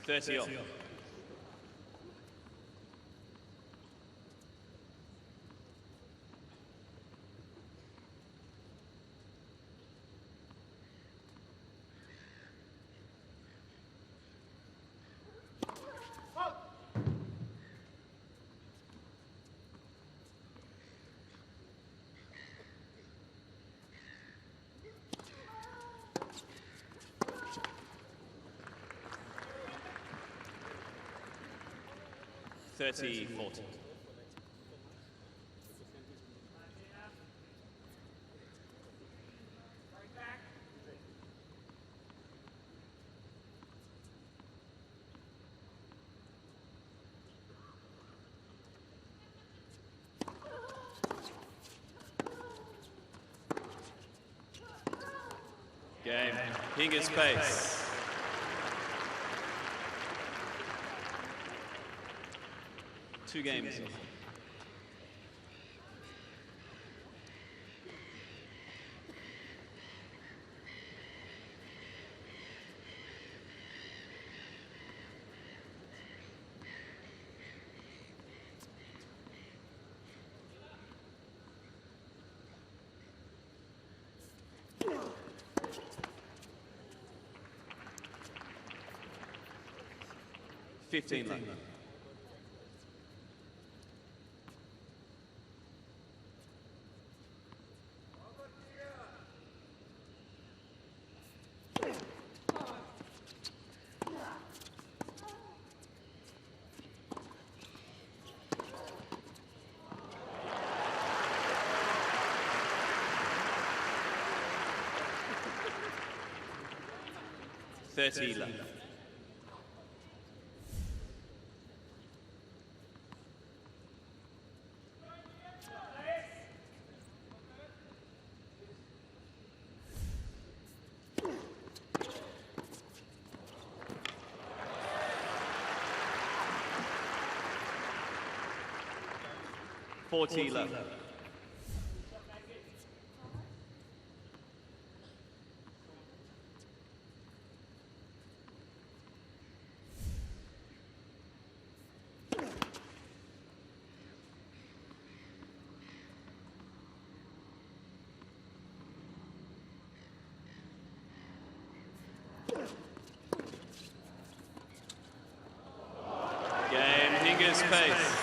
Speaker 5: Thirty off. 30-40. Game. Hinger's pace. Two games. Fifteen left. Thirty left. Forty left. Game, Hinger's pace.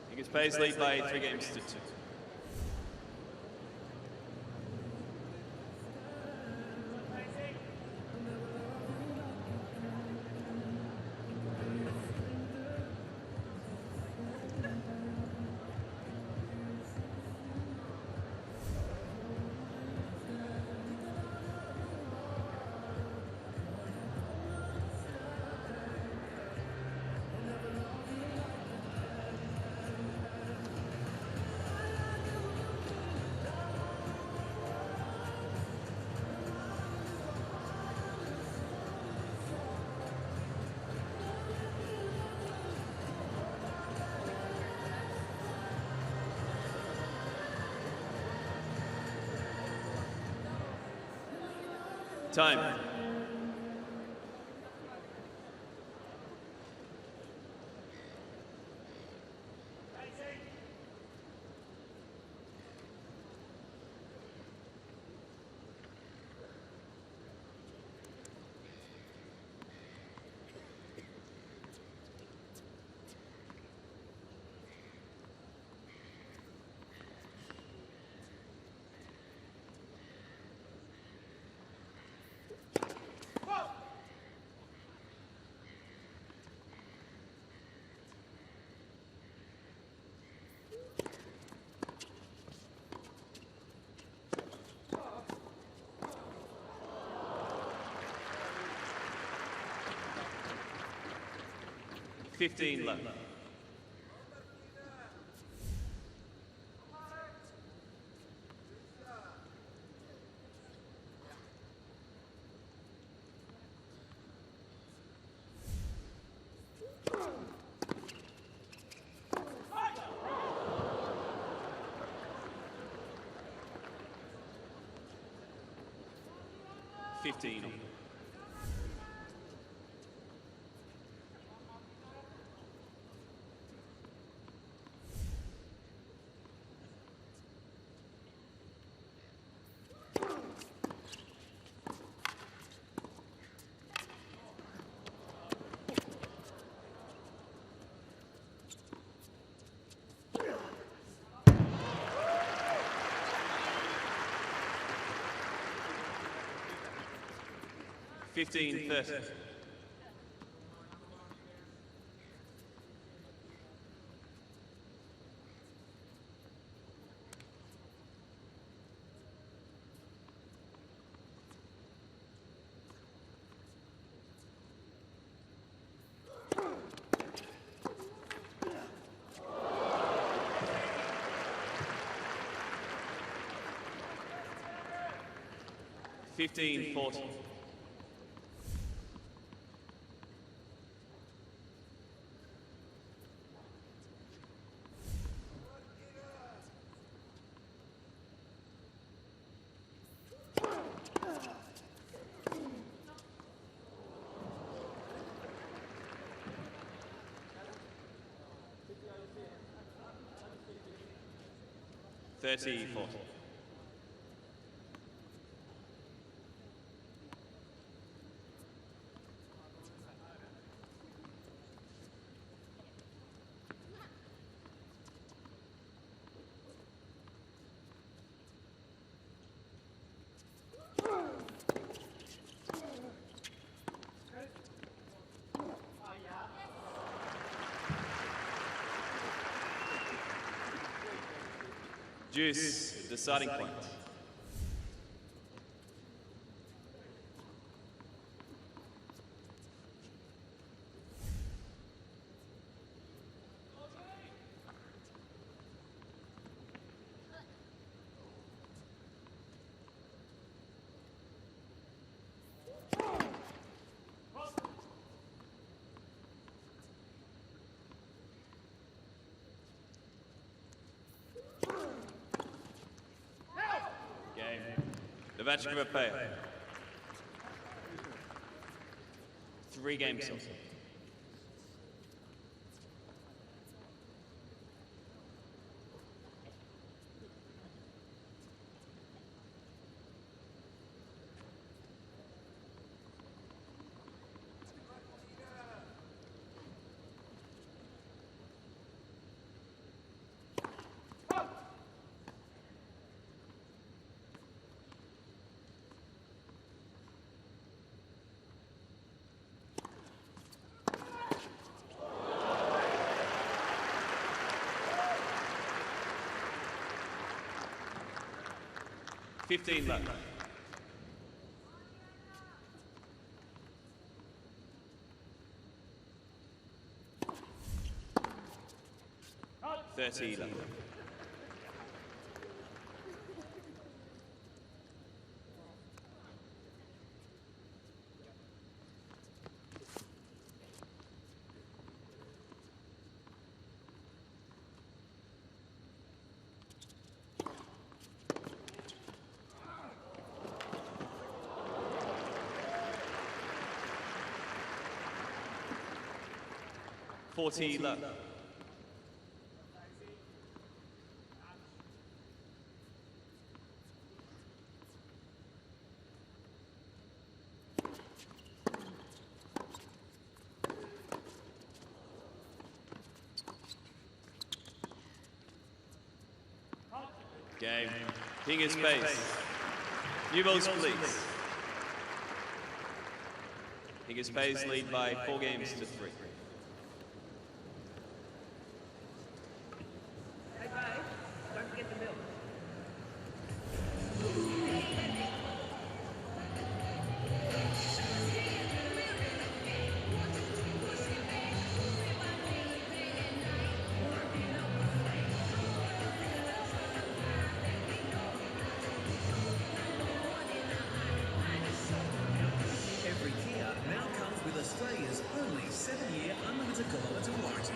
Speaker 5: Hinger's pace lead by 3 games to 2. Time. Fifteen left. Fifteen. 15-30. Fifteen 40. Thirty 40. Juice, deciding point. The match of a pair. 3 games. Fifteen left. Thirty left. Forty left. Game. King is space. New balls, please. King is space lead by 4 games to 3.
Speaker 16: Don't forget the milk.
Speaker 14: Every Kia now comes with Australia's only 7-year unlimited kilometre warranty.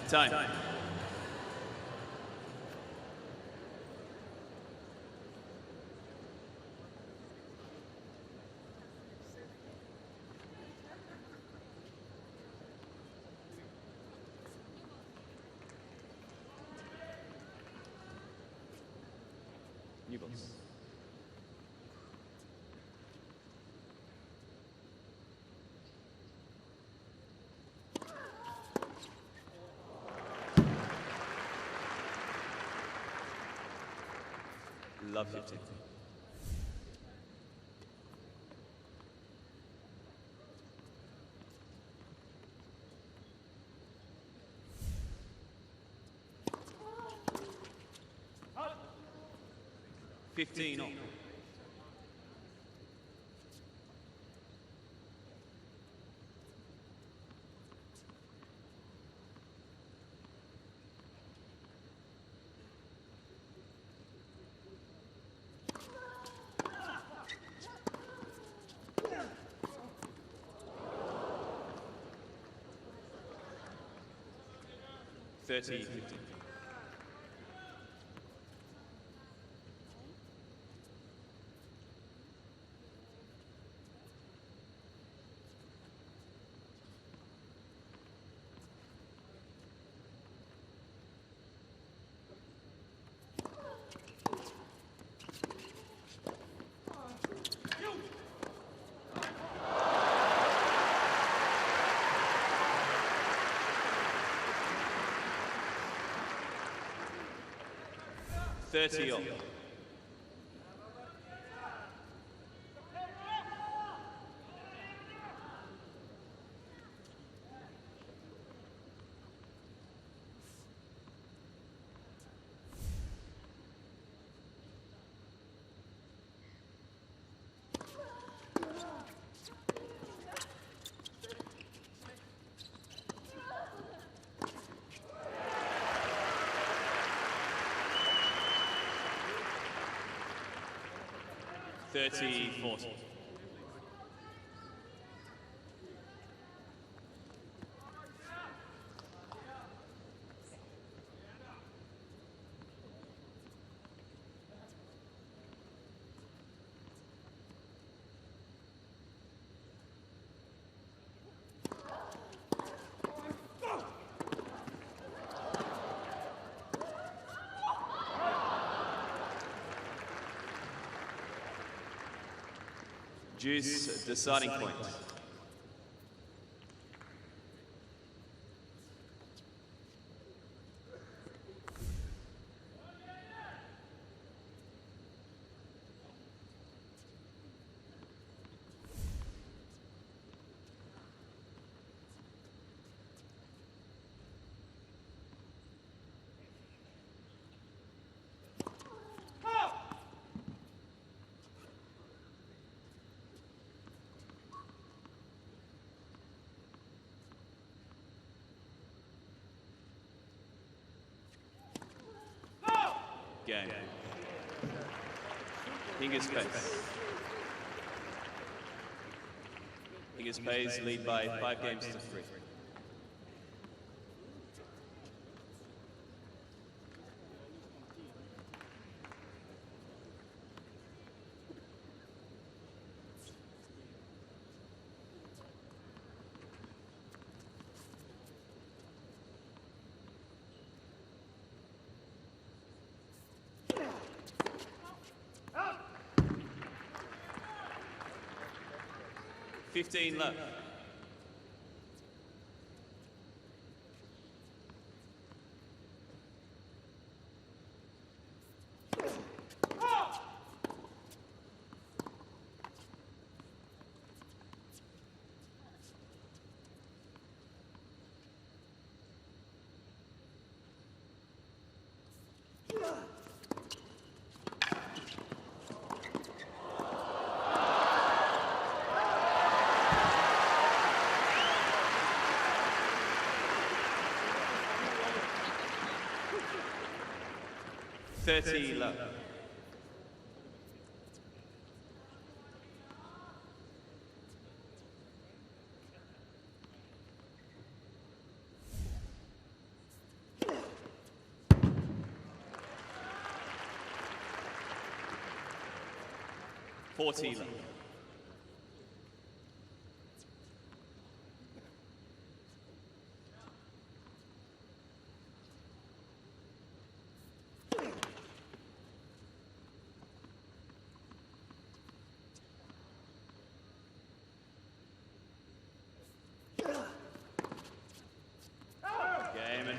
Speaker 5: Time. New balls. Love 15.
Speaker 2: Out.
Speaker 5: 15 on. Thirty, 15. Thirty on. Thirty, 40. Juice deciding point. Game. Hingis pays. Hingis pays lead by 5 games to 3.
Speaker 2: Out.
Speaker 5: 15 left.
Speaker 2: Out.
Speaker 5: 30 left. Fourteen left.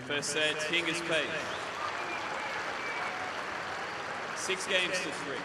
Speaker 5: First set, Hingis pace. 6 games to 3.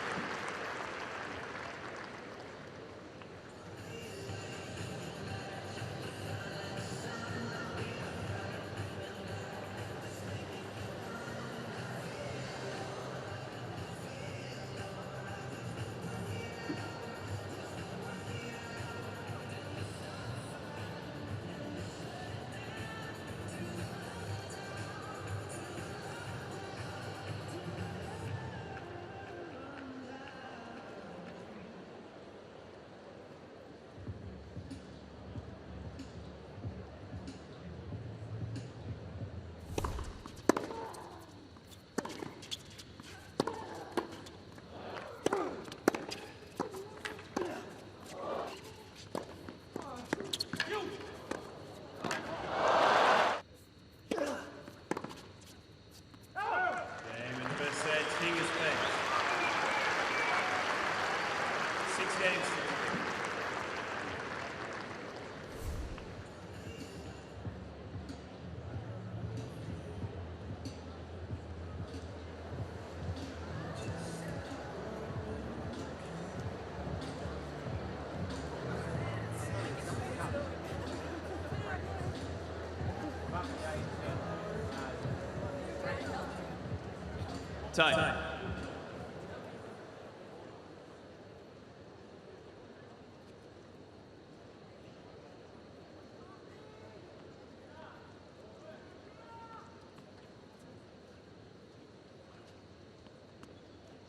Speaker 5: Time.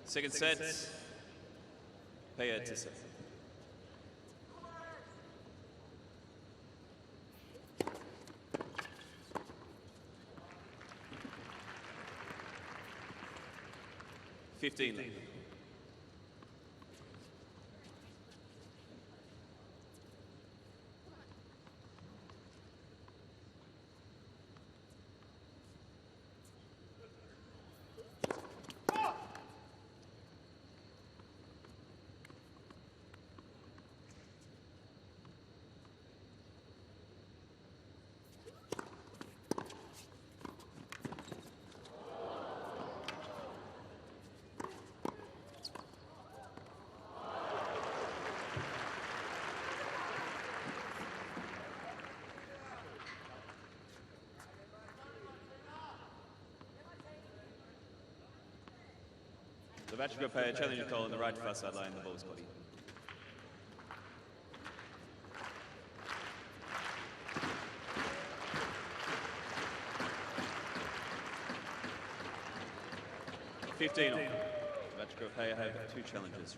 Speaker 5: Second set. Payer to set. Fifteen. The match will play a challenger call on the right far sideline, the ball's body. Fifteen on. The match will play have 2 challenges.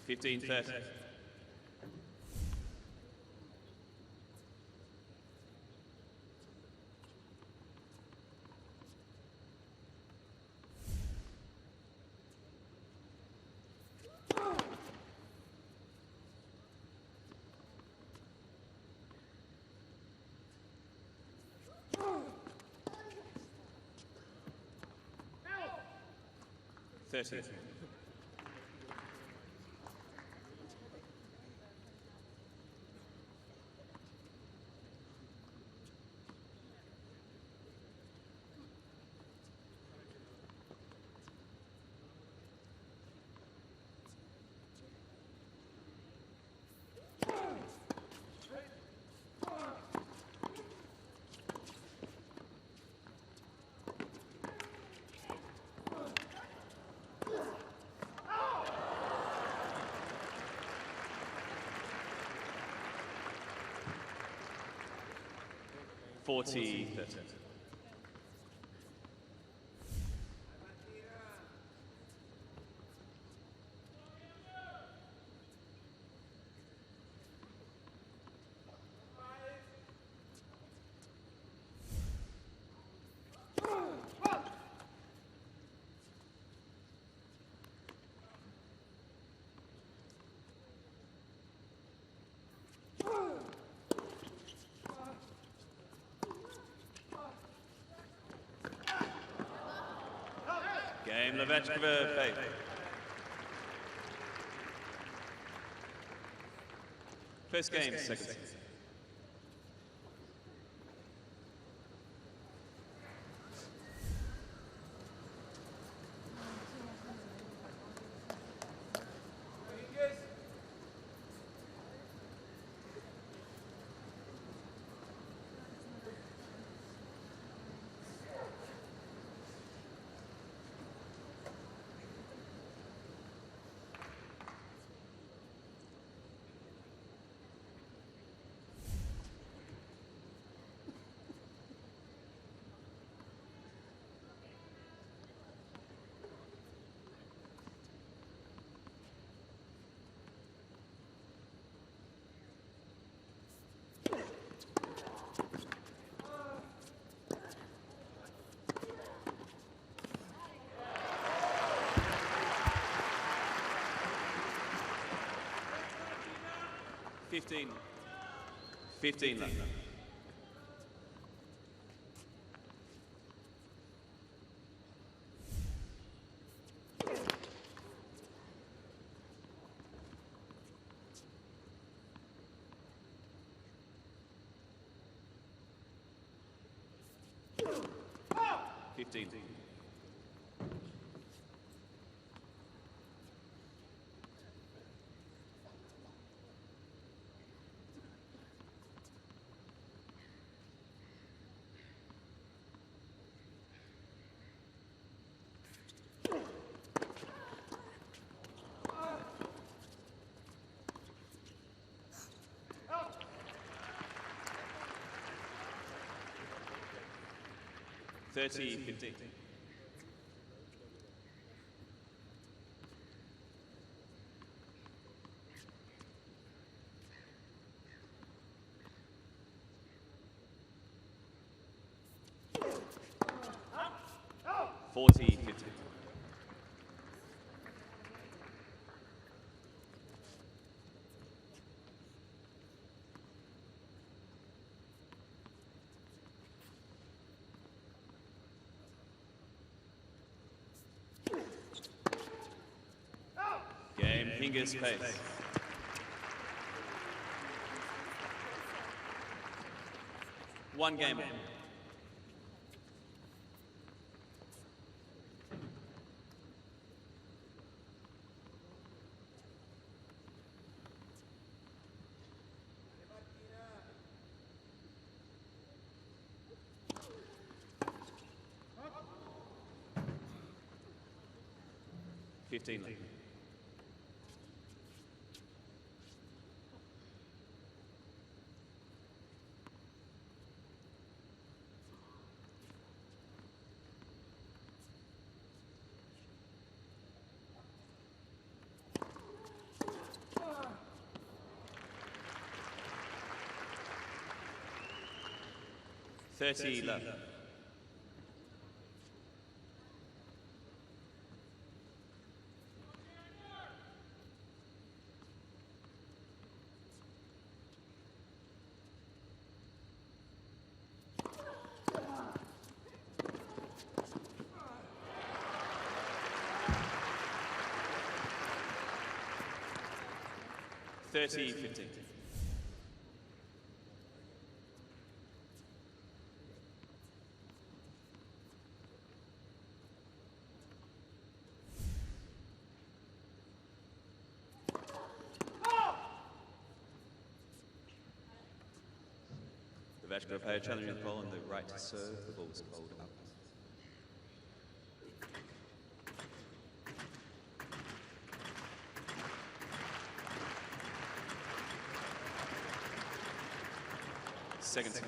Speaker 5: Fifteen 30. Forty 30. Game Laver Pay. First game, second. Fifteen left. Fifteen. 30-15.
Speaker 2: Out!
Speaker 5: 40-15. Game Hingis pace. One game. Fifteen. Thirty left. Thirty, 15. The Vashko player challenging the ball on the right to serve. The ball was called up. Second.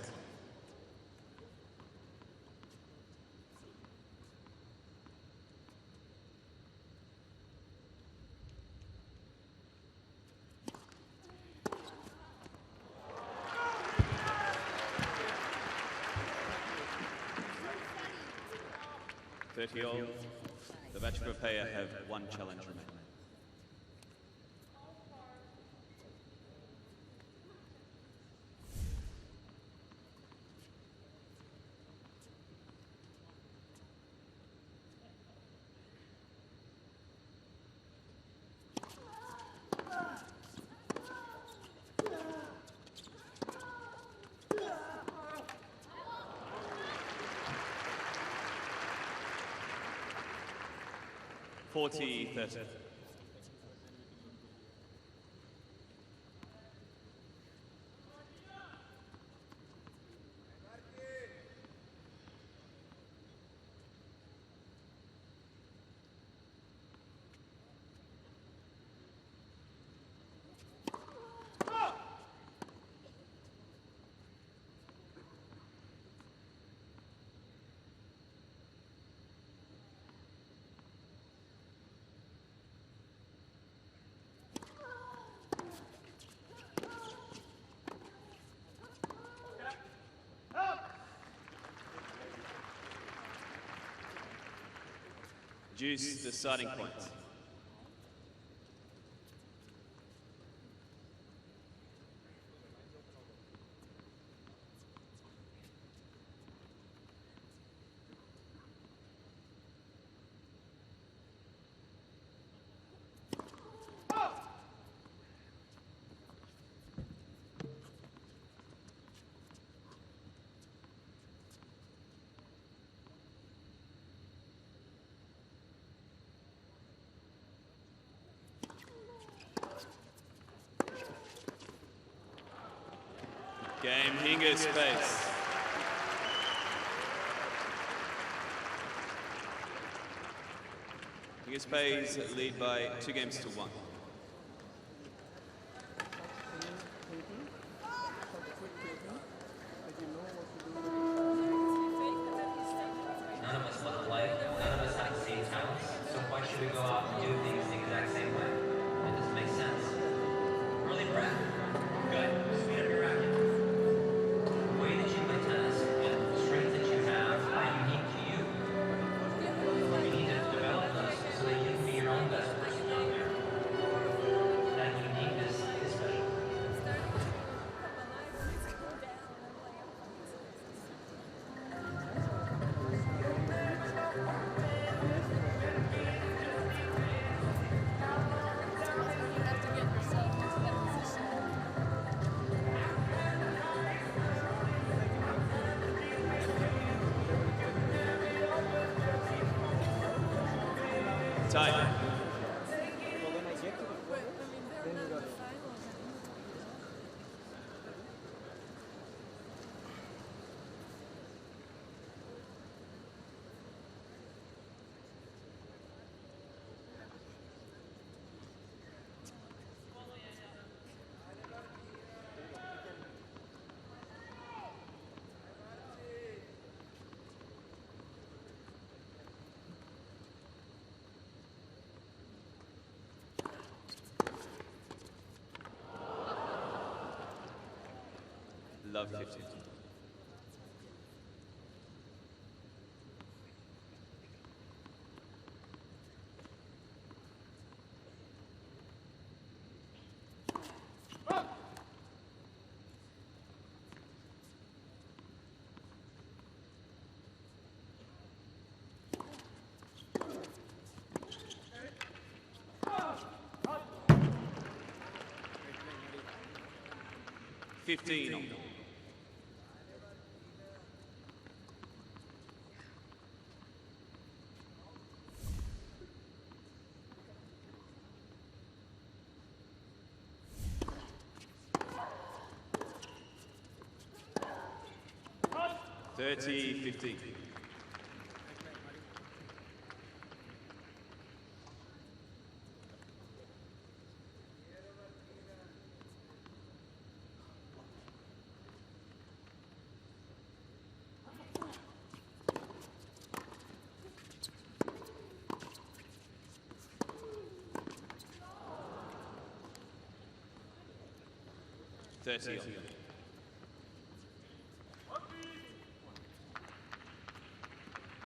Speaker 5: 30 all. The Vashko player have one challenge remaining. 40-30. Juice the starting point. Game Hinga space. Hinga space lead by 2 games to 1.
Speaker 17: None of us look alike, none of us have the same talents, so why should we go out and do things the exact same way? It doesn't make sense. Early breath. Good. Speed up your racket. The way that you play tennis and the strengths that you have are unique to you. You need to develop those so that you can be your own best person out there. That uniqueness is special.
Speaker 5: Time. Love 50. $15. $30-15. $30.